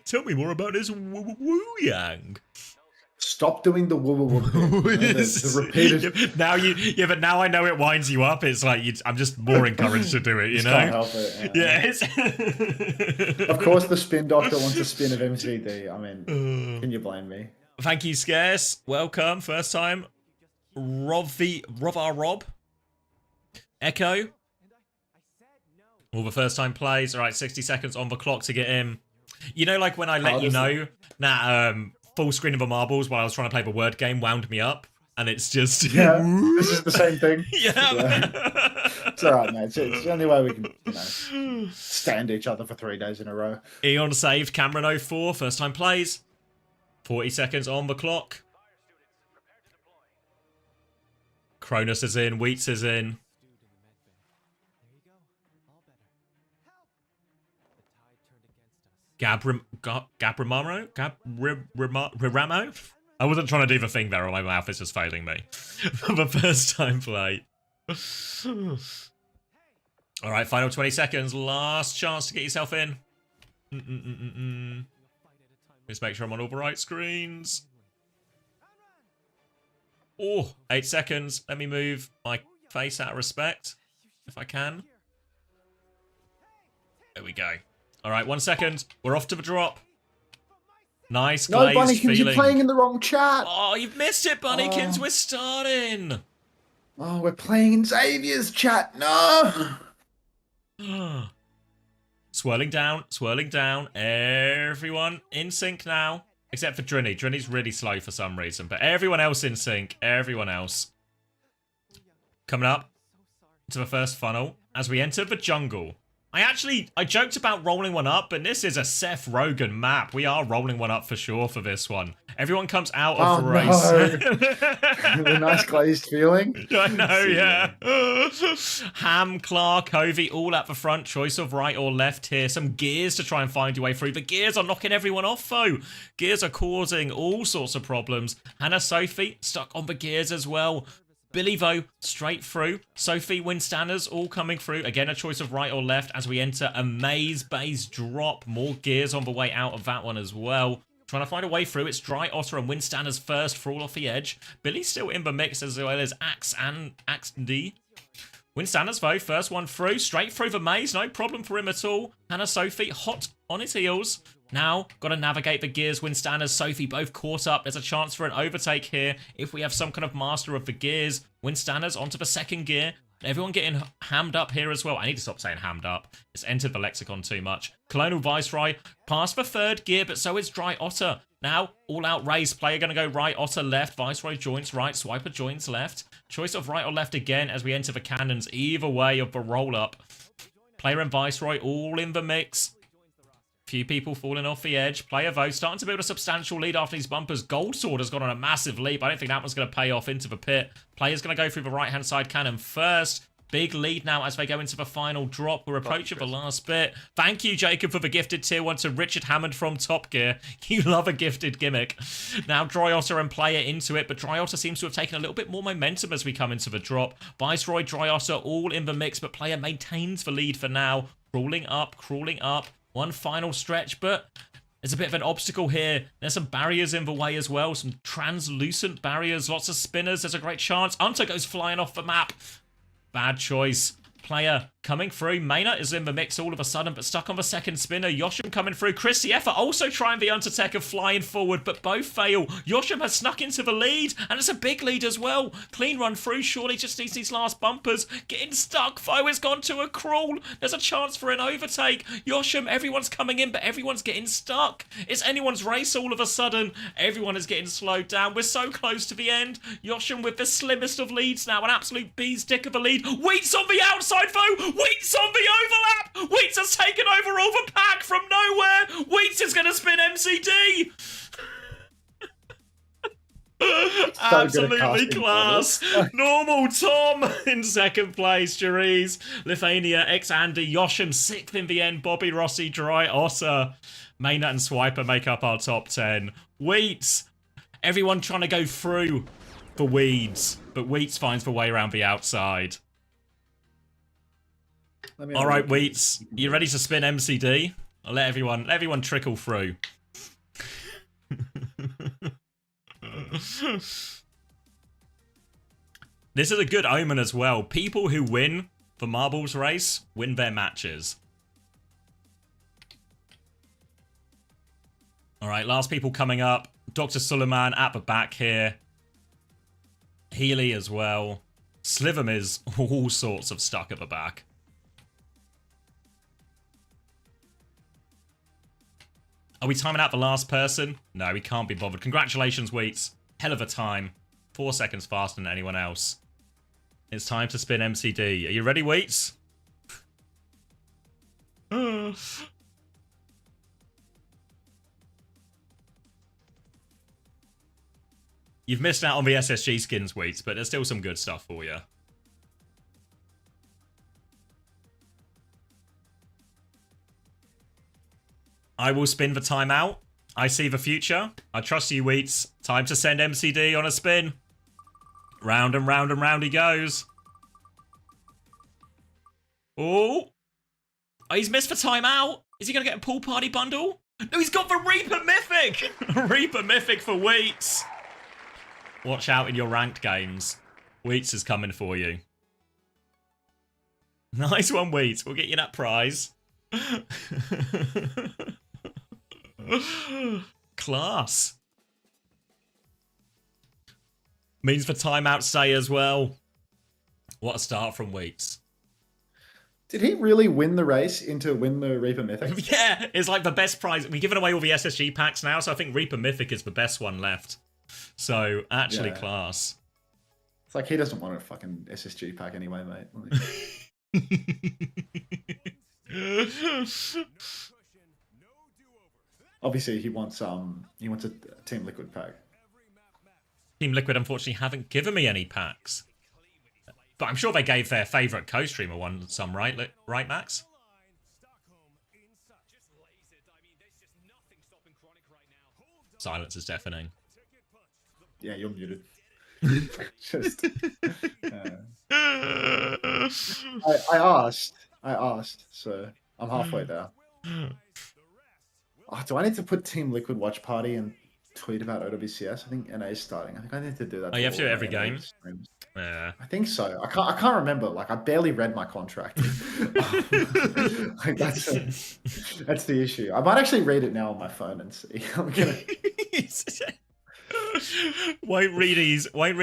Tell me more about this Wu Yang. Stop doing the woo woo woo. The repeated. Now but now I know it winds you up. It's like I'm just more encouraged to do it. You Just know. can't help it. Yeah. It's Of course, the spin doctor wants a spin of MCD. I mean, can you blame me? Thank you, Scarce. Welcome. First time. Rob. Echo. All the first time plays. All right, 60 seconds on the clock to get in. You know, like when I let you know that full screen of the marbles while I was trying to play the word game wound me up, and it's just Yeah, this is the same thing. Yeah. It's all right, mate. It's the only way we can, stand each other for 3 days in a row. Eon saved. Cameron 04. First time plays. 40 seconds on the clock. Cronus is in. Wheats is in. Gabrimamo? I wasn't trying to do the thing there, or my mouth is just failing me. For the first time play. Alright, final 20 seconds. Last chance to get yourself in. Let's make sure I'm on all the right screens. Oh, 8 seconds. Let me move my face out of respect, if I can. There we go. All right, 1 second. We're off to the drop. Nice glazed No, Bunnykins, feeling. you're playing in the wrong chat. Oh, you've missed it, Bunnykins. We're starting. Oh, we're playing in Xavier's chat. No. Swirling down, swirling down. Everyone in sync now. Except for Drinny. Drinny's really slow for some reason. But everyone else in sync. Everyone else. Coming up to the first funnel as we enter the jungle. I joked about rolling one up, but this is a Seth Rogen map. We are rolling one up for sure for this one. Everyone comes out of the race. The nice glazed feeling. I know, yeah. Ham, Clark, Hovey, all at the front. Choice of right or left here. Some gears to try and find your way through. The gears are knocking everyone off, though. Gears are causing all sorts of problems. Hannah, Sophie, stuck on the gears as well. Billy, though, straight through. Sophie, Winstanners, all coming through. Again, a choice of right or left as we enter a maze base drop. More gears on the way out of that one as well. Trying to find a way through. It's Dry Otter and Winstanners first. Fall off the edge. Billy's still in the mix as well as Axe D. Winstanners, though, first one through. Straight through the maze. No problem for him at all. Hannah, Sophie, hot on his heels. Now, got to navigate the gears. Winstanners, Sophie both caught up. There's a chance for an overtake here if we have some kind of master of the gears. Winstanners onto the second gear. Everyone getting hammed up here as well. I need to stop saying hammed up. It's entered the lexicon too much. Colonel Viceroy past the third gear, but so is Dry Otter. Now, all-out race. Player going to go right, Otter left. Viceroy joins right, Swiper joins left. Choice of right or left again as we enter the cannons. Either way of the roll-up. Player and Viceroy all in the mix. Few people falling off the edge. Player, though, starting to build a substantial lead after these bumpers. Gold Sword has gone on a massive leap. I don't think that one's going to pay off into the pit. Player's going to go through the right-hand side cannon first. Big lead now as they go into the final drop. We're approaching the last bit. Thank you, Jacob, for the gifted tier 1 to Richard Hammond from Top Gear. You love a gifted gimmick. Now, Dry Otter and Player into it, but Dry Otter seems to have taken a little bit more momentum as we come into the drop. Viceroy, Dry Otter, all in the mix, but Player maintains the lead for now. Crawling up, crawling up. One final stretch, but there's a bit of an obstacle here. There's some barriers in the way as well. Some translucent barriers. Lots of spinners. There's a great chance. Unter goes flying off the map. Bad choice. Player coming through. Maynard is in the mix all of a sudden, but stuck on the second spinner. Yoshim coming through. Chris the Effort also trying the Undertaker flying forward, but both fail. Yoshim has snuck into the lead, and it's a big lead as well. Clean run through. Surely just needs these last bumpers. Getting stuck. Foe has gone to a crawl. There's a chance for an overtake. Yoshim, everyone's coming in, but everyone's getting stuck. It's anyone's race all of a sudden. Everyone is getting slowed down. We're so close to the end. Yoshim with the slimmest of leads now. An absolute bee's dick of a lead. Wheats on the outside, foe. Wheats on the overlap! Wheats has taken over all the pack from nowhere! Wheats is going to spin MCD! Absolutely class. Normal Tom in second place. Jerez, Lithuania, Andy, Yoshim 6th in the end. Bobby Rossi, Dry Otter, Maynard and Swiper make up our top 10. Wheats, everyone trying to go through for Weeds, but Wheats finds the way around the outside. All right, Wheats, you ready to spin MCD? I'll let everyone trickle through. This is a good omen as well. People who win the marbles race win their matches. All right, last people coming up. Dr. Suleiman at the back here. Healy as well. Slivum is all sorts of stuck at the back. Are we timing out the last person? No, we can't be bothered. Congratulations, Wheats. Hell of a time. 4 seconds faster than anyone else. It's time to spin MCD. Are you ready, Wheats? You've missed out on the SSG skins, Wheats, but there's still some good stuff for you. I will spin the timeout. I see the future. I trust you, Wheats. Time to send MCD on a spin. Round and round and round he goes. Oh, he's missed the timeout. Is he going to get a pool party bundle? No, he's got the Reaper Mythic. Reaper Mythic for Wheats. Watch out in your ranked games. Wheats is coming for you. Nice one, Wheats. We'll get you that prize. Class. Means for timeout stay as well. What a start from Wheats. Did he really win the race to win the Reaper Mythic? Yeah, it's like the best prize. We've given away all the SSG packs now, so I think Reaper Mythic is the best one left. So, actually class. It's like he doesn't want a fucking SSG pack anyway, mate. Obviously, he wants a Team Liquid pack. Team Liquid, unfortunately, haven't given me any packs. But I'm sure they gave their favourite co-streamer one some, right, Max? Silence is deafening. Yeah, you're muted. Just, I asked, so I'm halfway there. Oh, do I need to put Team Liquid watch party and tweet about OWCS? I think NA is starting. I think I need to do that. Oh, you have to do it every game? Yeah. I think so. I can't remember. Like, I barely read my contract. Like, that's the issue. I might actually read it now on my phone and see. I'm gonna... won't read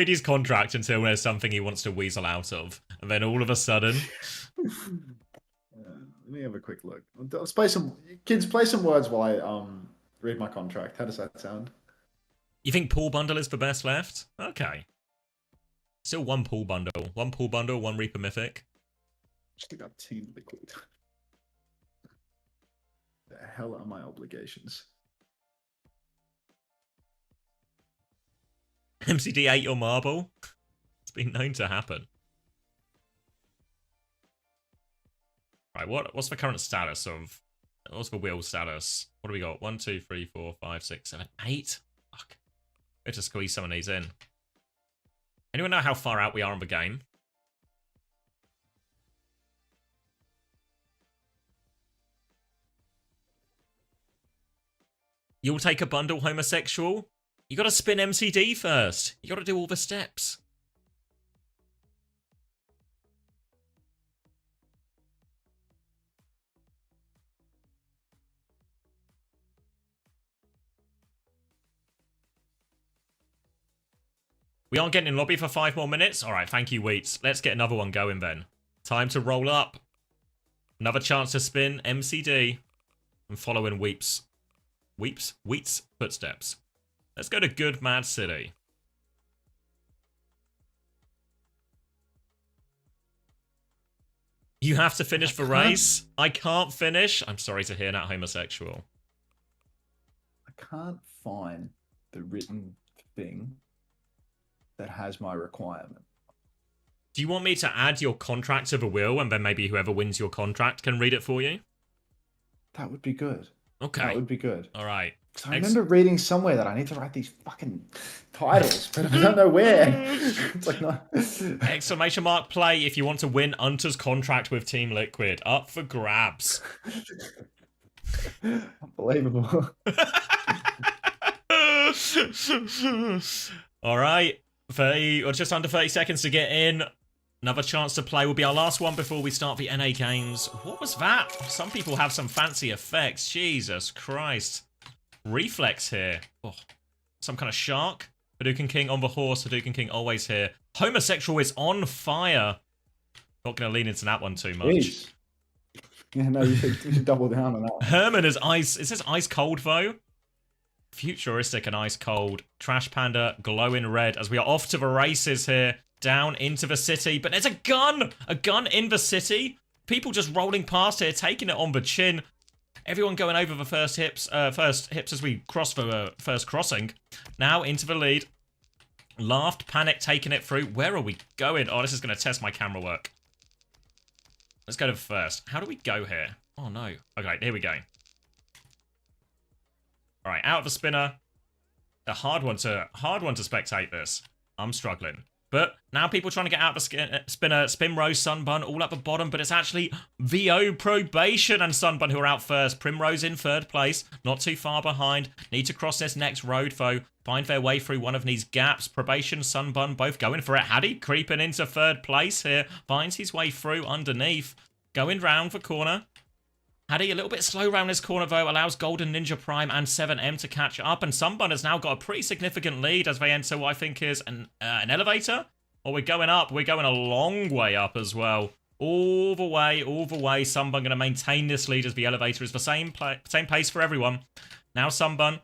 his contract until there's something he wants to weasel out of, and then all of a sudden. Let me have a quick look. Let's play some kids. Play some words while I read my contract. How does that sound? You think pool bundle is the best left? Okay. Still one pool bundle, one Reaper Mythic. Just got Team Liquid. The hell are my obligations? MCD ate your marble. It's been known to happen. Right, what's the current status of... What's the wheel status? What do we got? 1, 2, 3, 4, 5, 6, 7, 8? Fuck. We have to squeeze some of these in. Anyone know how far out we are in the game? You'll take a bundle, homosexual? You gotta spin MCD first. You gotta do all the steps. We aren't getting in lobby for 5 more minutes? Alright, thank you, Wheats. Let's get another one going then. Time to roll up. Another chance to spin MCD. And follow in Wheats' footsteps. Let's go to Good Mad City. You have to finish the race? I can't finish? I'm sorry to hear that, homosexual. I can't find the written thing that has my requirement. Do you want me to add your contract to the will and then maybe whoever wins your contract can read it for you? That would be good. Okay. That would be good. All right. I remember reading somewhere that I need to write these fucking titles, but I don't know where. It's like not... Exclamation mark play if you want to win Unter's contract with Team Liquid. Up for grabs. Unbelievable. All right, 30 or just under 30 seconds to get in. Another chance to play will be our last one before we start the NA games. What was that? Some people have some fancy effects. Jesus Christ. Reflex here. Oh, some kind of shark. Hadouken King on the horse. Hadouken King always here. Homosexual is on fire. Not going to lean into that one too much. Jeez. Yeah, no, you should double down on that one. Herman is ice. It says ice cold though. Futuristic and ice cold. Trash Panda glowing red as we are off to the races here. Down into the city. But there's a gun! A gun in the city. People just rolling past here, taking it on the chin. Everyone going over the first hips as we cross the first crossing. Now into the lead. Laughed, Panic taking it through. Where are we going? Oh, this is going to test my camera work. Let's go to the first. How do we go here? Oh, no. Okay, here we go. All right, out of the spinner. A hard one to spectate this. I'm struggling. But now people trying to get out of the spinner. Spinrose, Sunbun, all at the bottom. But it's actually VO, Probation, and Sunbun who are out first. Primrose in third place. Not too far behind. Need to cross this next road, though. Find their way through one of these gaps. Probation, Sunbun, both going for it. Haddy creeping into third place here. Finds his way through underneath. Going round the corner. Haddy a little bit slow around this corner, though. Allows Golden Ninja Prime and 7M to catch up. And Sunbun has now got a pretty significant lead as they enter what I think is an elevator. Or we're going up. We're going a long way up as well. All the way, all the way. Sunbun going to maintain this lead as the elevator is the same pace for everyone. Now Sunbun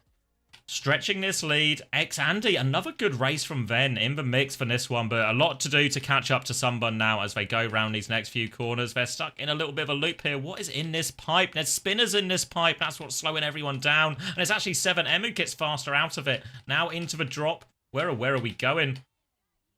stretching this lead. Andy, another good race from Ven in the mix for this one, but a lot to do to catch up to Sunbun now as they go around these next few corners. They're stuck in a little bit of a loop here. What is in this pipe? There's spinners in this pipe. That's what's slowing everyone down. And it's actually 7M who gets faster out of it. Now into the drop. Where are we going?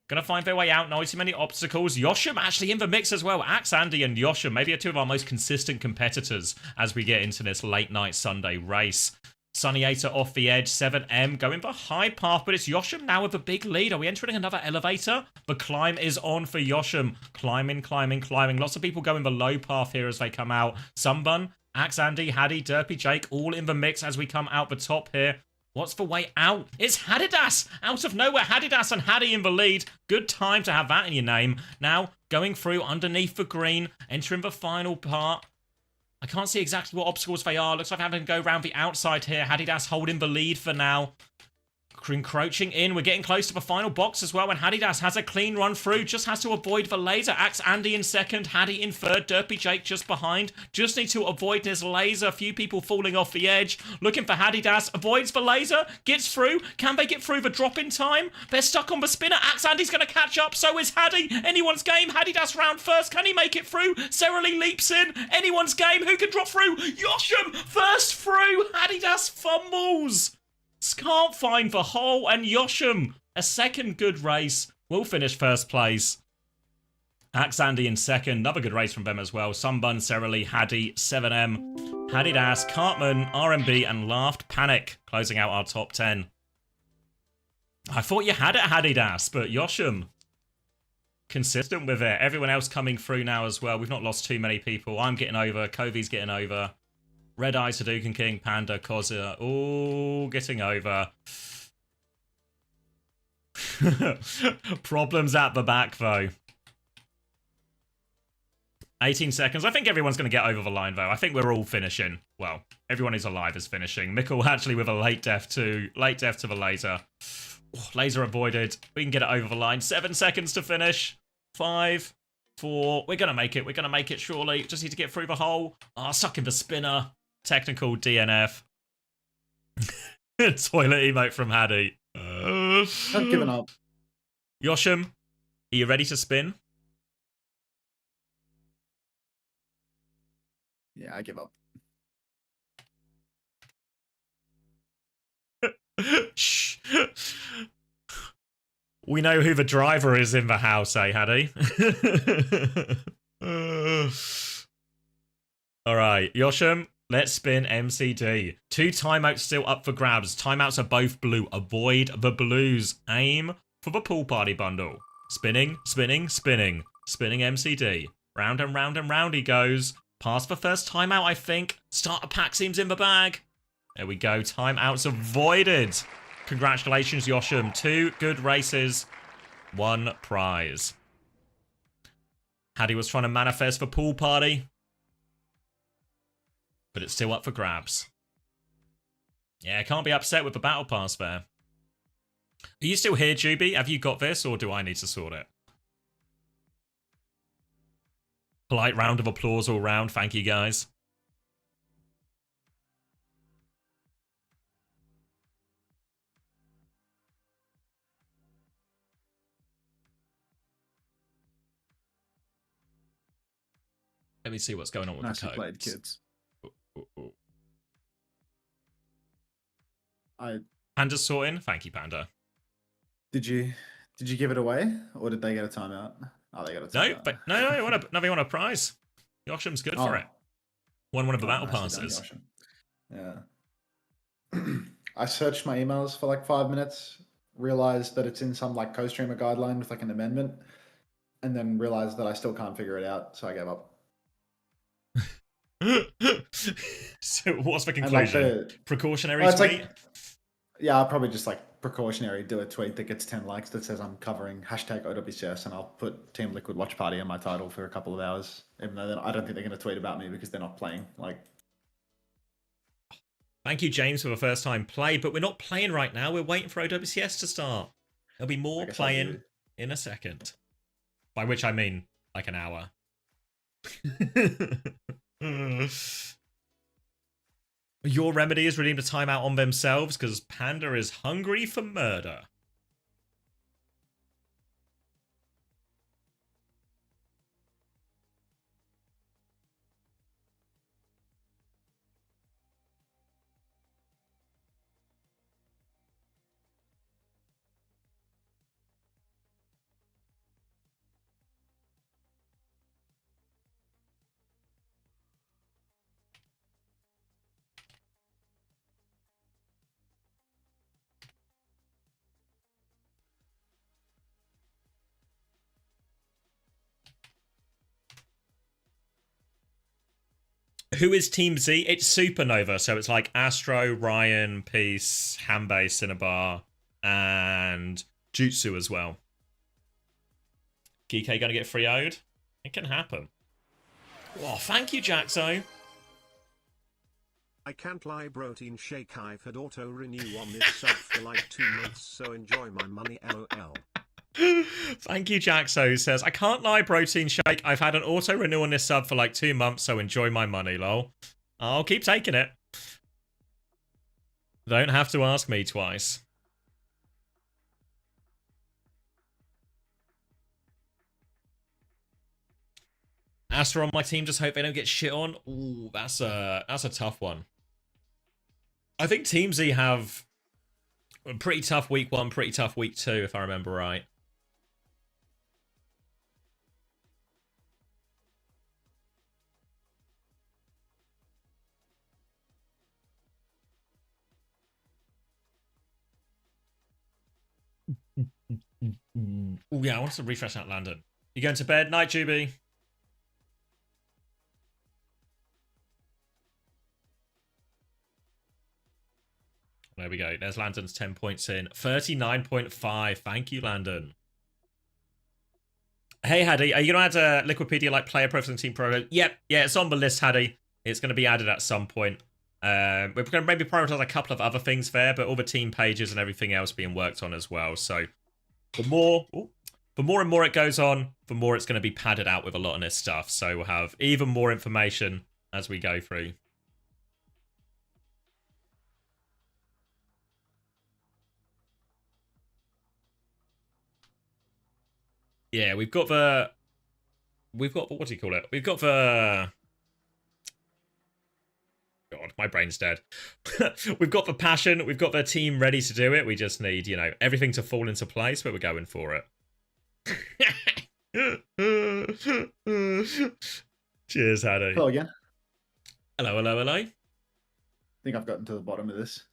Gonna find their way out. Not too many obstacles. Yoshim actually in the mix as well. Axe Andy and Yoshim, maybe two of our most consistent competitors as we get into this late night Sunday race. Sunniator off the edge, 7M going for high path, but it's Yoshim now with a big lead. Are we entering another elevator? The climb is on for Yoshim. Climbing, climbing, climbing. Lots of people going the low path here as they come out. Sunbun, Axe Andy, Haddy, Derpy Jake, all in the mix as we come out the top here. What's the way out? It's Hadidas! Out of nowhere, Hadidas and Haddy in the lead. Good time to have that in your name. Now, going through underneath the green, entering the final part. I can't see exactly what obstacles they are. Looks like I'm having to go around the outside here. Hadidas holding the lead for now. Encroaching in. We're getting close to the final box as well. And Hadidas has a clean run through. Just has to avoid the laser. Axe Andy in second. Haddy in third. Derpy Jake just behind. Just need to avoid this laser. A few people falling off the edge. Looking for Hadidas. Avoids the laser. Gets through. Can they get through the drop in time? They're stuck on the spinner. Axe Andy's going to catch up. So is Haddy. Anyone's game. Hadidas round first. Can he make it through? Serally leaps in. Anyone's game. Who can drop through? Yoshim first through. Hadidas fumbles. Can't find the hole, and Yoshim, a second good race, will finish first place. Axe Andy in second, another good race from them as well. Sunbun, Serally, Haddy, 7M, Hadidas, Cartman, RMB, and Laughed Panic, closing out our top 10. I thought you had it, Hadidas, but Yoshim, consistent with it. Everyone else coming through now as well. We've not lost too many people. I'm getting over, Kovi's getting over. Red Eye, Hadouken King, Panda, Kozia, all getting over. Problems at the back, though. 18 seconds. I think everyone's going to get over the line, though. I think we're all finishing. Well, everyone who's alive is finishing. Mikkel actually with a late death to the laser. Oh, laser avoided. We can get it over the line. 7 seconds to finish. 5, 4. We're going to make it. We're going to make it, surely. Just need to get through the hole. Ah, stuck in the spinner. Technical DNF. Toilet emote from Haddy. I've given up. Yoshim, are you ready to spin? Yeah, I give up. Shh. We know who the driver is in the house, eh, Haddy? Alright, Yoshim, let's spin MCD. 2 timeouts still up for grabs. Timeouts are both blue. Avoid the blues. Aim for the pool party bundle. Spinning, spinning, spinning. Spinning MCD. Round and round and round he goes. Pass for first timeout, I think. Starter pack seems in the bag. There we go. Timeouts avoided. Congratulations, Yoshim. 2 good races, 1 prize. Haddy was trying to manifest for pool party, but it's still up for grabs. Yeah, I can't be upset with the battle pass there. Are you still here, Juby? Have you got this, or do I need to sort it? Polite round of applause all round. Thank you, guys. Let me see what's going on with Nicely the played, codes. kids. Panda sorting. Thank you, Panda. Did you give it away, or did they get a timeout? Oh, they got a timeout. No, but no, they want a prize. Yoshim's good for it. Won one of the battle passes. Yeah. I searched my emails for like 5 minutes, realized that it's in some like co-streamer guideline with like an amendment, and then realized that I still can't figure it out, so I gave up. So what's the conclusion? Precautionary tweet? Like, yeah, I'll probably just like precautionary do a tweet that gets 10 likes that says I'm covering hashtag OWCS, and I'll put Team Liquid Watch Party on my title for a couple of hours, even though I don't think they're going to tweet about me because they're not playing. Like, thank you, James, for the first time play, but we're not playing right now. We're waiting for OWCS to start. There'll be more playing in a second. By which I mean like an hour. Your remedy is redeemed a timeout on themselves because Panda is hungry for murder. Who is Team Z? It's Supernova, so it's like Astro, Ryan, Peace, Hanbei, Cinnabar, and Jutsu as well. GK gonna get 3-0'd? It can happen. Oh, thank you, Jaxo. I can't lie, protein shake. I've had auto renew on this sub for like 2 months, so enjoy my money, lol. Thank you, Jaxo, who says, I can't lie, protein shake. I've had an auto renew on this sub for like 2 months, so enjoy my money, lol. I'll keep taking it. Don't have to ask me twice. Astra on my team, just hope they don't get shit on. Ooh, that's a tough one. I think Team Z have a pretty tough week 1, pretty tough week 2, if I remember right. Oh yeah, I want to refresh that Landon. You going to bed? Night, Juby. There we go. There's Landon's 10 points in. 39.5. Thank you, Landon. Hey, Haddy, are you going to add a Liquipedia like player profile and team pro? Yep. Yeah, it's on the list, Haddy. It's going to be added at some point. We're going to maybe prioritize a couple of other things there, but all the team pages and everything else being worked on as well. So the more and more it goes on, the more it's going to be padded out with a lot of this stuff. So we'll have even more information as we go through. Yeah, we've got what do you call it? We've got the God, my brain's dead. We've got the passion, we've got the team ready to do it. We just need, you know, everything to fall into place, but we're going for it. Cheers, Haddy. Hello again. Hello, hello, hello. I think I've gotten to the bottom of this.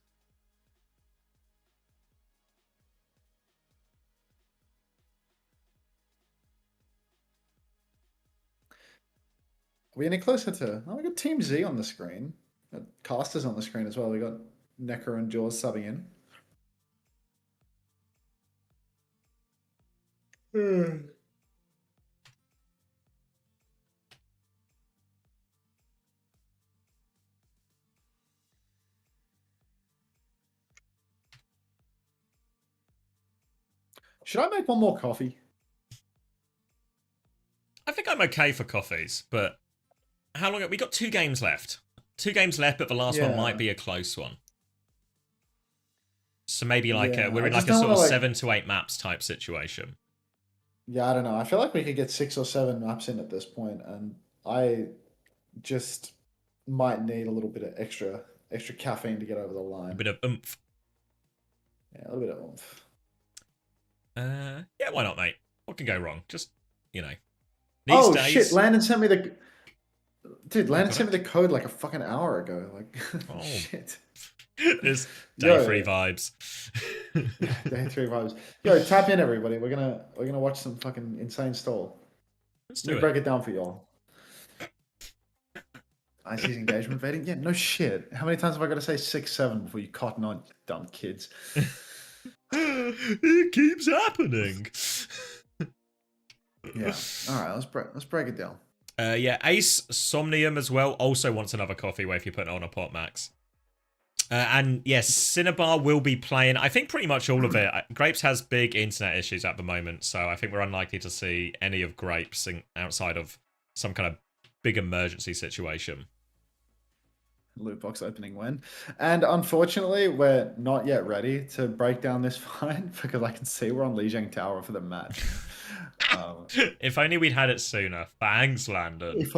we any closer to... Oh, we got Team Z on the screen. Got Casters on the screen as well. We got Necker and Jaws subbing in. Should I make one more coffee? I think I'm okay for coffees, but how long? We got 2 games left. 2 games left, but the last one might be a close one. So maybe like we're in like a sort of 7 to 8 maps type situation. Yeah, I don't know. I feel like we could get 6 or 7 maps in at this point, and I just might need a little bit of extra caffeine to get over the line. A bit of oomph. Yeah, a little bit of oomph. Yeah, why not, mate? What can go wrong? Just, you know. These days... shit! Landon sent me the... Dude, Landon sent me the code like a fucking hour ago. Like, oh shit. There's day 3 vibes. Day 3 vibes. Yo, tap in, everybody. We're gonna watch some fucking insane stall. Let's do it. Break it down for y'all. IC's engagement vetting? Yeah, no shit. How many times have I got to say 6, 7 before you cotton on, you dumb kids? It keeps happening. Yeah. All right, let's break it down. Yeah, Ace Somnium as well also wants another coffee where if you put it on a pot, Max. And yes, Cinnabar will be playing, I think pretty much all of it. Grapes has big internet issues at the moment, so I think we're unlikely to see any of Grapes outside of some kind of big emergency situation. Loot box opening when. And unfortunately, we're not yet ready to break down this fight because I can see we're on Lijiang Tower for the match. If only we'd had it sooner. Thanks, Landon.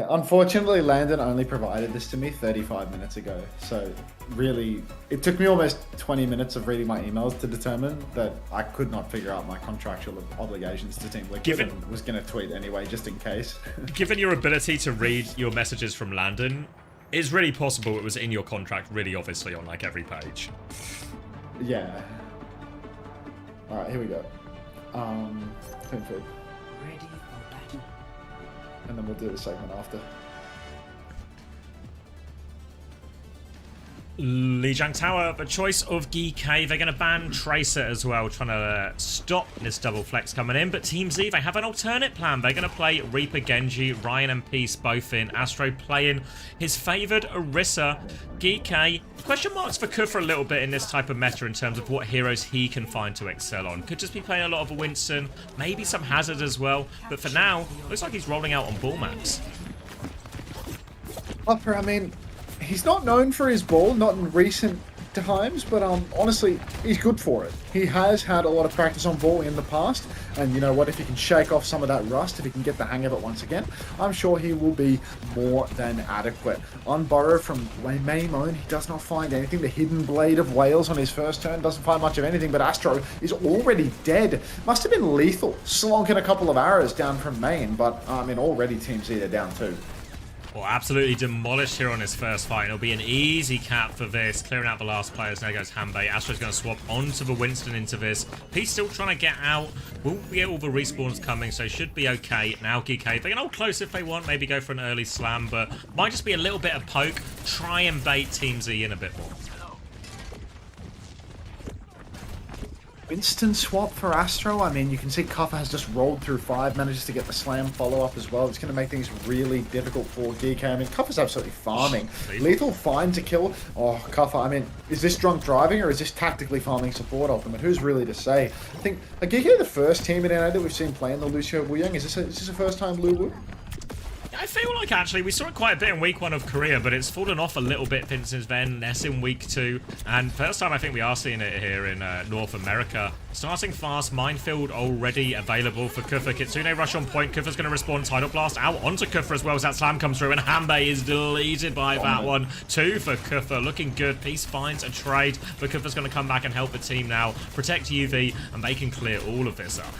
Unfortunately, Landon only provided this to me 35 minutes ago. So really, it took me almost 20 minutes of reading my emails to determine that I could not figure out my contractual obligations to Team Liquid and was going to tweet anyway, just in case. Given your ability to read your messages from Landon, it's really possible it was in your contract really obviously on like every page. Yeah. Alright, here we go. Ready for battle. And then we'll do the segment after. Lijiang Tower, the choice of GK. They're going to ban Tracer as well, trying to stop this double flex coming in. But Team Z, they have an alternate plan. They're going to play Reaper Genji, Ryan and Peace both in. Astro playing his favoured Orisa. GK, question marks for Kuth for a little bit in this type of meta in terms of what heroes he can find to excel on. Could just be playing a lot of a Winston, maybe some Hazard as well. But for now, looks like he's rolling out on ball maps. Upper, I mean... He's not known for his ball, not in recent times, but honestly, he's good for it. He has had a lot of practice on ball in the past, and you know what, if he can shake off some of that rust, if he can get the hang of it once again, I'm sure he will be more than adequate. On Burrow from Maymone, he does not find anything. The hidden blade of Wales on his first turn doesn't find much of anything, but Astro is already dead. Must have been lethal, slonking a couple of arrows down from Maine, but I mean, already Team Z are down too. Well, absolutely demolished here on his first fight. It'll be an easy cap for this. Clearing out the last players. There goes Hanbei. Astro's going to swap onto the Winston into this. He's still trying to get out. Won't get all the respawns coming, so should be okay. Now GK, they can hold close if they want. Maybe go for an early slam, but might just be a little bit of poke. Try and bait Team Z in a bit more. Winston swap for Astro. I mean, you can see Kuffer has just rolled through 5, manages to get the slam follow-up as well. It's going to make things really difficult for DK. I mean, Kuffer's absolutely farming. Lethal fine to kill. Oh, Kuffer, I mean, is this drunk driving or is this tactically farming support ultimate? Who's really to say? I think, are GK the first team in NA that we've seen playing the Lucio Wuyang? Is this a first time Lu Wu? I feel like actually we saw it quite a bit in week 1 of Korea, but it's fallen off a little bit since then. Less in week 2, and first time I think we are seeing it here in North America. Starting fast, Minefield already available for Kufa. Kitsune rush on point. Kufa's going to respond. Tidal Blast out onto Kufa as well as that slam comes through, and Hanbei is deleted by that one. 2 for Kufa, looking good. Peace finds a trade, but Kufa's going to come back and help the team now, protect UV, and they can clear all of this up.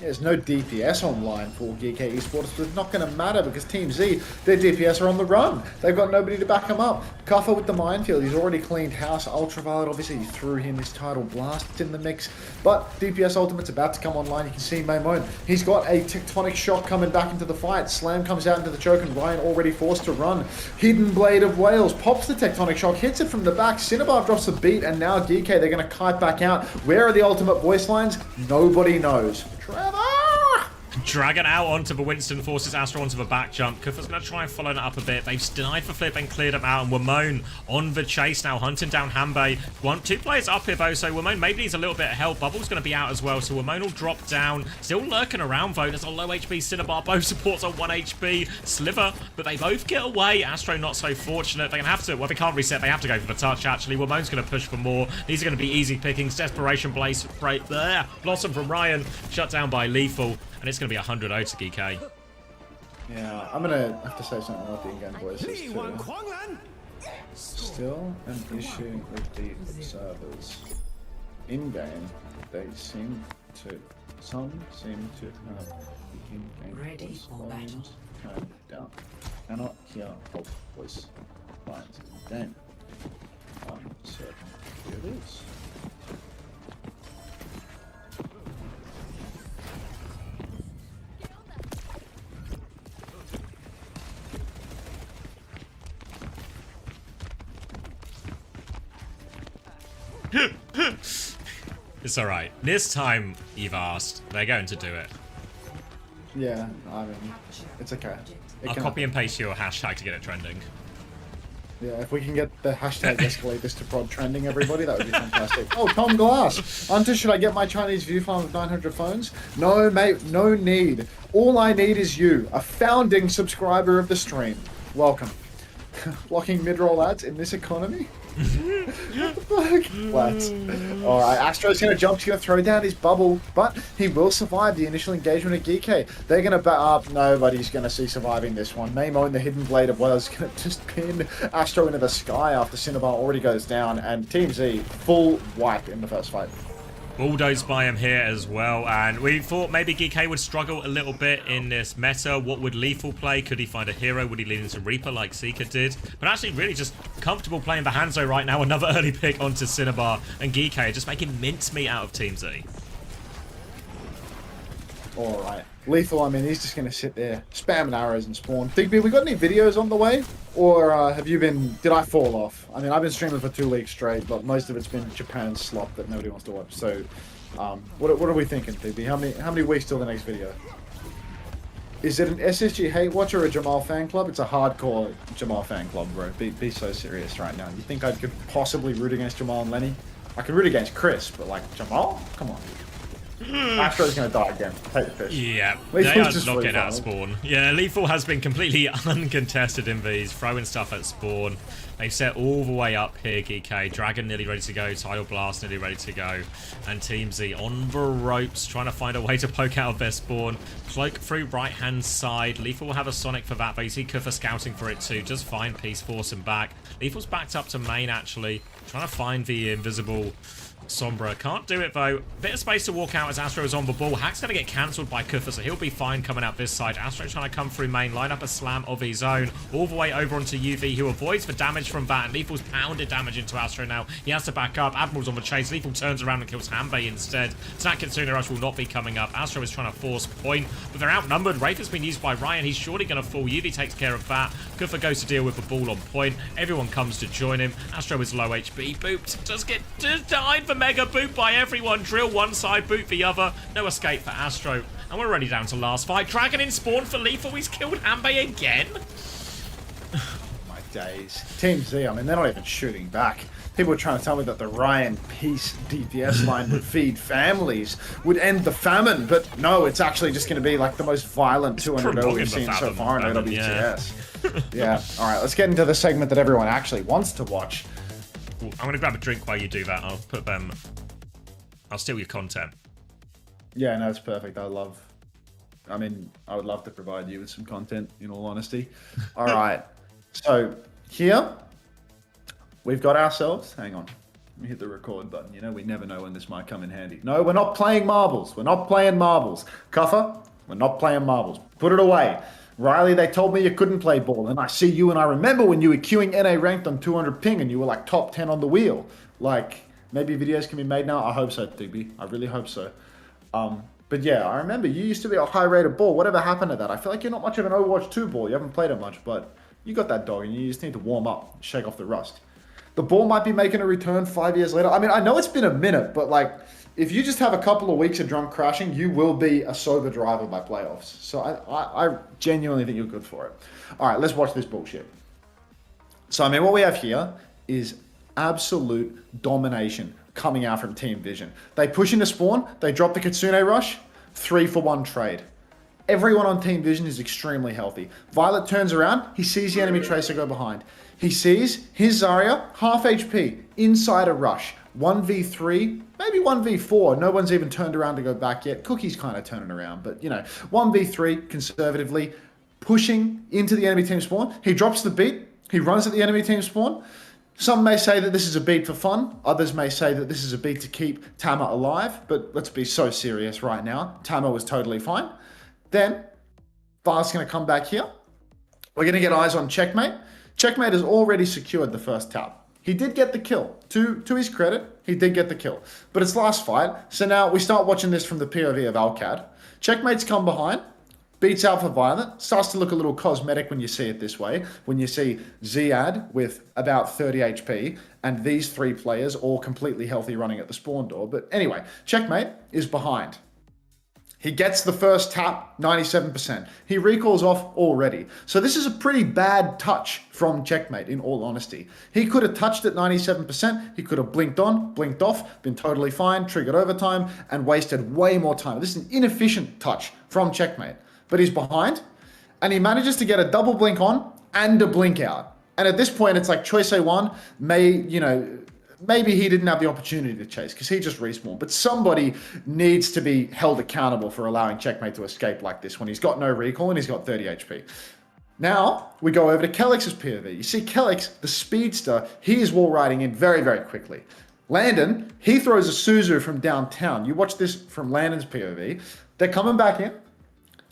There's no DPS online for GK Esports, but it's not going to matter because Team Z, their DPS are on the run. They've got nobody to back them up. Kuffer with the minefield, he's already cleaned house. Ultraviolet, obviously, he threw him his title blast in the mix, but DPS Ultimate's about to come online. You can see Maimon. He's got a Tectonic Shock coming back into the fight. Slam comes out into the choke, and Ryan already forced to run. Hidden Blade of Wales pops the Tectonic Shock, hits it from the back. Cinnabar drops the beat, and now GK, they're going to kite back out. Where are the ultimate voice lines? Nobody knows. Trevor! Dragon out onto the Winston, forces Astro onto the back jump. Kuffer's going to try and follow that up a bit. They've denied for flip and cleared him out. And Wamone on the chase now, hunting down Hanbei. Two players up here, though, so Wamone maybe needs a little bit of help. Bubble's going to be out as well, so Wamone will drop down. Still lurking around, though. There's a low HP Cinnabar. Both supports on 1 HP. Sliver, but they both get away. Astro not so fortunate. They're going to have to, well, they can't reset. They have to go for the touch, actually. Wamone's going to push for more. These are going to be easy pickings. Desperation Blaze right there. Blossom from Ryan, shut down by Lethal. And it's going to be 100-0 to GK. Yeah, I'm going to have to say something about the in-game voices too. Still an issue with the observers. In-game, some seem to have the in-game voice volumes turned down. Cannot hear voice lines in game. On certain computers. It's alright. This time, you've asked. They're going to do it. Yeah, I mean, it's okay. I'll copy and paste your hashtag to get it trending. Yeah, if we can get the hashtag escalate this to prod trending, everybody, that would be fantastic. Oh, Tom Glass. Hunter, should I get my Chinese view farm of 900 phones? No, mate, no need. All I need is you, a founding subscriber of the stream. Welcome. Blocking mid-roll ads in this economy? What the fuck? What? Alright, Astro's gonna jump, he's gonna throw down his bubble, but he will survive the initial engagement of GK. They're gonna bat up, nobody's gonna see surviving this one. Mamo and the Hidden Blade of Wales is gonna just pin Astro into the sky after Cinnabar already goes down, and Team Z full wipe in the first fight. Bulldozed by him here as well, and we thought maybe GK would struggle a little bit in this meta. What would Lethal play? Could he find a hero? Would he lean into Reaper like Seeker did? But actually really just comfortable playing the Hanzo right now. Another early pick onto Cinnabar, and GK just making mincemeat out of Team Z. Alright. Lethal, I mean, he's just going to sit there, spamming arrows and spawn. Digby, we got any videos on the way? Or have you been... Did I fall off? I mean, I've been streaming for 2 weeks straight, but most of it's been Japan slop that nobody wants to watch. So, what are we thinking, Digby? How many weeks till the next video? Is it an SSG hate watch or a Jamal fan club? It's a hardcore Jamal fan club, bro. Be so serious right now. You think I could possibly root against Jamal and Lenny? I could root against Chris, but like, Jamal? Come on. Astro's gonna die again. Take the fish. Yeah, they are not getting out of spawn. Yeah, Lethal has been completely uncontested in these, throwing stuff at spawn. They've set all the way up here, GK. Dragon nearly ready to go, Tidal Blast nearly ready to go. And Team Z on the ropes, trying to find a way to poke out of their spawn. Cloak through right-hand side. Lethal will have a Sonic for that, but you see Kuffer scouting for it too. Just find Peace, force him back. Lethal's backed up to main, actually. Trying to find the invisible Sombra. Can't do it though. Bit of space to walk out as Astro is on the ball. Hack's going to get cancelled by Kuffer, so he'll be fine coming out this side. Astro trying to come through main, line up a slam of his own, all the way over onto UV, who avoids the damage from that, and Lethal's pounded damage into Astro now. He has to back up. Admiral's on the chase. Lethal turns around and kills Hanbei instead. Snack Kitsune Rush will not be coming up. Astro is trying to force point, but they're outnumbered. Wraith has been used by Ryan. He's surely going to fall. UV takes care of that. Kuffer goes to deal with the ball on point. Everyone comes to join him. Astro is low HP. Booped. Just died for mega boot by everyone. Drill one side, boot the other. No escape for Astro. And we're already down to last fight. Dragon in spawn for Lethal. He's killed Hanbei again. My days. Team Z, I mean, they're not even shooting back. People were trying to tell me that the Ryan Peace DPS line would feed families, would end the famine, but no, it's actually just going to be like the most violent 200 we've seen so far in OWCS. Yeah. All right, let's get into the segment that everyone actually wants to watch. I'm going to grab a drink while you do that. I'll steal your content. Yeah, no, it's perfect. I would love to provide you with some content, in all honesty. All right. So here, we've got ourselves, hang on. me hit the record button. You know, we never know when this might come in handy. No, we're not playing marbles. We're not playing marbles. Cuffer, we're not playing marbles. Put it away. Riley, they told me you couldn't play ball. And I see you, and I remember when you were queuing NA ranked on 200 ping and you were like top 10 on the wheel. Like, maybe videos can be made now. I hope so, Digby. I really hope so. But yeah, I remember you used to be a high-rated ball. Whatever happened to that? I feel like you're not much of an Overwatch 2 ball. You haven't played it much, but you got that dog, and you just need to warm up, shake off the rust. The ball might be making a return 5 years later. I mean, I know it's been a minute, but like, if you just have a couple of weeks of drunk crashing, you will be a sober driver by playoffs. So I genuinely think you're good for it. All right, let's watch this bullshit. So, I mean, what we have here is absolute domination coming out from Team Vision. They push into spawn, they drop the Kitsune rush, 3-for-1 trade. Everyone on Team Vision is extremely healthy. Violet turns around, he sees the enemy Tracer go behind. He sees his Zarya, half HP, inside a rush. 1v3, maybe 1v4. No one's even turned around to go back yet. Cookie's kind of turning around, but you know, 1v3 conservatively, pushing into the enemy team spawn. He drops the beat. He runs at the enemy team spawn. Some may say that this is a beat for fun. Others may say that this is a beat to keep Tama alive. But let's be so serious right now. Tama was totally fine. Then, Violet's going to come back here. We're going to get eyes on Checkmate. Checkmate has already secured the first tap. He did get the kill. To his credit, he did get the kill. But it's last fight. So now we start watching this from the POV of Alcad. Checkmate's come behind. Beats out for Violet. Starts to look a little cosmetic when you see it this way. When you see Ziad with about 30 HP and these three players all completely healthy running at the spawn door. But anyway, Checkmate is behind. He gets the first tap, 97%. He recalls off already. So this is a pretty bad touch from Checkmate, in all honesty. He could have touched at 97%. He could have blinked on, blinked off, been totally fine, triggered overtime, and wasted way more time. This is an inefficient touch from Checkmate. But he's behind, and he manages to get a double blink on and a blink out. And at this point, it's like choice A1 maybe he didn't have the opportunity to chase because he just respawned. But somebody needs to be held accountable for allowing Checkmate to escape like this when he's got no recall and he's got 30 HP. Now, we go over to Kelix's POV. You see Kelix, the speedster, he is wall riding in very, very quickly. Landon, he throws a Suzu from downtown. You watch this from Landon's POV. They're coming back in.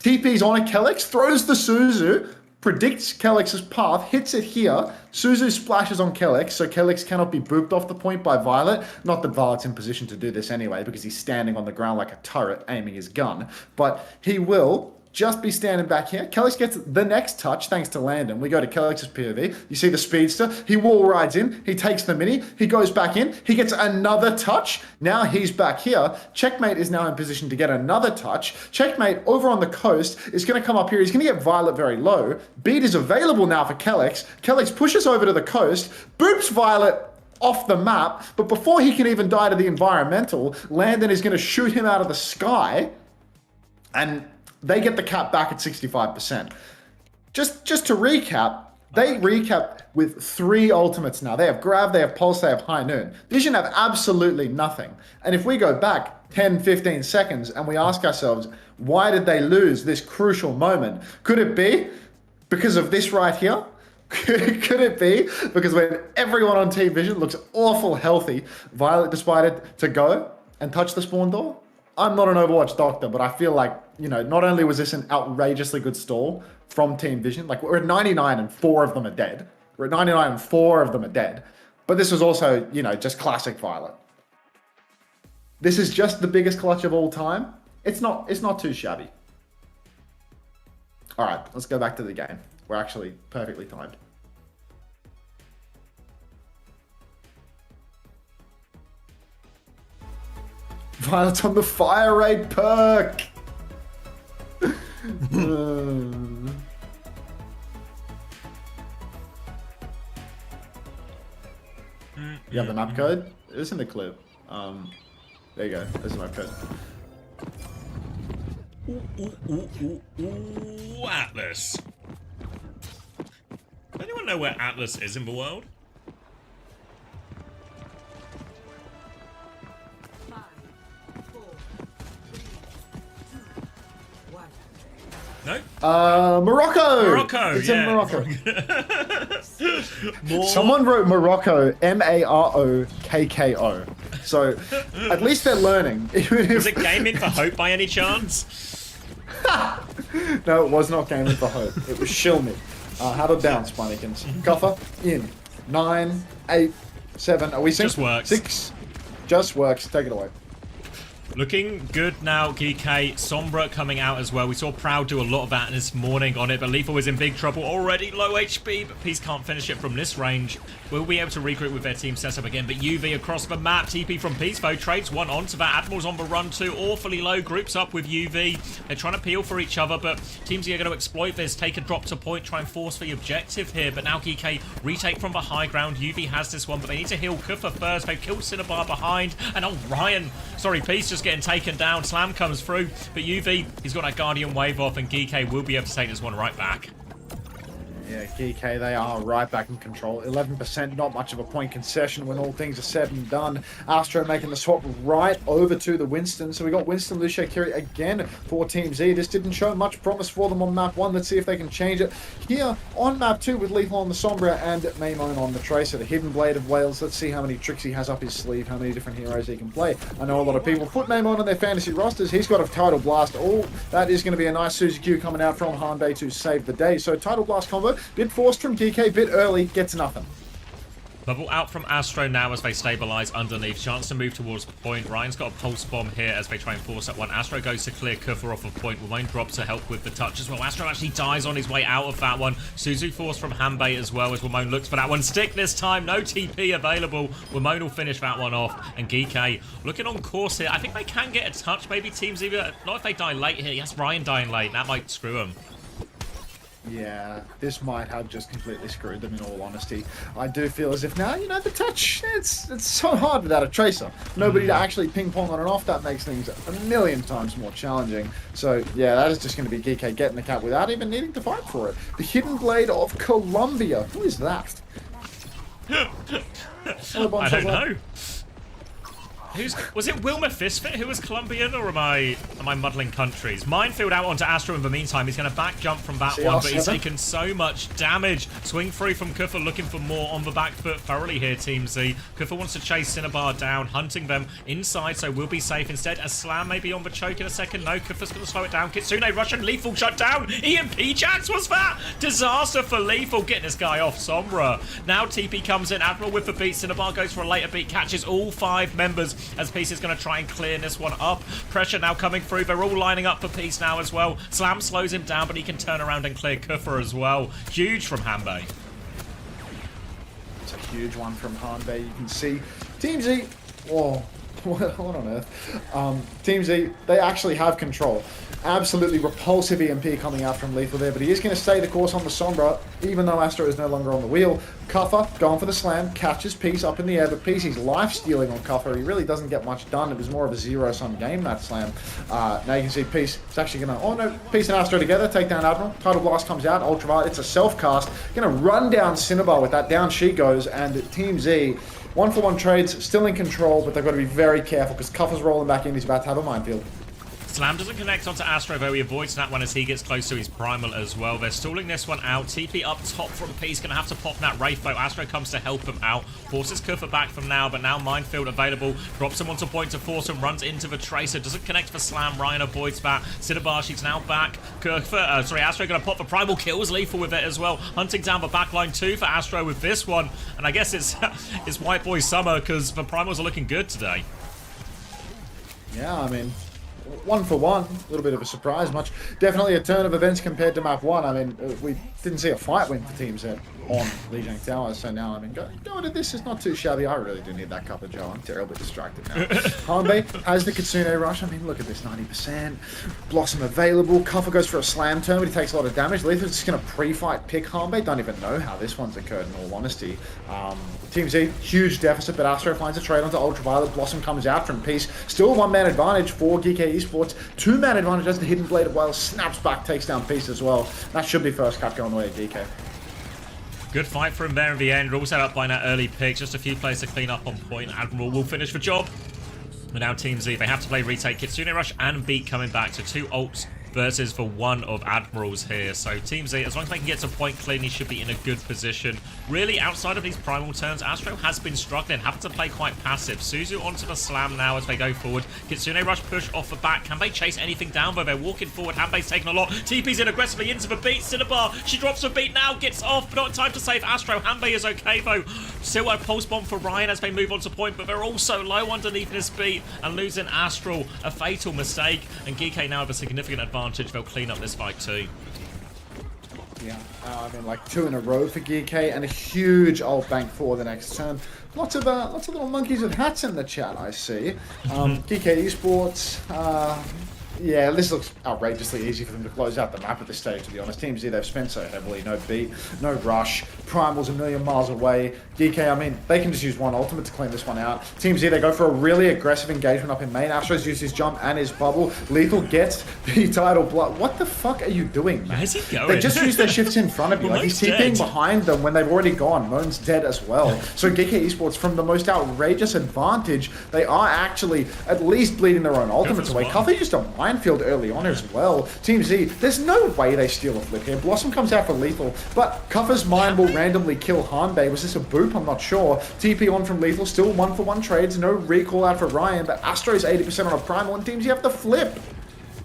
TP's on a Kelix, throws the Suzu, predicts Kelix's path, hits it here. Suzu splashes on Kelix, so Kelix cannot be booped off the point by Violet. Not that Violet's in position to do this anyway, because he's standing on the ground like a turret, aiming his gun. But he will just be standing back here. Kelix gets the next touch, thanks to Landon. We go to Kelix's POV. You see the speedster. He wall rides in. He takes the mini. He goes back in. He gets another touch. Now he's back here. Checkmate is now in position to get another touch. Checkmate over on the coast is going to come up here. He's going to get Violet very low. Beat is available now for Kelix. Kelix pushes over to the coast, boops Violet off the map, but before he can even die to the environmental, Landon is going to shoot him out of the sky, and they get the cap back at 65%. Just to recap, they recap with 3 ultimates now. They have Grav, they have Pulse, they have High Noon. Vision have absolutely nothing. And if we go back 10, 15 seconds and we ask ourselves, why did they lose this crucial moment? Could it be because of this right here? Could it be because when everyone on Team Vision looks awful healthy, Violet decided to go and touch the spawn door? I'm not an Overwatch doctor, but I feel like, you know, not only was this an outrageously good stall from Team Vision, like we're at 99 and 4 of them are dead. We're at 99 and 4 of them are dead. But this was also, you know, just classic Violet. This is just the biggest clutch of all time. It's not too shabby. All right, let's go back to the game. We're actually perfectly timed. Violet's on the fire raid perk. You have the map code? It was in the clip. There you go. This is my code. Ooh, Atlas. Does anyone know where Atlas is in the world? No? Morocco! Morocco, It's yeah. in Morocco. Someone wrote Morocco Marokko. So at least they're learning. Was it Gaming for Hope by any chance? No, it was not Gaming for Hope. It was Shill Me. Have a bounce, Bunnikins. Coffer in 9, 8, 7. Are we synced? Just works. 6. Just works. Take it away. Looking good now, GK. Sombra coming out as well. We saw Proud do a lot of that this morning on it, but Lethal was in big trouble already. Low HP, but Peace can't finish it from this range. We'll be able to regroup with their team setup again, but UV across the map. TP from Peace, though, trades one onto that. Admiral's on the run too. Awfully low. Groups up with UV. They're trying to peel for each other, but teams are going to exploit this. Take a drop to point, try and force the objective here. But now GK retake from the high ground. UV has this one, but they need to heal Kufa first. They've killed Cinnabar behind. And oh, Ryan. Sorry, Peace just getting taken down. Slam comes through, but UV, he's got that Guardian wave off, and GK will be able to take this one right back. Yeah, GK, they are right back in control. 11%, not much of a point concession when all things are said and done. Astro making the swap right over to the Winston. So we got Winston, Lucia, Kiri again for Team Z. This didn't show much promise for them on map 1. Let's see if they can change it here on map 2 with Lethal on the Sombra and Maimon on the Tracer. The Hidden Blade of Wales. Let's see how many tricks he has up his sleeve, how many different heroes he can play. I know a lot of people put Maimon on their fantasy rosters. He's got a Tidal Blast. Oh, that is going to be a nice Suzy Q coming out from Hanbei to save the day. So Tidal Blast combo, bit forced from GK, bit early, gets nothing. Bubble out from Astro now as they stabilize underneath. Chance to move towards point. Ryan's got a pulse bomb here as they try and force that one. Astro goes to clear Kufa off of point. Wimone drops to help with the touch as well. Astro actually dies on his way out of that one. Suzu force from Hanbei as well as Wimone looks for that one. Stick this time. No TP available. Wimone will finish that one off. And GK looking on course here. I think they can get a touch. Maybe teams either... Not if they die late here. Yes, Ryan dying late. That might screw them. Yeah, this might have just completely screwed them, in all honesty. I do feel as if now, you know, the touch, it's so hard without a Tracer. Nobody to actually ping-pong on and off. That makes things a million times more challenging. So, yeah, that is just going to be GK getting the cap without even needing to fight for it. The Hidden Blade of Colombia. Who is that? I don't know. Was it Wilmer Fistfit who was Colombian, or am I muddling countries? Minefield out onto Astro in the meantime. He's going to back jump from that one, but he's taken so much damage. Swing through from Kufa, looking for more on the back foot thoroughly here, Team Z. Kufa wants to chase Cinnabar down, hunting them inside, so we'll be safe. Instead, a slam maybe on the choke in a second. No, Kufa's going to slow it down. Kitsune, Russian Lethal shut down. EMP Jax, what's that? Disaster for Lethal, getting this guy off Sombra. Now TP comes in, Admiral with the beat. Cinnabar goes for a later beat, catches all 5 members. As Peace is going to try and clear this one up. Pressure now coming through. They're all lining up for Peace now as well. Slam slows him down, but he can turn around and clear Kufa as well. Huge from Hanbei. It's a huge one from Hanbei. You can see Team Z... Whoa. What on earth? Team Z, they actually have control. Absolutely repulsive EMP coming out from Lethal there, but he is going to stay the course on the Sombra, even though Astro is no longer on the wheel. Cufa going for the slam, catches Peace up in the air, but Peace, he's life-stealing on Cufa. He really doesn't get much done. It was more of a zero-sum game, that slam. Now you can see Peace is actually going to... Oh no, Peace and Astro together, take down Admiral. Tidal Blast comes out, Ultraviolet, it's a self-cast. Going to run down Cinnabar with that. Down she goes, and Team Z... 1-for-1 trades, still in control, but they've got to be very careful because Cufa's rolling back in. He's about to have a minefield. Slam doesn't connect onto Astro, though he avoids that one as he gets close to his primal as well. They're stalling this one out. TP up top from Peace, going to have to pop that Wraith bow. Astro comes to help him out. Forces Kufa back from now, but now minefield available. Drops him onto point to force him, runs into the Tracer. Doesn't connect for Slam. Ryan avoids that. Cinnabar, she's now back. Astro going to pop the primal, kills Lethal with it as well. Hunting down the backline too for Astro with this one. And I guess it's White Boy Summer because the primals are looking good today. Yeah, I mean... 1-for-1, a little bit of a surprise. Definitely a turn of events compared to map 1. I mean, we didn't see a fight win for Team Z on Lijiang Tower, so now, I mean, going to this is not too shabby. I really do need that cup of Joe. I'm terribly distracted now. Hanbei has the Kitsune Rush. I mean, look at this, 90%. Blossom available. Kufa goes for a slam turn, but he takes a lot of damage. Lethal's just going to pre-fight pick Hanbei. Don't even know how this one's occurred, in all honesty. Team Z, huge deficit, but Astro finds a trade onto Ultraviolet. Blossom comes out from Peace. Still 1-man advantage for GK Esports. 2-man advantage as the Hidden Blade of Wales snaps back, takes down Peace as well. That should be first cut going the way of DK. Good fight for him there in the end. We're all set up by that early pick. Just a few players to clean up on point. Admiral will finish the job. But now Team Z, they have to play retake. Kitsune Rush and Beat coming back. So 2 ults versus for one of Admirals here. So Team Z, as long as they can get to point cleanly, should be in a good position. Really, outside of these primal turns, Astro has been struggling, having to play quite passive. Suzu onto the slam now as they go forward. Kitsune Rush push off the back. Can they chase anything down, though? They're walking forward. Hanbei's taking a lot. TP's in aggressively into the beat. Cinnabar, she drops the beat now, gets off, but not time to save Astro. Hanbei is okay, though. Still a pulse bomb for Ryan as they move on to point, but they're also low underneath this beat and losing Astral. A fatal mistake, and GK now have a significant advantage. They'll clean up this fight too. Yeah, I mean, like 2 in a row for GK and a huge ult bank for the next turn. Lots of little monkeys with hats in the chat, I see. GK Esports, yeah, this looks outrageously easy for them to close out the map at this stage, to be honest. Team Z, they've spent so heavily. No beat, no rush. Primal's a million miles away. GK, I mean, they can just use one ultimate to clean this one out. Team Z, they go for a really aggressive engagement up in main. Astro's used his jump and his bubble. Lethal gets the title block. What the fuck are you doing, man? Where's he going? They just used their shifts in front of you. Like, he's TPing behind them when they've already gone. Moon's dead as well. So GK Esports, from the most outrageous advantage, they are actually at least bleeding their own ultimates away. Cuffy used a minefield early on as well. Team Z, there's no way they steal a flip here. Blossom comes out for Lethal, but Cuffer's mine will randomly kill Hanbei. Was this a boop? I'm not sure. TP on from Lethal, still 1-for-1 trades. No recall out for Ryan, but Astro's 80% on a Primal, and Team Z have the flip.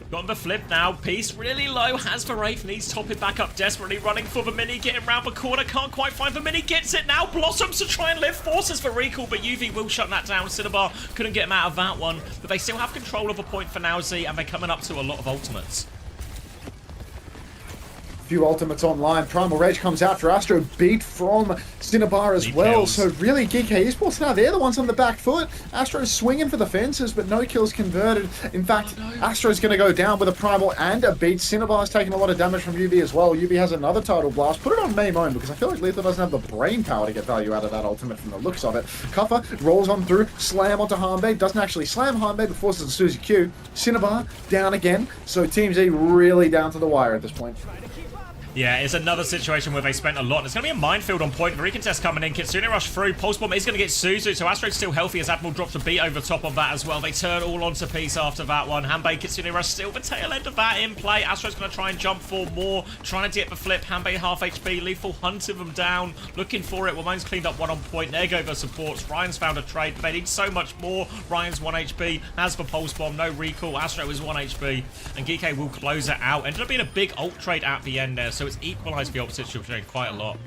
Got the flip now. Peace really low. Has the Wraith. Needs to top it back up desperately. Running for the mini. Getting round the corner. Can't quite find the mini. Gets it now. Blossoms to try and live. Forces for recall, but UV will shut that down. Cinnabar couldn't get him out of that one. But they still have control of a point for now, Z, and they're coming up to a lot of ultimates. Few ultimates online. Primal Rage comes out for Astro, beat from Cinnabar as well. So really, GK Esports now, they're the ones on the back foot. Astro's swinging for the fences, but no kills converted. In fact, Astro's going to go down with a Primal and a beat. Cinnabar's taking a lot of damage from UV as well. UV has another Tidal Blast. Put it on main own, because I feel like Lethal doesn't have the brain power to get value out of that ultimate from the looks of it. Cuffer rolls on through, slam onto Hanbei. Doesn't actually slam Hanbei, but forces a Suzy Q. Cinnabar down again. So Team Z really down to the wire at this point. Yeah, it's another situation where they spent a lot. It's going to be a minefield on point. Recontest coming in. Kitsune Rush through. Pulse Bomb is going to get Suzu. So Astro's still healthy as Admiral drops a beat over top of that as well. They turn all onto Peace after that one. Hanbei, Kitsune Rush still the tail end of that in play. Astro's going to try and jump for more. Trying to get the flip. Hanbei half HP. Lethal hunting them down. Looking for it. Ramon's cleaned up one on point. There go the supports. Ryan's found a trade. They need so much more. Ryan's 1 HP. Has the Pulse Bomb. No recall. Astro is 1 HP. And GK will close it out. Ended up being a big ult trade at the end there. So it's equalized the opposite shooting quite a lot.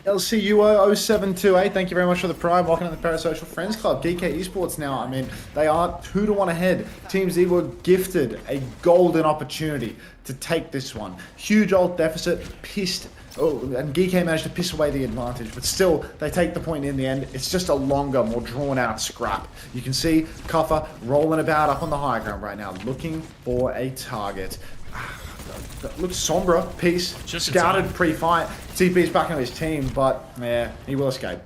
LCUO0728, thank you very much for the prime. Welcome to the Parasocial Friends Club. GK Esports now, I mean, they are 2-1 ahead. Team Z were gifted a golden opportunity to take this one. Huge ult deficit, pissed. Oh, and GK managed to piss away the advantage, but still, they take the point in the end. It's just a longer, more drawn-out scrap. You can see Cuffer rolling about up on the high ground right now, looking for a target. Looks Sombra, Peace, just scouted pre-fight. TP's back on his team, but yeah, he will escape.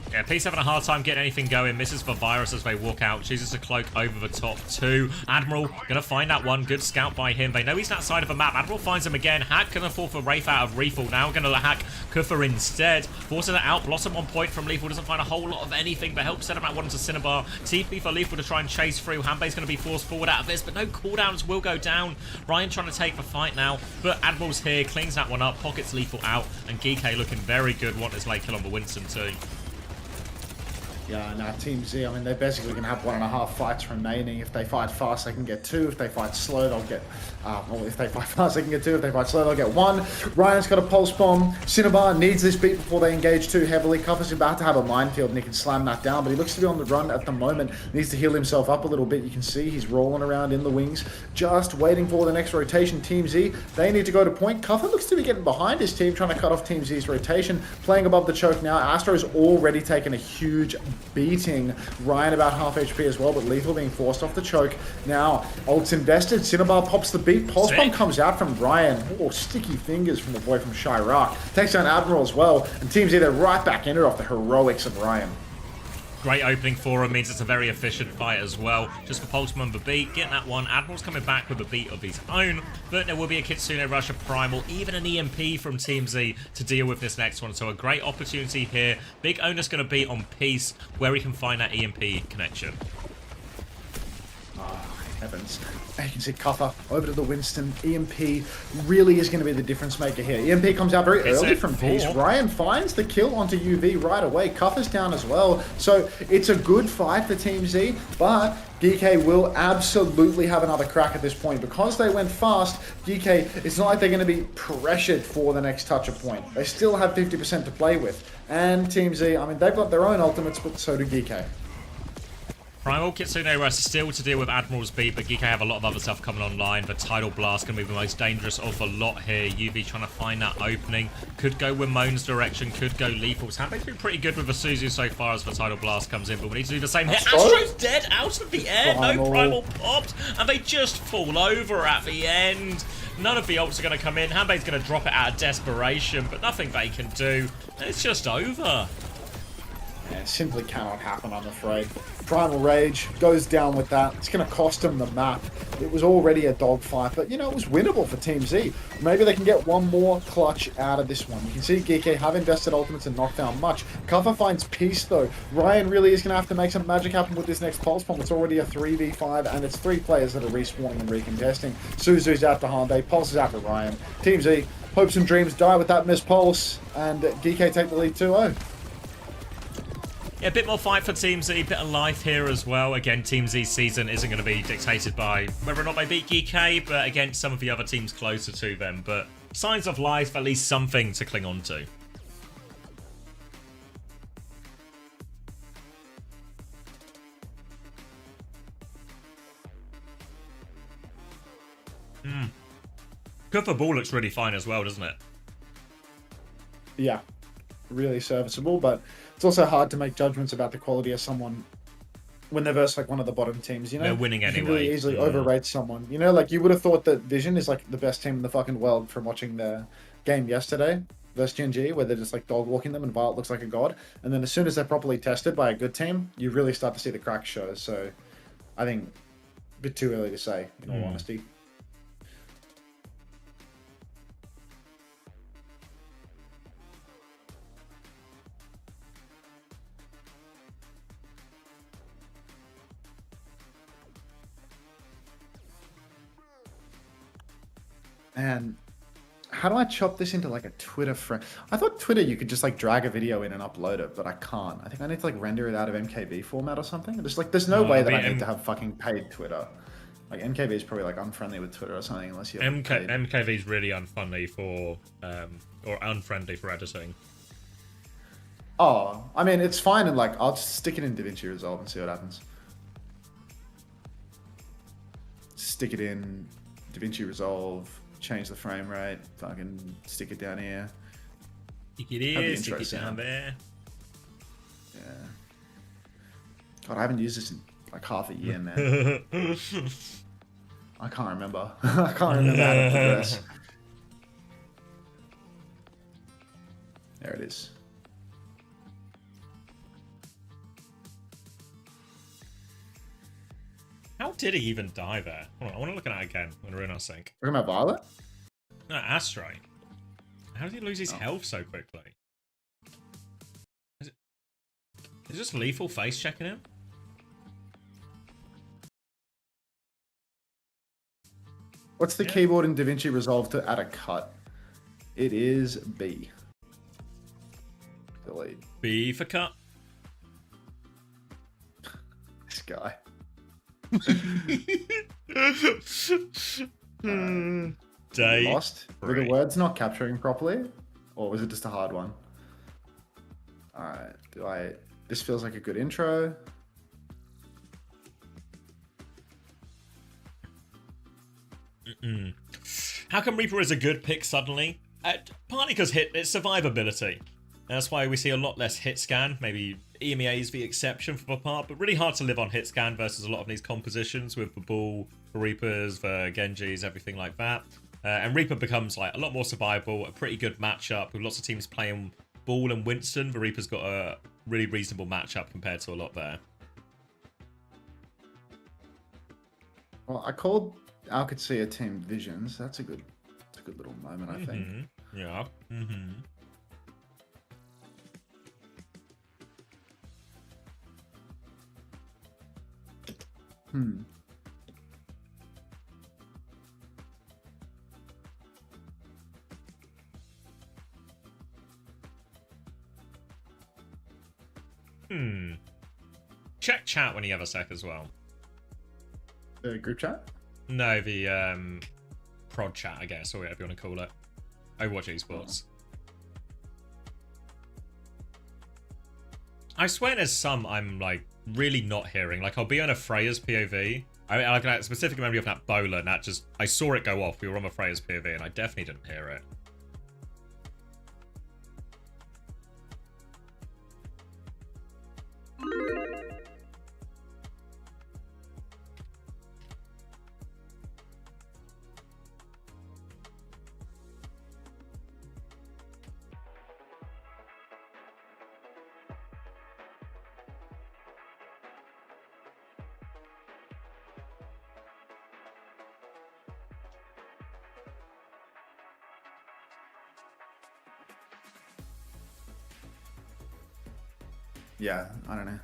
Yeah, Peace having a hard time getting anything going. Misses for Virus as they walk out. Chooses to cloak over the top two. Admiral gonna find that one. Good scout by him. They know he's that side of the map. Admiral finds him again. Hack gonna fall for Wraith out of Refill. Now gonna hack Kuffer instead. Forcing it out. Blossom on point from Lethal. Doesn't find a whole lot of anything, but helps set him out one into Cinnabar. TP for Lethal to try and chase through. Hanbei's gonna be forced forward out of this, but no cooldowns will go down. Ryan trying to take the fight now, but Admiral's here. Cleans that one up. Pockets Lethal out. And GK looking very good. Want his late kill on the Winston too. Yeah, now Team Z, I mean, they're basically going to have 1.5 fights remaining. If they fight fast, they can get 2. If they fight slow, they'll get... well, if they fight fast, they can get 2. If they fight slow, they'll get 1. Ryan's got a Pulse Bomb. Cinnabar needs this beat before they engage too heavily. Cuffer's about to have a minefield, and he can slam that down, but he looks to be on the run at the moment. Needs to heal himself up a little bit. You can see he's rolling around in the wings, just waiting for the next rotation. Team Z, they need to go to point. Cuffer looks to be getting behind his team, trying to cut off Team Z's rotation. Playing above the choke now. Astro's already taken a huge beating. Ryan about half HP as well, but Lethal being forced off the choke. Now, ult's invested. Cinnabar pops the beat. Pulse Bomb comes out from Ryan. Oh, sticky fingers from the boy from Chirac. Takes down Admiral as well, and Team Z, they're right back in it off the heroics of Ryan. Great opening for him, means it's a very efficient fight as well. Just for Pulse Bomb the beat, getting that one. Admiral's coming back with a beat of his own, but there will be a Kitsune Rush, a Primal, even an EMP from Team Z to deal with this next one. So a great opportunity here. Big onus going to be on Peace, where he can find that EMP connection. Heavens. And you can see Cuffer over to the Winston. EMP really is going to be the difference maker here. EMP comes out very early from Peace. Ryan finds the kill onto UV right away. Cuffer's down as well. So it's a good fight for Team Z, but DK will absolutely have another crack at this point. Because they went fast, DK, it's not like they're going to be pressured for the next toucher point. They still have 50% to play with. And Team Z, I mean, they've got their own ultimates, but so do DK. Primal Kitsune are still to deal with Admiral's Beat, but Geeko have a lot of other stuff coming online. The Tidal Blast going to be the most dangerous of the lot here. UV trying to find that opening. Could go Ramon's direction, could go Lethals. Have been pretty good with the Suzu so far as the Tidal Blast comes in, but we need to do the same here. Astro's dead out of the air. No Primal popped, and they just fall over at the end. None of the ults are going to come in. Hanbei's going to drop it out of desperation, but nothing they can do. It's just over. Yeah, simply cannot happen, I'm afraid. Primal Rage goes down with that. It's going to cost them the map. It was already a dogfight, but, you know, it was winnable for Team Z. Maybe they can get one more clutch out of this one. You can see Geeko have invested ultimates and not found much. Cover finds Peace, though. Ryan really is going to have to make some magic happen with this next Pulse Bomb. It's already a 3v5, and it's 3 players that are respawning and recontesting. Suzu's out to Hanbei. Pulse is out to Ryan. Team Z, hopes and dreams die with that missed Pulse, and Geeko take the lead 2-0. Yeah, a bit more fight for Team Z, bit of life here as well. Again, Team Z's season isn't going to be dictated by whether or not they beat GK, but against some of the other teams closer to them. But signs of life, at least something to cling on to. Cooper Ball looks really fine as well, doesn't it? Yeah, really serviceable, but it's also hard to make judgments about the quality of someone when they're versus like one of the bottom teams, you know? They're winning anyway. You can really easily overrate someone. You know, like you would have thought that Vision is like the best team in the fucking world from watching their game yesterday versus GNG, where they're just like dog walking them and Violet looks like a god. And then as soon as they're properly tested by a good team, you really start to see the cracks show. So I think a bit too early to say, in all honesty. And how do I chop this into like a Twitter frame? I thought Twitter you could just like drag a video in and upload it, but I can't. I think I need to like render it out of MKV format or something. Just like there's no way that I need to have fucking paid Twitter. Like MKV is probably like unfriendly with Twitter or something unless you have MKV is really unfunny for or unfriendly for editing. Oh, I mean it's fine and like I'll just stick it in DaVinci Resolve and see what happens. Stick it in DaVinci Resolve. Change the frame rate, fucking stick it down here. Stick it here, stick it down there. Yeah. God, I haven't used this in like half a year, man. I can't remember. I can't remember how to progress. There it is. How did he even die there? Hold on, I want to look at that again when we're in our sync. Talking about Violet? No, Astro. How did he lose his health so quickly? Is it just lethal face checking him? What's the keyboard in DaVinci Resolve to add a cut? It is B. Delete. B for cut. This guy. Day. Lost? Were the words not capturing properly? Or was it just a hard one? Alright, this feels like a good intro. How come Reaper is a good pick suddenly? Partly because it's survivability. That's why we see a lot less hit scan. Maybe EMEA is the exception for the part, but really hard to live on hit scan versus a lot of these compositions with the Bull, the Reapers, the Genjis, everything like that. And Reaper becomes like a lot more survivable, a pretty good matchup with lots of teams playing Bull and Winston. The Reaper's got a really reasonable matchup compared to a lot there. Well, I called OWCS Team Visions. That's a good little moment, I think. Yeah. Check chat when you have a sec as well. The group chat? No, the prod chat, I guess, or whatever you want to call it. Overwatch Esports. I swear there's some I'm like really not hearing. Like I'll be on a Freya's POV. I got a specific memory of that bowler, and that just I saw it go off. We were on a Freya's POV, and I definitely didn't hear it. Yeah, I don't know.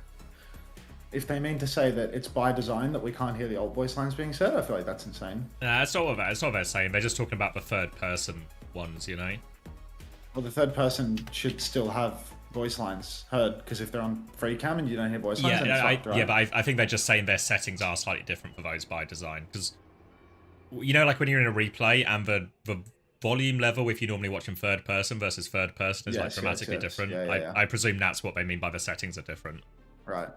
If they mean to say that it's by design that we can't hear the old voice lines being said, I feel like that's insane. Nah, that's not what they're saying. They're just talking about the third person ones, you know? Well, the third person should still have voice lines heard, because if they're on free cam and you don't hear voice lines, then it's fucked, right? Yeah, but I think they're just saying their settings are slightly different for those by design. Because, you know, like when you're in a replay and the volume level, if you normally watch in third person versus third person, is like dramatically different. Yeah. I presume that's what they mean by the settings are different. Right.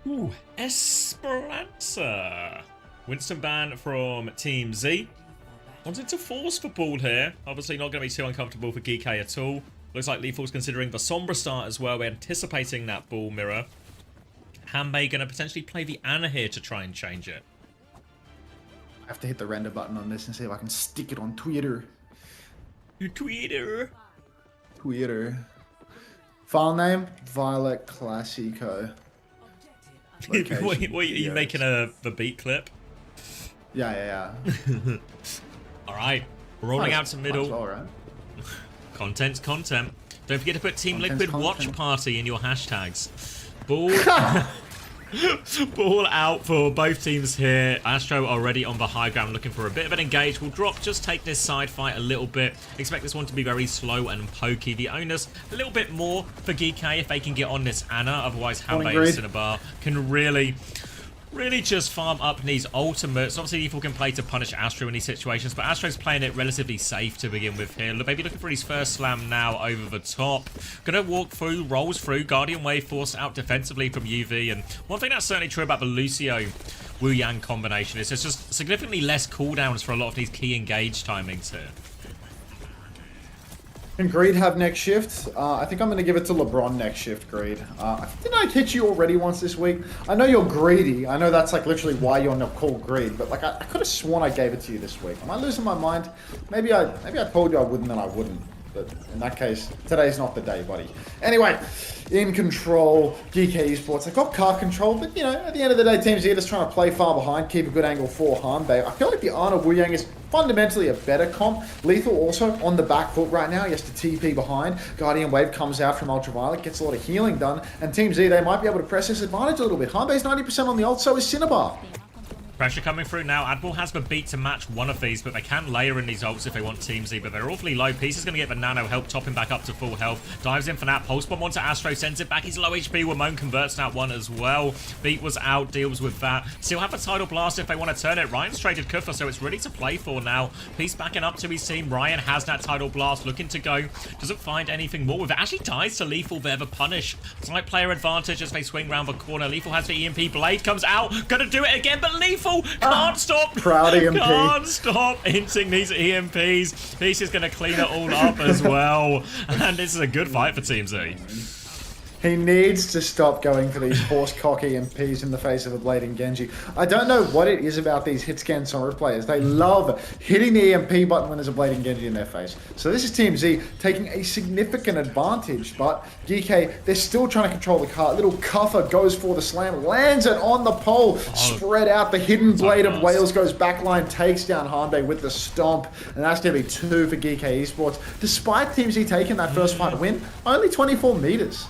Ooh, Esperanza. Winston ban from Team Z. Wanted to force the ball here. Obviously not going to be too uncomfortable for Geeky at all. Looks like Lethal's considering the Sombra start as well. We're anticipating that ball mirror. Hanbei going to potentially play the Ana here to try and change it. I have to hit the render button on this and see if I can stick it on Twitter. Twitter. File name, Violet Classico. What are you making the beat clip? Yeah. Alright, rolling out to middle. Well, right? Content's content. Don't forget to put Team Liquid Watch Party in your hashtags. Ball out for both teams here. Astro already on the high ground looking for a bit of an engage. Will drop, just take this side fight a little bit. Expect this one to be very slow and pokey. The onus a little bit more for Geeky if they can get on this Ana. Otherwise, Hanbei and Cinnabar can really just farm up these ultimates. Obviously, Lethal can play to punish Astro in these situations, but Astro's playing it relatively safe to begin with here. Maybe looking for his first slam now over the top. Gonna walk through, rolls through. Guardian Wave forced out defensively from UV. And one thing that's certainly true about the Lucio Wu Yang combination is there's just significantly less cooldowns for a lot of these key engage timings here. Can Greed have next shift? I think I'm going to give it to LeBron next shift, Greed. Didn't I hit you already once this week? I know you're greedy. I know that's like literally why you're not called Greed, but like I could have sworn I gave it to you this week. Am I losing my mind? Maybe I told you I wouldn't, then I wouldn't. But in that case, today's not the day, buddy. Anyway, in control, Geeky Esports. I got car control, but you know, at the end of the day, Team Z just trying to play far behind, keep a good angle for Hanbei. I feel like the Ana Wu Yang is fundamentally a better comp. Lethal also on the back foot right now. He has to TP behind. Guardian Wave comes out from Ultraviolet, gets a lot of healing done. And Team Z, they might be able to press this advantage a little bit. Hanbei's 90% on the ult, so is Cinnabar. Pressure coming through now. Admiral has the beat to match one of these, but they can layer in these ults if they want Team Z, but they're awfully low. Peace is going to get the nano help, top him back up to full health. Dives in for that. Pulse bomb onto Astro, sends it back. He's low HP. Ramon converts that one as well. Beat was out, deals with that. Still have a tidal blast if they want to turn it. Ryan's traded Kufa, so it's ready to play for now. Peace backing up to his team. Ryan has that tidal blast, looking to go. Doesn't find anything more with it. Actually dies to Lethal there, the punish. Slight player advantage as they swing round the corner. Lethal has the EMP. Blade comes out. Gonna do it again, but Lethal can't stop. Proud EMP. Can't stop hinting these EMPs. Peace is going to clean it all up as well. And this is a good fight for Team Z. He needs to stop going for these horse-cock EMPs in the face of a Blade and Genji. I don't know what it is about these hit-scan Sombra players. They love hitting the EMP button when there's a Blade and Genji in their face. So this is Team Z taking a significant advantage, but GK, they're still trying to control the car. Little Cuffer goes for the slam, lands it on the pole, spread out. The hidden Blade of Wales goes backline, takes down Hanbei with the stomp, and that's going to be 2 for GK Esports. Despite Team Z taking that first fight win, only 24 meters.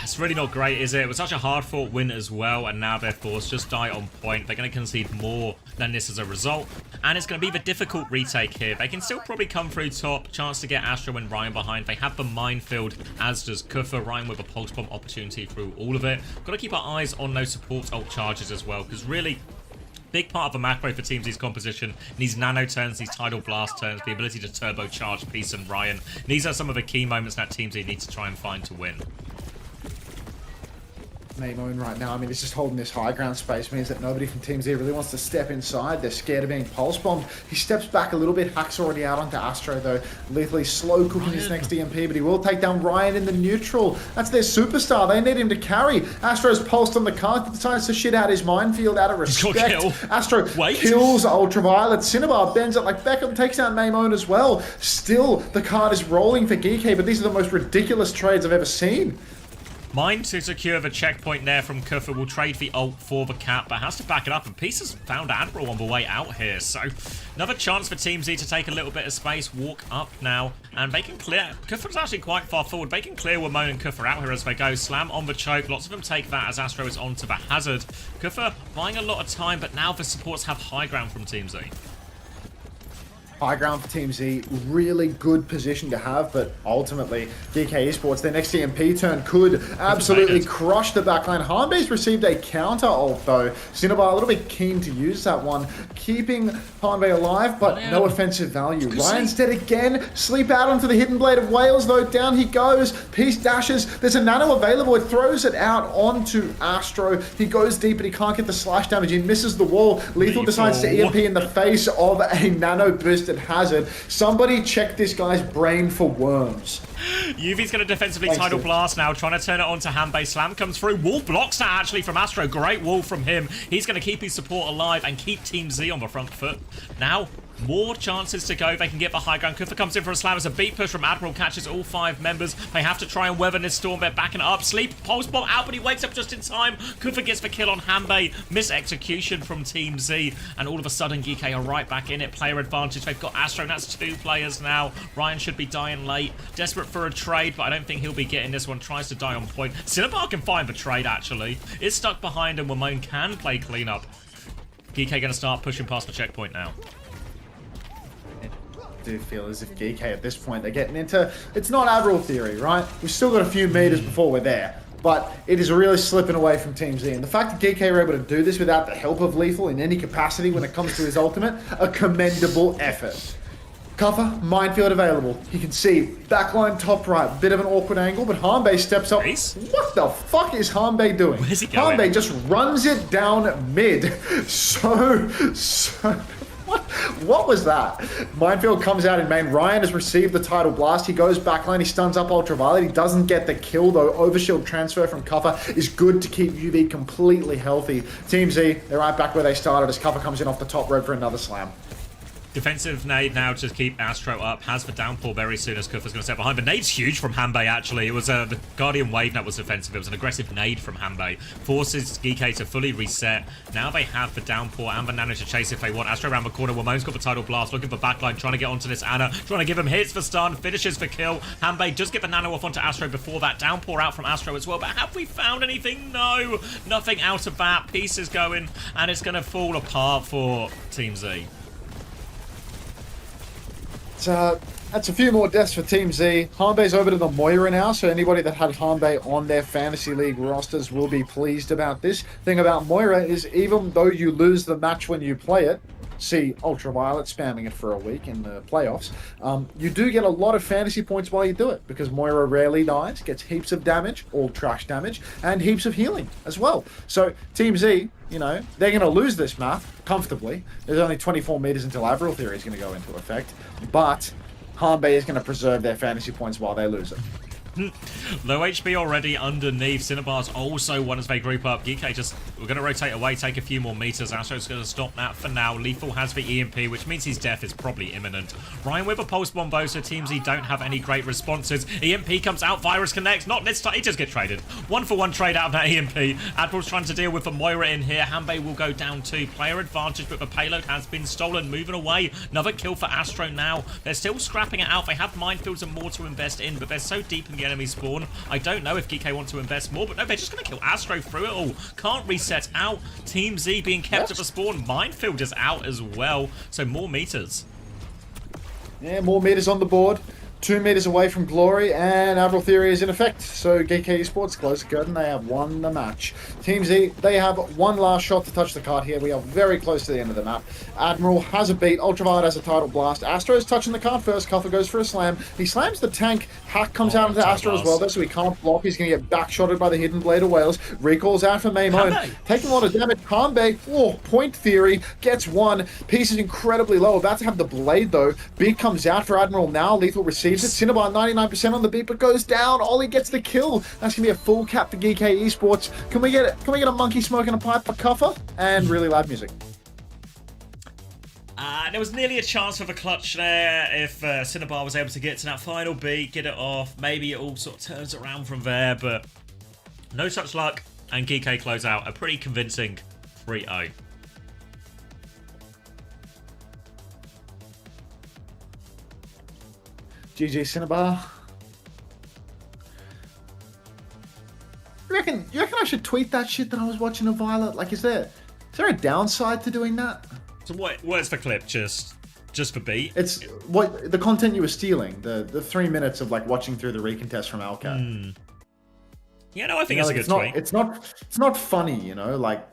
It's really not great, is it? It was such a hard-fought win as well, and now their force just die on point. They're going to concede more than this as a result, and it's going to be the difficult retake here. They can still probably come through top. Chance to get Astro and Ryan behind. They have the minefield, as does Kuffer. Ryan with a pulse bomb opportunity through all of it. Got to keep our eyes on those support ult charges as well, because really, big part of the macro for Team Z's composition, these nano turns, these tidal blast turns, the ability to turbocharge Peace and Ryan. These are some of the key moments that Team Z needs to try and find to win. Moon right now, I mean, it's just holding this high ground space means that nobody from Team Z really wants to step inside. They're scared of being pulse bombed. He steps back a little bit. Hack's already out onto Astro, though. Lethally slow cooking his next EMP, but he will take down Ryan in the neutral. That's their superstar. They need him to carry. Astro's pulsed on the card, decides to shit out his minefield out of respect. Astro kills Ultraviolet. Cinnabar bends it like Beckham, takes out Maymone as well. Still, the card is rolling for Geeky, but these are the most ridiculous trades I've ever seen. Mine to secure the checkpoint there from Kuffer. Will trade the ult for the cap, but has to back it up. And Peace has found Admiral on the way out here. So another chance for Team Z to take a little bit of space, walk up now, and they can clear. Kuffer's actually quite far forward. They can clear Wamone and Kuffer out here as they go. Slam on the choke. Lots of them take that as Astro is onto the hazard. Kuffer buying a lot of time, but now the supports have high ground from Team Z. High ground for Team Z, really good position to have, but ultimately, DK Esports, their next EMP turn could absolutely crush the backline. Hanbei's received a counter ult though. Cinnabar a little bit keen to use that one, keeping Hanbei alive, but no offensive value. Ryan's dead again, sleep out onto the hidden blade of Wales though, down he goes. Peace dashes, there's a nano available, it throws it out onto Astro. He goes deep, but he can't get the slash damage, he misses the wall. Lethal decides to EMP in the face of a nano boosted hazard. Somebody check this guy's brain for worms. Yuvi's going to defensively tidal blast now, trying to turn it on to Hanbei. Slam comes through. Wall blocks that actually from Astro. Great wall from him. He's going to keep his support alive and keep Team Z on the front foot. Now, more chances to go. They can get the high ground. Kuffer comes in for a slam as a beat push from Admiral, catches all 5 members. They have to try and weather this storm. They're backing it up. Sleep, pulse bomb out, but he wakes up just in time. Kuffer gets the kill on Hanbei. Miss execution from Team Z. And all of a sudden, Geeky are right back in it. Player advantage. They've got Astro, and that's 2 players now. Ryan should be dying late. Desperate for a trade, but I don't think he'll be getting this one. Tries to die on point. Cinnabar can find the trade, actually. It's stuck behind, and Wamone can play cleanup. Geeky going to start pushing past the checkpoint now. Do feel as if Geeky at this point, they're getting into, it's not Admiral theory, right? We've still got a few meters before we're there, but it is really slipping away from Team Z. And the fact that Geeky are able to do this without the help of Lethal in any capacity when it comes to his ultimate, a commendable effort. Cover, minefield available. You can see backline top right, bit of an awkward angle, but Hanbei steps up. What the fuck is Hanbei doing? Where's he going? Hanbei just runs it down mid. So What was that? Minefield comes out in main. Ryan has received the tidal blast. He goes backline. He stuns up Ultraviolet. He doesn't get the kill, though. Overshield transfer from Cover is good to keep UV completely healthy. Team Z, they're right back where they started as Cover comes in off the top rope for another slam. Defensive nade now to keep Astro up. Has the downpour very soon as Kuffer's going to step behind. The nade's huge from Hanbei, actually. It was the Guardian Wave that was defensive. It was an aggressive nade from Hanbei. Forces Geeky to fully reset. Now they have the downpour and the nano to chase if they want. Astro around the corner. Wamone's got the tidal blast. Looking for backline. Trying to get onto this Ana. Trying to give him hits for stun. Finishes for kill. Hanbei does get the nano off onto Astro before that. Downpour out from Astro as well. But have we found anything? No. Nothing out of that. Peace is going. And it's going to fall apart for Team Z. That's a few more deaths for Team Z. Hanbei's over to the Moira now, so anybody that had Hanbei on their Fantasy League rosters will be pleased about this. Thing about Moira is even though you lose the match when you play it, see Ultraviolet spamming it for a week in the playoffs, you do get a lot of fantasy points while you do it, because Moira rarely dies, gets heaps of damage, all trash damage, and heaps of healing as well. So Team Z, you know, they're going to lose this map comfortably. There's only 24 meters until Admiral Theory is going to go into effect, but Hanbei is going to preserve their fantasy points while they lose it. Low HP already underneath. Cinnabar's also one as they group up. Geeky just We're going to rotate away, take a few more meters. Astro's going to stop that for now. Lethal has the EMP, which means his death is probably imminent. Ryan with a pulse bombo, so Team Z don't have any great responses. EMP comes out, Virus connects. Not this time, he just gets traded. 1-for-1 trade out of that EMP. Admiral's trying to deal with the Moira in here. Hanbei will go down too. Player advantage, but the payload has been stolen. Moving away. Another kill for Astro now. They're still scrapping it out. They have minefields and more to invest in, but they're so deep in the enemy spawn. I don't know if GK want to invest more, but no, they're just going to kill Astro through it all. Can't reset out. Team Z being kept at the spawn. Minefield is out as well, so more meters. Yeah, more meters on the board. 2 meters away from Glory, and Admiral Theory is in effect. So GK Esports close the curtain. They have won the match. Team Z, they have one last shot to touch the card here. We are very close to the end of the map. Admiral has a beat. Ultraviolet has a title blast. Astro is touching the card first. Cuffer goes for a slam. He slams the tank. Hack comes out into Astro as well, though, so he can't block. He's going to get backshotted by the Hidden Blade of Wales. Recalls out for Maymone. Taking a lot of damage. Hanbei, point Theory, gets one. Piece is incredibly low. About to have the Blade, though. Beat comes out for Admiral now. Lethal receives it. Cinnabar 99% on the beat, but goes down. Ollie gets the kill. That's gonna be a full cap for GK Esports. Can we get a monkey smoking a pipe for Cuffer? And really loud music. There was nearly a chance for the clutch there if Cinnabar was able to get to that final beat, get it off. Maybe it all sort of turns around from there, but no such luck. And GK close out a pretty convincing 3-0. GG Cinnabar. You reckon I should tweet that shit that I was watching of Violet? Like, is there a downside to doing that? So what's the clip? Just for beat? It's what the content you were stealing. The 3 minutes of like watching through the recontest from Alcat. Yeah, no, I think it's a good tweet. It's not funny, you know. Like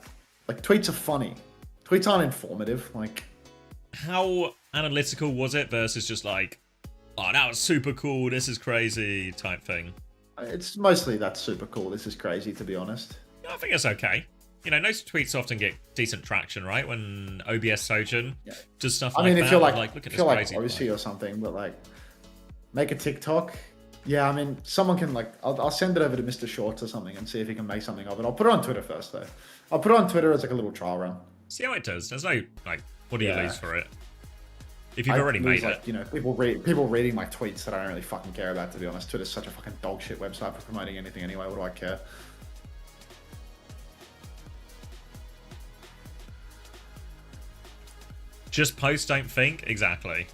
tweets are funny. Tweets aren't informative. Like, how analytical was it versus just like, oh, that was super cool, this is crazy type thing? It's mostly that's super cool, this is crazy, to be honest. I think it's okay. You know, no tweets often get decent traction, right? When OBS Sojin does stuff like that. I mean, if you're like look at this crazy OC or something, but like, make a TikTok. Yeah, I mean, someone can like, I'll send it over to Mr. Shorts or something and see if he can make something of it. I'll put it on Twitter first, though. I'll put it on Twitter as like a little trial run. See how it does. There's no, like, what do you lose for it? If you've already made it. You know, people reading my tweets that I don't really fucking care about, to be honest. Twitter's such a fucking dog shit website for promoting anything anyway. What do I care? Just post, don't think? Exactly.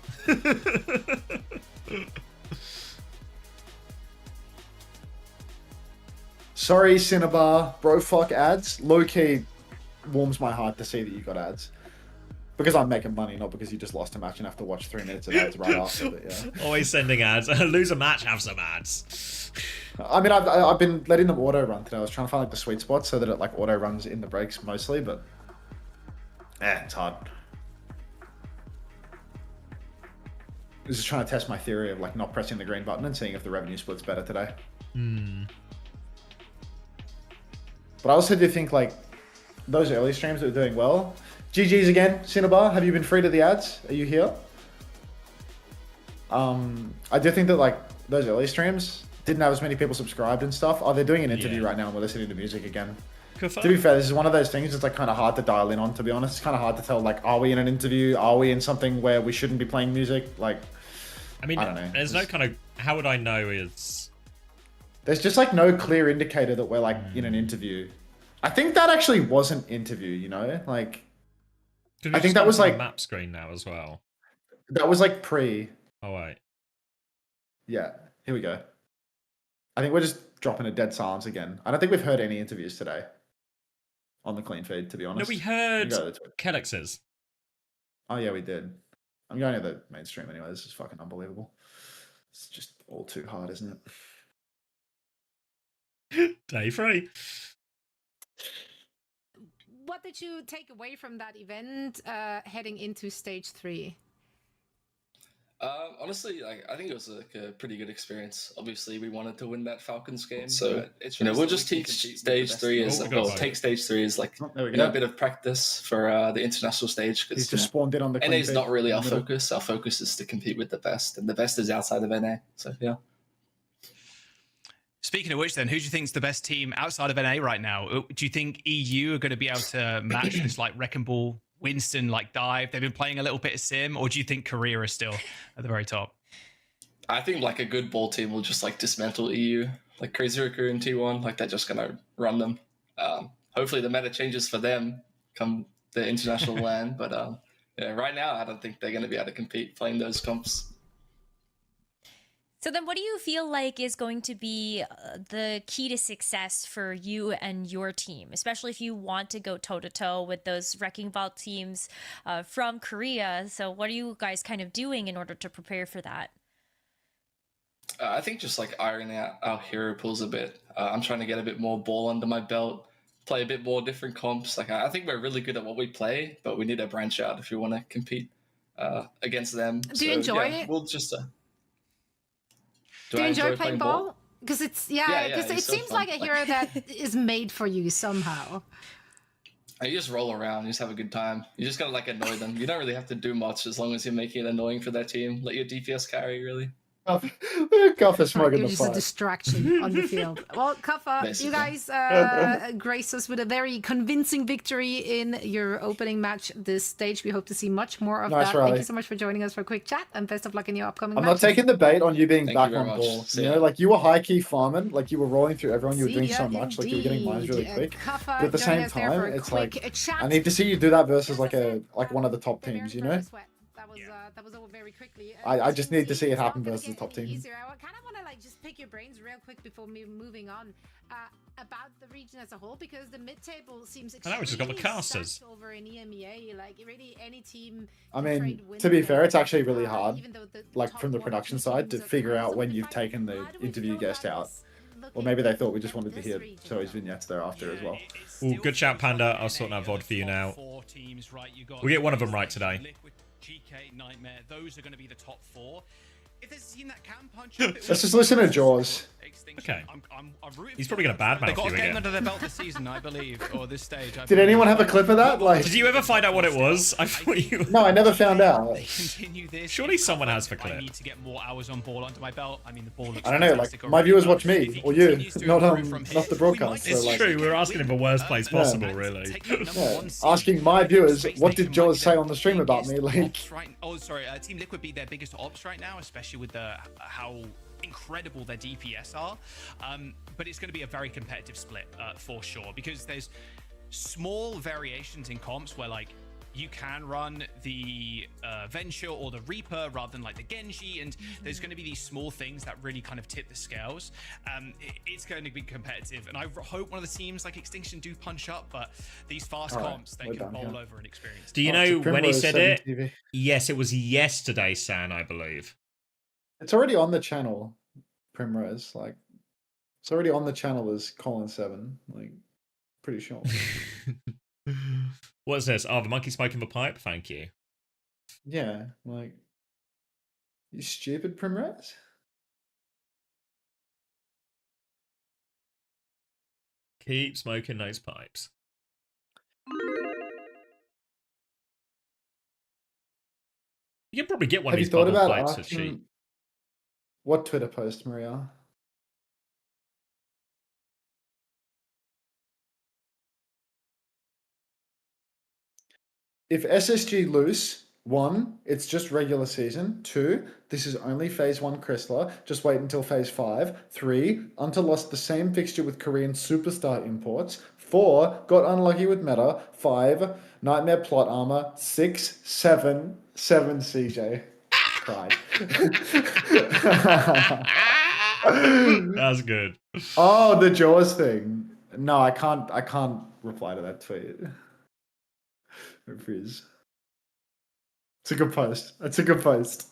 Sorry, Cinnabar. Bro, fuck ads. Low-key warms my heart to see that you got ads. Because I'm making money, not because you just lost a match and have to watch 3 minutes of ads right after it, yeah. Always sending ads. Lose a match, have some ads. I mean, I've been letting them auto-run today. I was trying to find like the sweet spot so that it like auto-runs in the breaks mostly, but... it's hard. I was just trying to test my theory of like not pressing the green button and seeing if the revenue split's better today. But I also do think like those early streams that are doing well. GG's again, Cinnabar. Have you been free to the ads? Are you here? I do think that like those early streams didn't have as many people subscribed and stuff. Oh, they're doing an interview right now and we're listening to music again. To be fair, this is one of those things that's like kind of hard to dial in on, to be honest. It's kind of hard to tell, like, are we in an interview? Are we in something where we shouldn't be playing music? Like, I mean, I don't know. There's no kind of, how would I know is... There's just like no clear indicator that we're like in an interview. I think that actually was an interview, you know? Like, I think that was like... map screen now as well. That was like pre... Oh, wait. Yeah, here we go. I think we're just dropping a dead silence again. I don't think we've heard any interviews today on the clean feed, to be honest. No, we heard Kelix's. Oh, yeah, we did. I'm going to the mainstream anyway. This is fucking unbelievable. It's just all too hard, isn't it? Day 3. What did you take away from that event heading into stage 3? Honestly, I think it was like a pretty good experience. Obviously, we wanted to win that Falcons game, so it's we'll just take stage 3 as take stage 3 as like a bit of practice for the international stage. He's just spawned in on the. NA is not really our focus. Our focus is to compete with the best, and the best is outside of NA. So yeah. Speaking of which, then, who do you think is the best team outside of NA right now? Do you think EU are going to be able to match this like Wrecking Ball, Winston like dive? They've been playing a little bit of sim, or do you think Korea is still at the very top? I think like a good ball team will just like dismantle EU, like Crazy Riku and T1, like they're just gonna run them. Hopefully the meta changes for them come the international LAN, but yeah, right now I don't think they're gonna be able to compete playing those comps. So then what do you feel like is going to be the key to success for you and your team, especially if you want to go toe-to-toe with those Wrecking Ball teams from Korea? So what are you guys kind of doing in order to prepare for that? I think just like ironing out our hero pools a bit. I'm trying to get a bit more ball under my belt, play a bit more different comps. Like I think we're really good at what we play, but we need to branch out if we want to compete against them. Do you enjoy it? We'll just... Do you enjoy playing ball? Because it's because it seems like a hero that is made for you somehow. You just roll around, you just have a good time. You just gotta like annoy them. You don't really have to do much as long as you're making it annoying for their team. Let your DPS carry, really. Kuffa smoking the Just a pipe. distraction on the field. Well, Kuffa, you guys graced us with a very convincing victory in your opening match this stage. We hope to see much more of Nice that. rally. Thank you so much for joining us for a quick chat, and best of luck in your upcoming I'm matches. not taking the bait on you being Thank back you very on much. ball. See You ya. know, like you were high key farming, like you were rolling through everyone, you were See doing ya, so much, like you were getting mines really indeed. quick. Kuffa But at the joining same us there for time, a it's quick like chat. I need to see you do that versus like one of the top The teams, you Baron know? Sweat. That was over very quickly. I just need to see it it's not happen gonna versus the get top any team. easier. I kind of want to like just pick your brains real quick before moving on about the region as a whole, because the mid-table seems I know, we just got the extremely casters. stacked over in EMEA. Like really, any team. I can mean, trade wins to be there. fair, it's actually really hard, Even though the like top from the one or production two side, to teams are figure kind of out when you've solidified. taken the How do we interview feel guest about out. us Or looking maybe they thought we at just wanted to this hear region, show his though? vignettes thereafter as well. Ooh, good shout, Panda. I'll sort that VOD for you now. We'll get one of them right today. Liquid, GK, Nightmare, those are going to be the top 4. If there's a team that can punch up, Let's just listen to Jaws. Okay. I'm rooting He's for probably going to them. badmouth They got you a game again. under their belt this season, I believe, or this stage. I Did anyone have a clip of that? Like, Did you ever find out what it was? I thought you... no, I never found out. Continue this. Surely someone has for I clip. need to get more hours on ball under my belt. I mean, the ball looks I don't know, like, fantastic my already, viewers but watch me, if he or you, continues to not improve from not here, the broadcast. It's So, like, true, we're asking him for worst place possible, Yeah. really. Take that number yeah, one seed. asking my viewers, Space what Nation did might Jaws be say their on the stream about me? biggest Like, ops right- Oh, sorry, Team Liquid be their biggest ops right now, especially with how incredible their DPS are. But it's going to be a very competitive split for sure, because there's small variations in comps where like you can run the Venture or the Reaper rather than like the Genji, and there's going to be these small things that really kind of tip the scales. It's going to be competitive, and I hope one of the teams like Extinction do punch up, but these fast All right, comps, they we're can done bowl here. over and experience. Do you Oh, know it's a when he Primrose said 7 it? TV. Yes, it was yesterday, San, I believe. It's already on the channel, Primrose. Like, it's already on the channel as Colin7. Like, pretty sure. What is this? Oh, the monkey smoking the pipe? Thank you. Yeah, like, you stupid Primrose? Keep smoking those pipes. You can probably get one Have of you these thought bubble about plates for asking cheap. what Twitter post, Maria? If SSG lose, 1, it's just regular season. 2, this is only phase 1 Chrysler. Just wait until phase 5. 3, Unter lost the same fixture with Korean superstar imports. 4, got unlucky with meta. 5, Nightmare plot armor. 6, 7 CJ. Cried. That's good. Oh, the Jaws thing. No, I can't reply to that tweet. Frizz. It's a good post. It's a good post.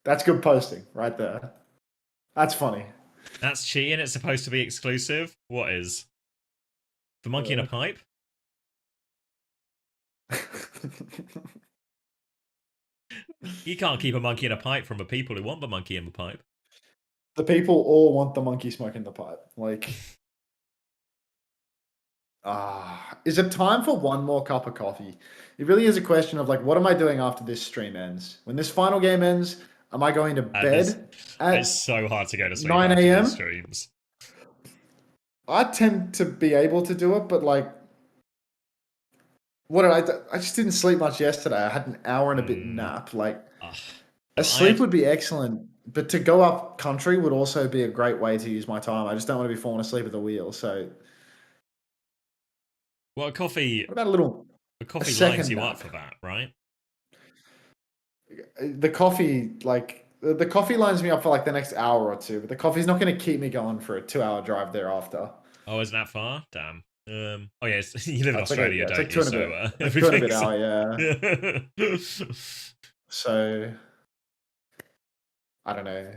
That's good posting right there. That's funny. That's cheating. It's supposed to be exclusive. What is? The monkey in a pipe? You can't keep a monkey in a pipe from the people who want the monkey in the pipe. The people all want the monkey smoking the pipe. Like, is it time for one more cup of coffee? It really is a question of like, what am I doing after this stream ends? When this final game ends, Am I going to bed at It's so hard to go to sleep 9 after a.m.? these streams. I tend to be able to do it, but like, what did I do? I just didn't sleep much yesterday. I had an hour and a bit nap. Like, a sleep would be excellent, but to go up country would also be a great way to use my time. I just don't want to be falling asleep at the wheel. So, well, a coffee. What about a coffee second lines you nap? up for that, right? The coffee, like the coffee lines me up for like the next hour or two, but the coffee's not going to keep me going for a 2-hour drive thereafter. Oh, isn't that far? Damn. Oh yeah, you live in It's Australia, like, don't it's you? like 2 and a So bit. Like 2 and a bit everything's. hour, yeah. So I don't know.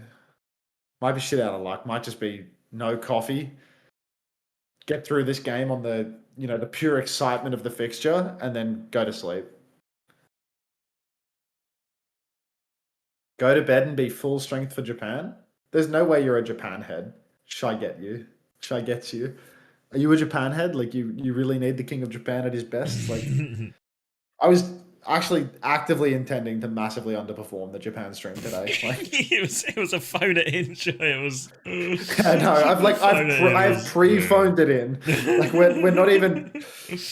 Might be shit out of luck. Might just be no coffee. Get through this game on the the pure excitement of the fixture, and then go to sleep. Go to bed and be full strength for Japan. There's no way you're a Japan head. Should I get you? Should I get you? Are you a Japan head? Like you really need the King of Japan at his best? Like I was actually actively intending to massively underperform the Japan stream today. Like it was a phone it in. It was. I know. I've pre-phoned it in. Like we're not even.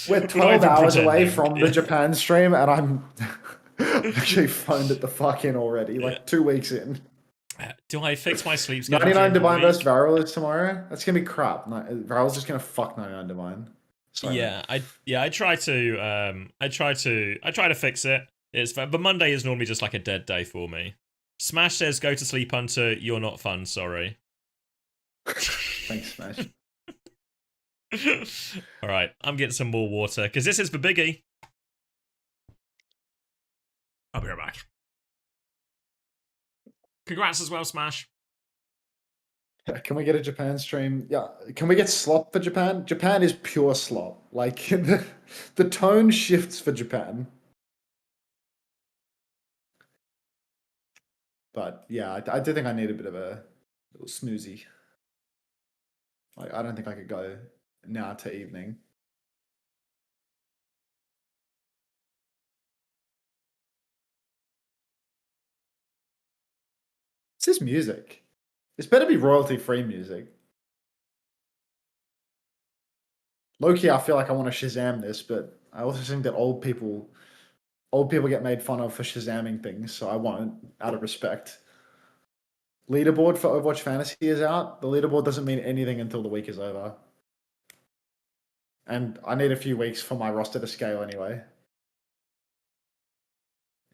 We're 12 hours away from the Japan stream, and I'm actually phoned it the fuck in already. Like 2 weeks in. Do I fix my sleep schedule? 99 Divine versus Varel is tomorrow. That's gonna be crap. Varel's just gonna fuck 99 Divine. Sorry, yeah, I try to fix it. But Monday is normally just like a dead day for me. Smash says, "Go to sleep, Hunter. You're not fun. Sorry." Thanks, Smash. All right, I'm getting some more water because this is the biggie. I'll be right back. Congrats as well, Smash. Can we get a Japan stream? Yeah. Can we get slop for Japan? Japan is pure slop. Like the tone shifts for Japan. But yeah, I do think I need a bit of a little snoozy. Like I don't think I could go now to evening. It's this music. This better be royalty-free music. Low-key, I feel like I want to Shazam this, but I also think that old people get made fun of for Shazamming things, so I won't, out of respect. Leaderboard for Overwatch Fantasy is out. The leaderboard doesn't mean anything until the week is over. And I need a few weeks for my roster to scale anyway.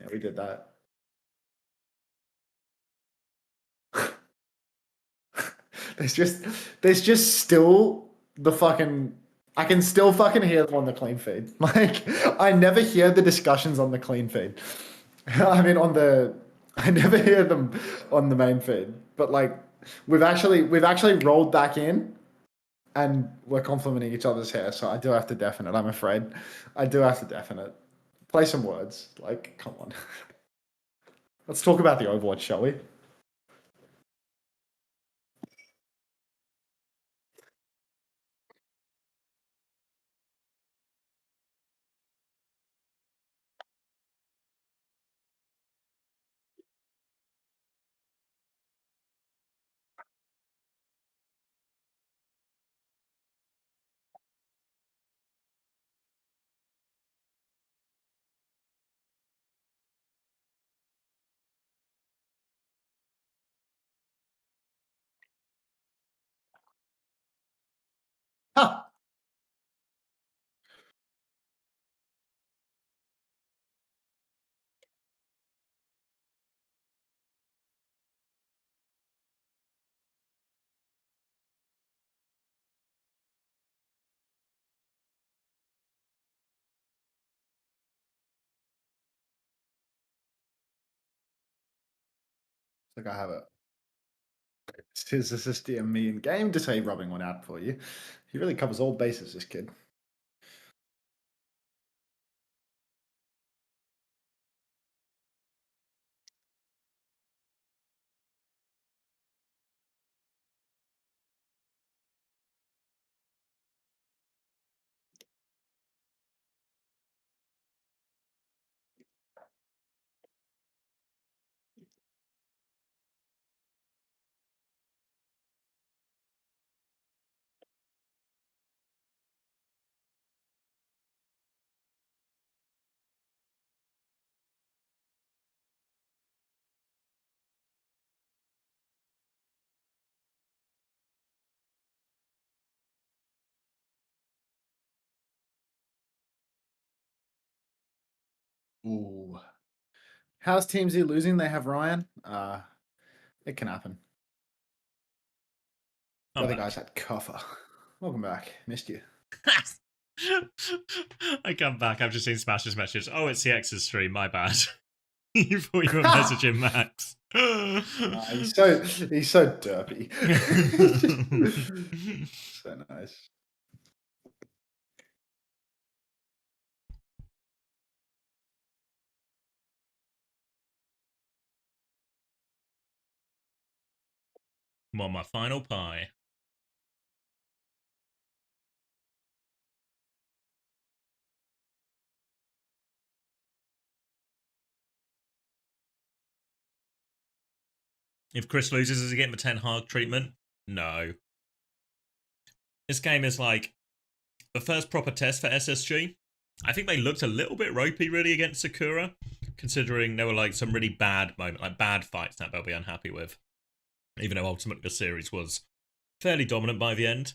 Yeah, we did that. there's just still the fucking I can still fucking hear them on the clean feed. Like I never hear the discussions on the clean feed. I mean I never hear them on the main feed. But like we've actually rolled back in and we're complimenting each other's hair, so I do have to deafen it, I'm afraid. I do have to deafen it. Play some words. Like, come on. Let's talk about the Overwatch, shall we? Huh. Like I have it. His assist me in game to say rubbing one out for you. He really covers all bases, this kid. Ooh. How's Teamsy losing? They have Ryan. It can happen. I'm Other back. guys had Kuffer. Welcome back. Missed you. I come back. I've just seen Smash's message. Oh, it's the X's stream. My bad. You thought you were messaging Max. He's so derpy. So nice. I'm on my final pie. If Chris loses, does he get the 10 hard treatment? No. This game is like the first proper test for SSG. I think they looked a little bit ropey really against Sakura, considering there were like some really bad moments, like bad fights that they'll be unhappy with. Even though ultimately the series was fairly dominant by the end.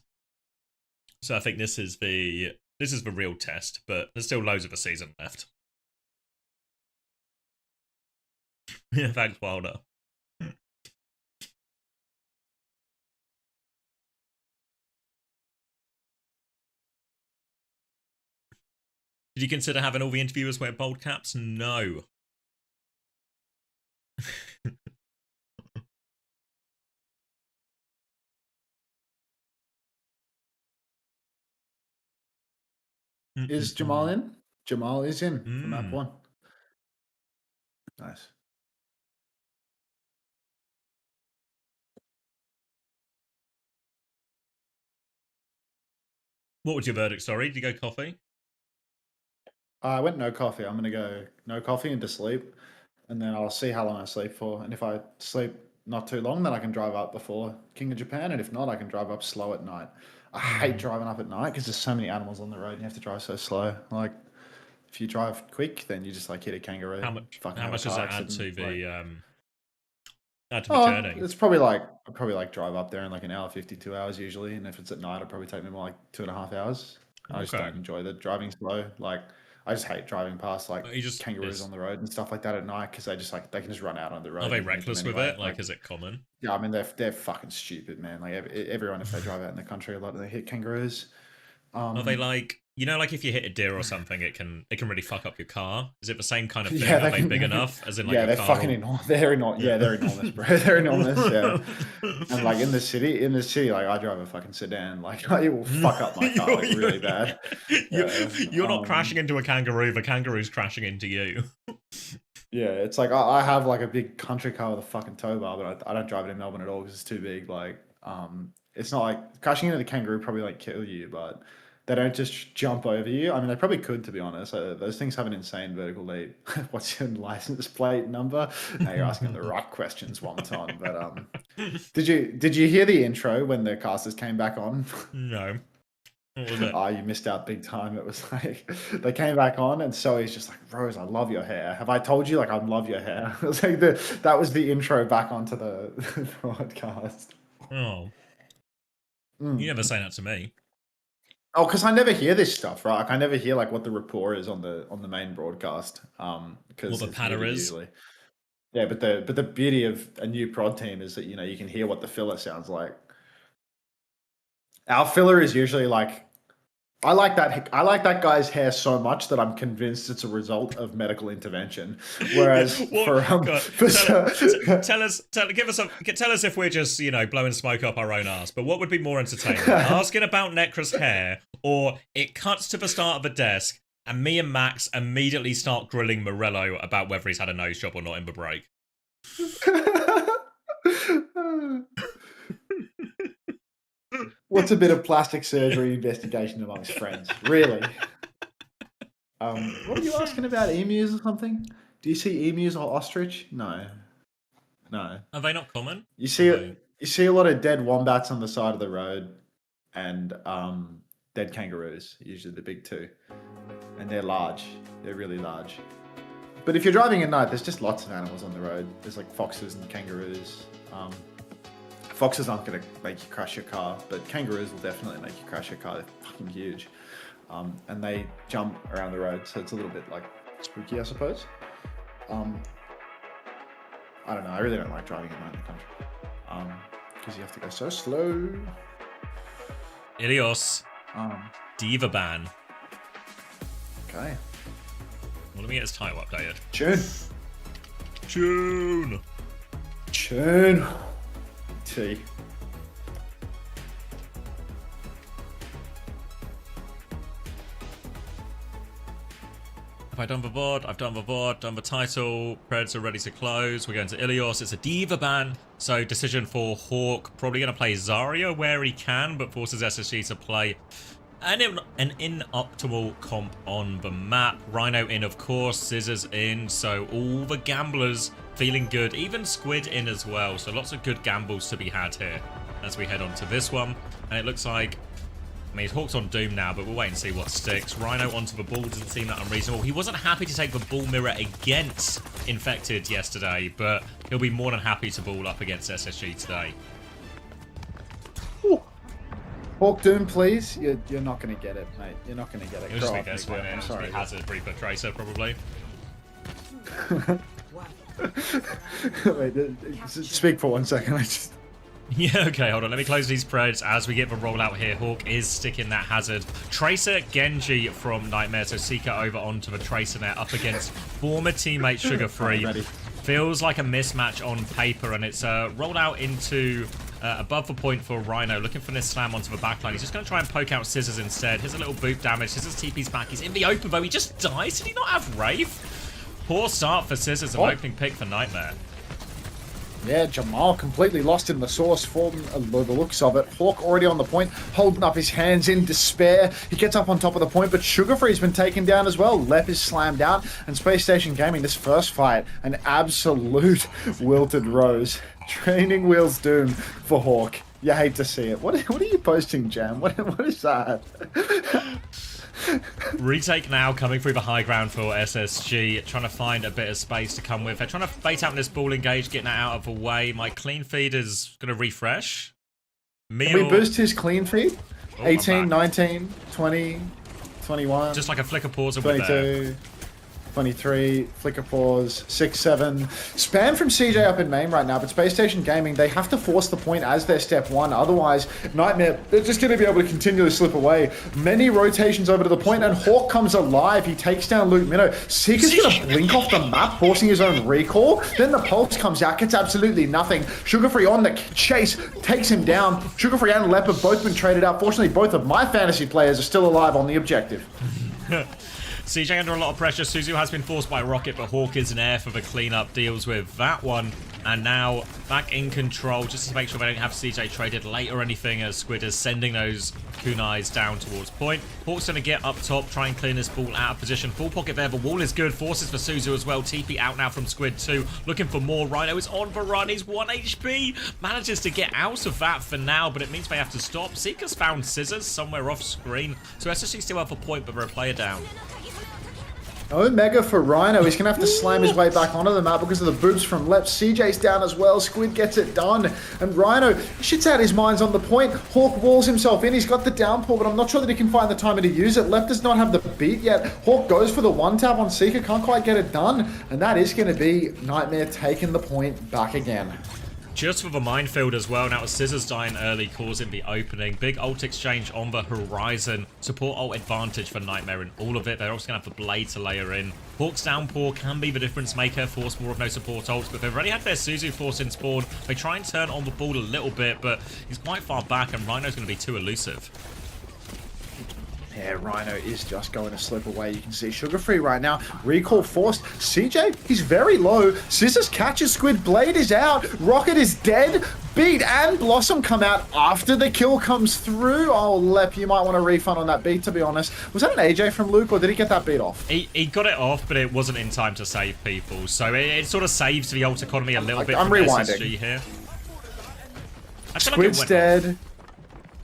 So I think this is the real test, but there's still loads of the season left. Yeah, thanks, Wilder. Did you consider having all the interviewers wear bold caps? No. Is Jamal in? Jamal is in for map 1. Nice. What was your verdict, sorry? Did you go coffee? I went no coffee. I'm going to go no coffee and to sleep. And then I'll see how long I sleep for. And if I sleep not too long, then I can drive up before King of Japan. And if not, I can drive up slow at night. I hate driving up at night because there's so many animals on the road and you have to drive so slow. Like, if you drive quick, then you just like hit a kangaroo. How much does that add to the journey? It's probably like drive up there in like an hour 50, 2 hours usually. And if it's at night, it'll probably take me more like 2.5 hours. I just don't enjoy the driving slow. Like, I just hate driving past like kangaroos on the road and stuff like that at night because they can just run out on the road. Are they reckless with it? Like, is it common? Yeah, I mean they're fucking stupid, man. Like everyone, if they drive out in the country a lot, they hit kangaroos. Are they like, you know, like if you hit a deer or something, it can really fuck up your car? Is it the same kind of thing? Yeah, Are they big enough? As in, like, yeah, they're fucking enormous. They're enormous. Yeah, they're enormous, bro. They're enormous. Yeah, and like in the city, like I drive a fucking sedan. Like it will fuck up my car like really bad. You're not crashing into a kangaroo. The kangaroo's crashing into you. Yeah, it's like I have like a big country car with a fucking tow bar, but I don't drive it in Melbourne at all because it's too big. Like, it's not like crashing into the kangaroo probably like kill you, but they don't just jump over you. I mean, they probably could, to be honest. Those things have an insane vertical leap. What's your license plate number? Now you're asking the right questions, Wonton. But did you hear the intro when the casters came back on? No. What was it? Oh, you missed out big time. It was like they came back on, and so he's just like, Rose, I love your hair. Have I told you like I love your hair? It was like that was the intro back onto the broadcast. Oh, you never say that to me. Oh, because I never hear this stuff, right? Like, I never hear like what the rapport is on the main broadcast. Because what the patter is. Usually. Yeah, but the beauty of a new prod team is that you can hear what the filler sounds like. Our filler is usually like, I like that guy's hair so much that I'm convinced it's a result of medical intervention. Whereas tell us if we're just blowing smoke up our own ass. But what would be more entertaining, asking about Necra's hair, or it cuts to the start of the desk and me and Max immediately start grilling Morello about whether he's had a nose job or not in the break? What's a bit of plastic surgery investigation amongst friends? Really? What are you asking about? Emus or something? Do you see emus or ostrich? No. Are they not common? You see a lot of dead wombats on the side of the road, and dead kangaroos. Usually the big two, and they're large. They're really large. But if you're driving at night, there's just lots of animals on the road. There's like foxes and kangaroos. Foxes aren't going to make you crash your car, but kangaroos will definitely make you crash your car. They're fucking huge. And they jump around the road, so it's a little bit like spooky, I suppose. I don't know. I really don't like driving in the country. Because you have to go so slow. Ilios. Diva ban. Okay. Well, let me get his title updated. June. T. Have I done the VOD? I've done the VOD, done the title. Preds are ready to close. We're going to Ilios. It's a Diva ban. So decision for Hawk. Probably going to play Zarya where he can, but forces SSG to play an inoptimal comp on the map. Rhino in, of course. Scissors in. So all the gamblers feeling good. Even Squid in as well. So lots of good gambles to be had here as we head on to this one. And it looks like, I mean, Hawk's on Doom now, but we'll wait and see what sticks. Rhino onto the ball doesn't seem that unreasonable. He wasn't happy to take the ball mirror against Infected yesterday, but he'll be more than happy to ball up against SSG today. Ooh. Hawk Doom, please. You're not going to get it, mate. You're not going to get it. It'll just be this one. I'm sorry. Hazard, Reaper, Tracer, probably. Wait, speak for 1 second. Yeah, okay, hold on. Let me close these Preds as we get the rollout here. Hawk is sticking that Hazard. Tracer, Genji from Nightmare. So Seeker over onto the Tracer net up against former teammate Sugar Free. Feels like a mismatch on paper, and it's rolled out into above the point for Rhino, looking for this slam onto the backline. He's just going to try and poke out Scissors instead. Here's a little boop damage. Scissors TP's back. He's in the open, though. He just dies. Did he not have Wraith? Poor start for Scissors, an opening pick for Nightmare. Yeah, Jamal completely lost in the source form, the looks of it. Hawk already on the point, holding up his hands in despair. He gets up on top of the point, but Sugar Free's been taken down as well. Lep is slammed out, and Space Station Gaming, this first fight, an absolute wilted rose. Training wheels Doom for Hawk. You hate to see it. What are you posting, Jam? What is that? Retake now coming through the high ground for SSG, trying to find a bit of space to come with. They're trying to bait out this ball engage, getting it out of the way. My clean feed is going to refresh. Can we boost his clean feed? 18, 19, 20, 21. Just like a flicker pause. 22, 23, flicker pause, 6, 7. Spam from CJ up in main right now, but Space Station Gaming, they have to force the point as their step one. Otherwise, Nightmare, they're just going to be able to continually slip away. Many rotations over to the point, and Hawk comes alive. He takes down Luke Minnow. Seeker's going to blink off the map, forcing his own recall. Then the pulse comes out, gets absolutely nothing. Sugar Free on the chase, takes him down. Sugar Free and Lep have both been traded out. Fortunately, both of my fantasy players are still alive on the objective. CJ under a lot of pressure. Suzu has been forced by Rocket, but Hawk is in air for the cleanup. Deals with that one. And now back in control, just to make sure they don't have CJ traded late or anything, as Squid is sending those kunais down towards point. Hawk's going to get up top, try and clean this ball out of position. Full pocket there. The wall is good. Forces for Suzu as well. TP out now from Squid too. Looking for more. Rhino is on the run. He's 1 HP. Manages to get out of that for now, but it means they have to stop. Seeker's found Scissors somewhere off screen. So SSG still have a point, but they're a player down. Omega for Rhino. He's going to have to slam his way back onto the map because of the boobs from Lep. CJ's down as well. Squid gets it done. And Rhino shits out his minds on the point. Hawk walls himself in. He's got the downpour, but I'm not sure that he can find the timing to use it. Lep does not have the beat yet. Hawk goes for the one tap on Seeker. Can't quite get it done. And that is going to be Nightmare taking the point back again. Just for the minefield as well. Now Scissors dying early, causing the opening. Big ult exchange on the horizon. Support ult advantage for Nightmare in all of it. They're also going to have the Blade to layer in. Hawk's downpour can be the difference maker. Force more of no support ults, but they've already had their Suzu force in spawn. They try and turn on the ball a little bit, but he's quite far back, and Rhino's going to be too elusive. Yeah, Rhino is just going to slip away. You can see Sugar Free right now. Recall forced. CJ, he's very low. Scissors catches Squid. Blade is out. Rocket is dead. Beat and Blossom come out after the kill comes through. Oh, Lep, you might want a refund on that beat, to be honest. Was that an AJ from Luke, or did he get that beat off? He got it off, but it wasn't in time to save people. So it sort of saves the ult economy a little bit I'm from rewinding. SSG here. Squid's dead.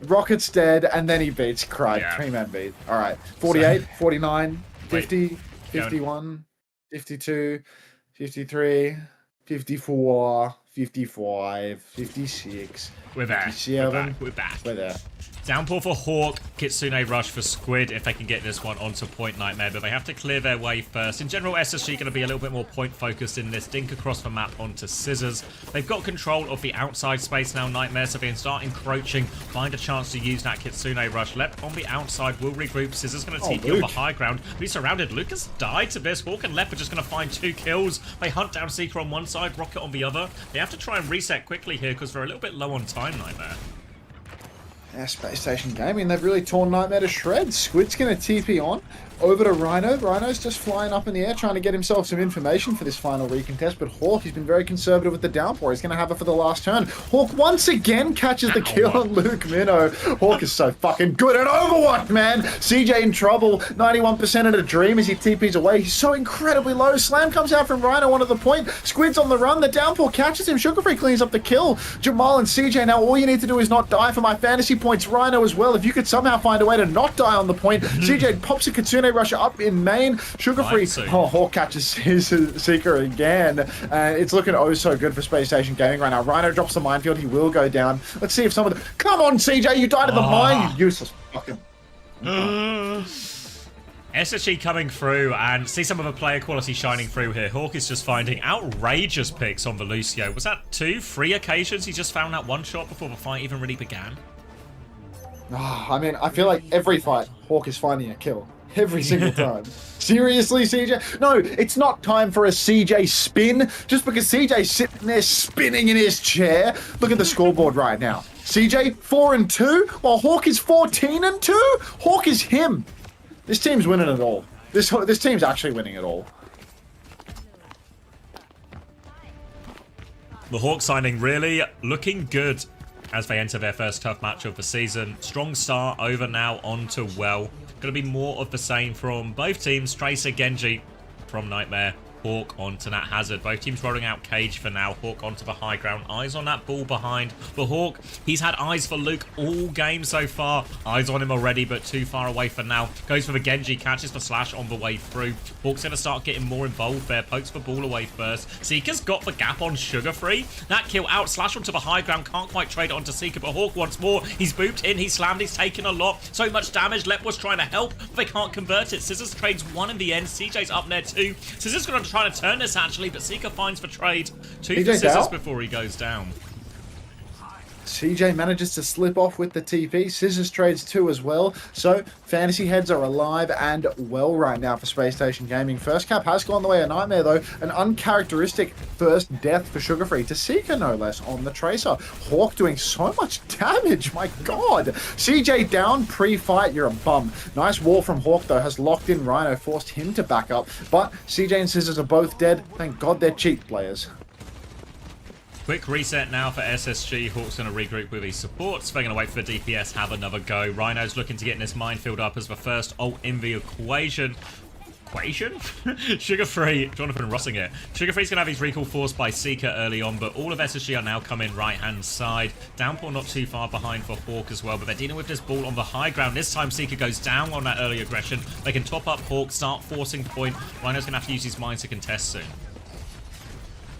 Rocket's dead, and then he beats Cry. Yeah. 3-man beat. All right. 48, 49, 50, 51, 52, 53, 54, 55, 56, We're there. 57. We're back. We're there. Downpour for Hawk, Kitsune Rush for Squid if they can get this one onto point Nightmare, but they have to clear their way first. In general, SSG going to be a little bit more point focused in this. Dink across the map onto Scissors. They've got control of the outside space now, Nightmare, so they can start encroaching, find a chance to use that Kitsune Rush. Lep on the outside will regroup. Scissors going to TP on the high ground. He's surrounded. Lucas died to this. Hawk and Lep are just going to find 2 kills. They hunt down Seeker on one side, Rocket on the other. They have to try and reset quickly here because they're a little bit low on time, Nightmare. Yeah, Space Station Gaming, they've really torn Nightmare to shreds. Squid's going to TP on over to Rhino. Rhino's just flying up in the air trying to get himself some information for this final recontest, but Hawk, he's been very conservative with the downpour. He's going to have it for the last turn. Hawk once again catches the kill on Luke Minnow. Hawk is so fucking good at Overwatch, man. CJ in trouble. 91% in a dream as he TPs away. He's so incredibly low. Slam comes out from Rhino onto the point. Squid's on the run. The downpour catches him. Sugarfree cleans up the kill. Jamal and CJ, now all you need to do is not die for my fantasy points. Rhino as well. If you could somehow find a way to not die on the point, CJ pops a Kitsune Rush up in main. Sugarfree, Hawk catches his Seeker again. It's looking oh so good for Space Station Gaming right now. Rhino drops the minefield. He will go down. Let's see if some of the... Come on, CJ, you died in the mine, you useless fucking... SSG coming through and see some of the player quality shining through here. Hawk is just finding outrageous picks on the Lucio. Was that 2, 3 occasions he just found that one shot before the fight even really began? I mean, I feel like every fight, Hawk is finding a kill. Every single time. Seriously, CJ? No, it's not time for a CJ spin. Just because CJ's sitting there spinning in his chair. Look at the scoreboard right now. CJ, 4-2, while Hawk is 14-2. Hawk is him. This team's winning it all. This team's actually winning it all. The Hawk signing really looking good as they enter their first tough match of the season. Strong start over now onto Well. Going to be more of the same from both teams. Tracer, Genji from Nightmare. Hawk onto Nat Hazard. Both teams rolling out Cage for now. Hawk onto the high ground. Eyes on that ball behind. The Hawk, he's had eyes for Luke all game so far. Eyes on him already, but too far away for now. Goes for the Genji. Catches the slash on the way through. Hawk's going to start getting more involved there. Pokes the ball away first. Seeker's got the gap on Sugarfree. That kill out. Slash onto the high ground. Can't quite trade it onto Seeker, but Hawk once more. He's booped in. He's slammed. He's taken a lot. So much damage. Lep was trying to help, but they can't convert it. Scissors trades 1 in the end. CJ's up there too. Scissors going to try to turn this actually, but Seeker finds the trade. 2 for Scissors before he goes down. CJ manages to slip off with the TP. Scissors trades 2 as well. So fantasy heads are alive and well right now for Space Station Gaming. First cap has gone the way of Nightmare though. An uncharacteristic first death for Sugarfree to Seeker no less on the Tracer. Hawk doing so much damage, my god. CJ down pre-fight, you're a bum. Nice wall from Hawk though, has locked in Rhino, forced him to back up. But CJ and Scissors are both dead. Thank god they're cheat players. Quick reset now for SSG. Hawk's going to regroup with his supports. They're going to wait for the DPS, have another go. Rhino's looking to get in this minefield up as the first ult in the equation. Sugarfree, Jonathan Rossing it. Sugarfree's going to have his recall forced by Seeker early on, but all of SSG are now coming right-hand side. Downpour not too far behind for Hawk as well, but they're dealing with this ball on the high ground. This time Seeker goes down on that early aggression. They can top up Hawk, start forcing point. Rhino's going to have to use his mines to contest soon.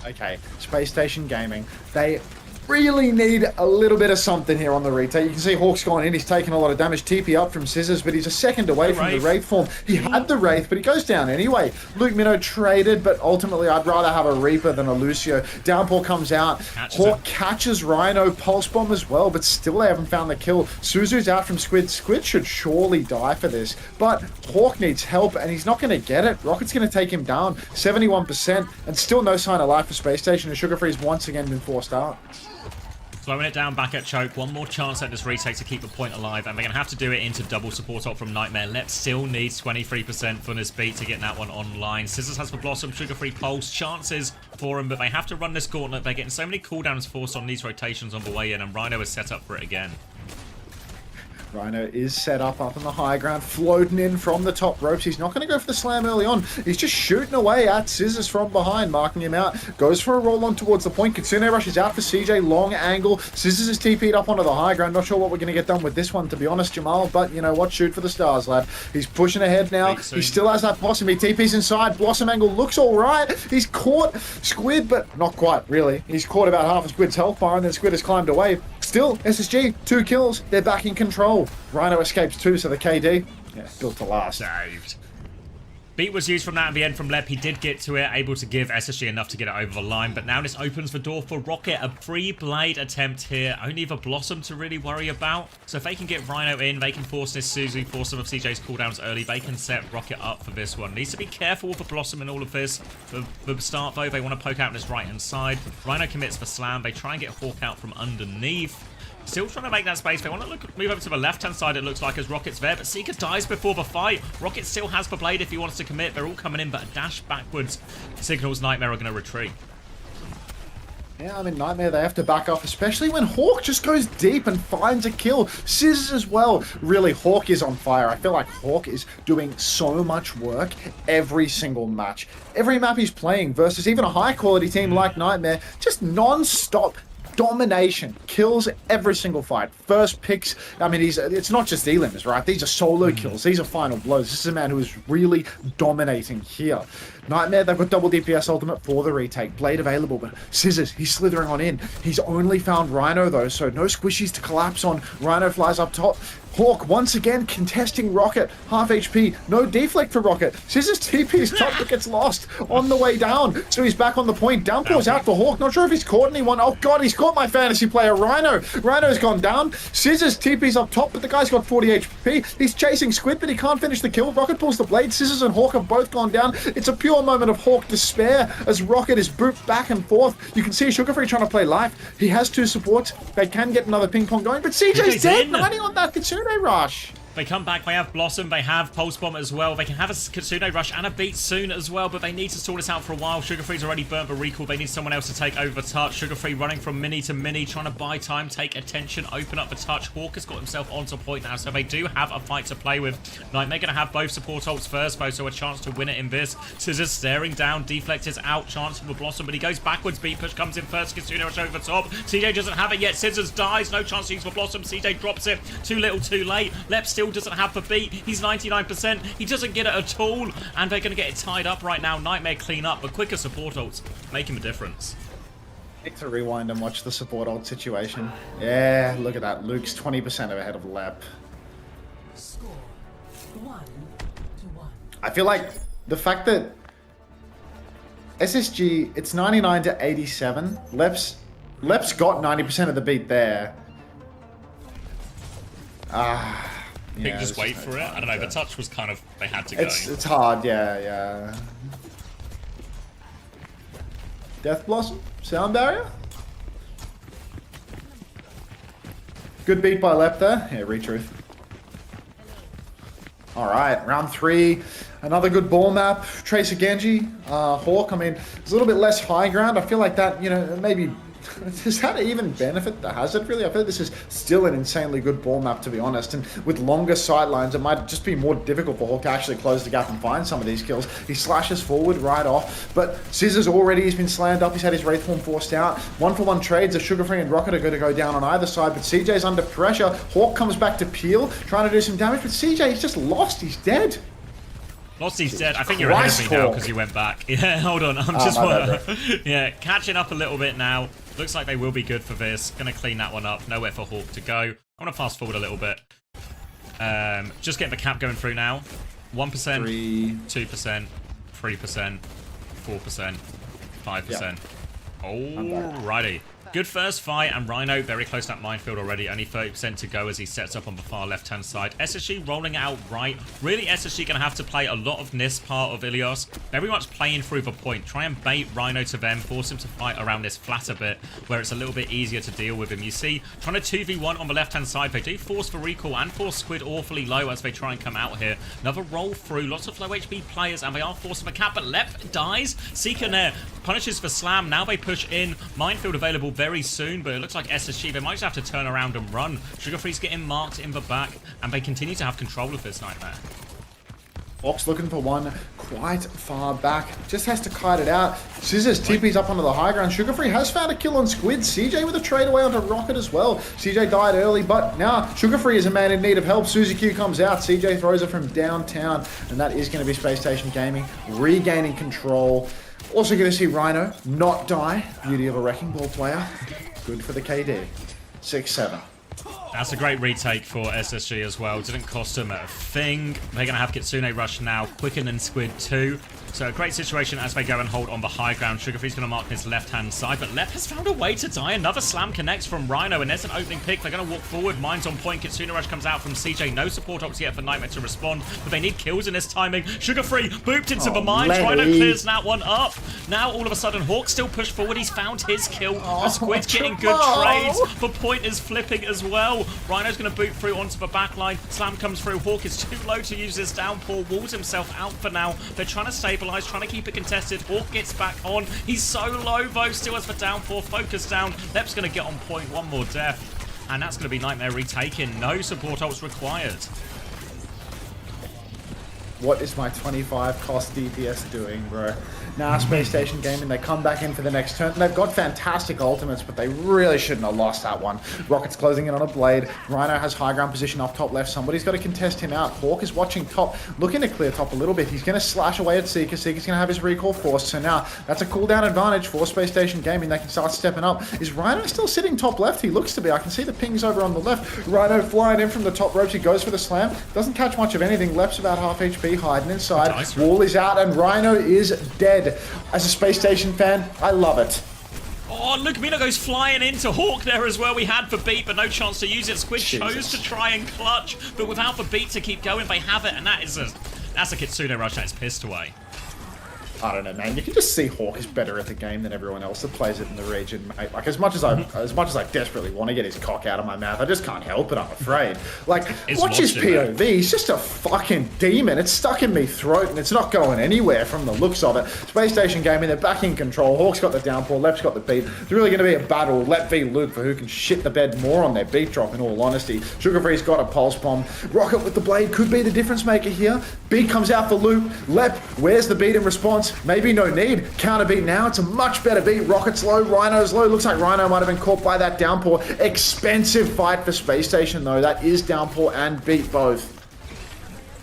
Okay, Space Station Gaming. They really need a little bit of something here on the retake. You can see Hawk's gone in. He's taken a lot of damage. TP up from Scissors, but he's a second away from the Wraith form. He had the Wraith, but he goes down anyway. Luke Minnow traded, but ultimately I'd rather have a Reaper than a Lucio. Downpour comes out. Hawk catches Rhino. Pulse Bomb as well, but still they haven't found the kill. Suzu's out from Squid. Squid should surely die for this, but Hawk needs help, and he's not going to get it. Rocket's going to take him down. 71%, and still no sign of life for Space Station, and Sugarfree's once again been forced out. Slowing it down back at Choke. One more chance at this retake to keep the point alive, and they're going to have to do it into double support up from Nightmare. Lep still needs 23% for this beat to get that one online. Scissors has the Blossom, Sugarfree Pulse. Chances for him, but they have to run this gauntlet. They're getting so many cooldowns forced on these rotations on the way in, and Rhino is set up for it again. Rhino is set up on the high ground, floating in from the top ropes. He's not going to go for the slam early on. He's just shooting away at Scissors from behind, marking him out. Goes for a roll on towards the point. Kitsune rushes out for CJ, long angle. Scissors is TP'd up onto the high ground. Not sure what we're going to get done with this one, to be honest, Jamal, but you know what? Shoot for the stars, lad. He's pushing ahead now. He still has that Blossom. He TP's inside. Blossom angle looks all right. He's caught Squid, but not quite, really. He's caught about half of Squid's health bar, and then Squid has climbed away. Still, SSG, 2 kills. They're back in control. Rhino escapes too, so the KD, built to last. Saved. Beat was used from that at the end from Lep. He did get to it, able to give SSG enough to get it over the line, but now this opens the door for Rocket. A free-blade attempt here. Only the Blossom to really worry about. So if they can get Rhino in, they can force this Suzu, force some of CJ's cooldowns early. They can set Rocket up for this one. Needs to be careful with the Blossom in all of this. For the start, though, they want to poke out on his right-hand side. Rhino commits the slam. They try and get Hawk out from underneath. Still trying to make that space. They want to move over to the left-hand side, it looks like, as Rocket's there. But Seeker dies before the fight. Rocket still has the blade if he wants to commit. They're all coming in, but a dash backwards signals Nightmare are going to retreat. Yeah, I mean, Nightmare, they have to back off, especially when Hawk just goes deep and finds a kill. Scissors as well. Really, Hawk is on fire. I feel like Hawk is doing so much work every single match. Every map he's playing versus even a high-quality team like Nightmare, just non-stop domination, kills every single fight. First picks, I mean, it's not just elims, right? These are solo kills. These are final blows. This is a man who is really dominating here. Nightmare, they've got double DPS ultimate for the retake. Blade available, but Scissors, he's slithering on in. He's only found Rhino, though, so no squishies to collapse on. Rhino flies up top. Hawk, once again, contesting Rocket. Half HP. No deflect for Rocket. Scissors TP's top, but gets lost on the way down. So he's back on the point. Downpour's out for Hawk. Not sure if he's caught anyone. Oh, God, he's caught my fantasy player, Rhino. Rhino's gone down. Scissors TP's up top, but the guy's got 40 HP. He's chasing Squid, but he can't finish the kill. Rocket pulls the blade. Scissors and Hawk have both gone down. It's a pure moment of Hawk despair as Rocket is booped back and forth. You can see Sugarfree trying to play life. He has 2 supports. They can get another ping pong going, but CJ's dead. 90 on that Kitsune rush. They come back, they have Blossom, they have Pulse Bomb as well. They can have a Kitsune Rush and a beat soon as well, but they need to sort this out for a while. Sugarfree's already burnt the recall. They need someone else to take over the touch. Sugarfree running from mini to mini, trying to buy time, take attention, open up the touch. Hawk has got himself onto point now, so they do have a fight to play with. Nightmare going to have both support ults first, though, so a chance to win it in this. Scissors staring down, Deflect is out, chance for the Blossom, but he goes backwards. Beat push comes in first, Kitsune Rush over the top. CJ doesn't have it yet. Scissors dies, no chance to use for Blossom. CJ drops it, too little, too late. Lep still doesn't have the beat. He's 99%. He doesn't get it at all. And they're going to get it tied up right now. Nightmare clean up. But quicker support ults making the difference. Need to rewind and watch the support ult situation. Yeah, look at that. Luke's 20% ahead of Lep. Score 1-1. I feel like the fact that SSG, it's 99 to 87. Lep's got 90% of the beat there. I think just wait for it. I don't know. The touch was kind of, they had to go. It's hard, yeah. Death Blossom, sound barrier. Good beat by Lep there. Yeah, retruth. All right, round 3. Another good ball map. Tracer Genji, Hawk. I mean, it's a little bit less high ground. I feel like that, maybe. Does that even benefit the Hazard, really? I feel like this is still an insanely good ball map, to be honest. And with longer sightlines, it might just be more difficult for Hawk to actually close the gap and find some of these kills. He slashes forward right off, but Scissors already has been slammed up. He's had his Wraith form forced out. 1-for-1 trades. A Sugarfree and Rocket are going to go down on either side, but CJ's under pressure. Hawk comes back to peel, trying to do some damage, but CJ, he's just lost. He's dead. Lost, he's dead. I think you're ahead of me now because you went back. Yeah, hold on. I'm just yeah, catching up a little bit now. Looks like they will be good for this. Gonna clean that one up. Nowhere for Hawk to go. I want to fast forward a little bit. Just getting the cap going through now. 1%, 2%, 3%, 4%, 5%. Alrighty. Good first fight, and Rhino very close to that minefield already. Only 30% to go as he sets up on the far left-hand side. SSG rolling out right. Really, SSG going to have to play a lot of this part of Ilios. Very much playing through the point. Try and bait Rhino to them. Force him to fight around this flatter bit where it's a little bit easier to deal with him. You see, trying to 2v1 on the left-hand side. They do force for recall and force Squid awfully low as they try and come out here. Another roll through. Lots of low HP players, and they are forcing the cap, but Lep dies. Seeker there punishes for slam. Now they push in. Minefield available very soon, but it looks like SSG, they might just have to turn around and run. Sugarfree's getting marked in the back, and they continue to have control of this Nightmare. Fox looking for one quite far back. Just has to kite it out. Scissors TP's up onto the high ground. Sugarfree has found a kill on Squid. CJ with a trade away onto Rocket as well. CJ died early, but now Sugarfree is a man in need of help. Suzy Q comes out. CJ throws it from downtown, and that is going to be Space Station Gaming regaining control. Also going to see Rhino not die. Beauty of a Wrecking Ball player. Good for the KD. 6-7. That's a great retake for SSG as well. Didn't cost them a thing. They're going to have Kitsune Rush now, quicker than Squid 2. So a great situation as they go and hold on the high ground. Sugarfree's going to mark his left-hand side, but Lep has found a way to die. Another slam connects from Rhino, and there's an opening pick. They're going to walk forward. Mine's on point. Kitsune Rush comes out from CJ. No support ults yet for Nightmare to respond, but they need kills in this timing. Sugarfree booped into the mine. Rhino clears that one up. Now all of a sudden, Hawk still pushed forward. He's found his kill. Squid's getting good trades. The point is flipping as well. Rhino's going to boot through onto the backline. Slam comes through. Hawk is too low to use his downpour. Walls himself out for now. They're trying to stabilize, trying to keep it contested. Hawk gets back on. He's so low though. Still has the downpour. Focus down. Lep's going to get on point. One more death. And that's going to be Nightmare retaken. No support ults required. What is my 25 cost DPS doing, bro? Now Space Station Gaming, they come back in for the next turn. They've got fantastic ultimates, but they really shouldn't have lost that one. Rocket's closing in on a blade. Rhino has high ground position up top left. Somebody's got to contest him out. Hawk is watching top, looking to clear top a little bit. He's going to slash away at Seeker. Seeker's going to have his recall forced. So now that's a cooldown advantage for Space Station Gaming. They can start stepping up. Is Rhino still sitting top left? He looks to be. I can see the pings over on the left. Rhino flying in from the top ropes. He goes for the slam. Doesn't catch much of anything. Left's about half HP, hiding inside. Wall is out and Rhino is dead. As a Space Station fan, I love it. Oh, look, Mina goes flying into Hawk there as well. We had the beat, but no chance to use it. Squid chose to try and clutch, but without the beat to keep going, they have it, and that's a Kitsune Rush that is pissed away. I don't know, man. You can just see Hawk is better at the game than everyone else that plays it in the region, mate. Like, as much as I desperately want to get his cock out of my mouth, I just can't help it, I'm afraid. Like, watch his POV. He's just a fucking demon. It's stuck in me throat, and it's not going anywhere from the looks of it. Space Station Gaming, they're back in control. Hawk's got the downpour. Lep's got the beat. It's really going to be a battle. Lep v Luke for who can shit the bed more on their beat drop, in all honesty. Sugarfree's got a pulse bomb. Rocket with the blade could be the difference maker here. Beat comes out for Luke. Lep, where's the beat in response? Maybe no need. Counter beat now. It's a much better beat. Rocket's low. Rhino's low. Looks like Rhino might have been caught by that downpour. Expensive fight for Space Station, though. That is downpour and beat both.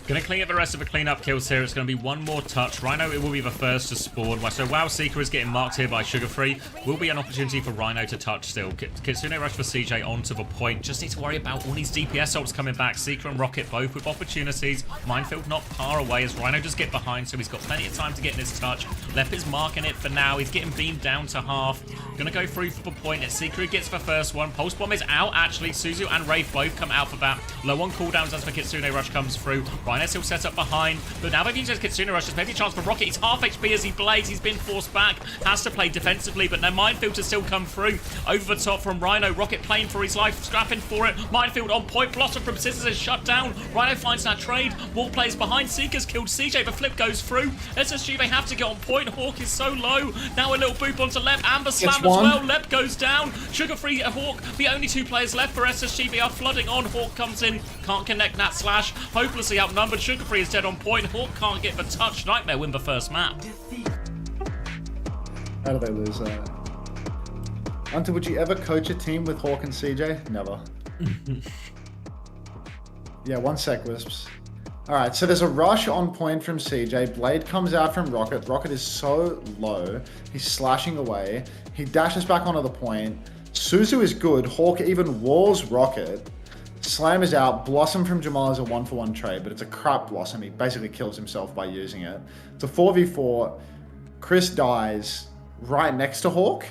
Gonna clean up the rest of the cleanup kills here. It's gonna be one more touch. Rhino, it will be the first to spawn. So WowCS is getting marked here by Sugarfree. Will be an opportunity for Rhino to touch still. Kitsune Rush for CJ onto the point. Just need to worry about all these DPS ults coming back. Seeker and Rocket both with opportunities. Minefield not far away as Rhino just get behind, so he's got plenty of time to get in his touch. Lep is marking it for now. He's getting beamed down to half. Gonna go through for the point. It's Seeker who gets the first one. Pulse Bomb is out, actually. Suzu and Wraith both come out for that. Low on cooldowns as the Kitsune Rush comes through. Rhino still set up behind, but now they've used his Kitsune Rush. There's maybe a chance for Rocket. He's half HP as he blades. He's been forced back. Has to play defensively, but now Minefield to still come through. Over the top from Rhino. Rocket playing for his life, scrapping for it. Minefield on point. Blossom from Scissors is shut down. Rhino finds that trade. Wall plays behind. Seeker's killed CJ. The flip goes through. SSG, they have to get on point. Hawk is so low. Now a little boop onto Lep. Amber slam as well. Lep goes down. Sugarfree, Hawk, the only two players left for SSG. They are flooding on. Hawk comes in. Can't connect that slash. Hopelessly outnumbered. Sugarfree is dead on point. Hawk can't get the touch. Nightmare win the first map. How do they lose that? Hunter, would you ever coach a team with Hawk and CJ? Never. Yeah, 1 sec, Wisps. Alright, so there's a rush on point from CJ. Blade comes out from Rocket. Rocket is so low. He's slashing away. He dashes back onto the point. Suzu is good. Hawk even walls Rocket. Slam is out. Blossom from Jamal is a 1-for-1 trade, but it's a crap Blossom. He basically kills himself by using it. It's a 4v4. Chris dies right next to Hawk.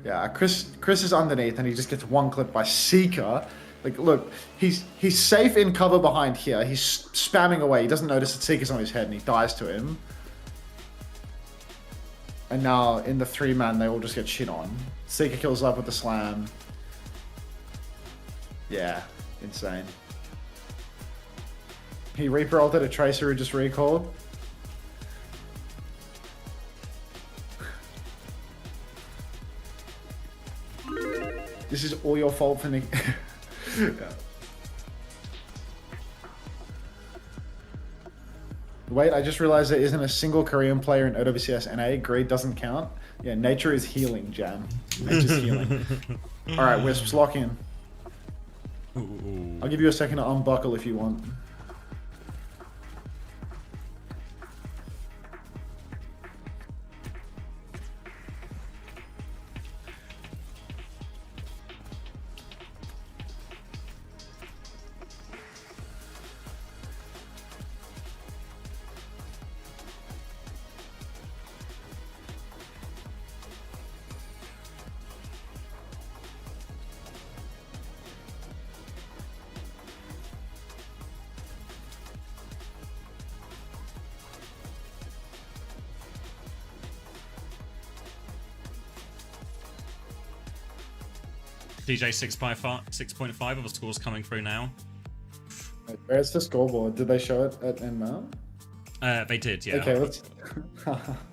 Yeah, Chris is underneath, and he just gets one clip by Seeker. Like, look, he's safe in cover behind here. He's spamming away. He doesn't notice that Seeker's on his head, and he dies to him. And now, in the 3-man, they all just get shit on. Seeker kills up with the slam. Yeah, insane. He Reaper ulted a Tracer who just recalled. This is all your fault for me. Yeah. Wait, I just realized there isn't a single Korean player in OWCS NA. Greed doesn't count. Yeah, nature is healing, Jam. Nature's healing. Alright, Wisps, lock in. I'll give you a second to unbuckle if you want. DJ 6.5 of the scores coming through now. Where's the scoreboard? Did they show it at EMEA? They did, yeah. Okay, let's.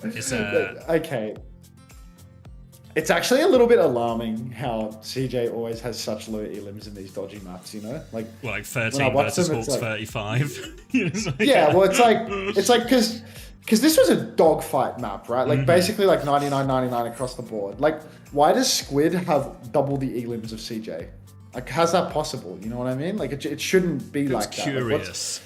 It's okay. It's actually a little bit alarming how CJ always has such low elims in these dodgy maps, you know? Like 13 versus Hawks 35. Yeah, well, it's like because this was a dogfight map, right? Like basically like 99-99 across the board. Like, why does Squid have double the elims of CJ? Like, how's that possible? You know what I mean? Like, it shouldn't be like that. Curious.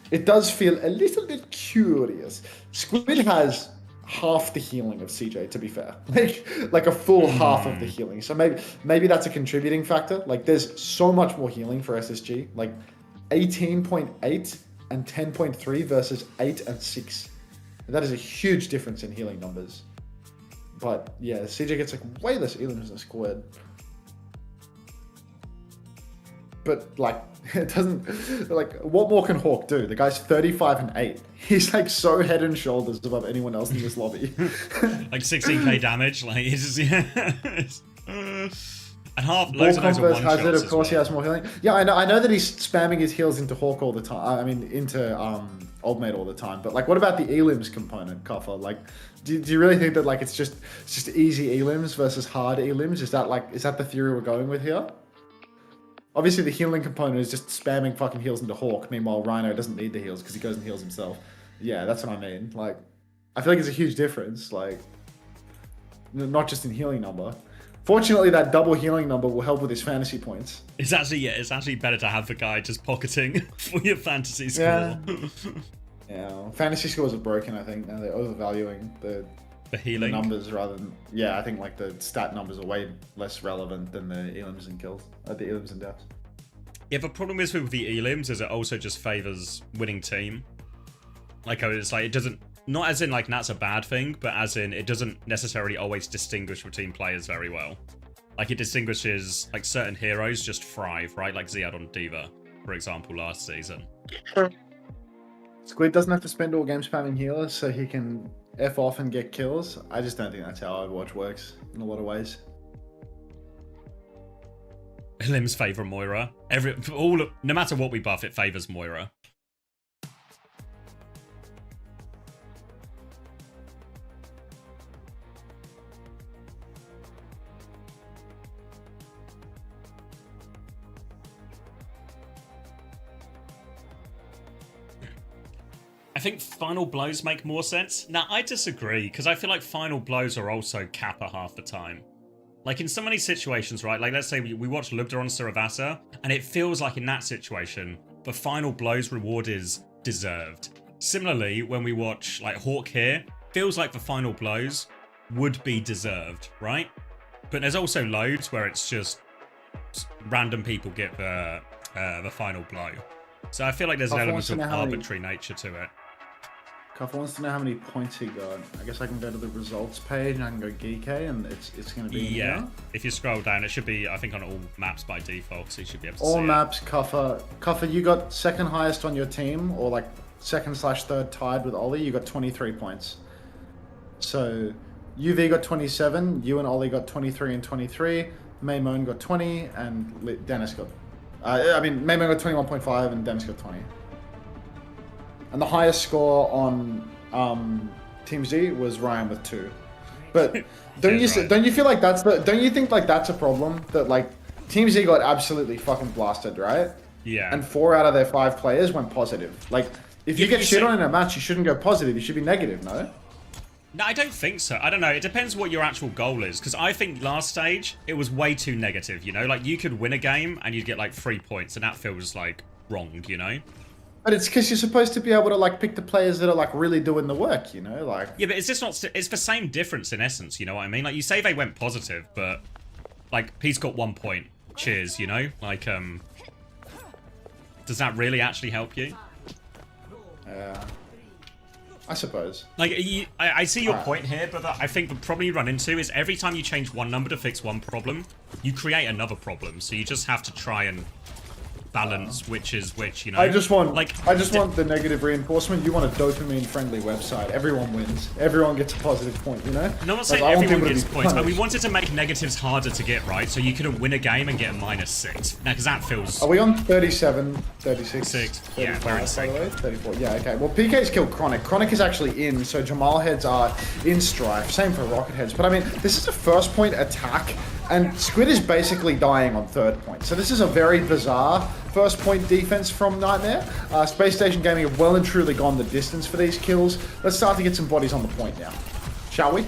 It does feel a little bit curious. Squid has half the healing of CJ, to be fair. Like a full half of the healing. So maybe that's a contributing factor. Like, there's so much more healing for SSG. Like 18.8 and 10.3 versus 8 and 6. That is a huge difference in healing numbers. But yeah, CJ gets like way less elims than Squid. But like, it doesn't, like, what more can Hawk do? The guy's 35 and 8. He's like so head and shoulders above anyone else in this lobby. Like 16k damage, like it's just, and loads and loads of one has it, shots of course, he has more healing. Yeah, I know that he's spamming his heals into Hawk all the time. I mean, into Old Mate all the time. But like, what about the elims component, Kuffer? Like, do you really think that like it's just easy elims versus hard elims? Is that the theory we're going with here? Obviously, the healing component is just spamming fucking heals into Hawk. Meanwhile, Rhino doesn't need the heals because he goes and heals himself. Yeah, that's what I mean. Like, I feel like it's a huge difference. Like, not just in healing number. Fortunately, that double healing number will help with his fantasy points. It's actually better to have the guy just pocketing for your fantasy score. Yeah, fantasy scores are broken. I think now they're overvaluing the healing numbers rather than I think like the stat numbers are way less relevant than the elims and kills, the elims and deaths. Yeah, the problem is with the elims is it also just favors winning team. Like, it's like it doesn't, not as in like that's a bad thing, but as in it doesn't necessarily always distinguish between players very well. Like, it distinguishes like certain heroes just thrive, right? Like Ziad on D.Va, for example, last season. Squid doesn't have to spend all game spamming healers so he can F off and get kills. I just don't think that's how Overwatch works in a lot of ways. Elims favor Moira. No matter what we buff, it favors Moira. I think final blows make more sense. Now, I disagree, because I feel like final blows are also Kappa half the time. Like, in so many situations, right? Like, let's say we watch Lugda on Saravasa, and it feels like in that situation, the final blows reward is deserved. Similarly, when we watch, like, Hawk here, feels like the final blows would be deserved, right? But there's also loads where it's just random people get the final blow. So I feel like there's an element of arbitrary nature to it. Cuff wants to know how many points he got. I guess I can go to the results page and I can go GK and it's going to be in here. If you scroll down, it should be, I think, on all maps by default, so you should be able to see all maps, Cuffer. Cuffer, you got second highest on your team, or like second/third tied with Ollie. You got 23 points. So UV got 27, you and Ollie got 23 and 23, Maymone got 20, and Dennis got... Maymone got 21.5 and Dennis got 20. And the highest score on Team Z was Ryan with 2. But don't you feel like don't you think like that's a problem, that like Team Z got absolutely fucking blasted, right? Yeah. And 4 out of their 5 players went positive. Like, if you get shit on in a match, you shouldn't go positive. You should be negative, no? No, I don't think so. I don't know. It depends what your actual goal is. Because I think last stage, it was way too negative, you know? Like, you could win a game and you'd get, like, 3 points. And that feels, like, wrong, you know? But it's because you're supposed to be able to, like, pick the players that are, like, really doing the work, you know? Like... Yeah, but it's just not... It's the same difference in essence, you know what I mean? Like, you say they went positive, but, like, he's got 1 point. Cheers, you know? Like, does that really actually help you? Yeah. I suppose. Like, I see your point here, but I think the problem you run into is every time you change one number to fix one problem, you create another problem. So you just have to try and balance which is which, you know. I just want like want the negative reinforcement. You want a dopamine-friendly website. Everyone wins. Everyone gets a positive point, you know? No one's saying everyone gets points, but we wanted to make negatives harder to get, right? So you couldn't win a game and get a -6. Now, because that feels... Are we on 37, 36, 6? Yeah, we're in 34. Yeah, okay. Well, PK's killed Chronic. Chronic is actually in, so Jamal heads are in strife. Same for Rocket heads. But I mean, this is a first point attack, and Squid is basically dying on third point. So this is a very bizarre first point defense from Nightmare. Space Station Gaming have well and truly gone the distance for these kills. Let's start to get some bodies on the point now. Shall we?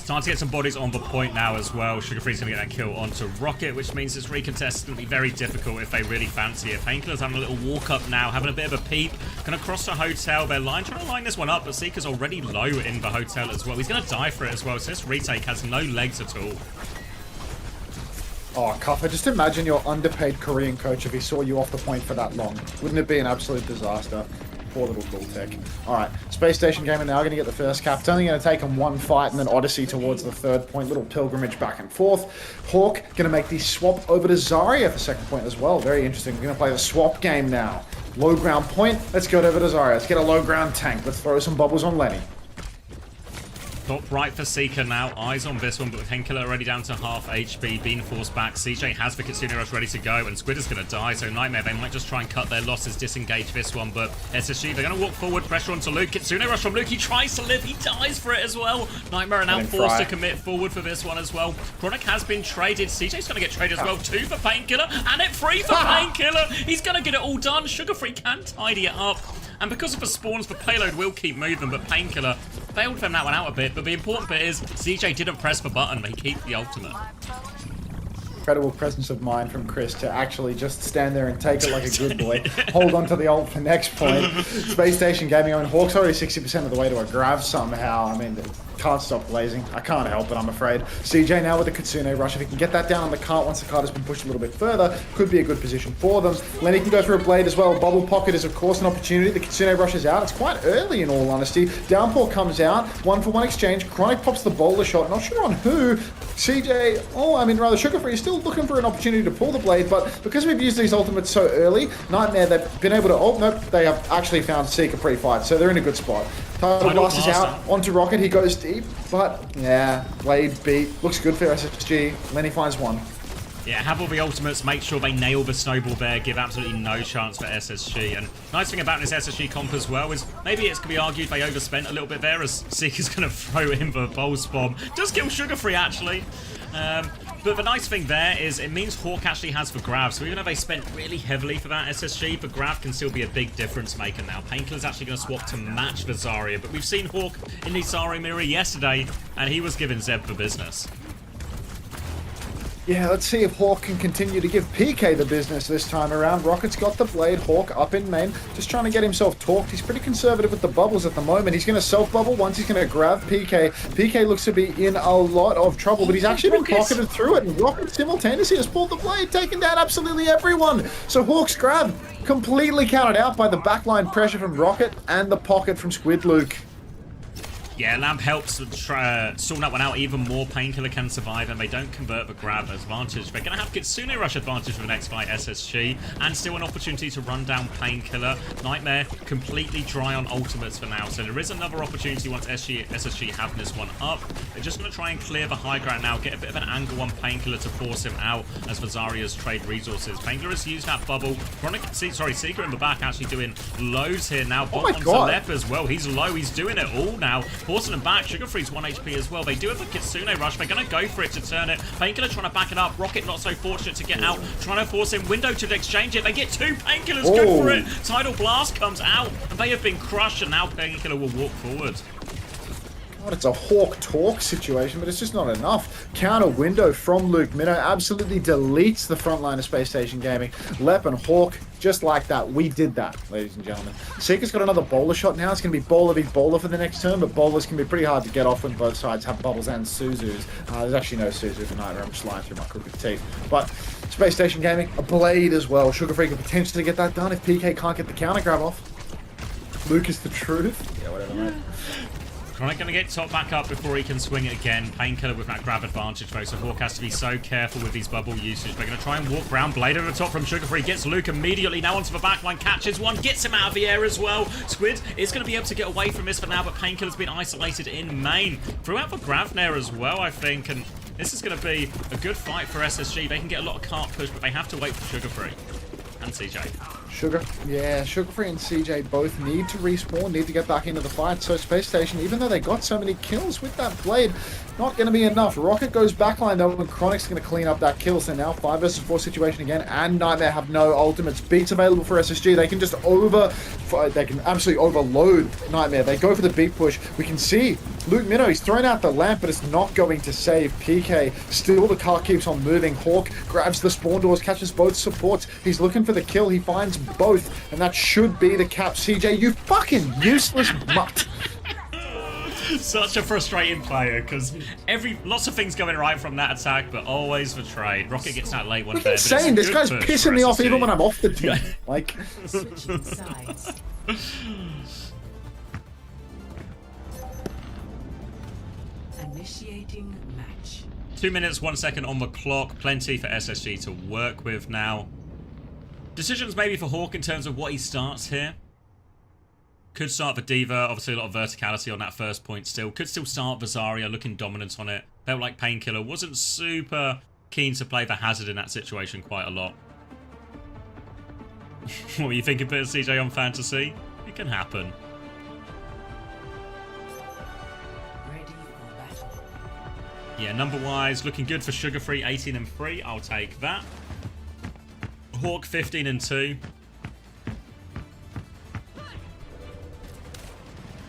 Time to get some bodies on the point now as well. Sugarfree's going to get that kill onto Rocket, which means this recontest is going to be very difficult if they really fancy it. Painkiller's having a little walk up now, having a bit of a peep. Going to cross the hotel. They're trying to line this one up, but Seeker's already low in the hotel as well. He's going to die for it as well, so this retake has no legs at all. Oh, Cuffer, just imagine your underpaid Korean coach if he saw you off the point for that long. Wouldn't it be an absolute disaster? Poor little bull tech. Alright, Space Station Gamer now going to get the first cap. It's only going to take him one fight and then Odyssey towards the third point. Little pilgrimage back and forth. Hawk going to make the swap over to Zarya for second point as well. Very interesting. We're going to play the swap game now. Low ground point. Let's go over to Zarya. Let's get a low ground tank. Let's throw some bubbles on Lenny. Top right for Seeker now. Eyes on this one, but with Painkiller already down to half HP, being forced back. CJ has the Kitsune Rush ready to go, and Squid is going to die, so Nightmare, they might just try and cut their losses, disengage this one, but SSG, they're going to walk forward, pressure onto Luke. Kitsune Rush from Luke, he tries to live, he dies for it as well. Nightmare are now forced to commit forward for this one as well. Chronic has been traded. CJ's going to get traded as well, 2 for Painkiller, and it 3 for Painkiller. He's going to get it all done. Sugarfree can tidy it up. And because of the spawns, the payload will keep moving, but Painkiller failed them that one out a bit. But the important bit is CJ didn't press the button, they keep the ultimate. Incredible presence of mind from Chris to actually just stand there and take it like a good boy. Hold on to the ult for next point. Space Station Gaming, I mean, Hawk's already 60% of the way to a grab somehow. I mean, can't stop blazing. I can't help it, I'm afraid. CJ now with the Kitsune Rush. If he can get that down on the cart once the cart has been pushed a little bit further, could be a good position for them. Lenny can go through a blade as well. Bubble Pocket is, of course, an opportunity. The Kitsune Rush is out. It's quite early, in all honesty. Downpour comes out. 1-for-1 exchange. Chronic pops the boulder shot. Not sure on who. CJ, rather Sugarfree is still looking for an opportunity to pull the blade, but because we've used these ultimates so early, Nightmare, they've been able to... Oh, nope, they have actually found Seeker pre-fight, so they're in a good spot. Tidal Blast is out, onto Rocket, he goes deep, but yeah, Blade beat, looks good for SSG, Lenny finds one. Yeah, have all the ultimates, make sure they nail the snowball there, give absolutely no chance for SSG. And nice thing about this SSG comp as well is maybe it could be argued they overspent a little bit there as Seeker's going to throw in the Pulse Bomb. Does kill Sugarfree actually. But the nice thing there is it means Hawk actually has the grab, so even though they spent really heavily for that SSG, the grab can still be a big difference maker now. Painkiller's actually going to swap to match the Zarya, but we've seen Hawk in the Zarya mirror yesterday, and he was giving Zeb the business. Yeah, let's see if Hawk can continue to give PK the business this time around. Rocket's got the blade, Hawk up in main, just trying to get himself talked. He's pretty conservative with the bubbles at the moment. He's going to self-bubble once he's going to grab PK. PK looks to be in a lot of trouble, but he's actually been pocketed through it, and Rocket simultaneously has pulled the blade, taking down absolutely everyone. So Hawk's grab completely counted out by the backline pressure from Rocket and the pocket from Squid Luke. Yeah, Lamp helps sort that one out even more. Painkiller can survive, and they don't convert the grab advantage. They're going to have Kitsune Rush advantage for the next fight, SSG, and still an opportunity to run down Painkiller. Nightmare completely dry on ultimates for now, so there is another opportunity once SSG have this one up. They're just going to try and clear the high ground now, get a bit of an angle on Painkiller to force him out as the Zarya's trade resources. Painkiller has used that bubble. Seeker in the back actually doing lows here now. Oh my Bot God. left as well. He's low. He's doing it all now. Forcing him back. Sugarfree's 1 HP as well. They do have a Kitsune Rush. They're going to go for it to turn it. Painkiller trying to back it up. Rocket not so fortunate to get out. Trying to force him. Window to exchange it. They get 2 Painkillers. Good for it. Tidal Blast comes out. And they have been crushed. And now Painkiller will walk forward. God, it's a Hawk talk situation, but it's just not enough. Counter window from Luke Minnow absolutely deletes the front line of Space Station Gaming. Lep and Hawk, just like that. We did that, ladies and gentlemen. Seeker's got another bowler shot now. It's going to be bowler v bowler for the next turn, but bowlers can be pretty hard to get off when both sides have bubbles and Suzus. There's actually no Suzu for neither. I'm just lying through my crooked teeth. But Space Station Gaming, a blade as well. Sugarfree could potentially get that done if PK can't get the counter grab off. Luke is the truth. Yeah, whatever, mate. Chronic going to get top back up before he can swing it again. Painkiller with that grab advantage though, so Hawk has to be so careful with his bubble usage. They're going to try and walk round. Blade over the top from Sugar Free. Gets Luke immediately now onto the backline. Catches one. Gets him out of the air as well. Squid is going to be able to get away from this for now, but Painkiller's been isolated in main. Threw out for Gravnair as well, I think, and this is going to be a good fight for SSG. They can get a lot of cart push, but they have to wait for Sugar Free and CJ. Sugar Free and CJ both need to respawn, need to get back into the fight. So Space Station, even though they got so many kills with that blade, not going to be enough. Rocket goes backline though, and Chronic's going to clean up that kill. So now 5 versus 4 situation again, and Nightmare have no ultimates. Beats available for SSG. They can just they can absolutely overload Nightmare. They go for the beat push. We can see Luke Minnow, he's thrown out the lamp, but it's not going to save PK. Still, the car keeps on moving. Hawk grabs the spawn doors, catches both supports. He's looking for the kill. He finds both, and that should be the cap. CJ, you fucking useless mutt. Such a frustrating player, because lots of things going right from that attack, but always the trade. Rocket gets that late one there. Insane. This guy's pissing me off even when I'm off the team. Like, Switching sides. Initiating match. 2 minutes, 1 second on the clock. Plenty for SSG to work with now. Decisions maybe for Hawk in terms of what he starts here. Could start the Diva, obviously a lot of verticality on that first point still. Could still start the Zarya, looking dominant on it. Felt like Painkiller wasn't super keen to play the Hazard in that situation quite a lot. What were you thinking, bit of CJ on Fantasy? It can happen. Ready for battle. Yeah, number-wise, looking good for Sugar Free, 18 and 3. I'll take that. Hawk, 15 and 2.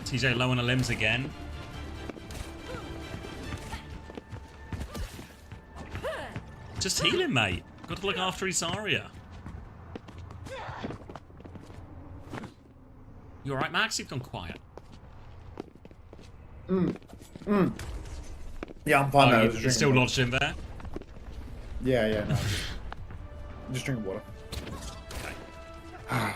TJ low on the limbs again. Just heal him, mate. Got to look after his Zarya. You alright, Max? You've gone quiet. yeah, I'm fine. Oh, Now. you're still lodged in there? Yeah, no. I'm just drinking water. Okay.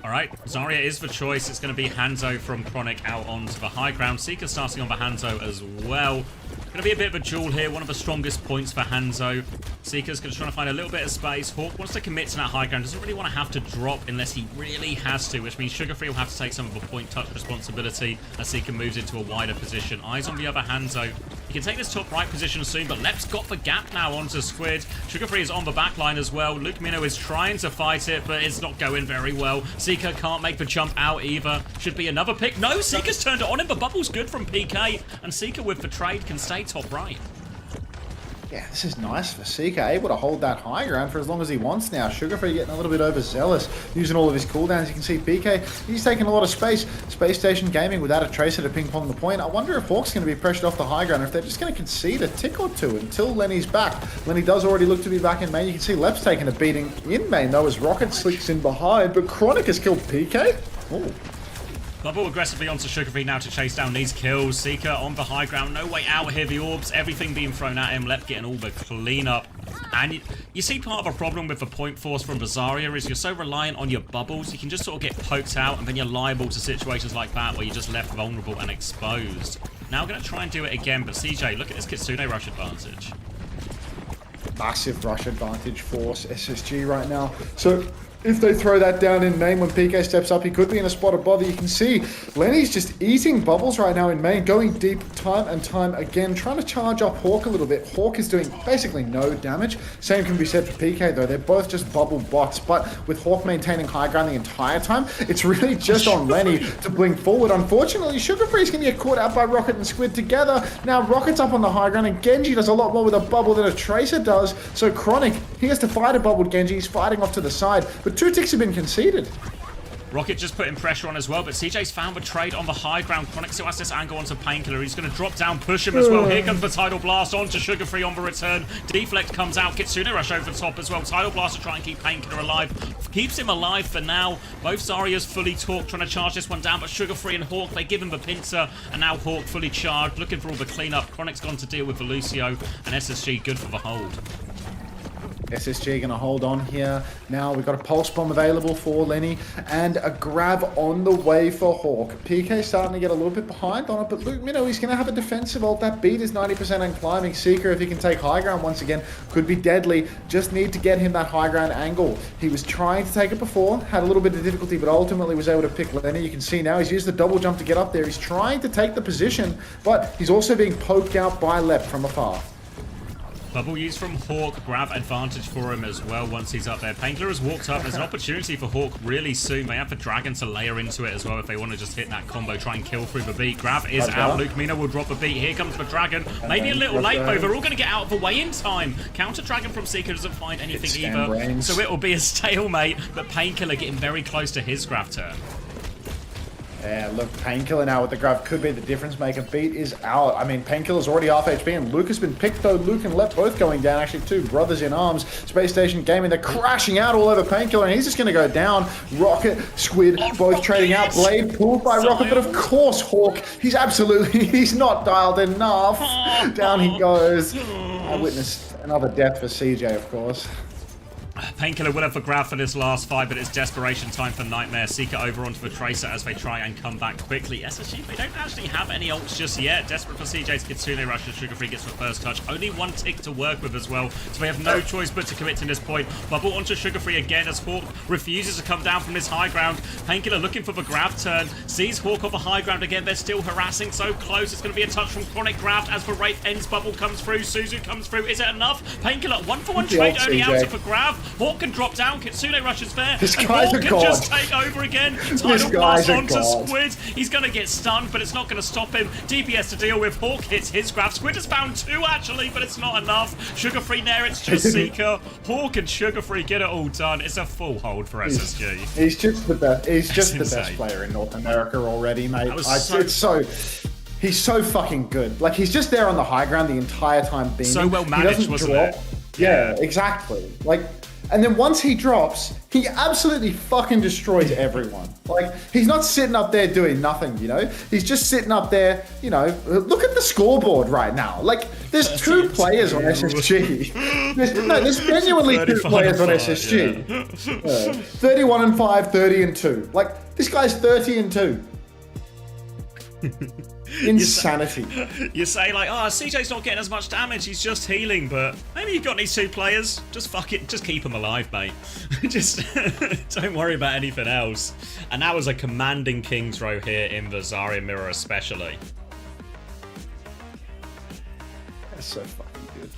Alright, Zarya is the choice. It's going to be Hanzo from Chronic out onto the high ground. Seeker starting on the Hanzo as well. Going to be a bit of a duel here. One of the strongest points for Hanzo. Seeker's going to try to find a little bit of space. Hawk wants to commit to that high ground. Doesn't really want to have to drop unless he really has to, which means Sugar Free will have to take some of the point touch responsibility as Seeker moves into a wider position. Eyes on the other Hanzo. He can take this top right position soon, but Lep's got the gap now onto Squid. Sugar Free is on the back line as well. Luke Minnow is trying to fight it, but it's not going very well. Seeker can't make the jump out either. Should be another pick. No, Seeker's turned it on him. The bubble's good from PK, and Seeker with the trade can stay top right. Yeah, this is nice for Seeker, able to hold that high ground for as long as he wants now. Sugar Free getting a little bit overzealous, using all of his cooldowns. You can see PK, he's taking a lot of space. Space Station Gaming without a Tracer to ping-pong the point. I wonder if Hawk's going to be pressured off the high ground, or if they're just going to concede a tick or two until Lenny's back. Lenny does already look to be back in main. You can see Lep's taking a beating in main, though, as Rocket slicks in behind, but Chronic has killed PK. Ooh. Bubble aggressively onto Sugar Free now to chase down these kills. Seeker on the high ground, no way out here. The orbs, everything being thrown at him. Lep getting all the cleanup. And you see part of a problem with the point force from Zarya is you're so reliant on your bubbles, you can just sort of get poked out, and then you're liable to situations like that where you're just left vulnerable and exposed. Now going to try and do it again, but CJ, look at this Kitsune rush advantage. Massive rush advantage for SSG right now. So if they throw that down in main when PK steps up, he could be in a spot of bother. You can see Lenny's just eating bubbles right now in main, going deep time and time again, trying to charge up Hawk a little bit. Hawk is doing basically no damage. Same can be said for PK though. They're both just bubble bots, but with Hawk maintaining high ground the entire time, it's really just on Lenny to blink forward. Unfortunately, Sugar Free's going to get caught out by Rocket and Squid together. Now Rocket's up on the high ground, and Genji does a lot more with a bubble than a Tracer does. So Chronic, he has to fight a bubbled Genji. He's fighting off to the side, but 2 ticks have been conceded. Rocket just putting pressure on as well, but CJ's found the trade on the high ground. Chronic still has this angle onto Painkiller. He's going to drop down, push him as well. Here comes the Tidal Blast onto Sugar Free on the return. Deflect comes out. Kitsune rush over the top as well. Tidal Blast to try and keep Painkiller alive. Keeps him alive for now. Both Zarya's fully torqued, trying to charge this one down, but Sugar Free and Hawk, they give him the pincer, and now Hawk fully charged, looking for all the cleanup. Chronic's gone to deal with the Lucio, and SSG good for the hold. SSG going to hold on here. Now we've got a pulse bomb available for Lenny and a grab on the way for Hawk. PK starting to get a little bit behind on it, but Luke Minnow, he's going to have a defensive ult. That beat is 90% on climbing. Seeker, if he can take high ground once again, could be deadly. Just need to get him that high ground angle. He was trying to take it before, had a little bit of difficulty, but ultimately was able to pick Lenny. You can see now he's used the double jump to get up there. He's trying to take the position, but he's also being poked out by Lep from afar. Bubble use from Hawk, grab advantage for him as well once he's up there. Painkiller has walked up. There's an opportunity for Hawk really soon. They have the Dragon to layer into it as well if they want to just hit that combo, try and kill through the beat. Grab is out. Luke Mina will drop the beat. Here comes the Dragon. Maybe a little late though. They're all going to get out of the way in time. Counter Dragon from Seeker doesn't find anything either. So it will be a stalemate, but Painkiller getting very close to his grab turn. Yeah, look, Painkiller now with the grab could be the difference maker. Beat is out. I mean, Painkiller's already half HP, and Luke has been picked, though. Luke and Lep both going down. Actually, two brothers in arms. Space Station Gaming, they're crashing out all over Painkiller, and he's just going to go down. Rocket, Squid, both trading out. Blade pulled by Rocket, but of course, Hawk, he's not dialed enough. Down he goes. I witnessed another death for CJ, of course. Painkiller will have the grab for this last fight, but it's desperation time for Nightmare. Seeker over onto the Tracer as they try and come back quickly. SSG, they don't actually have any ults just yet. Desperate for CJ's Kitsune Rush as Sugar Free gets the first touch. Only one tick to work with as well, so they have no choice but to commit to this point. Bubble onto Sugar Free again as Hawk refuses to come down from his high ground. Painkiller looking for the grab turn. Sees Hawk off the high ground again. They're still harassing so close. It's going to be a touch from Chronic grabbed as the Wraith ends. Bubble comes through. Suzu comes through. Is it enough? Painkiller, 1-for-1 trade only out of the grab. Hawk can drop down. Kitsune rushes there. This and guy's Hawk a can god. just take over again. Tidal blast onto Squid. He's going to get stunned, but it's not going to stop him. DPS to deal with. Hawk hits his grab. Squid has found two, actually, but it's not enough. Sugar Free there. It's just Seeker. Hawk and Sugar Free get it all done. It's a full hold for SSG. He's just the best. He's just the best player in North America already, mate. He's so fucking good. Like, he's just there on the high ground the entire time being. So well managed, wasn't it? Yeah, exactly. Like, and then once he drops, he absolutely fucking destroys everyone. Like, he's not sitting up there doing nothing, you know? He's just sitting up there, you know, look at the scoreboard right now. Like, there's two players on SSG. There's genuinely two players on SSG. Yeah. 31-5, 30-2. Like, this guy's 30-2. Insanity. You say like, oh, CJ's not getting as much damage, he's just healing, but maybe you've got these two players. Just fuck it, just keep them alive, mate. Just don't worry about anything else. And that was a commanding King's Row here in the Zarya mirror especially. That's so fucking good.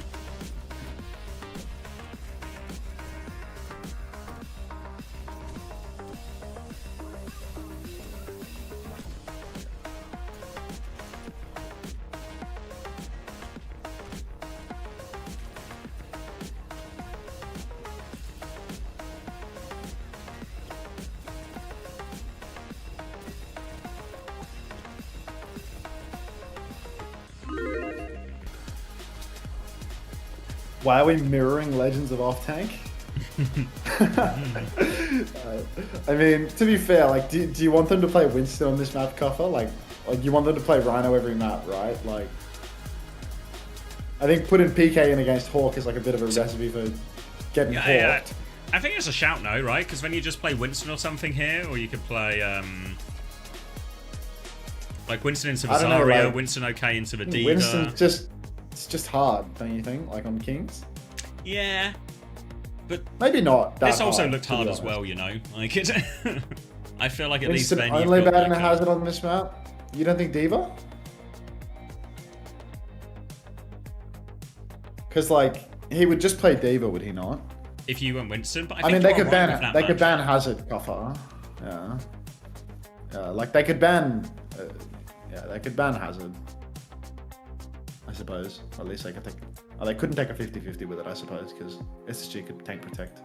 Why are we mirroring Legends of Off Tank? I mean, to be fair, like, do you want them to play Winston on this map, Cuffer? Like you want them to play Rhino every map, right? Like, I think putting PK in against Hawk is like a bit of a recipe for getting hawked. Yeah. I think it's a shout no, right? Because when you just play Winston or something here, or you could play like Winston into the Zarya, like, Winston OK into the Diva. Winston's it's just hard, don't you think? Like on Kings? Yeah. But maybe not. This also looked hard as well, you know. Like it. I feel like at least then you've only got bad in a hazard on this map. You don't think Diva? Because like he would just play Diva, would he not? If you went Winston, but I mean they could ban hazard, Cuffer. Yeah. Yeah, like they could ban. They could ban hazard. I suppose. Or at least they could take. Oh, they couldn't take a 50-50 with it, I suppose, because SSG could tank protect.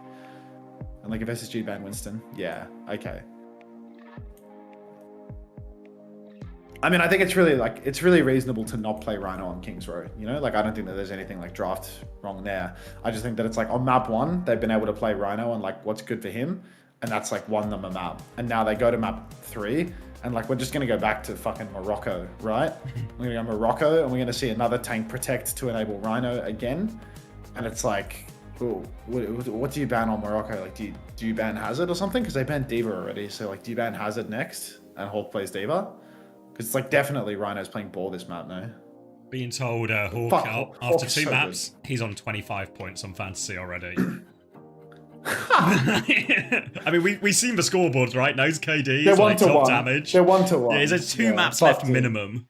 And like if SSG banned Winston, yeah, okay. I mean, I think it's really reasonable to not play Rhino on King's Row. You know, like I don't think that there's anything like draft wrong there. I just think that it's like on map 1, they've been able to play Rhino and like what's good for him, and that's like won them a map. And now they go to map 3. And like, we're just going to go back to fucking Morocco, right? We're going to go Morocco and we're going to see another tank protect to enable Rhino again. And it's like, Ooh, what do you ban on Morocco? Like, do you ban Hazard or something? Because they banned D.Va already. So, like, do you ban Hazard next and Hawk plays D.Va? Because it's like definitely Rhino's playing ball this map now. Being told Hawk out after 2 maps, he's on 25 points on fantasy already. I mean, we've seen the scoreboards, right? Knows KD. They're like 1-1. damage. They're 1-1. Yeah, there's 2 maps left minimum.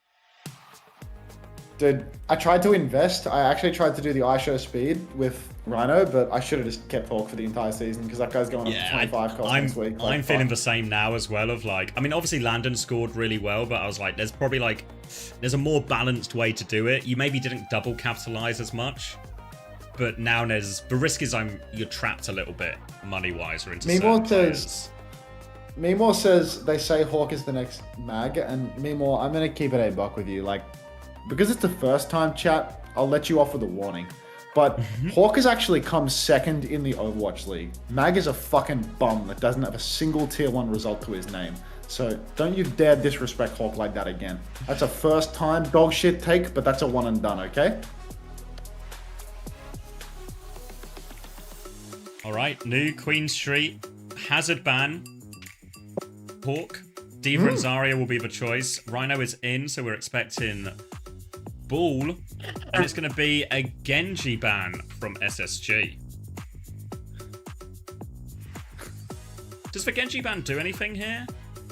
Dude, I tried to invest. I actually tried to do the ISO speed with Rhino, but I should have just kept Hawk for the entire season because that guy's going up to 25 cost next week. Like, I'm feeling the same now as well. Of like, I mean, obviously Landon scored really well, but I was like, there's probably like, there's a more balanced way to do it. You maybe didn't double capitalize as much, but now there's the risk is you're trapped a little bit money wise or into certain players. Meemore says they say Hawk is the next mag, and Meemore, I'm gonna keep it a buck with you. Like, because it's the first time, chat, I'll let you off with a warning. But Hawk has actually come second in the Overwatch League. Mag is a fucking bum that doesn't have a single tier 1 result to his name. So don't you dare disrespect Hawk like that again. That's a first time dog shit take, but that's a one and done, okay? Alright, new Queen Street, Hazard ban, Hawk, D.Va and Zarya will be the choice. Rhino is in, so we're expecting Ball, and it's going to be a Genji ban from SSG. Does the Genji ban do anything here?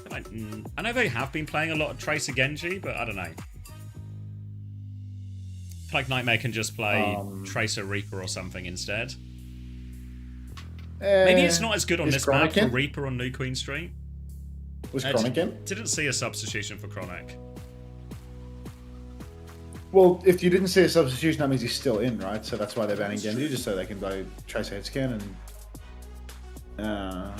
I know they have been playing a lot of Tracer Genji, but I don't know. I feel like Nightmare can just play Tracer Reaper or something instead. Maybe it's not as good on this map for Reaper on New Queen Street. Was Chronic in? Didn't see a substitution for Chronic. Well, if you didn't see a substitution, that means he's still in, right? So that's why they're banning Genji, just so they can go Tracer head scan and...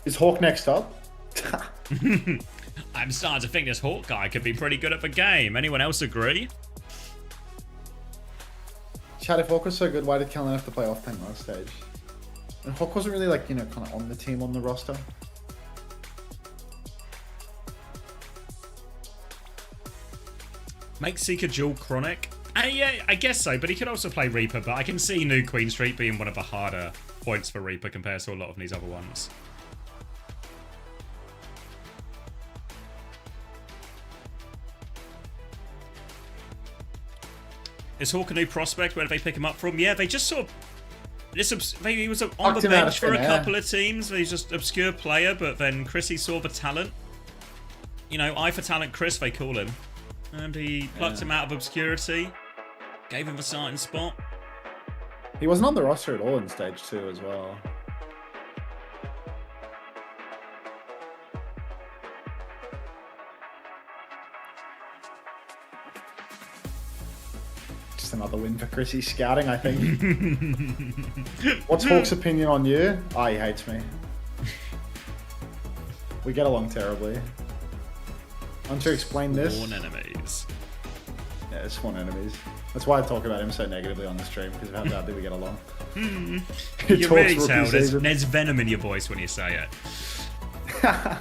Is Hawk next up? I'm starting to think this Hawk guy could be pretty good at the game. Anyone else agree? Chat, if Hawk was so good, why did Kellen have to play off tank last stage? And Hawk wasn't really, like, you know, kind of on the team on the roster. Make Seeker dual Chronic? Yeah, I guess so, but he could also play Reaper, but I can see New Queen Street being one of the harder points for Reaper compared to a lot of these other ones. Is Hawk a new prospect? Where did they pick him up from? Yeah, they just sort of... he was on the bench for a couple of teams. He's just obscure player, but then Chrissy saw the talent. You know, eye for talent Chris, they call him. And he plucked him out of obscurity. Gave him a starting spot. He wasn't on the roster at all in stage 2 as well. Just another win for Chrissy's scouting, I think. What's Hawk's opinion on you? Oh, he hates me. We get along terribly. I want to explain this. Sworn enemies. Yeah, sworn enemies. That's why I talk about him so negatively on the stream, because of how badly we get along. You really tell there's venom in your voice when you say it. Yeah,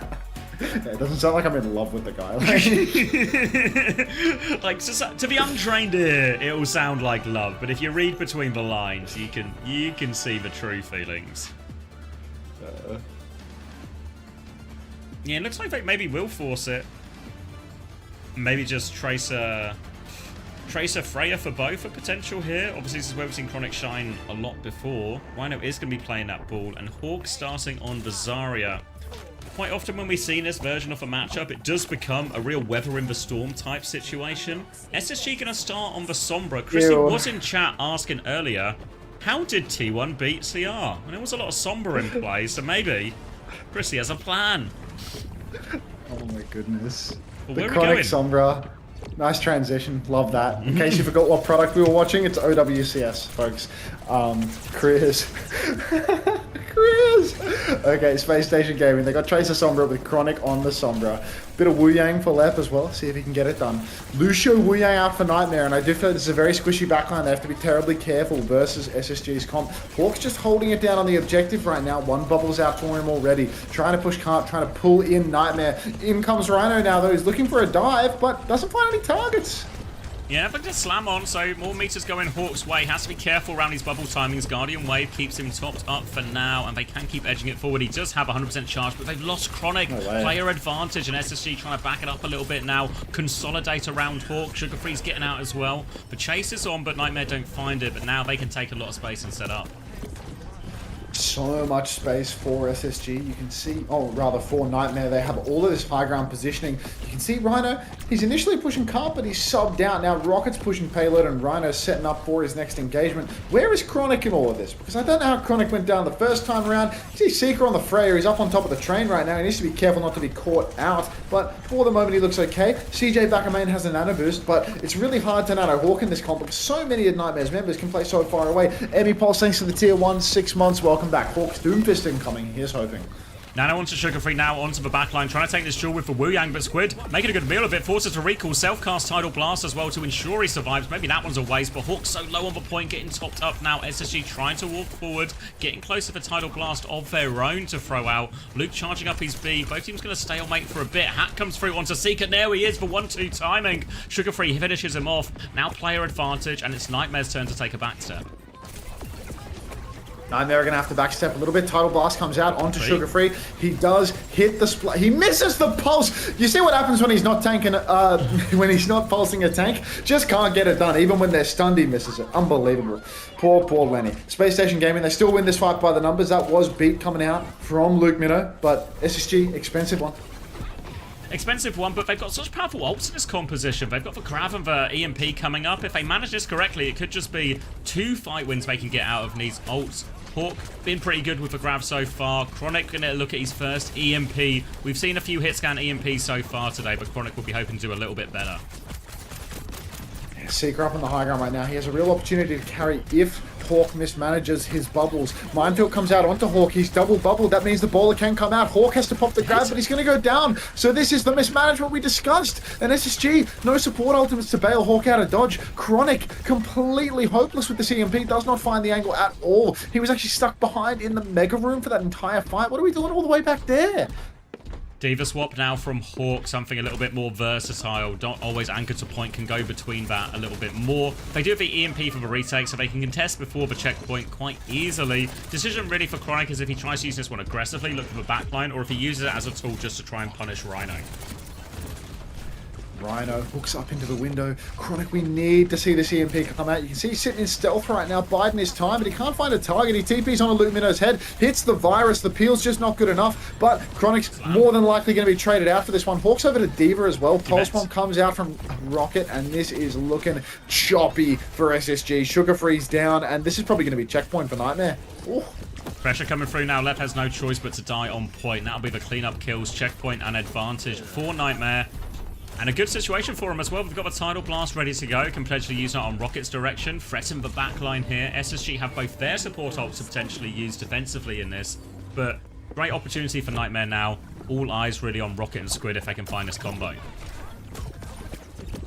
it doesn't sound like I'm in love with the guy. Like to the untrained ear, it will sound like love, but if you read between the lines, you can see the true feelings. Yeah, it looks like they maybe will force it. Maybe just Tracer Freya for both a potential here. Obviously, this is where we've seen Chronic shine a lot before. Rhino is going to be playing that ball, and Hawk starting on the Zarya. Quite often when we've seen this version of a matchup, it does become a real weather in the storm type situation. SSG going to start on the Sombra. Chrissy was in chat asking earlier, how did T1 beat CR? And there was a lot of Sombra in play, so maybe Chrissy has a plan. Oh my goodness. Well, the where Chronic are we going? Sombra. Nice transition. Love that. In case you forgot what product we were watching, it's OWCS, folks. Careers. Careers! Okay, Space Station Gaming. They got Tracer Sombra with Chronic on the Sombra. Bit of Wu Yang for Lep as well. See if he can get it done. Lucio Wu Yang out for Nightmare, and I do feel this is a very squishy backline. They have to be terribly careful versus SSG's comp. Hawk's just holding it down on the objective right now. One bubble's out for him already. Trying to push Kant, trying to pull in Nightmare. In comes Rhino now, though. He's looking for a dive, but doesn't find any targets. Yeah, but just slam on, so more meters going Hawk's way. Has to be careful around his bubble timings. Guardian Wave keeps him topped up for now, and they can keep edging it forward. He does have 100% charge, but they've lost Chronic. Player advantage, and SSG trying to back it up a little bit now. Consolidate around Hawk. Sugar Free's getting out as well. The chase is on, but Nightmare don't find it, but now they can take a lot of space and set up. So much space for SSG. You can see, oh, rather for Nightmare. They have all of this high ground positioning. You can see Rhino, he's initially pushing Carp, but he's subbed out. Now Rocket's pushing Payload and Rhino's setting up for his next engagement. Where is Chronic in all of this? Because I don't know how Chronic went down the first time around. You see Seeker on the Freya. He's up on top of the train right now. He needs to be careful not to be caught out. But for the moment, he looks okay. CJ back in main has a nano boost, but it's really hard to nano Hawk in this comp because so many of Nightmare's members can play so far away. Emmy Pulse, thanks to the tier 1, 6 months. Welcome back. Hawk's Doomfist incoming. Here's hoping. Nano onto Sugar Free now onto the backline, trying to take this duel with the Wu Yang, but Squid making a good meal of it, forces to recall, self-cast Tidal Blast as well to ensure he survives. Maybe that one's a waste, but Hawk's so low on the point, getting topped up now. SSG trying to walk forward, getting close to the Tidal Blast of their own to throw out. Luke charging up his B. Both teams going to stalemate for a bit. Hat comes through onto Seeker. There he is for 1-2 timing. Sugar Free finishes him off. Now player advantage, and it's Nightmare's turn to take a back step. Nightmare are going to have to backstep a little bit. Tidal Blast comes out onto Sugar Free. He does hit the split. He misses the pulse. You see what happens when he's not tanking, when he's not pulsing a tank? Just can't get it done. Even when they're stunned, he misses it. Unbelievable. Poor Lenny. Space Station Gaming, they still win this fight by the numbers. That was beat coming out from Luke Minnow, but SSG, expensive one. Expensive one, but they've got such powerful ults in this composition. They've got the Grav and the EMP coming up. If they manage this correctly, it could just be 2 fight wins they can get out of these ults. Hawk been pretty good with the Grav so far. Chronic gonna look at his first EMP. We've seen a few hit scan EMPs so far today, but Chronic will be hoping to do a little bit better. Seeker up on the high ground right now. He has a real opportunity to carry if Hawk mismanages his bubbles. Minefield comes out onto Hawk. He's double bubbled. That means the baller can come out. Hawk has to pop the grab, but he's going to go down. So this is the mismanagement we discussed. And SSG, no support ultimates to bail Hawk out of dodge. Chronic, completely hopeless with the CMP, does not find the angle at all. He was actually stuck behind in the mega room for that entire fight. What are we doing all the way back there? Diva swap now from Hawk, something a little bit more versatile. Don't always anchor to point, can go between that a little bit more. They do have the EMP for the retake, so they can contest before the checkpoint quite easily. Decision really for Chronic is if he tries to use this one aggressively, look for the backline, or if he uses it as a tool just to try and punish Rhino. Rhino hooks up into the window. Chronic, we need to see this EMP come out. You can see he's sitting in stealth right now, biding his time, but he can't find a target. He TPs on a Luke Minnow's head, hits the virus. The peel's just not good enough, but Chronic's more than likely going to be traded out for this one. Hawk's over to Diva as well. Pulse Bomb comes out from Rocket, and this is looking choppy for SSG. Sugar Free's down, and this is probably going to be checkpoint for Nightmare. Ooh. Pressure coming through now. Lep has no choice but to die on point. That'll be the cleanup kills, checkpoint, and advantage for Nightmare. And a good situation for him as well. We've got the Tidal Blast ready to go. Can potentially use that on Rocket's direction. Threaten the backline here. SSG have both their support ults to potentially use defensively in this. But great opportunity for Nightmare now. All eyes really on Rocket and Squid if they can find this combo.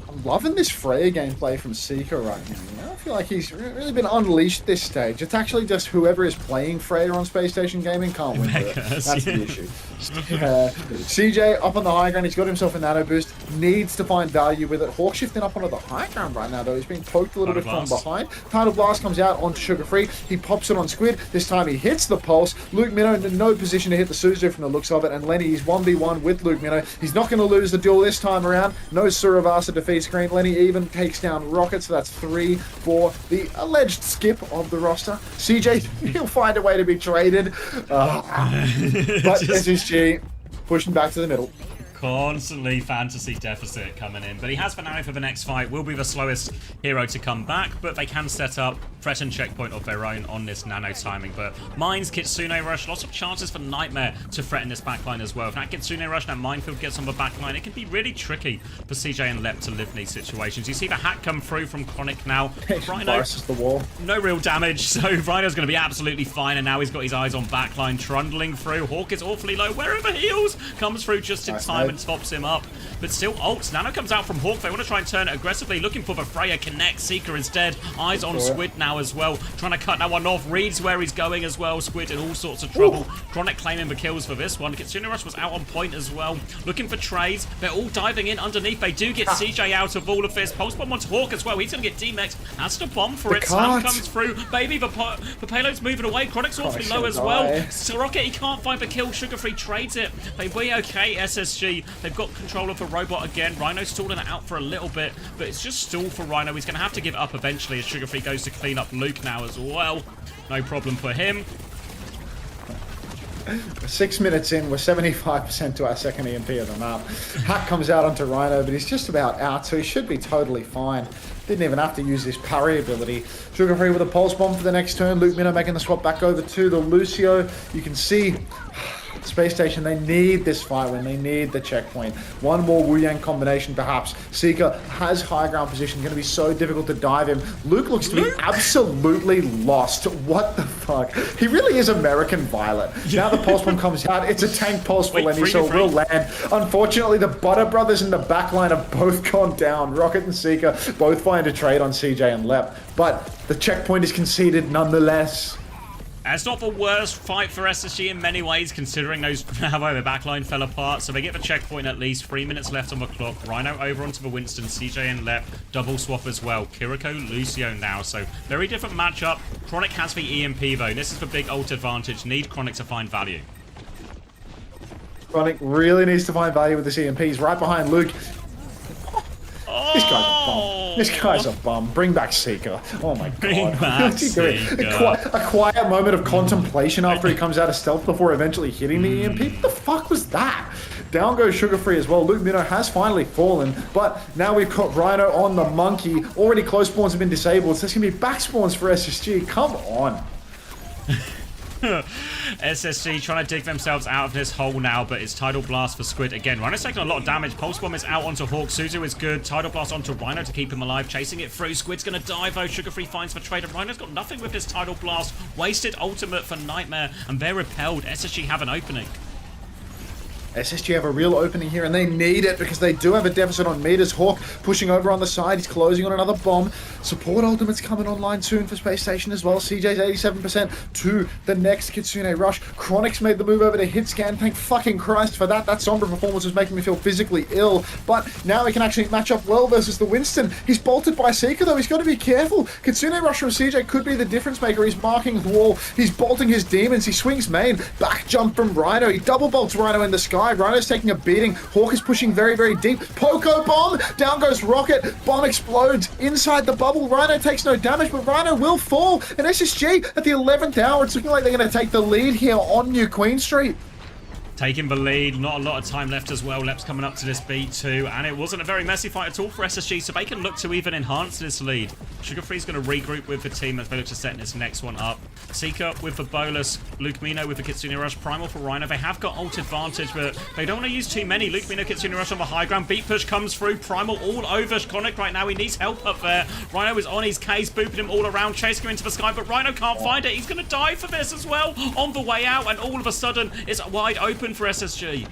I'm loving this Freya gameplay from Seeker right now. You know, I feel like he's really been unleashed this stage. It's actually just whoever is playing Freya on Space Station Gaming can't win it. That's the issue. CJ up on the high ground. He's got himself a nano boost. Needs to find value with it. Hawk shifting up onto the high ground right now, though. He's being poked a little bit from behind. Tidal Blast comes out onto Sugar Free. He pops it on Squid. This time he hits the pulse. Luke Minnow in no position to hit the Suzu from the looks of it. And Lenny is 1v1 with Luke Minnow. He's not going to lose the duel this time around. No Suravasa defeat screen. Lenny even takes down Rocket, so that's 3 for the alleged skip of the roster. CJ, he'll find a way to be traded. But SSG pushing back to the middle. Constantly fantasy deficit coming in, but he has Fanari for the next fight. Will be the slowest hero to come back, but they can set up threaten checkpoint of their own on this nano timing. But Mines, Kitsune Rush, lots of chances for Nightmare to threaten this backline as well. If that Kitsune Rush, that Minefield gets on the backline, it can be really tricky for CJ and Lep to live in these situations. You see the hack come through from Chronic now. Rhino, the wall. No real damage, so Rhino's going to be absolutely fine, and now he's got his eyes on backline, trundling through. Hawk is awfully low. Wherever heals comes through just in time. and tops him up. But still ults. Nano comes out from Hawk. They want to try and turn it aggressively, looking for the Freya connect. Seeker instead. Eyes on Squid now as well. Trying to cut that one off. Reads where he's going as well. Squid in all sorts of trouble. Chronic claiming the kills for this one. Kitsune Rush was out on point as well. Looking for trades. They're all diving in underneath. They do get CJ out of all of this. Pulse bomb onto Hawk as well. He's going to get D-Mexed. Has to bomb for it. Slam comes through. Baby, the payload's moving away. Chronic's awfully low as well. Rocket, he can't find the kill. Sugar Free trades it. They be okay, SSG. They've got control of the robot again. Rhino stalling it out for a little bit, but it's just stall for Rhino. He's going to have to give it up eventually as Sugar Free goes to clean up Luke now as well. No problem for him. 6 minutes in, we're 75% to our second EMP of the map. Hack comes out onto Rhino, but he's just about out, so he should be totally fine. Didn't even have to use his parry ability. Sugar Free with a pulse bomb for the next turn. Luke Minnow making the swap back over to the Lucio. You can see Space Station, they need this fight win. They need the checkpoint. One more Wu Yang combination, perhaps. Seeker has high ground position. Going to be so difficult to dive him. Luke looks to be absolutely lost. What the fuck? He really is American Violet. Now the pulse bomb comes out. It's a tank pulse for Lenny, so it will land. Unfortunately, the Butter Brothers in the backline have both gone down. Rocket and Seeker both find a trade on CJ and Lep. But the checkpoint is conceded nonetheless. It's not the worst fight for SSG in many ways, considering how the backline fell apart. So they get the checkpoint at least. 3 minutes left on the clock. Rhino over onto the Winston. CJ and Lep. Double swap as well. Kiriko, Lucio now. So very different matchup. Chronic has the EMP though. This is the big ult advantage. Need Chronic to find value. Chronic really needs to find value with this EMP. He's right behind Luke. This guy's a bum. This guy's a bum. Bring back Seeker. Oh my god. Bring back Seeker. A quiet moment of contemplation after he comes out of stealth before eventually hitting the EMP. What the fuck was that? Down goes Sugar Free as well. Luke Minnow has finally fallen, but now we've got Rhino on the monkey. Already close spawns have been disabled, so there's going to be back spawns for SSG. Come on. SSG trying to dig themselves out of this hole now, but it's Tidal Blast for Squid again. Rhino's taking a lot of damage. Pulse Bomb is out onto Hawk. Suzu is good. Tidal Blast onto Rhino to keep him alive. Chasing it through. Squid's going to die though. Sugar Free finds the trade. And Rhino's got nothing with this Tidal Blast. Wasted ultimate for Nightmare. And they're repelled. SSG have an opening. SSG have a real opening here, and they need it because they do have a deficit on meters. Hawk pushing over on the side. He's closing on another bomb. Support ultimate's coming online soon for Space Station as well. CJ's 87% to the next Kitsune Rush. Chronic's made the move over to hit scan. Thank fucking Christ for that. That Sombra performance was making me feel physically ill. But now he can actually match up well versus the Winston. He's bolted by Seeker though. He's got to be careful. Kitsune Rush from CJ could be the difference maker. He's marking the wall. He's bolting his demons. He swings main. Back jump from Rhino. He double bolts Rhino in the sky. Rhino's taking a beating. Hawk is pushing very, very deep. Poco bomb! Down goes Rocket. Bomb explodes inside the bubble. Rhino takes no damage, but Rhino will fall. And SSG at the 11th hour, it's looking like they're going to take the lead here on New Queen Street. Taking the lead, not a lot of time left as well. Lep's coming up to this beat too, and it wasn't a very messy fight at all for SSG, so they can look to even enhance this lead. Sugar Free's going to regroup with the team as they look to set this next one up. Seeker with the bolus, Luke Mino with the Kitsune Rush, Primal for Rhino. They have got ult advantage, but they don't want to use too many. Luke Mino, Kitsune Rush on the high ground. Beat push comes through. Primal all over Chronic right now. He needs help up there. Rhino is on his case, booping him all around, chasing him into the sky, but Rhino can't find it. He's going to die for this as well on the way out, and all of a sudden, it's wide open for SSG.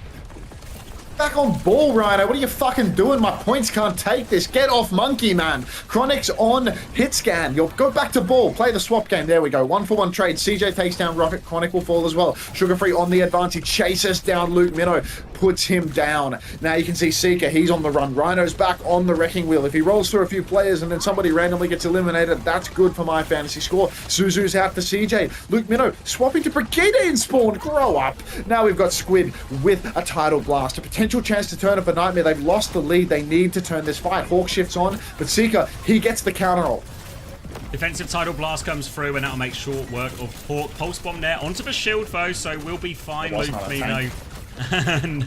Back on ball, Rhino. What are you fucking doing? My points can't take this. Get off monkey, man. Chronic's on hit scan. You'll go back to ball. Play the swap game. There we go. 1-for-1 trade. CJ takes down Rocket. Chronic will fall as well. Sugar Free on the advantage. Chases down Luke Minnow. Puts him down. Now you can see Seeker. He's on the run. Rhino's back on the wrecking wheel. If he rolls through a few players and then somebody randomly gets eliminated, that's good for my fantasy score. Suzu's out for CJ. Luke Minnow swapping to Brigida in spawn. Grow up. Now we've got Squid with a Tidal Blast. A potential chance to turn up a Nightmare. They've lost the lead. They need to turn this fight. Hawk shifts on, but Seeker, he gets the counter ult. Defensive Tidal Blast comes through, and that'll make short work of Hawk. Pulse Bomb there onto the shield though, so we'll be fine. Luke Mino. And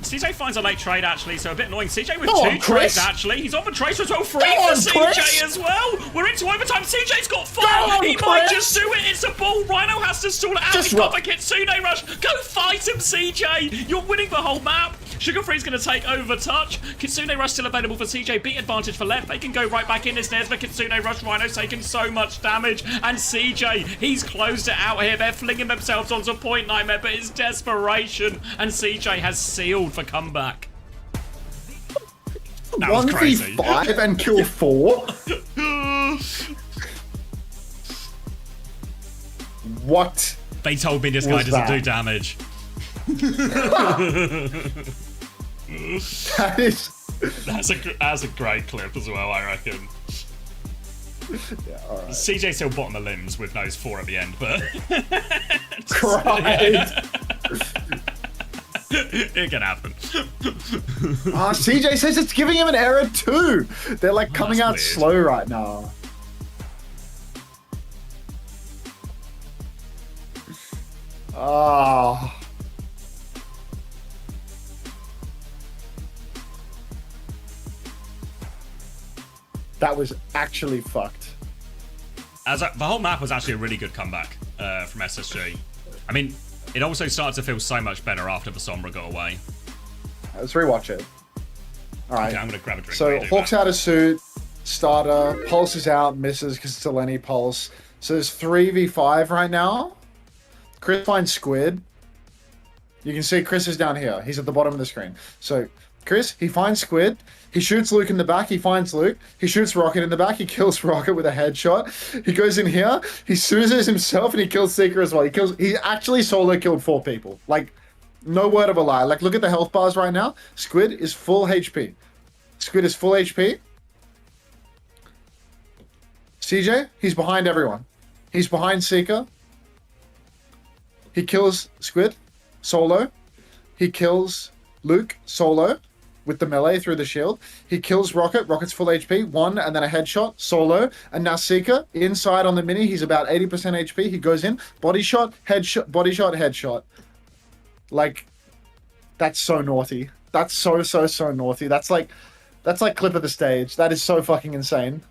CJ finds a late trade actually, so a bit annoying. CJ with two trades actually. He's on the trace as well. Free for CJ as well. We're into overtime. CJ's got 4. He might just do it. It's a ball. Rhino has to stall it out. He's got the Kitsune Rush. Go fight him, CJ. You're winning the whole map. Sugar Free's going to take over touch. Kitsune Rush still available for CJ. Beat advantage for left. They can go right back in this Nesma. Kitsune Rush Rhino's taking so much damage. And CJ, he's closed it out here. They're flinging themselves onto Point Nightmare, but it's desperation. And CJ has sealed for comeback. That was crazy. 1v5 and kill 4? What? They told me this guy doesn't do damage. That's a great clip as well, I reckon. Yeah, all right. CJ still bottom of limbs with those 4 at the end, but Cried. It can happen. CJ says it's giving him an error too. They're like coming out weird. slow right now. Ah. That was actually fucked. The whole map was actually a really good comeback from SSG. I mean, it also started to feel so much better after the Sombra got away. Let's rewatch it. All right. Okay, I'm gonna grab a drink. So Hawk's out of suit, starter, Pulse is out, misses because it's a Lenny Pulse. So there's 3v5 right now. Chris finds Squid. You can see Chris is down here. He's at the bottom of the screen. So Chris, he finds Squid. He shoots Luke in the back. He finds Luke. He shoots Rocket in the back. He kills Rocket with a headshot. He goes in here. He Suses himself and he kills Seeker as well. He actually solo killed 4 people. Like, no word of a lie. Like, look at the health bars right now. Squid is full HP. Squid is full HP. CJ, he's behind everyone. He's behind Seeker. He kills Squid solo. He kills Luke solo with the melee through the shield. He kills Rocket. Rocket's full HP. 1 and then a headshot solo. And now Seeker inside on the mini. He's about 80% HP. He goes in. Body shot, headshot, body shot, headshot. Like, that's so naughty. That's so naughty. That's like clip of the stage. That is so fucking insane.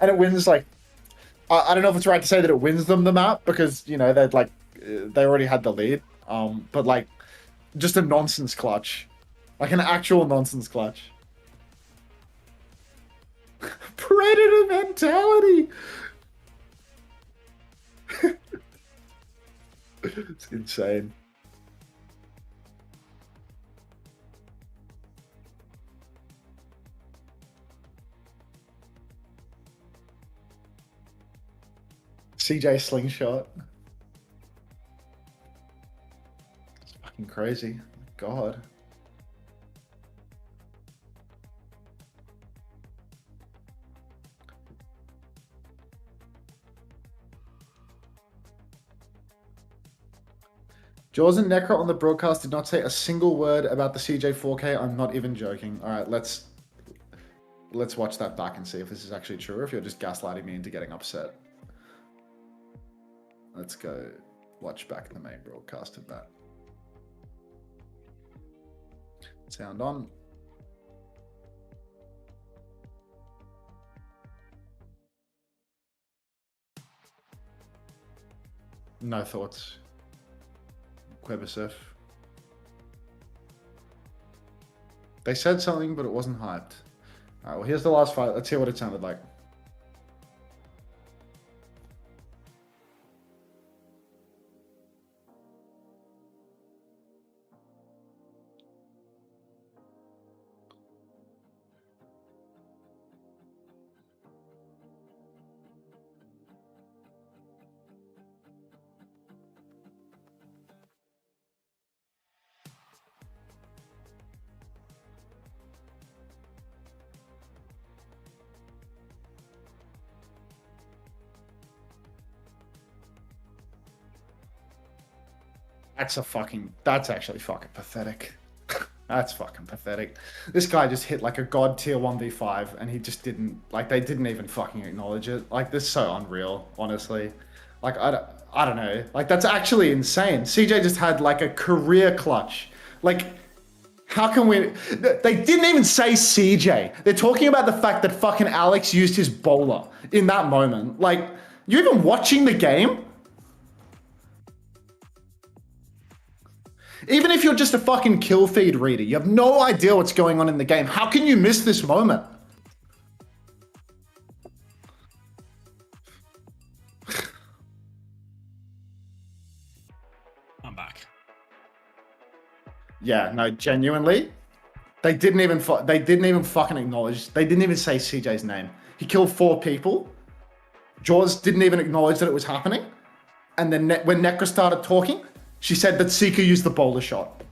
And it wins, like, I don't know if it's right to say that it wins them the map because, you know, they already had the lead. But like, just a nonsense clutch. Like an actual nonsense clutch. Predator mentality! It's insane. CJ slingshot. It's fucking crazy. God. Jaws and Necro on the broadcast did not say a single word about the CJ 4K. I'm not even joking. All right, let's watch that back and see if this is actually true or if you're just gaslighting me into getting upset. Let's go watch back the main broadcast of that. Sound on. No thoughts. Quebisif. They said something, but it wasn't hyped. Alright, well, here's the last fight. Let's hear what it sounded like. That's actually fucking pathetic. That's fucking pathetic. This guy just hit like a god tier 1v5 and he just didn't, like, they didn't even fucking acknowledge it. Like, this is so unreal, honestly. Like, I don't know. Like, that's actually insane. CJ just had like a career clutch. Like, how can we, they didn't even say CJ. They're talking about the fact that fucking Alex used his bowler in that moment. Like, you even watching the game? Even if you're just a fucking kill feed reader, you have no idea what's going on in the game. How can you miss this moment? I'm back. Yeah, no, genuinely. They didn't even fucking acknowledge. They didn't even say CJ's name. He killed 4 people. Jaws didn't even acknowledge that it was happening. And then when Necra started talking, she said that Seeker used the boulder shot.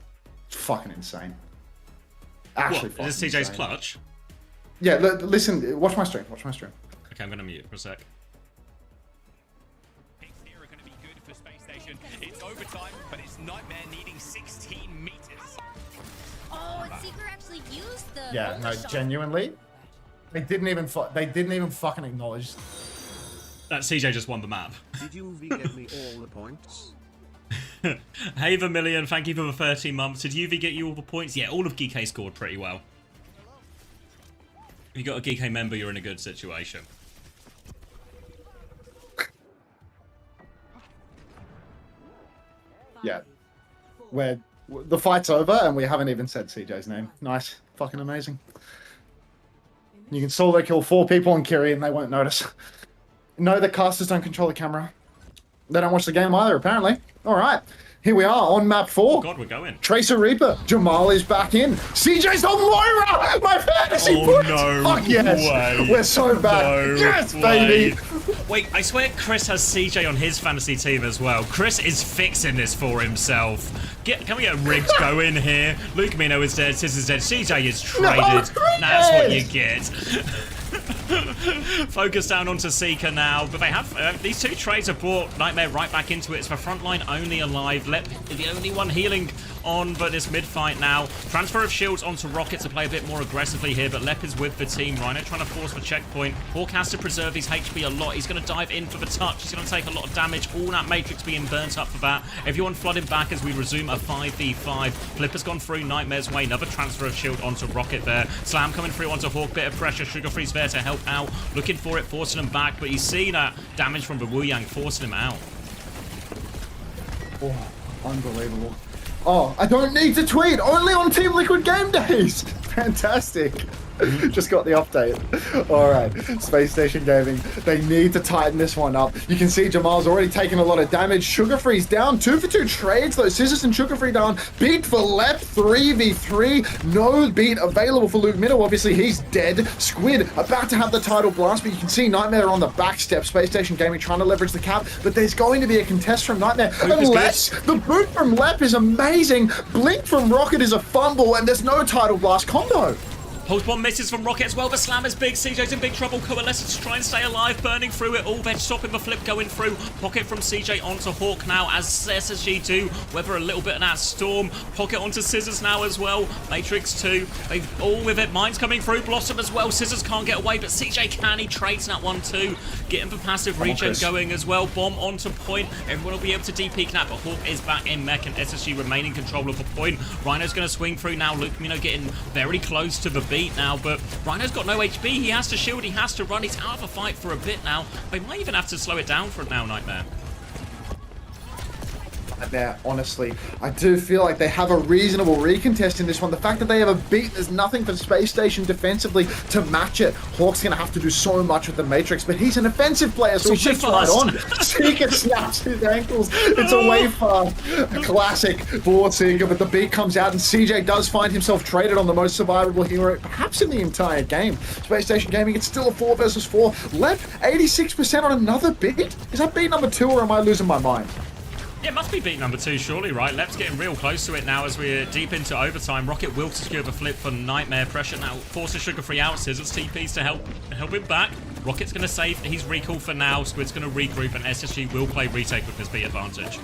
It's fucking insane. Actually, what? Is this CJ's insane. clutch? Yeah, listen, watch my stream. Watch my stream. Okay, I'm gonna mute for a sec. Picks here are going to be good for Space Station. It's overtime, but it's Nightmare needing 16 meters. Oh, and Seeker actually used the. Yeah, no, genuinely. They didn't even fucking acknowledge. That CJ just won the map. Did you get me all the points? Hey Vermillion, thank you for the 13 months. Did UV get you all the points? Yeah, all of GK scored pretty well. If you got a GK member, you're in a good situation. Yeah. Where the fight's over and we haven't even said CJ's name. Nice. Fucking amazing. You can solo kill 4 people on Kiri and they won't notice. No, the casters don't control the camera. They don't watch the game either, apparently. All right. Here we are on map 4. Oh God, we're going. Tracer Reaper. Jamal is back in. CJ's on Moira! My fantasy point! No. Fuck yes! Way. We're so back. No yes, way. baby! Wait, I swear Chris has CJ on his fantasy team as well. Chris is fixing this for himself. Can we get rigged going here? Luke Mino is dead, Sis is dead, CJ is traded. That's what you get. Focus down onto Seeker now, but they have these 2 trades have brought Nightmare right back into it. It's the front line only alive. Lep is the only one healing on, but this mid fight now. Transfer of shields onto Rocket to play a bit more aggressively here, but Lep is with the team. Rhino trying to force the checkpoint. Hawk has to preserve his HP a lot. He's going to dive in for the touch. He's going to take a lot of damage. All that Matrix being burnt up for that. Everyone flooding back as we resume a 5v5. Flipper's gone through Nightmare's way. Another transfer of shield onto Rocket there. Slam coming through onto Hawk. Bit of pressure. Sugar Free's there to help out. Looking for it, forcing him back, but he's seen that damage from the Wu Yang forcing him out. Oh, unbelievable. Oh, I don't need to tweet. Only on Team Liquid game days. Fantastic. Just got the update. All right, Space Station Gaming. They need to tighten this one up. You can see Jamal's already taken a lot of damage. Sugar Free's down. 2 for 2 trades though. Scissors and Sugar Free down. Beat for Lep 3v3. No beat available for Luke Minnow. Obviously, he's dead. Squid about to have the title blast, but you can see Nightmare on the back step. Space Station Gaming trying to leverage the cap, but there's going to be a contest from Nightmare. Unless the boot from Lep is amazing. Blink from Rocket is a fumble, and there's no title blast combo. Pulse bomb misses from Rocket as well. The slam is big. CJ's in big trouble. Coalescence to try and stay alive, burning through it all. They're stopping the flip going through. Pocket from CJ onto Hawk now as SSG do. Weather a little bit of that storm. Pocket onto Scissors now as well. Matrix 2. They've all with it. Mine's coming through. Blossom as well. Scissors can't get away, but CJ can. He trades that one too. Getting the passive regen going as well. Bomb onto point. Everyone will be able to DP Knap, but Hawk is back in mech and SSG remaining control of the point. Rhino's going to swing through now. Luke Mino getting very close to the beat now, but Rhino's got no HP. He has to shield, he has to run. He's out of the fight for a bit now. They might even have to slow it down for now, Nightmare. There, honestly, I do feel like they have a reasonable recontest in this one. The fact that they have a beat, there's nothing for Space Station defensively to match it. Hawk's gonna have to do so much with the Matrix, but he's an offensive player, so he shifts right on. Seeker snaps his ankles. It's a way fast. A classic for Seeker, but the beat comes out, and CJ does find himself traded on the most survivable hero, perhaps in the entire game. Space Station Gaming, it's still a 4 versus 4. Lep, 86% on another beat? Is that beat number 2, or am I losing my mind? Yeah, it must be beat number 2, surely, right? Lep's getting real close to it now as we're deep into overtime. Rocket will secure the flip for Nightmare. Pressure now forces Sugar Free out. Scissors TPs to help him back. Rocket's going to save his recall for now. Squid's going to regroup, and SSG will play retake with his beat advantage.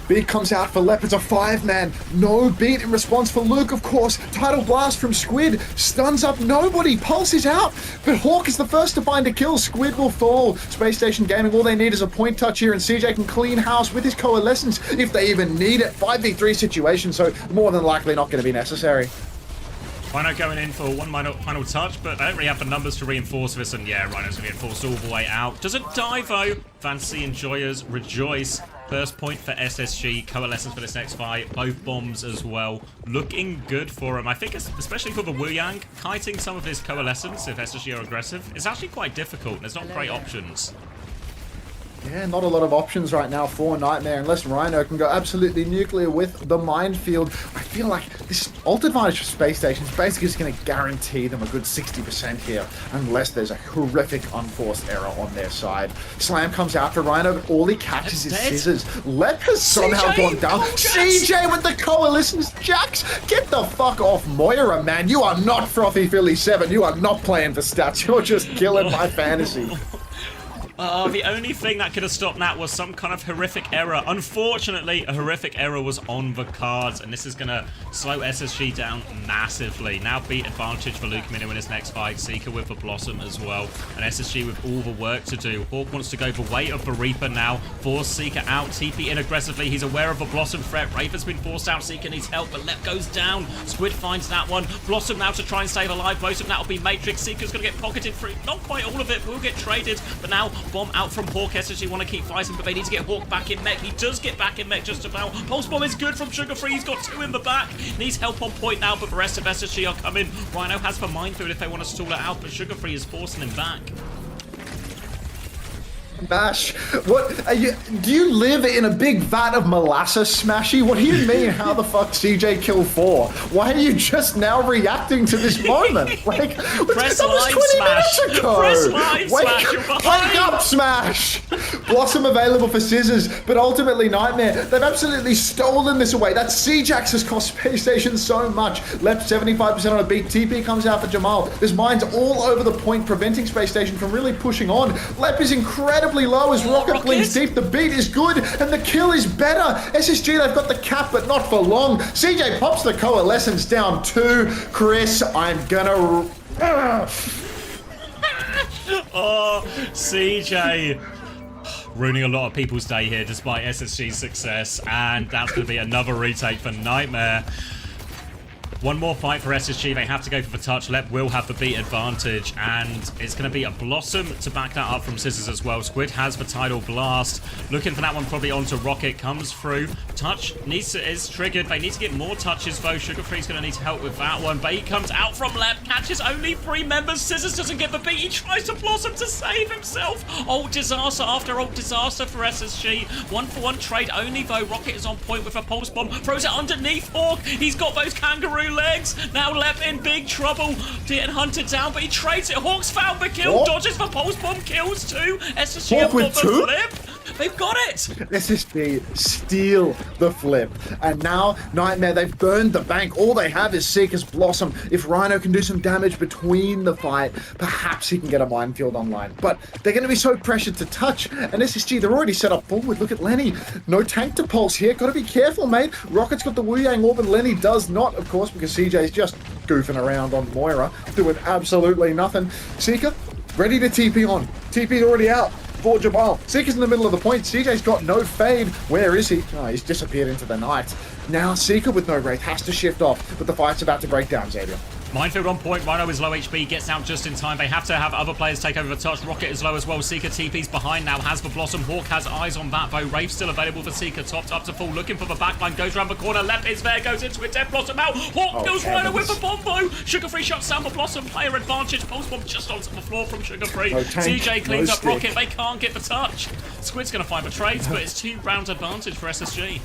Beat comes out for Lep. It's a 5-man. No beat in response for Luke, of course. Title blast from Squid. Stuns up nobody. Pulse is out. But Hawk is the first to find a kill. Squid will fall. Space Station Gaming, all they need is a point touch here, and CJ can clean house with his Coalescence if they even need it. 5v3 situation, so more than likely not going to be necessary. Rhino going in for one final touch, but they don't really have the numbers to reinforce this, and yeah, Rhino's going to get forced all the way out. Doesn't die, though. Fancy Enjoyers rejoice. First point for SSG, Coalescence for this next fight, both bombs as well. Looking good for him. I think especially for the Wu Yang, kiting some of his Coalescence if SSG are aggressive is actually quite difficult. There's not great options. Yeah, not a lot of options right now for Nightmare unless Rhino can go absolutely nuclear with the minefield. I feel like this ult advantage for Space Station is basically just going to guarantee them a good 60% here unless there's a horrific unforced error on their side. Slam comes out for Rhino, but all he catches is scissors. Lep has somehow gone down. CJ with the Coalescence Jacks! Get the fuck off Moira, man. You are not Frothy Philly 7. You are not playing for stats. You're just killing my fantasy. The only thing that could have stopped that was some kind of horrific error. Unfortunately, a horrific error was on the cards, and this is going to slow SSG down massively. Now beat advantage for Luke Minu in his next fight. Seeker with the Blossom as well, and SSG with all the work to do. Hawk wants to go the way of the Reaper now. Force Seeker out, TP in aggressively. He's aware of the Blossom threat. Wraith has been forced out. Seeker needs help, but Lep goes down. Squid finds that one. Blossom now to try and stay alive. Most of that will be Matrix. Seeker's going to get pocketed free. Not quite all of it. Will get traded, but now bomb out from Hawk. SSG want to keep fighting, but they need to get Hawk back in mech. He does get back in mech just about. Pulse bomb is good from Sugar Free. He's got 2 in the back. Needs help on point now, but the rest of SSG are coming. Rhino has the minefield if they want to stall it out, but Sugar Free is forcing him back. Bash, what are you? Do you live in a big vat of molasses, Smashy? What do you mean? How the fuck CJ kill 4? Why are you just now reacting to this moment? Like, press that was 20 minutes ago. Press line, Smash. You're behind. Wake up, Smash! Blossom available for scissors, but ultimately Nightmare. They've absolutely stolen this away. That C-Jax has cost Space Station so much. Left 75% on a beat. TP comes out for Jamal. There's mines all over the point, preventing Space Station from really pushing on. Lep is incredible. Low as Rocket bleeds deep. The beat is good and the kill is better. SSG, they've got the cap, but not for long. CJ pops the Coalescence down 2. Chris, I'm gonna... Oh, CJ ruining a lot of people's day here despite SSG's success, and that's going to be another retake for Nightmare. One more fight for SSG. They have to go for the touch. Lep will have the beat advantage, and it's going to be a Blossom to back that up from Scissors as well. Squid has the Tidal Blast. Looking for that one probably onto Rocket. Comes through. Touch is triggered. They need to get more touches, though. Sugar Free's going to need help with that one. Bait comes out from Lep. Catches only 3 members. Scissors doesn't get the beat. He tries to Blossom to save himself. Ult disaster after ult disaster for SSG. 1-for-1 trade only, though. Rocket is on point with a Pulse Bomb. Throws it underneath Hawk. He's got those kangaroo legs. Now Lep in big trouble, getting hunted down, but he trades it. Hawk's found the kill, dodges the Pulse Bomb, kills 2. SSG have got the flip. They've got it. SSG steal the flip, and now Nightmare, they've burned the bank. All they have is Seeker's Blossom. If Rhino can do some damage between the fight, perhaps he can get a minefield online, but they're going to be so pressured to touch, and SSG, they're already set up forward. Look at Lenny, no tank to pulse here. Got to be careful, mate. Rocket's got the Wu Yang Orb, and Lenny does not, of course, because CJ's just goofing around on Moira, doing absolutely nothing. Seeker, ready to TP on. TP's already out for Jamal. Seeker's in the middle of the point. CJ's got no fade. Where is he? Oh, he's disappeared into the night. Now Seeker with no Wraith has to shift off, but the fight's about to break down, Xavier. Minefield on point. Rhino is low HP, gets out just in time. They have to have other players take over the touch. Rocket is low as well. Seeker TP's behind now, has the Blossom. Hawk has eyes on that though. Wraith still available for Seeker, topped up to full, looking for the backline, goes around the corner. Lep is there, goes into it, dead Blossom out. Hawk kills Rhino with the bombo. Sugar Free shuts down the Blossom, player advantage. Pulse Bomb just onto the floor from Sugar Free. CJ cleans up Rocket, they can't get the touch. Squid's going to find the trades, but it's 2 rounds advantage for SSG.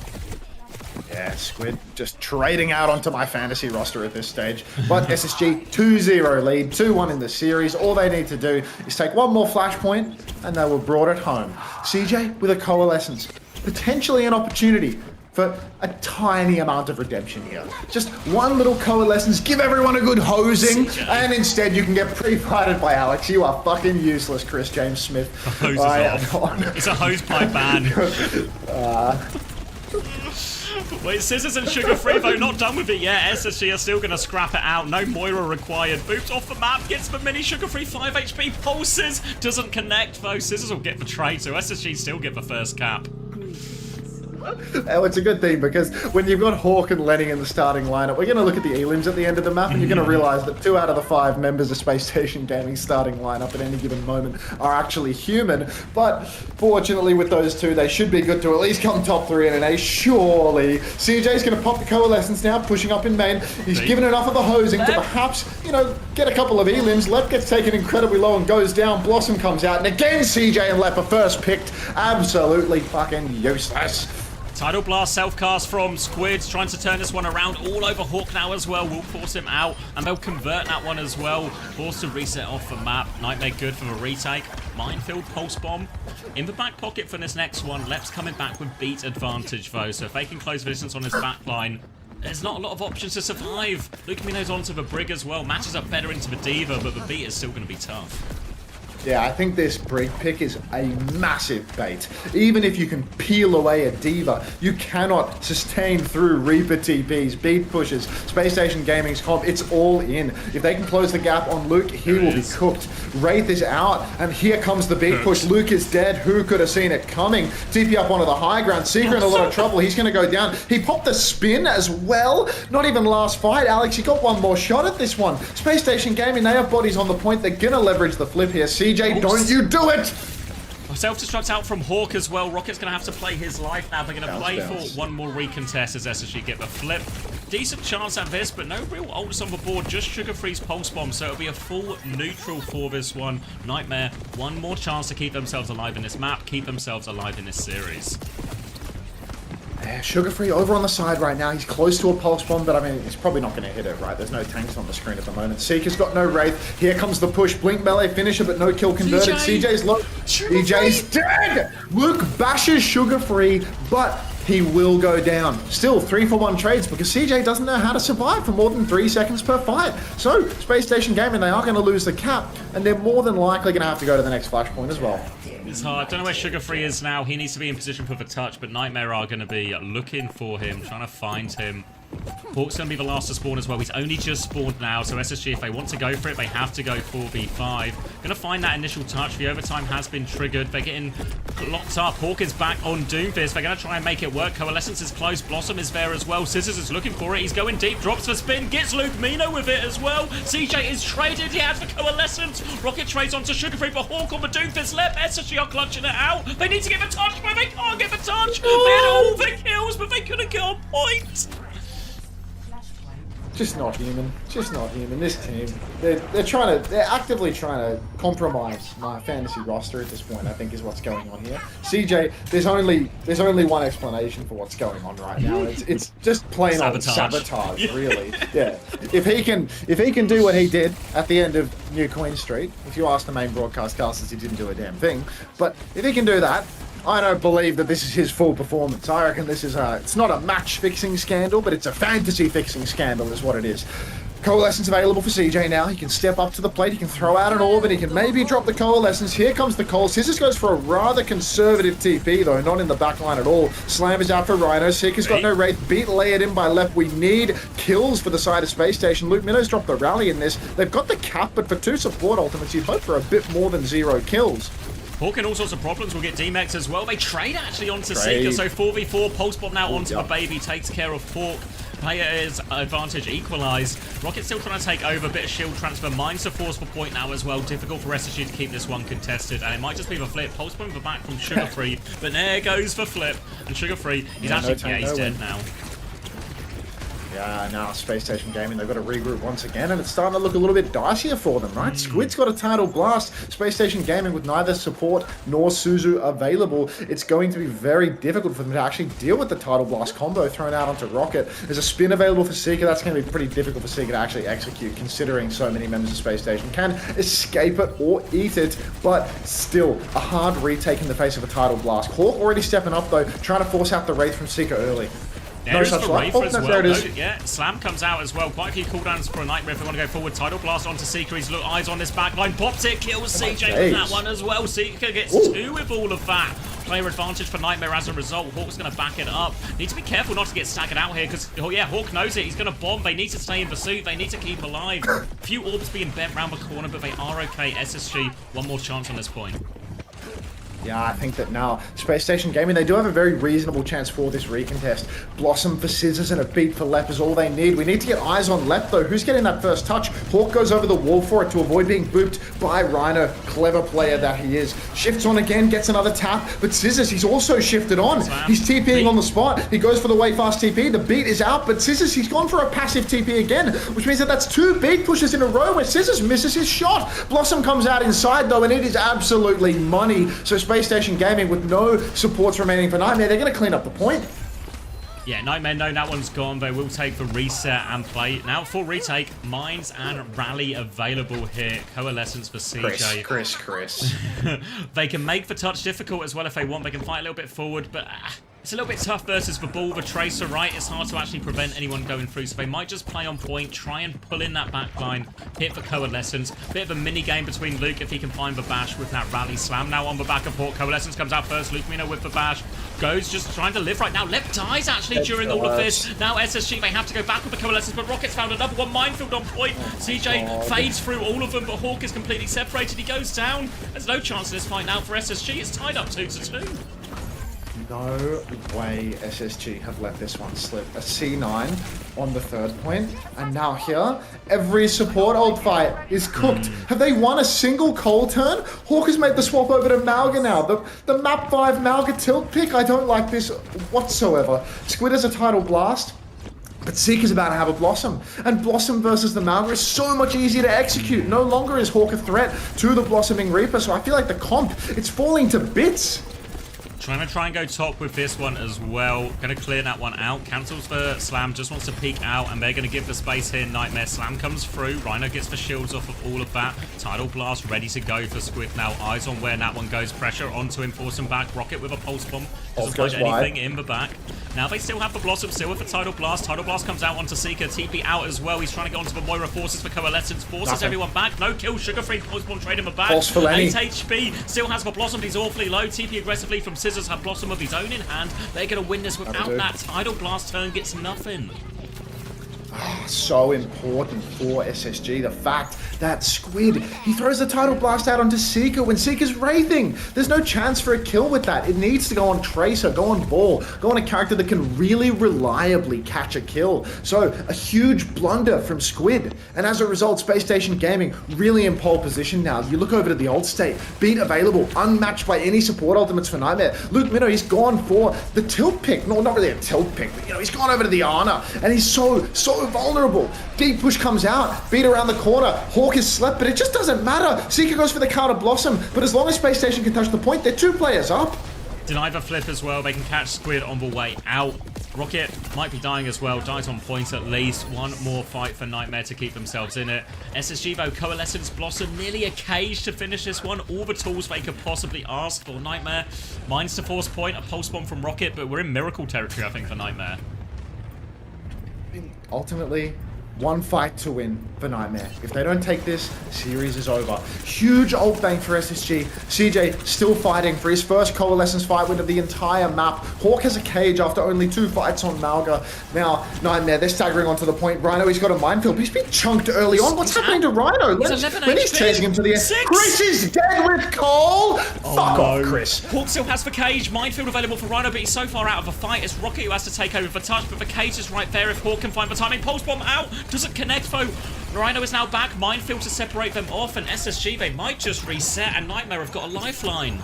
Yeah, Squid just trading out onto my fantasy roster at this stage. But SSG 2-0 lead, 2-1 in the series. All they need to do is take one more flashpoint and they were brought it home. CJ with a Coalescence, potentially an opportunity for a tiny amount of redemption here. Just one little Coalescence, give everyone a good hosing, and instead you can get pre-fighted by Alex. You are fucking useless, Chris James Smith. The hose is off. It's a hosepipe ban. Wait, Scissors and Sugar Free though, not done with it yet. SSG are still going to scrap it out. No Moira required. Boots off the map, gets the mini. Sugar Free 5 HP, pulses, doesn't connect though. Scissors will get the trade, so SSG still get the first cap. Oh, it's a good thing because when you've got Hawk and Lenny in the starting lineup, we're going to look at the elims at the end of the map and you're going to realize that 2 out of the 5 members of Space Station Gaming's starting lineup at any given moment are actually human. But fortunately with those 2, they should be good to at least come top 3 in an A. Surely. CJ's going to pop the Coalescence now, pushing up in main. He's given enough of the hosing to perhaps, you know, get a couple of elims. Lep gets taken incredibly low and goes down. Blossom comes out. And again, CJ and Lep are first picked. Absolutely fucking useless. Tidal Blast self-cast from Squids, trying to turn this one around all over Hawk now as well. Will force him out, and they'll convert that one as well. Forced to reset off the map. Nightmare good for the retake. Minefield Pulse Bomb in the back pocket for this next one. Lep's coming back with beat advantage though, so if they can close distance on his back line, there's not a lot of options to survive. Lucamino's onto the Brig as well. Matches up better into the Diva, but the beat is still going to be tough. Yeah, I think this Brig pick is a massive bait. Even if you can peel away a Diva, you cannot sustain through Reaper TPs, beat pushes, Space Station Gaming's comp. It's all in. If they can close the gap on Luke, he will be cooked. Wraith is out, and here comes the beat push. Luke is dead. Who could have seen it coming? TP up onto the high ground. Seeker in a lot of trouble. He's going to go down. He popped the spin as well. Not even last fight. Alex, you got one more shot at this one. Space Station Gaming, they have bodies on the point. They're going to leverage the flip here. CJ, don't you do it! Self-destruct out from Hawk as well. Rocket's going to have to play his life now. They're going to play for one more recontest as SSG get the flip. Decent chance at this, but no real ults on the board. Just Sugar Freeze Pulse Bomb, so it'll be a full neutral for this one. Nightmare, one more chance to keep themselves alive in this map, keep themselves alive in this series. Sugar Free over on the side right now. He's close to a Pulse Bomb, but I mean, he's probably not going to hit it, right? There's no tanks on the screen at the moment. Seeker's got no Wraith. Here comes the push. Blink melee finisher, but no kill converted. CJ's low. EJ's dead! Luke bashes Sugar Free, but he will go down. Still 3-for-1 trades because CJ doesn't know how to survive for more than 3 seconds per fight. So, Space Station Gaming, they are going to lose the cap, and they're more than likely going to have to go to the next flashpoint as well. It's hard. Don't know where Sugar Free is now. He needs to be in position for the touch, but Nightmare are going to be looking for him, trying to find him. Hawk's going to be the last to spawn as well. He's only just spawned now, so SSG, if they want to go for it, they have to go 4v5. Going to find that initial touch. The overtime has been triggered. They're getting locked up. Hawk is back on Doomfist. They're going to try and make it work. Coalescence is close. Blossom is there as well. Scissors is looking for it. He's going deep. Drops the spin. Gets Luke Mino with it as well. CJ is traded. He has the Coalescence. Rocket trades onto Sugar Free, but Hawk on the Doomfist left. SSG are clutching it out. They need to get the touch, but they can't get the touch. They had all the kills, but they couldn't get on point. Just not human. Just not human. This team, they're actively trying to compromise my fantasy roster at this point, I think is what's going on here. CJ, there's only one explanation for what's going on right now. It's just plain old sabotage, really. Yeah. If he can do what he did at the end of New Queen Street, if you ask the main broadcast casters, he didn't do a damn thing. But if he can do that, I don't believe that this is his full performance. I reckon this is it's not a match-fixing scandal, but it's a fantasy-fixing scandal is what it is. Coalescence available for CJ now. He can step up to the plate. He can throw out an orb, and he can maybe drop the Coalescence. Here comes the Coal. Scissors goes for a rather conservative TP, though, not in the backline at all. Slam is out for Rhino. Seeker's got no Wraith. Beat layered in by Left. We need kills for the side of Space Station. Luke Minnows dropped the rally in this. They've got the cap, but for 2 support ultimates, you'd hope for a bit more than 0 kills. Hawk and all sorts of problems will get D-Max as well. They trade actually onto Seeker, so 4v4. Pulse Bomb now onto the baby, takes care of Hawk. Player's advantage equalised. Rocket still trying to take over, bit of shield transfer. Mines the force for point now as well. Difficult for SSG to keep this one contested, and it might just be the flip. Pulse Bomb back from Sugar Free, but there goes the flip. And Sugar Free, he's he's dead now. Yeah, now Space Station Gaming, they've got to regroup once again, and it's starting to look a little bit dicier for them, right? Squid's got a Tidal Blast. Space Station Gaming with neither support nor Suzu available. It's going to be very difficult for them to actually deal with the Tidal Blast combo thrown out onto Rocket. There's a spin available for Seeker. That's going to be pretty difficult for Seeker to actually execute, considering so many members of Space Station can escape it or eat it, but still a hard retake in the face of a Tidal Blast. Hawk already stepping up, though, trying to force out the Wraith from Seeker early. There's the Wraith as well. Yeah, Slam comes out as well. Quite a few cooldowns for a Nightmare if they want to go forward. Tidal Blast onto Seeker. He's eyes on this backline. Pops it, kills CJ with that one as well. Seeker gets 2 with all of that. Player advantage for Nightmare as a result. Hawk's going to back it up. Need to be careful not to get staggered out here because, oh yeah, Hawk knows it. He's going to bomb. They need to stay in pursuit. They need to keep alive. A few orbs being bent round the corner, but they are okay. SSG, one more chance on this point. Yeah, I think that now Space Station Gaming, they do have a very reasonable chance for this recontest. Blossom for Scissors and a beat for Lep is all they need. We need to get eyes on Lep though. Who's getting that first touch? Hawk goes over the wall for it to avoid being booped by Rhino. Clever player that he is. Shifts on again, gets another tap, but Scissors, he's also shifted on. He's TPing on the spot. He goes for the way fast TP. The beat is out, but Scissors, he's gone for a passive TP again, which means that that's 2 beat pushes in a row where Scissors misses his shot. Blossom comes out inside though, and it is absolutely money. So Space Station Gaming, with no supports remaining for Nightmare, they're going to clean up the point. Yeah, Nightmare know that one's gone. They will take the reset and play. Now for retake, Mines and Rally available here. Coalescence for CJ. Chris. They can make the touch difficult as well if they want. They can fight a little bit forward, but it's a little bit tough versus the ball, the Tracer, right? It's hard to actually prevent anyone going through, so they might just play on point, try and pull in that back line, hit for Coalescence. Bit of a mini game between Luke if he can find the bash with that Rally Slam. Now on the back of Hawk, Coalescence comes out first. Luke Mino with the bash. Goes just trying to live right now. Lep dies actually during all of this. Now SSG, they have to go back with the Coalescence, but Rocket's found another one. Minefield on point. CJ fades through all of them, but Hawk is completely separated. He goes down. There's no chance in this fight now for SSG. It's tied up 2-2. No way SSG have let this one slip. A C9 on the 3rd point, and now here, every support old fight is cooked. Have they won a single coal turn? Hawk has made the swap over to Malga now. The map 5 Malga tilt pick, I don't like this whatsoever. Squid has a title blast. But Seeker's about to have a Blossom, and Blossom versus the Malga is so much easier to execute. No longer is Hawk a threat to the Blossoming Reaper, so I feel like the comp, it's falling to bits. Trying to try and go top with this one as well. Going to clear that one out. Cancels for Slam. Just wants to peek out, and they're going to give the space here. Nightmare. Slam comes through. Rhino gets the shields off of all of that. Tidal Blast ready to go for Squid now. Eyes on where that one goes. Pressure onto him. Force him back. Rocket with a Pulse Bomb. Doesn't find anything in the back. Now they still have the Blossom. Still with the Tidal Blast. Tidal Blast comes out onto Seeker. TP out as well. He's trying to get onto the Moira. Forces for Coalescence. Forces everyone back. No kill. Sugar-free. Pulse Bomb trade in the back. 8 HP. Still has the Blossom. He's awfully low. TP aggressively from Scissors. Have Blossom of his own in hand. They're going to win this without that. Tidal Blast turn gets nothing. So important for SSG, the fact that Squid, he throws the Tidal Blast out onto Seeker when Seeker's wraithing. There's no chance for a kill with that. It needs to go on Tracer, go on Ball, go on a character that can really reliably catch a kill. So a huge blunder from Squid, and as a result, Space Station Gaming really in pole position now. You look over to the old state, beat available, unmatched by any support ultimates for Nightmare. Luke Minnow, he's gone for the tilt pick. No, not really a tilt pick, but he's gone over to the Ana, and he's so vulnerable. Deep push comes out, beat around the corner. Hawk is slept, but it just doesn't matter. Seeker goes for the counter Blossom, but as long as Space Station can touch the point, they're 2 players up. Deny the flip as well. They can catch Squid on the way out. Rocket might be dying as well. Dies on point at least. One more fight for Nightmare to keep themselves in it. SSG though, Coalescence, Blossom, nearly a cage to finish this one. All the tools they could possibly ask for Nightmare. Mines to force point, a pulse bomb from Rocket, but we're in miracle territory, I think, for Nightmare. Ultimately, 1 fight to win for Nightmare. If they don't take this, series is over. Huge ult bank for SSG. CJ still fighting for his first Coalescence fight win of the entire map. Hawk has a cage after only 2 fights on Malga. Now, Nightmare, they're staggering onto the point. Rhino, he's got a minefield, but he's been chunked early on. What's happening to Rhino? Lenny's chasing him to the end. Chris is dead with Cole! Fuck off, Chris. Hawk still has the cage. Minefield available for Rhino, but he's so far out of the fight. It's Rocket who has to take over the touch, but the cage is right there if Hawk can find the timing. Pulse Bomb out. Doesn't connect though. Rhino is now back. Minefield to separate them off, and SSG, they might just reset, and Nightmare have got a lifeline.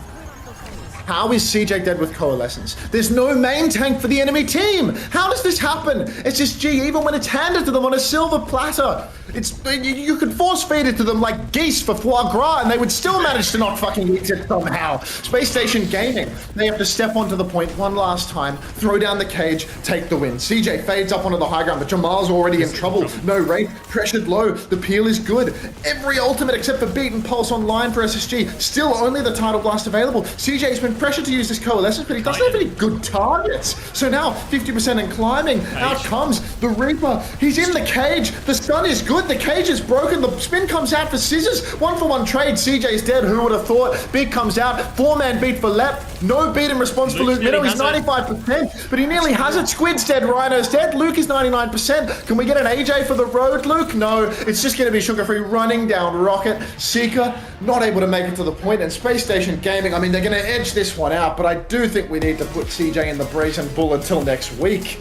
How is CJ dead with Coalescence? There's no main tank for the enemy team. How does this happen? SSG, even when it's handed to them on a silver platter, you could force feed it to them like geese for foie gras, and they would still manage to not fucking eat it somehow. Space Station Gaming, they have to step onto the point one last time, throw down the cage, take the win. CJ fades up onto the high ground, but Jamal's already in trouble. No rate, pressured low, the peel is good. Every ultimate except for Beat and Pulse online for SSG. Still only the Tidal Blast available. CJ's been pressured to use this Coalescence, but he doesn't have any good targets. So now, 50% and climbing. Out comes the Reaper. He's in the cage. The stun is good. good. The cage is broken. The spin comes out for Scissors. 1-for-1 trade. CJ's dead. Who would have thought? Big comes out. 4-man beat for Lep. No beat in response for Luke Minnow. He's 95%, but he nearly has it. Squid's dead. Rhino's dead. Luke is 99%. Can we get an AJ for the road, Luke? No. It's just going to be Sugar Free running down Rocket. Seeker not able to make it to the point. And Space Station Gaming, I mean, they're going to edge this one out, but I do think we need to put CJ in the Brazen Bull until next week.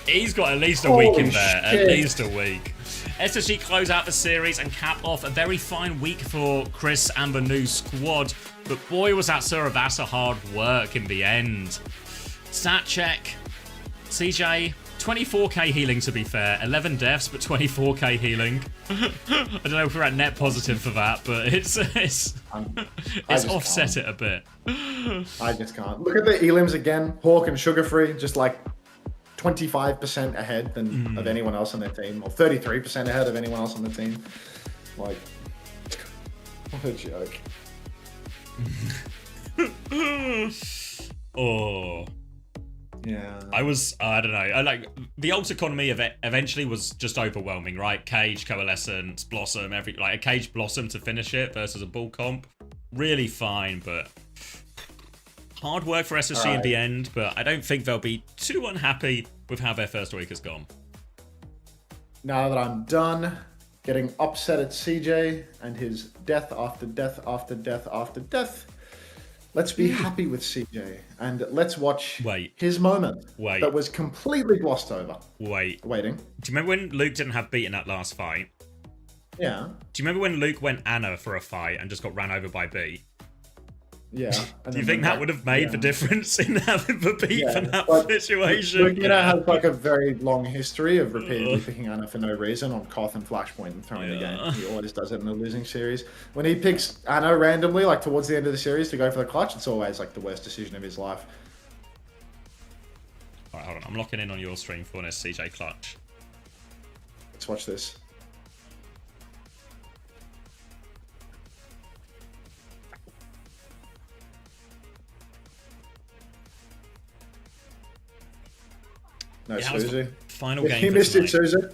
He's got at least a week in Holy there. At shit. least a week. SSG close out the series and cap off a very fine week for Chris and the new squad. But boy, was that Surabasa hard work in the end. Stat check. CJ, 24k healing to be fair. 11 deaths, but 24k healing. I don't know if we're at net positive for that, but it's offset it a bit. I just can't. Look at the elims again. Hawk and Sugar Free, just like 25% ahead than of anyone else on their team, or 33% ahead of anyone else on the team. Like, what a joke. Oh. Yeah. I don't know. I like the ult economy of it eventually was just overwhelming, right? Cage, Coalescence, Blossom, like a Cage Blossom to finish it versus a Bull comp. Really fine, but hard work for SSG in the end, but I don't think they'll be too unhappy with how their first week has gone. Now that I'm done getting upset at CJ and his death after death after death after death, let's be happy with CJ and let's watch his moment that was completely glossed over. Waiting. Do you remember when Luke didn't have beat in that last fight? Yeah. Do you remember when Luke went Anna for a fight and just got ran over by B? Yeah. Do you think that would have made the difference in having the beat for that situation? Luke has like a very long history of repeatedly picking Anna for no reason on Koth and Flashpoint and throwing the game. He always does it in a losing series. When he picks Anna randomly, like towards the end of the series to go for the clutch, it's always like the worst decision of his life. Alright, hold on. I'm locking in on your stream for this CJ clutch. Let's watch this. No, Yeah, Suzu. Final game. He missed it, Suzu.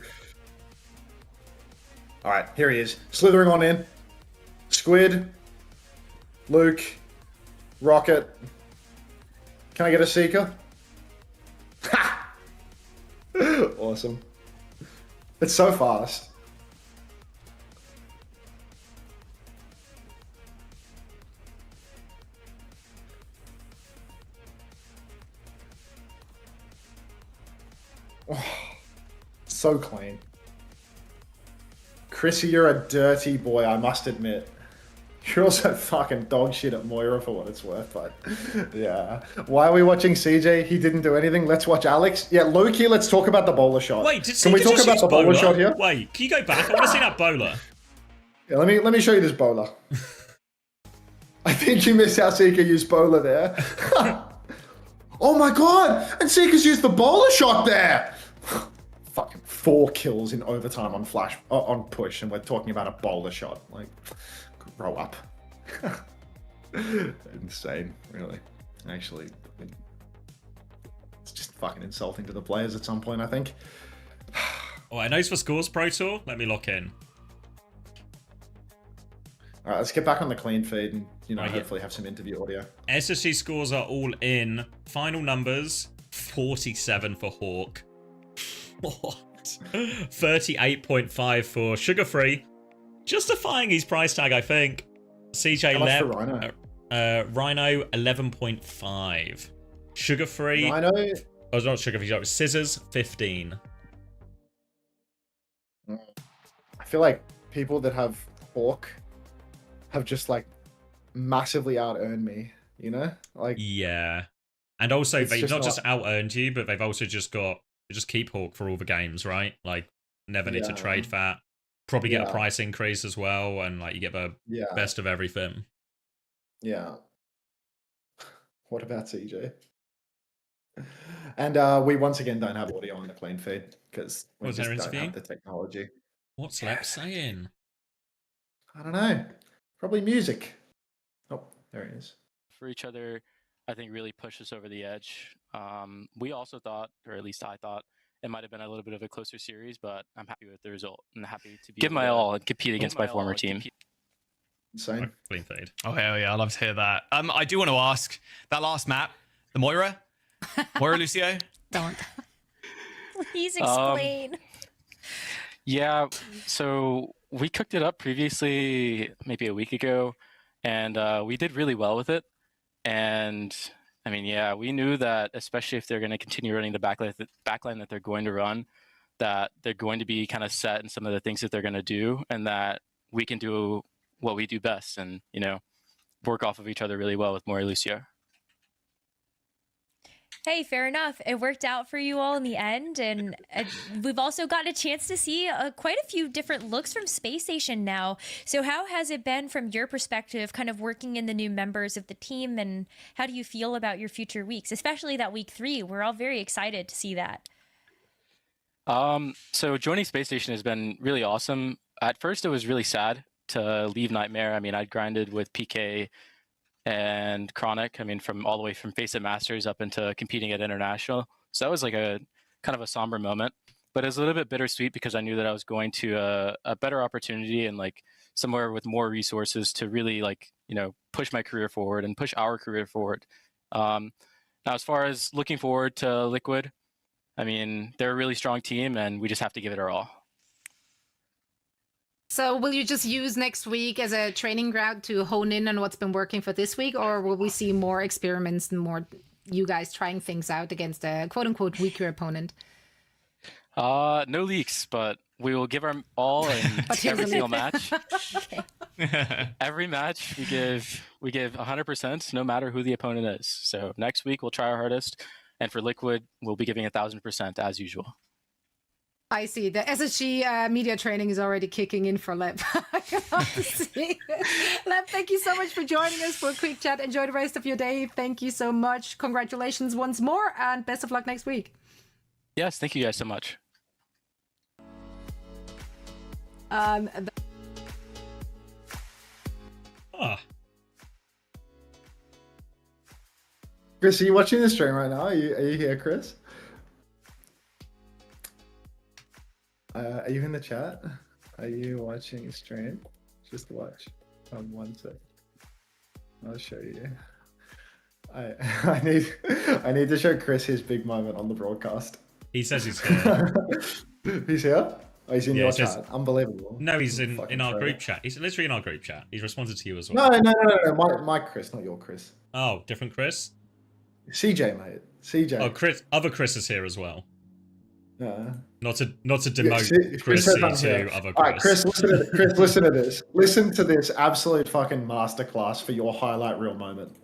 All right, here he is. Slithering on in. Squid. Luke. Rocket. Can I get a Seeker? Ha! Awesome. It's so fast. Oh, so clean. Chrissy, you're a dirty boy, I must admit. You're also fucking dog shit at Moira for what it's worth, but yeah. Why are we watching CJ? He didn't do anything. Let's watch Alex. Yeah, Loki, let's talk about the bowler shot. Wait, can we talk about the bowler shot here? Wait, can you go back? I want to see that bowler. Yeah, let me show you this bowler. I think you missed how Seeker used bowler there. Oh my god! And Seeker's used the bowler shot there! Fucking 4 kills in overtime on flash on push, and we're talking about a bowler shot. Like, grow up. Insane, really. Actually, it's just fucking insulting to the players at some point, I think. Oh, I know it's for Scores Pro Tour. Let me lock in. All right, let's get back on the clean feed and, you know, hopefully have some interview audio. SSG scores are all in. Final numbers, 47 for Hawk. What? 38.5 for Sugar Free. Justifying his price tag, I think. CJ How much for Rhino? Rhino, 11.5. Sugar Free. Rhino? Oh, it's not Sugar Free, sorry, Scissors, 15. I feel like people that have Hawk have just like massively out-earned me, you know? Like, yeah. And also, it's they've just not just out-earned you, but they've also just keep Hawk for all the games, right? Like, never need to trade that. Probably get a price increase as well, and like you get the best of everything. Yeah. What about CJ? And we once again don't have audio on the clean feed because we just don't have the technology. What's Lep saying? I don't know. Probably music. Oh, there it is. For each other, I think really pushed us over the edge. We also thought, or at least I thought, it might have been a little bit of a closer series, but I'm happy with the result and happy to give my all and compete against my former team. Insane. Clean fade. Oh hell yeah, I love to hear that. I do want to ask that last map, the Moira, Lucio. Don't. Please explain. Yeah, so we cooked it up previously, maybe a week ago, and we did really well with it. And I mean, yeah, we knew that, especially if they're going to continue running the backline that they're going to run, that they're going to be kind of set in some of the things that they're going to do, and that we can do what we do best, and work off of each other really well with Mori Lucio. Hey, fair enough. It worked out for you all in the end, and we've also gotten a chance to see quite a few different looks from Space Station now. So how has it been from your perspective, kind of working in the new members of the team, and how do you feel about your future weeks, especially that week 3? We're all very excited to see that. So joining Space Station has been really awesome. At first, it was really sad to leave Nightmare. I mean, I'd grinded with PK and Chronic, I mean, from all the way from Face It Masters up into competing at International. So that was like a kind of a somber moment, but it was a little bit bittersweet because I knew that I was going to a better opportunity and like somewhere with more resources to really push my career forward and push our career forward. Now, as far as looking forward to Liquid, I mean, they're a really strong team and we just have to give it our all. So will you just use next week as a training ground to hone in on what's been working for this week, or will we see more experiments and more you guys trying things out against a quote-unquote weaker opponent? No leaks, but we will give our all in every single match. Every match we give 100%, no matter who the opponent is. So next week we'll try our hardest, and for Liquid we'll be giving 1,000% as usual. I see. The SSG media training is already kicking in for Lep. I can see it. Lep, thank you so much for joining us for a quick chat. Enjoy the rest of your day. Thank you so much. Congratulations once more, and best of luck next week. Yes, thank you guys so much. Chris, are you watching the stream right now? Are you here, Chris? Are you in the chat? Are you watching the stream? Just watch. 1 sec. I'll show you. I need to show Chris his big moment on the broadcast. He says he's here. He's here? Oh, he's in your chat. Unbelievable. No, he's in our group chat. He's literally in our group chat. He's responded to you as well. No. My Chris, not your Chris. Oh, different Chris? CJ, mate. CJ. Oh, Chris. Other Chris is here as well. Yeah. Not to demote Chrissy to other Chris. All right, Chris, listen to this. Listen to this absolute fucking masterclass for your highlight reel moment.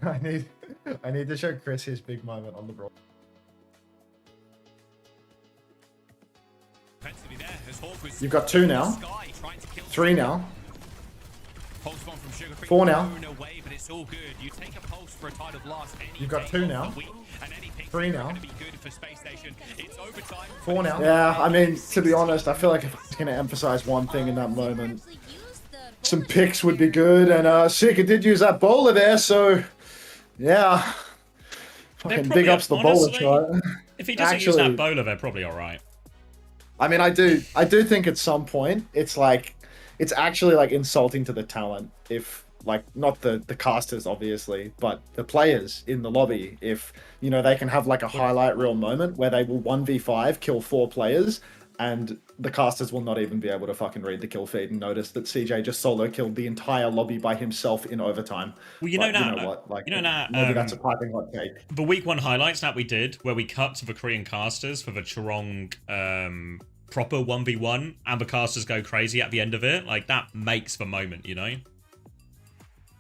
I need to show Chris his big moment on the broad. You've got 2 now. 3 now. 4 now. You've got 2 now. 3 now. 4 now. Yeah, I mean, to be honest, I feel like if I was going to emphasize one thing in that moment, some picks would be good. And Sika did use that bowler there, so yeah. Fucking big ups the bowler shot. If he doesn't use that bowler, they're probably alright. I mean, I do think at some point it's actually like insulting to the talent if like not the casters obviously, but the players in the lobby, if they can have like a highlight reel moment where they will 1v5 kill 4 players and the casters will not even be able to fucking read the kill feed and notice that CJ just solo killed the entire lobby by himself in overtime. Well, maybe that's a piping hot take. The week 1 highlights that we did where we cut to the Korean casters for the Chorong proper 1v1 and the casters go crazy at the end of it, like that makes the moment,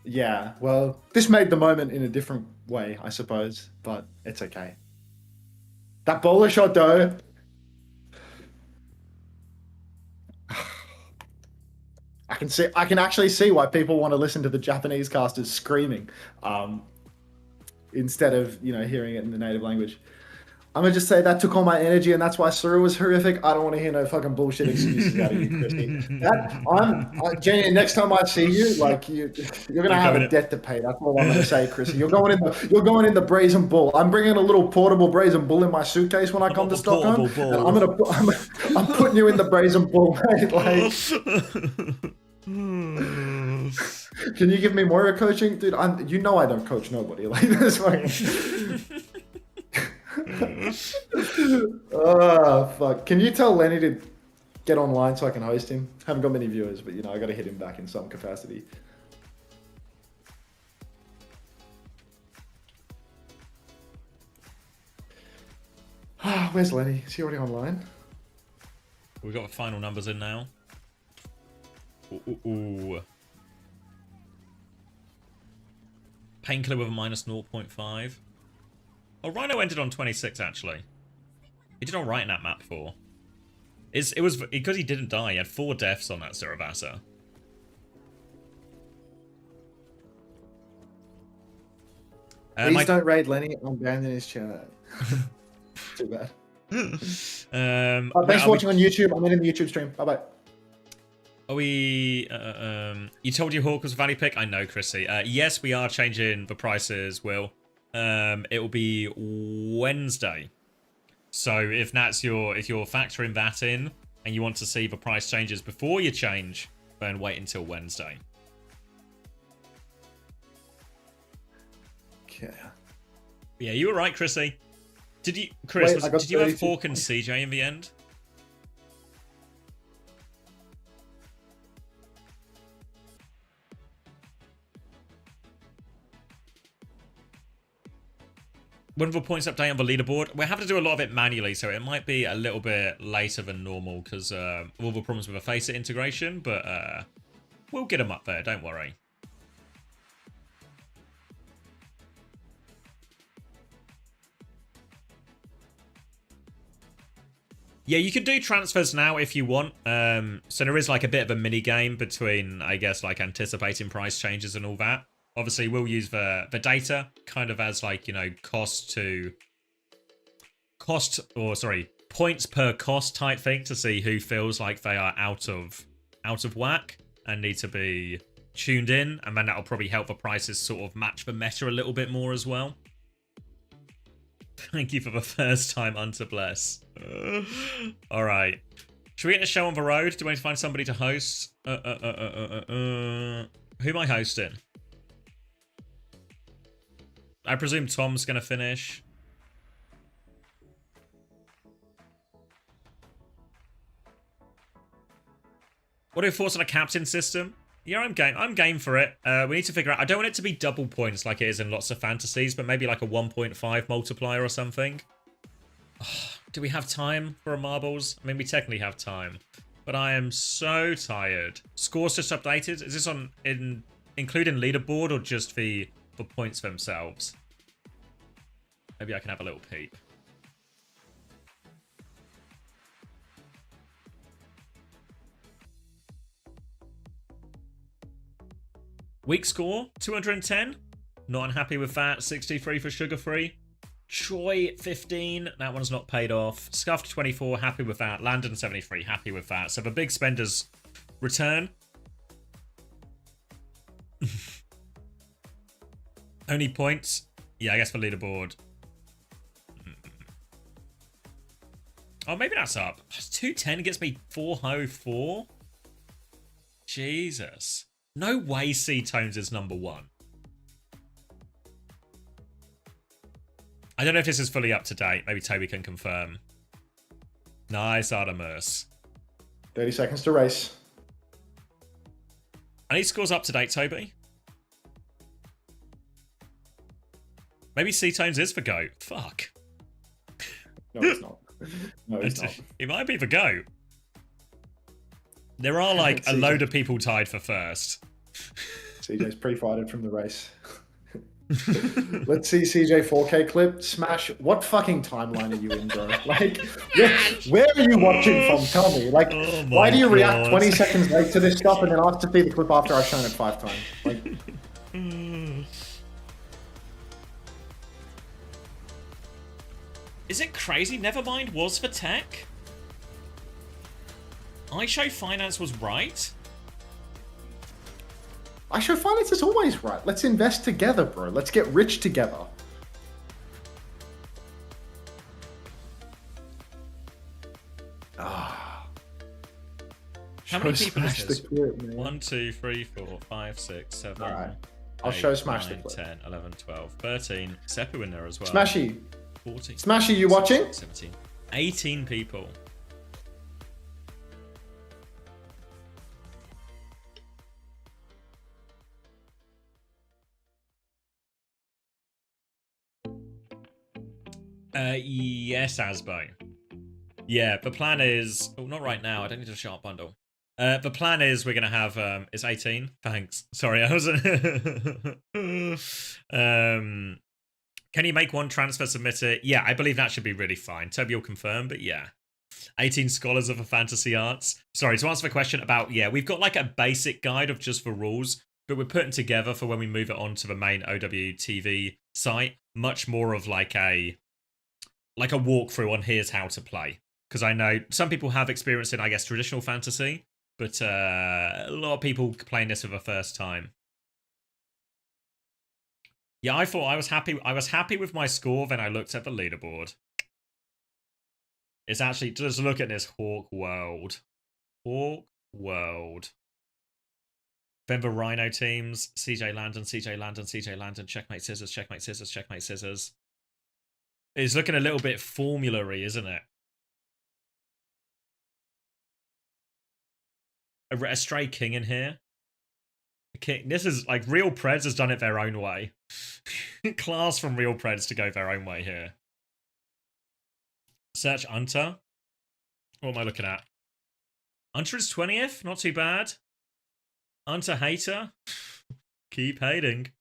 Yeah, well, this made the moment in a different way, I suppose, but it's okay. That bowler shot though. I can actually see why people want to listen to the Japanese casters screaming instead of hearing it in the native language. I'm gonna just say that took all my energy, and that's why Suru was horrific. I don't want to hear no fucking bullshit excuses out of you, Chrissy. Jenny. Next time I see you, like you're gonna have a debt to pay. That's all I'm gonna say, Chrissy. You're going in the Brazen Bull. I'm bringing a little portable Brazen Bull in my suitcase when I come to Stockholm, and I'm putting you in the Brazen Bull, mate. Like, can you give me more coaching, dude? I don't coach nobody. Like this fucking. Oh fuck! Can you tell Lenny to get online so I can host him? Haven't got many viewers, but I got to hit him back in some capacity. Where's Lenny? Is he already online? We've got the final numbers in now. Ooh. Painkiller with a minus 0.5. Oh, Rhino ended on 26, actually. He did alright in that map before. It was because he didn't die. He had 4 deaths on that Surabasa. Please don't raid Lenny. I'm banned in his chat. Too bad. Thanks for watching on YouTube. I'm in the YouTube stream. Bye-bye. Are we... you told your Hawk was a value pick? I know, Chrissy. Yes, we are changing the prices, Will. It will be Wednesday. So if you're factoring that in and you want to see the price changes before you change, then wait until Wednesday. Okay. Yeah, you were right, Chrissy. Did you have Hawk and CJ in the end? One of the points update on the leaderboard. We're having to do a lot of it manually, so it might be a little bit later than normal because of all the problems with the Faceit integration, but we'll get them up there, don't worry. Yeah, you can do transfers now if you want. So there is like a bit of a mini game between, I guess, like anticipating price changes and all that. Obviously, we'll use the data kind of as like, points per cost type thing to see who feels like they are out of whack and need to be tuned in, and then that'll probably help the prices sort of match the meta a little bit more as well. Thank you for the first time, Unto Bless. All right. Should we get a show on the road? Do we need to find somebody to host? Who am I hosting? I presume Tom's going to finish. What are your thoughts on a captain system? Yeah, I'm game for it. We need to figure out... I don't want it to be double points like it is in lots of fantasies, but maybe like a 1.5 multiplier or something. Oh, do we have time for a marbles? I mean, we technically have time. But I am so tired. Scores just updated? Is this including leaderboard or just the points themselves? Maybe I can have a little peep. Weak score, 210. Not unhappy with that. 63 for Sugar Free. Troy, 15. That one's not paid off. Scuffed, 24. Happy with that. Landon, 73. Happy with that. So the big spenders return. Only points. Yeah, I guess for leaderboard. Oh, maybe that's up. 210 gets me 404. Jesus. No way C-Tones is number 1. I don't know if this is fully up to date. Maybe Toby can confirm. Nice, Artemis. 30 seconds to race. I need scores up to date, Toby. Maybe C-Tones is for GOAT. Fuck. No, it's not. No, it's not. It might be for GOAT. There are like a load of people tied for first. CJ's pre-fighted from the race. Let's see CJ 4K clip. Smash. What fucking timeline are you in, bro? Like, where are you watching from? Tell me. Like, why do you react 20 seconds late to this stuff and then ask to see the clip after I've shown it 5 times? Like, Is it crazy? Nevermind was for tech? iShow Finance was right? iShow Finance is always right. Let's invest together, bro. Let's get rich together. Ah. How many people is Smash this? the clip, man. 1, 2, 3, 4, 5, 6, 7, Alright. I'll 8, show Smash 9, the clip. 10, 11, 12, 13. Seppu in there as well. Smashy. 14. Smashy, you watching? 17. 18 people. Yes, Asbo. Yeah, the plan is... Oh, not right now. I don't need a sharp bundle. The plan is we're going to have... it's 18. Thanks. Sorry, I wasn't... can you make one transfer, submit it? Yeah, I believe that should be really fine. Toby will confirm, but yeah. 18 scholars of the fantasy arts. Sorry, to answer the question about... Yeah, we've got like a basic guide of just the rules, but we're putting together for when we move it on to the main OWTV site, much more of like a walkthrough on here's how to play. Because I know some people have experience in, I guess, traditional fantasy, but a lot of people playing this for the first time. Yeah, I thought I was happy with my score, then I looked at the leaderboard. It's actually, just look at this Hawk World. Hawk World. Then the Rhino teams, CJ Landon, CJ Landon, CJ Landon, checkmate scissors, checkmate scissors, checkmate scissors. It's looking a little bit formulary, isn't it? A stray king in here. King. This is like Real Preds has done it their own way. Class from Real Preds to go their own way here. Search Unter. What am I looking at? Unter is 20th. Not too bad. Unter hater. Keep hating.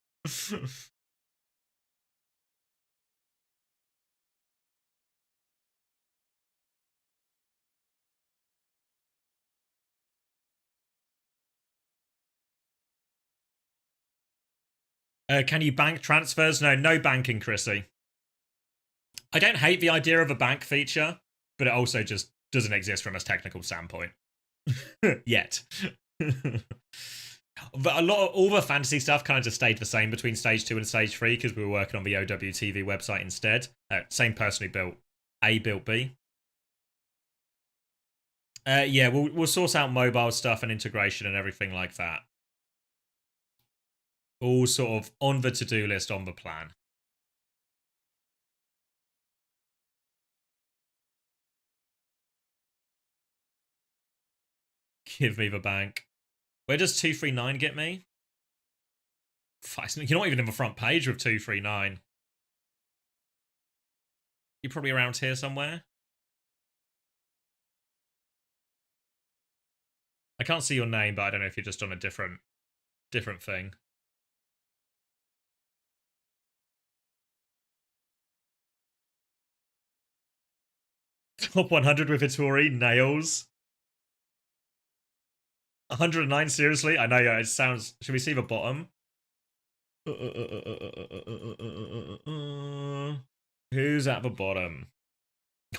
Can you bank transfers? No, no banking, Chrissy. I don't hate the idea of a bank feature, but it also just doesn't exist from a technical standpoint. Yet. But all the fantasy stuff kind of just stayed the same between stage 2 and stage 3 because we were working on the OWTV website instead. Same person who built A, built B. Yeah, we'll source out mobile stuff and integration and everything like that. All sort of on the to-do list, on the plan. Give me the bank. Where does 239 get me? You're not even in the front page with 239. You're probably around here somewhere. I can't see your name, but I don't know if you're just on a different thing. Top 100 with Hitori, nails. 109, seriously? I know, yeah, it sounds... Should we see the bottom? Who's at the bottom?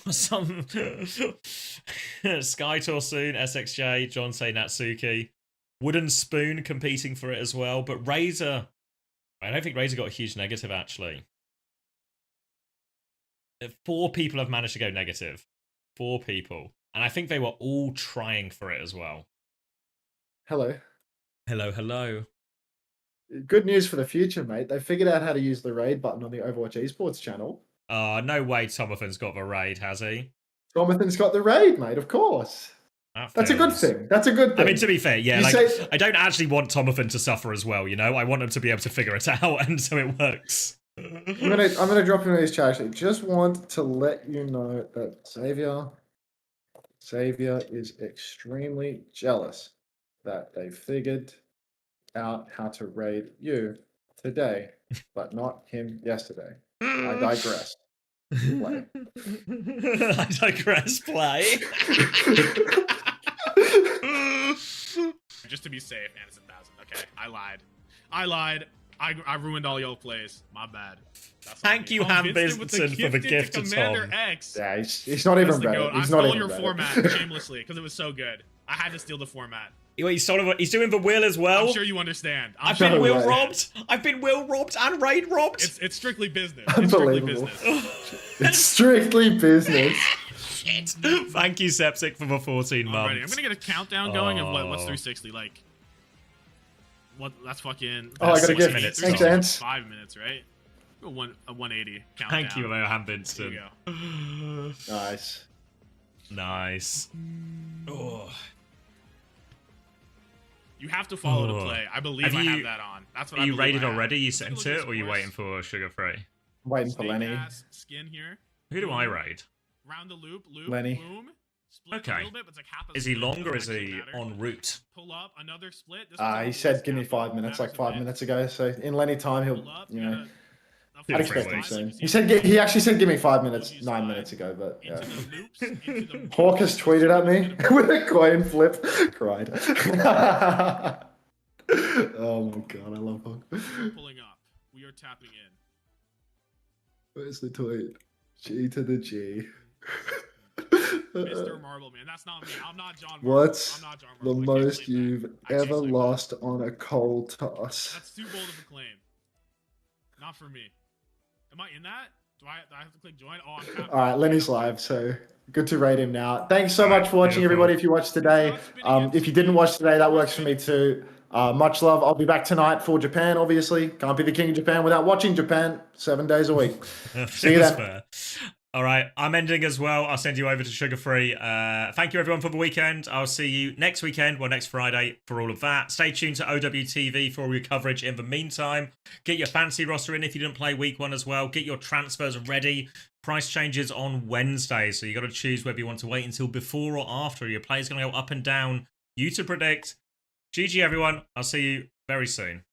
Some... Sky Torsoon, SXJ, John Say Natsuki. Wooden Spoon competing for it as well, but Razor... I don't think Razor got a huge negative, actually. 4 people have managed to go negative. 4 people. And I think they were all trying for it as well. Hello. Hello, hello. Good news for the future, mate. They figured out how to use the raid button on the Overwatch Esports channel. No way Tomathan's got the raid, has he? Tomathan's got the raid, mate, of course. That's a good thing. That's a good thing. I mean, to be fair, yeah, I don't actually want Tomathan to suffer as well, you know? I want him to be able to figure it out, and so it works. I'm gonna drop him in these chats. I just want to let you know that Xavier is extremely jealous that they figured out how to raid you today, but not him yesterday. I digress. Play. I digress. Play. Just to be safe, and it's 1,000. Okay, I lied. I ruined all your plays. My bad. Thank you, Ham Vincent, for the gift to Commander Tom. X. Yeah, he's not even better. I He's not stole even your better. format shamelessly because it was so good. I had to steal the format. Wait, he's doing the will as well? I'm sure you understand. I've been will robbed. I've been will robbed and raid robbed. It's strictly business. It's strictly Unbelievable. business. It's strictly business. Shit. Thank you, Septic, for the 14 months. Alrighty, I'm gonna get a countdown going of what's 360 like. What? That's fucking. Oh, I got a gift. Minutes. Thanks, Ants. 5 minutes, right? A 180 countdown. Thank you, Ham Vincent. There you go. Nice. Nice. Oh. You have to follow the play. I believe I have that on. That's what I believe. Are you rated I have. already? You Let's sent look at it, or are you scores. waiting for Sugar Free? Waiting for Lenny. Steak-ass Skin here. Who do I raid? Round the loop, Lenny. boom. Split Okay. a little bit, but it's like half a Is he split, longer or is doesn't he matter. en route? Pull up another split. This one's a He little said less give me capital. 5 minutes, like Matters a 5 bit. minutes ago. So in Lenny time, he'll, Pull up, you know, Yeah, I'd expect him weeks. soon. He actually said give me 5 minutes 9 minutes ago, but yeah. Into the loops, into the Hawk has tweeted at me with a coin flip. Cried. Oh my god, I love Hawk. We're pulling up. We are tapping in. Where's the tweet? G to the G. Mr. Marble Man. That's not me. I'm not John Marble. What's I'm not John the Marble. I can't most claim that. you've I can't ever claim that. lost on a cold toss? That's too bold of a claim. Not for me. Am I in that? Do I have to click join? Oh, I'm tapping. All right, Lenny's live, so good to rate him now. Thanks so much for watching, everybody. If you watched today, if you didn't watch today, that works for me too. Much love. I'll be back tonight for Japan. Obviously, can't be the king of Japan without watching Japan 7 days a week. See you then. Fair. All right, I'm ending as well. I'll send you over to Sugar Free. Thank you, everyone, for the weekend. I'll see you next weekend, well, next Friday, for all of that. Stay tuned to OWTV for all your coverage in the meantime. Get your fancy roster in if you didn't play week 1 as well. Get your transfers ready. Price changes on Wednesday, so you got to choose whether you want to wait until before or after. Your play's going to go up and down. You to predict. GG, everyone. I'll see you very soon.